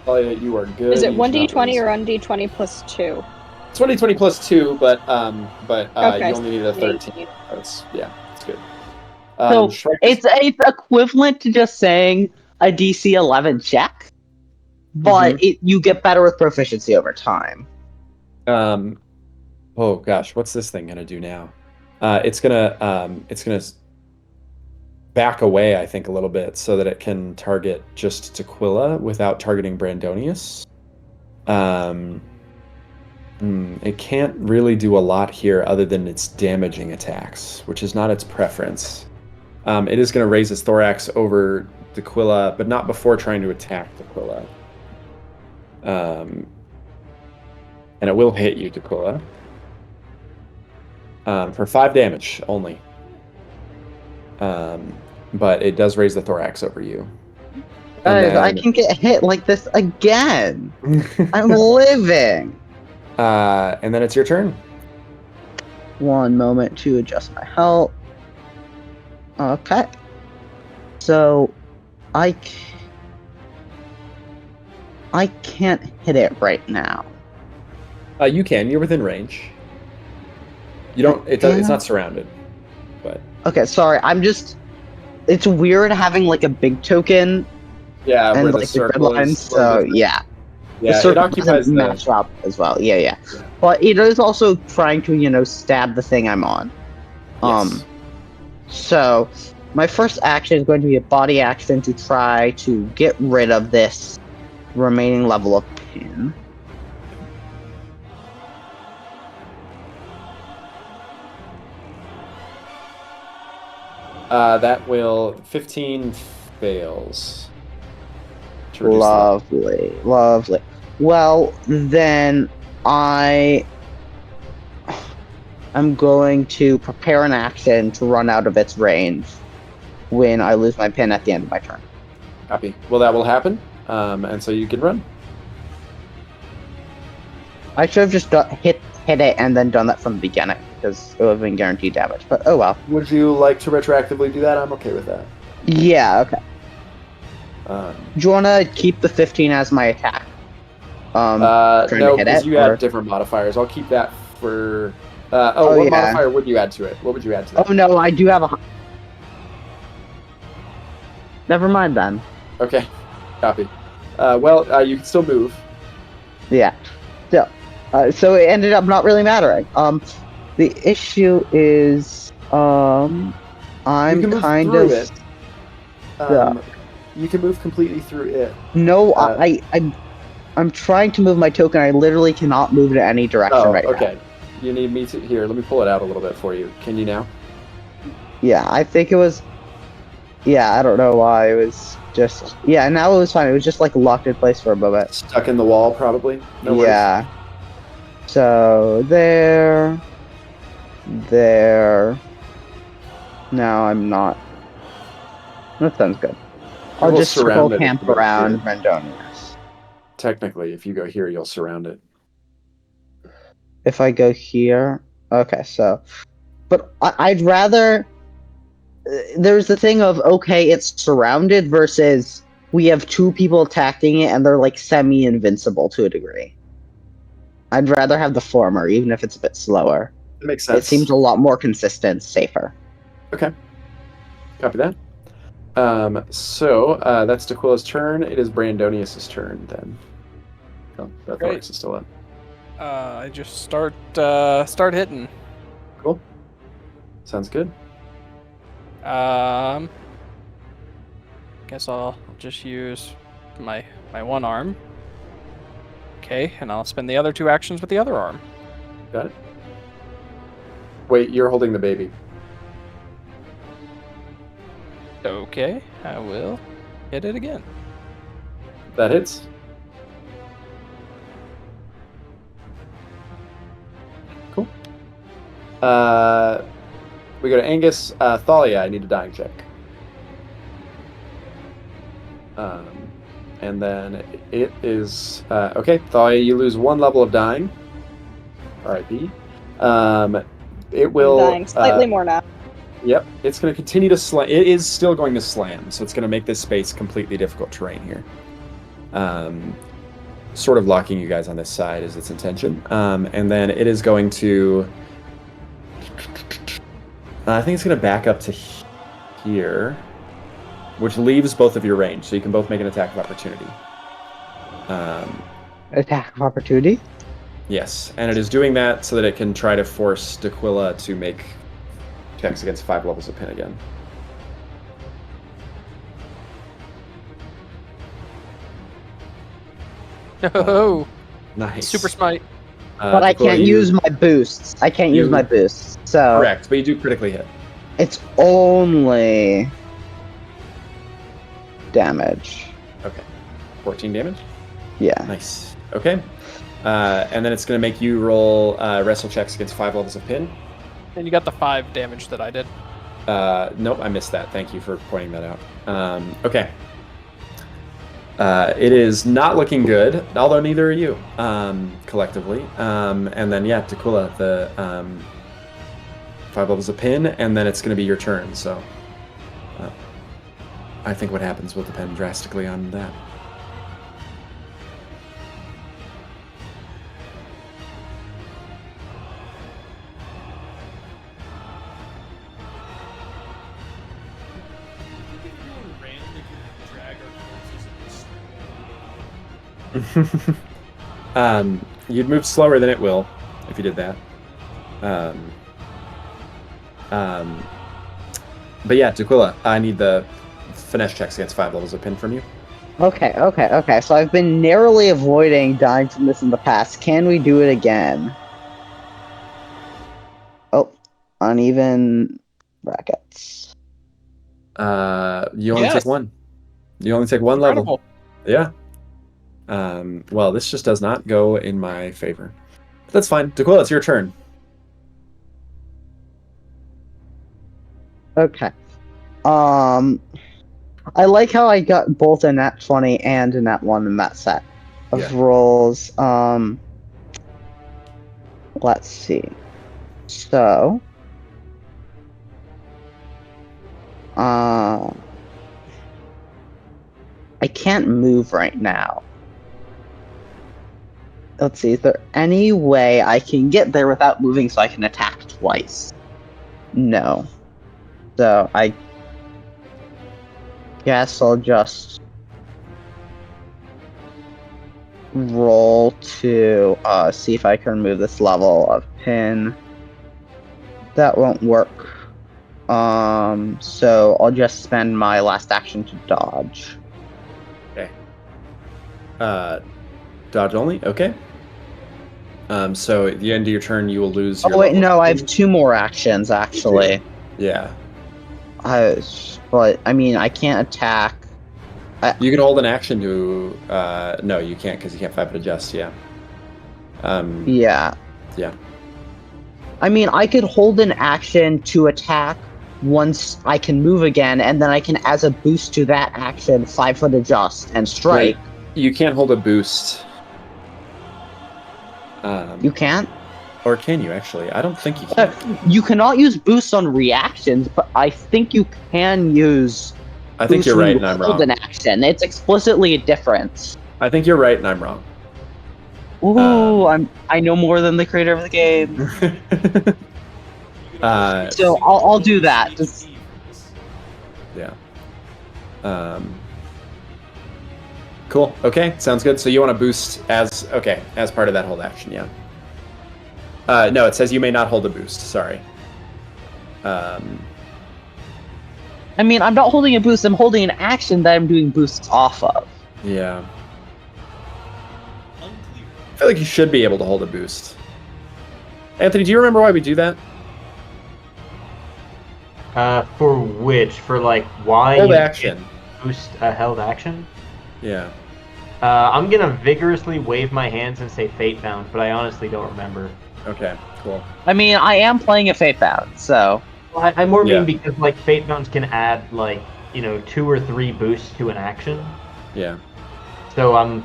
[SPEAKER 2] Thalia, you are good.
[SPEAKER 4] Is it
[SPEAKER 2] You should not
[SPEAKER 4] 1d20
[SPEAKER 2] lose.
[SPEAKER 4] or 1d20 plus 2?
[SPEAKER 2] It's 20 plus 2, but
[SPEAKER 4] Okay,
[SPEAKER 2] you only need a 13.
[SPEAKER 4] 18.
[SPEAKER 2] It's good.
[SPEAKER 5] So
[SPEAKER 2] Shrek-
[SPEAKER 5] it's equivalent to just saying a DC 11 check, but you get better with proficiency over time.
[SPEAKER 2] Oh gosh, what's this thing gonna do now? It's gonna back away, I think, a little bit so that it can target just Tequila without targeting Brandonius. It can't really do a lot here other than its damaging attacks, which is not its preference. It is going to raise its thorax over Tequila, but not before trying to attack Tequila. And it will hit you, Tequila. For 5 damage only. But it does raise the thorax over you.
[SPEAKER 5] Guys, I can get hit like this again. I'm living.
[SPEAKER 2] And then it's your turn.
[SPEAKER 5] One moment to adjust my health. Okay. So, I can't hit it right now.
[SPEAKER 2] You can. You're within range. You don't. It's not surrounded. But
[SPEAKER 5] okay, sorry. It's weird having like a big token.
[SPEAKER 2] Yeah,
[SPEAKER 5] and
[SPEAKER 2] where
[SPEAKER 5] like
[SPEAKER 2] the circle
[SPEAKER 5] grid lines.
[SPEAKER 2] is.
[SPEAKER 5] So yeah.
[SPEAKER 2] Yeah,
[SPEAKER 5] the
[SPEAKER 2] it
[SPEAKER 5] circle
[SPEAKER 2] occupies
[SPEAKER 5] doesn't
[SPEAKER 2] the.
[SPEAKER 5] match up as well. Yeah. But it is also trying to, stab the thing I'm on.
[SPEAKER 2] Yes.
[SPEAKER 5] So my first action is going to be a body action to try to get rid of this remaining level of pain.
[SPEAKER 2] That will 15 fails. To reduce that.
[SPEAKER 5] Lovely. Well, then I'm going to prepare an action to run out of its range when I lose my pin at the end of my turn.
[SPEAKER 2] Copy. Well, that will happen. And so you can run.
[SPEAKER 5] I should have just hit it and then done that from the beginning because it would have been guaranteed damage. But oh well.
[SPEAKER 2] Would you like to retroactively do that? I'm okay with that.
[SPEAKER 5] Yeah. Okay.
[SPEAKER 2] Um,
[SPEAKER 5] Do you want to keep the 15 as my attack? Trying
[SPEAKER 2] no,
[SPEAKER 5] to hit
[SPEAKER 2] because
[SPEAKER 5] it,
[SPEAKER 2] you
[SPEAKER 5] or-
[SPEAKER 2] add different modifiers. I'll keep that for.
[SPEAKER 5] Oh,
[SPEAKER 2] what
[SPEAKER 5] yeah.
[SPEAKER 2] modifier would you add to it? What would you add to that?
[SPEAKER 5] Oh no, I do have a. Never mind then.
[SPEAKER 2] Okay, copy. Well, you can still move.
[SPEAKER 5] Yeah. So it ended up not really mattering. The issue is, I'm
[SPEAKER 2] You can move
[SPEAKER 5] kind
[SPEAKER 2] through
[SPEAKER 5] of.
[SPEAKER 2] it. You can move completely through it.
[SPEAKER 5] No, I'm trying to move my token. I literally cannot move it in any direction right now.
[SPEAKER 2] Okay. You need me to here. Let me pull it out a little bit for you. Can you now?
[SPEAKER 5] Yeah, I think it was. Yeah, I don't know why. It was just. Yeah, now it was fine. It was just like locked in place for a moment.
[SPEAKER 2] Stuck in the wall, probably. No worries.
[SPEAKER 5] Yeah. So there. No, I'm not. That sounds good. I'll
[SPEAKER 2] will
[SPEAKER 5] just circle
[SPEAKER 2] surround it if
[SPEAKER 5] camp
[SPEAKER 2] you go
[SPEAKER 5] around
[SPEAKER 2] here.
[SPEAKER 5] Randonius.
[SPEAKER 2] Technically, if you go here, you'll surround it.
[SPEAKER 5] If I go here, okay. So, but I'd rather. There's the thing of okay, it's surrounded versus we have two people attacking it and they're like semi-invincible to a degree. I'd rather have the former, even if it's a bit slower.
[SPEAKER 2] That makes
[SPEAKER 5] It
[SPEAKER 2] sense.
[SPEAKER 5] seems a lot more consistent, safer.
[SPEAKER 2] Okay. Copy that. So that's Tequila's turn. It is Brandonius' turn then. Oh, Bethorix is still up.
[SPEAKER 3] I just start hitting.
[SPEAKER 2] Cool. Sounds good.
[SPEAKER 3] Guess I'll just use my one arm. Okay, and I'll spend the other 2 actions with the other arm.
[SPEAKER 2] Got it. Wait, you're holding the baby.
[SPEAKER 3] Okay, I will hit it again.
[SPEAKER 2] That hits. Cool. We go to Angus. Thalia, I need a dying check. And then it is... okay, Thalia, you lose 1 level of dying. R.I.P. It will...
[SPEAKER 4] Dying slightly more now.
[SPEAKER 2] Yep, it's going to continue to slam. It is still going to slam, so it's going to make this space completely difficult terrain here. Sort of locking you guys on this side is its intention. And then it is going to... I think it's going to back up to here, which leaves both of your range, so you can both make an attack of opportunity.
[SPEAKER 5] Attack of opportunity?
[SPEAKER 2] Yes, and it is doing that so that it can try to force Dequilla to make checks against 5 levels of pin again.
[SPEAKER 3] Oh,
[SPEAKER 2] Nice.
[SPEAKER 3] super smite.
[SPEAKER 5] But I can't use my boosts. I can't use my boosts. So
[SPEAKER 2] Correct, but you do critically hit.
[SPEAKER 5] it's only damage.
[SPEAKER 2] Okay. 14 damage?
[SPEAKER 5] Yeah.
[SPEAKER 2] Nice. Okay. And then it's going to make you roll wrestle checks against 5 levels of pin.
[SPEAKER 3] And you got the 5 damage that I did.
[SPEAKER 2] Nope, I missed that. Thank you for pointing that out. Okay. It is not looking good, although neither are you, collectively. And then, yeah, Tequila, the 5 levels of pin, and then it's going to be your turn. So I think what happens will depend drastically on that. You'd move slower than it will if you did that. But yeah, Tequila, I need the finesse checks against 5 levels of pin from you.
[SPEAKER 5] Okay. So I've been narrowly avoiding dying from this in the past. Can we do it again? Oh, uneven brackets.
[SPEAKER 2] You only
[SPEAKER 3] Yes.
[SPEAKER 2] take 1. You only take 1 level.
[SPEAKER 3] Incredible.
[SPEAKER 2] Yeah. Well, this just does not go in my favor. But that's fine. Tequila, it's your turn.
[SPEAKER 5] Okay. I like how I got both a nat 20 and a nat 1 in that set of rolls. Let's see. So, I can't move right now. Let's see, is there any way I can get there without moving so I can attack twice? No. So, I guess I'll just roll to see if I can remove this level of pin. That won't work. So I'll just spend my last action to dodge.
[SPEAKER 2] Okay. Dodge only? Okay. So at the end of your turn, you will lose your...
[SPEAKER 5] Oh wait, no, I have 2 more actions, actually.
[SPEAKER 2] Yeah.
[SPEAKER 5] But, I mean, I can't attack.
[SPEAKER 2] You can hold an action to... no, you can't, because you can't 5-foot adjust, yeah.
[SPEAKER 5] Yeah.
[SPEAKER 2] Yeah.
[SPEAKER 5] I mean, I could hold an action to attack once I can move again, and then I can, as a boost to that action, 5-foot adjust and strike.
[SPEAKER 2] Right. You can't hold a boost.
[SPEAKER 5] You can't?
[SPEAKER 2] Or can you, actually? I don't think you can.
[SPEAKER 5] You cannot use boosts on reactions, but I think you can use
[SPEAKER 2] I think
[SPEAKER 5] boosts
[SPEAKER 2] you're
[SPEAKER 5] when
[SPEAKER 2] right
[SPEAKER 5] you
[SPEAKER 2] and I'm
[SPEAKER 5] hold
[SPEAKER 2] wrong.
[SPEAKER 5] an action. It's explicitly a difference.
[SPEAKER 2] I think you're right and I'm wrong.
[SPEAKER 5] Ooh, I know more than the creator of the game. So I'll do that. Just...
[SPEAKER 2] Yeah. Cool. Okay, sounds good. So you want to boost as part of that hold action, yeah. No, it says you may not hold a boost. Sorry.
[SPEAKER 5] I mean, I'm not holding a boost. I'm holding an action that I'm doing boosts off of.
[SPEAKER 2] Yeah. I feel like you should be able to hold a boost. Anthony, do you remember why we do that?
[SPEAKER 6] For which? For like why
[SPEAKER 2] Hold
[SPEAKER 6] you
[SPEAKER 2] action.
[SPEAKER 6] can't boost a held action?
[SPEAKER 2] Yeah.
[SPEAKER 6] I'm gonna vigorously wave my hands and say fate bound, but I honestly don't remember.
[SPEAKER 2] Okay, cool.
[SPEAKER 5] I mean, I am playing a Fate Bound, so...
[SPEAKER 6] Well, I more
[SPEAKER 2] Yeah.
[SPEAKER 6] mean because like fate bounds can add like 2 or 3 boosts to an action.
[SPEAKER 2] Yeah.
[SPEAKER 6] So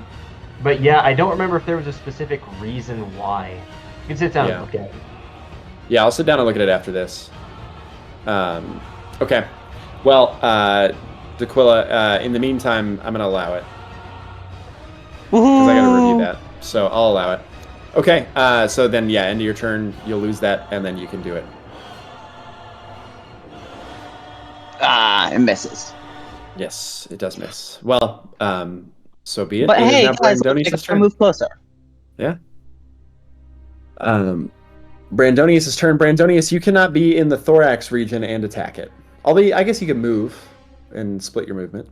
[SPEAKER 6] but yeah, I don't remember if there was a specific reason why. You can sit down and look at it.
[SPEAKER 2] Yeah, I'll sit down and look at it after this. Okay. Well, D'Aquila, in the meantime, I'm gonna allow it. Because I gotta review that. So I'll allow it. Okay, so then, yeah, end of your turn, you'll lose that, and then you can do it.
[SPEAKER 5] It misses.
[SPEAKER 2] Yes, it does miss. Well, so be it.
[SPEAKER 5] But
[SPEAKER 2] It is
[SPEAKER 5] hey,
[SPEAKER 2] now
[SPEAKER 5] guys,
[SPEAKER 2] Brandonius'
[SPEAKER 5] let's
[SPEAKER 2] turn.
[SPEAKER 5] move closer.
[SPEAKER 2] Yeah. Brandonius' turn. Brandonius, you cannot be in the thorax region and attack it. Although, I guess you can move and split your movement.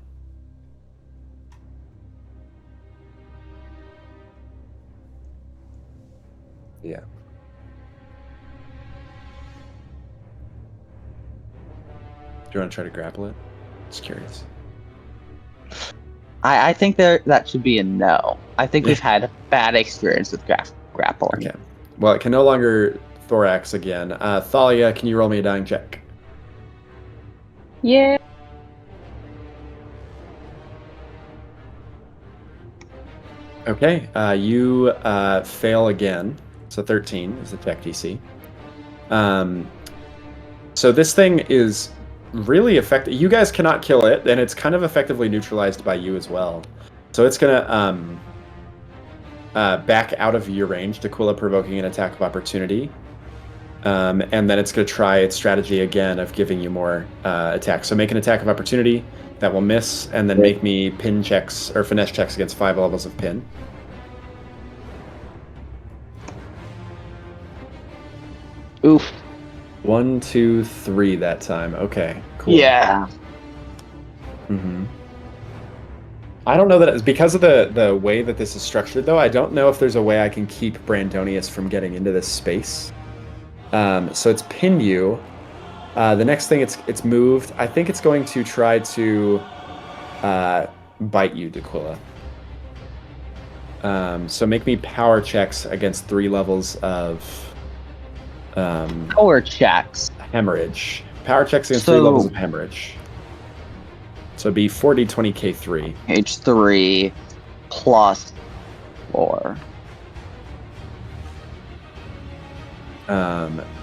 [SPEAKER 2] Yeah. Do you want to try to grapple it? Just curious.
[SPEAKER 5] I think that should be a no. I think we've had a bad experience with grappling.
[SPEAKER 2] Okay. Well, it can no longer thorax again. Thalia, can you roll me a dying check?
[SPEAKER 4] Yeah.
[SPEAKER 2] Okay. You fail again. So 13 is the check DC. So this thing is really effective. You guys cannot kill it, and it's kind of effectively neutralized by you as well. So it's gonna back out of your range, D'Aquila provoking an attack of opportunity. And then it's gonna try its strategy again of giving you more attacks. So make an attack of opportunity that will miss, and then make me pin checks or finesse checks against 5 levels of pin.
[SPEAKER 5] Oof.
[SPEAKER 2] 1, 2, 3 that time. Okay, cool.
[SPEAKER 5] Yeah.
[SPEAKER 2] Mm-hmm. I don't know that it's because of the way that this is structured, though. I don't know if there's a way I can keep Brandonius from getting into this space. So it's pinned you. The next thing it's moved. I think it's going to try to bite you, D'Aquila. So make me power checks against 3 levels of
[SPEAKER 5] Power checks.
[SPEAKER 2] hemorrhage. Power checks against 3 levels of hemorrhage. So it'd be 4d20k3.
[SPEAKER 5] H3 plus 4.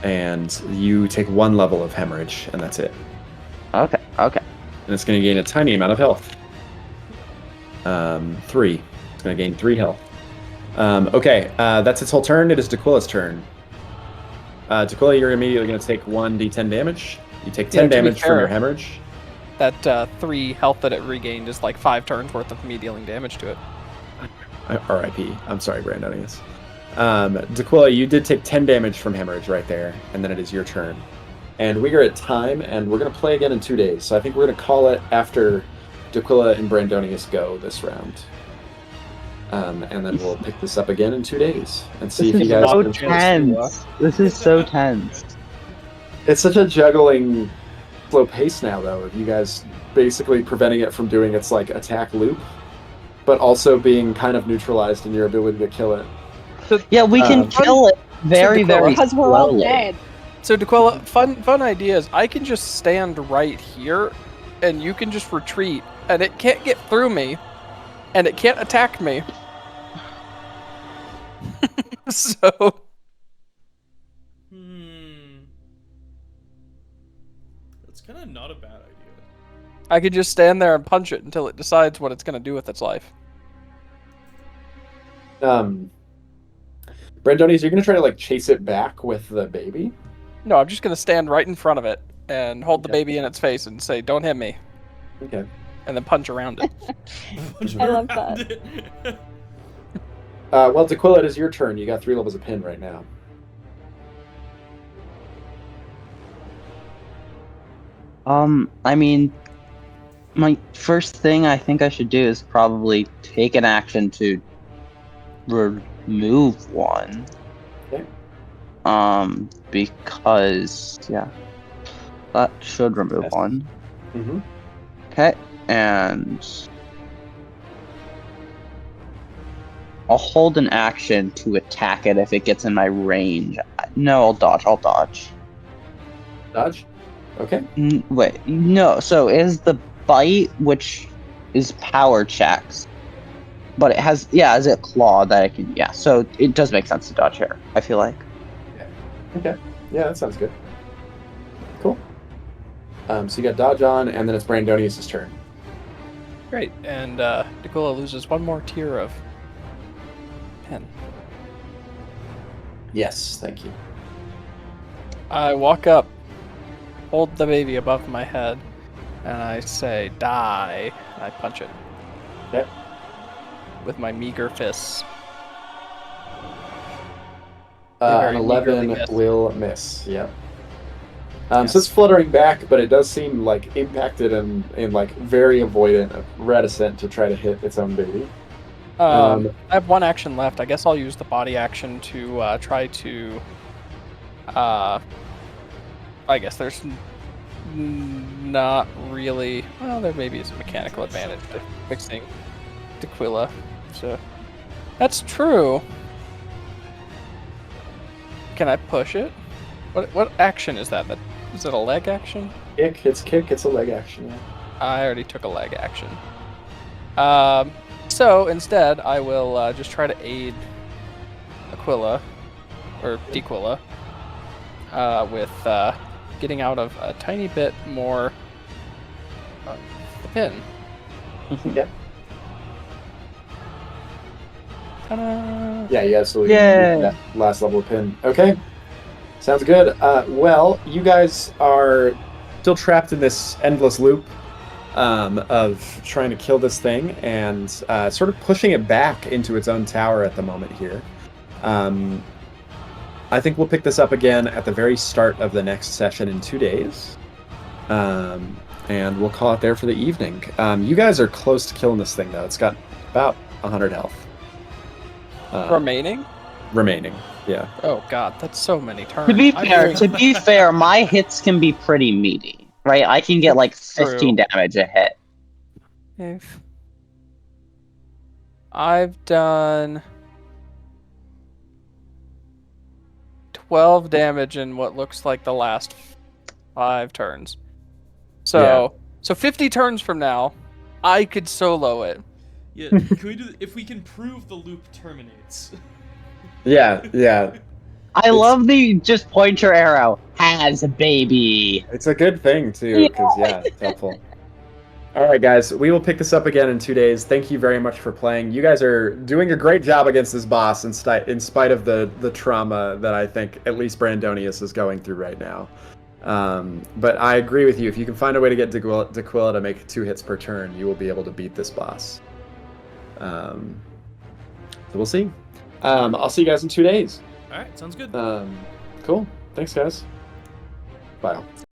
[SPEAKER 2] And you take 1 level of hemorrhage, and that's it.
[SPEAKER 5] Okay.
[SPEAKER 2] And it's going to gain a tiny amount of health. 3. It's going to gain 3 health. Okay, that's its whole turn. It is D'Aquila's turn. D'Aquila, you're immediately going to take 1d10 damage. You take 10 damage from your hemorrhage.
[SPEAKER 3] That 3 health that it regained is like 5 turns worth of me dealing damage to it.
[SPEAKER 2] R.I.P. I'm sorry, Brandonius. D'Aquila, you did take 10 damage from hemorrhage right there, and then it is your turn. And we are at time, and we're going to play again in 2 days. So I think we're going to call it after D'Aquila and Brandonius go this round. And then we'll pick this up again in 2 days and see if you guys
[SPEAKER 5] so
[SPEAKER 2] can
[SPEAKER 5] tense. This is so tense.
[SPEAKER 2] It's such a juggling slow pace now, though, of you guys basically preventing it from doing its like attack loop, but also being kind of neutralized in your ability to kill it.
[SPEAKER 5] Yeah, we can kill it very, very
[SPEAKER 4] Because we're all
[SPEAKER 5] slowly.
[SPEAKER 4] dead.
[SPEAKER 3] So Dequella, fun idea is I can just stand right here, and you can just retreat, and it can't get through me, and it can't attack me. So.
[SPEAKER 1] That's kind of not a bad idea.
[SPEAKER 3] I could just stand there and punch it until it decides what it's going to do with its life.
[SPEAKER 2] Brandonius, you're gonna try to like chase it back with the baby?
[SPEAKER 3] No, I'm just going to stand right in front of it and hold the
[SPEAKER 2] Okay.
[SPEAKER 3] baby in its face and say, "Don't hit me,"
[SPEAKER 2] Okay.
[SPEAKER 3] and then punch around it.
[SPEAKER 4] I love that.
[SPEAKER 2] Well, Dequilla, it is your turn. You got 3 levels of pin right now.
[SPEAKER 5] I mean, my first thing I think I should do is probably take an action to remove one.
[SPEAKER 2] Okay.
[SPEAKER 5] Because that should remove
[SPEAKER 2] Yes.
[SPEAKER 5] one.
[SPEAKER 2] Mm-hmm.
[SPEAKER 5] Okay, and I'll hold an action to attack it if it gets in my range. No, I'll dodge.
[SPEAKER 2] Dodge? Okay.
[SPEAKER 5] Wait, no. So it is the bite, which is power checks, but it has is a claw that I can. Yeah, so it does make sense to dodge here. I feel like.
[SPEAKER 2] Okay. Yeah, that sounds good. Cool. So you got dodge on, and then it's Brandonius' turn.
[SPEAKER 3] Great, and Dequilla loses 1 more tier of pen.
[SPEAKER 2] Yes, thank you.
[SPEAKER 3] I walk up, hold the baby above my head, and I say, "Die!" and I punch it.
[SPEAKER 2] Okay.
[SPEAKER 3] With my meager fists.
[SPEAKER 2] An
[SPEAKER 3] very
[SPEAKER 2] 11
[SPEAKER 3] meagerly miss.
[SPEAKER 2] will miss. Yep.
[SPEAKER 3] Yes.
[SPEAKER 2] So it's fluttering back, but it does seem like impacted and like very avoidant, reticent to try to hit its own baby.
[SPEAKER 3] I have 1 action left. I guess I'll use the body action to try to. I guess there's not really. Well, there maybe is a mechanical advantage to fixing Dequilla. So that's true. Can I push it? What action is that? Is it a leg action?
[SPEAKER 2] Kick, it's a leg action. Yeah.
[SPEAKER 3] I already took a leg action. So instead, I will just try to aid Aquila, or Dequilla, with getting out of a tiny bit more of the pin.
[SPEAKER 2] Yeah.
[SPEAKER 3] Ta-da!
[SPEAKER 2] Yeah, you absolutely
[SPEAKER 5] Yay.
[SPEAKER 2] need that last level of pin. Okay. Sounds good. Well, you guys are still trapped in this endless loop of trying to kill this thing and sort of pushing it back into its own tower at the moment here. I think we'll pick this up again at the very start of the next session in 2 days. And we'll call it there for the evening. You guys are close to killing this thing, though. It's got about 100 health.
[SPEAKER 3] Remaining?
[SPEAKER 2] Remaining, yeah.
[SPEAKER 3] Oh god, that's so many turns.
[SPEAKER 5] To be fair, my hits can be pretty meaty, right? I can get like 15 damage a hit.
[SPEAKER 3] If I've done 12 damage in what looks like the last 5 turns. So 50 turns from now, I could solo it.
[SPEAKER 1] Yeah, can we do if we can prove the loop terminates?
[SPEAKER 2] Yeah.
[SPEAKER 5] I love the just point your arrow has a baby.
[SPEAKER 2] It's a good thing, too, because, it's helpful. All right, guys, we will pick this up again in 2 days. Thank you very much for playing. You guys are doing a great job against this boss in spite of the trauma that I think at least Brandonius is going through right now. But I agree with you. If you can find a way to get Dequilla to make 2 hits per turn, you will be able to beat this boss. So we'll see. I'll see you guys in 2 days.
[SPEAKER 1] All right, sounds good.
[SPEAKER 2] Cool. Thanks, guys. Bye.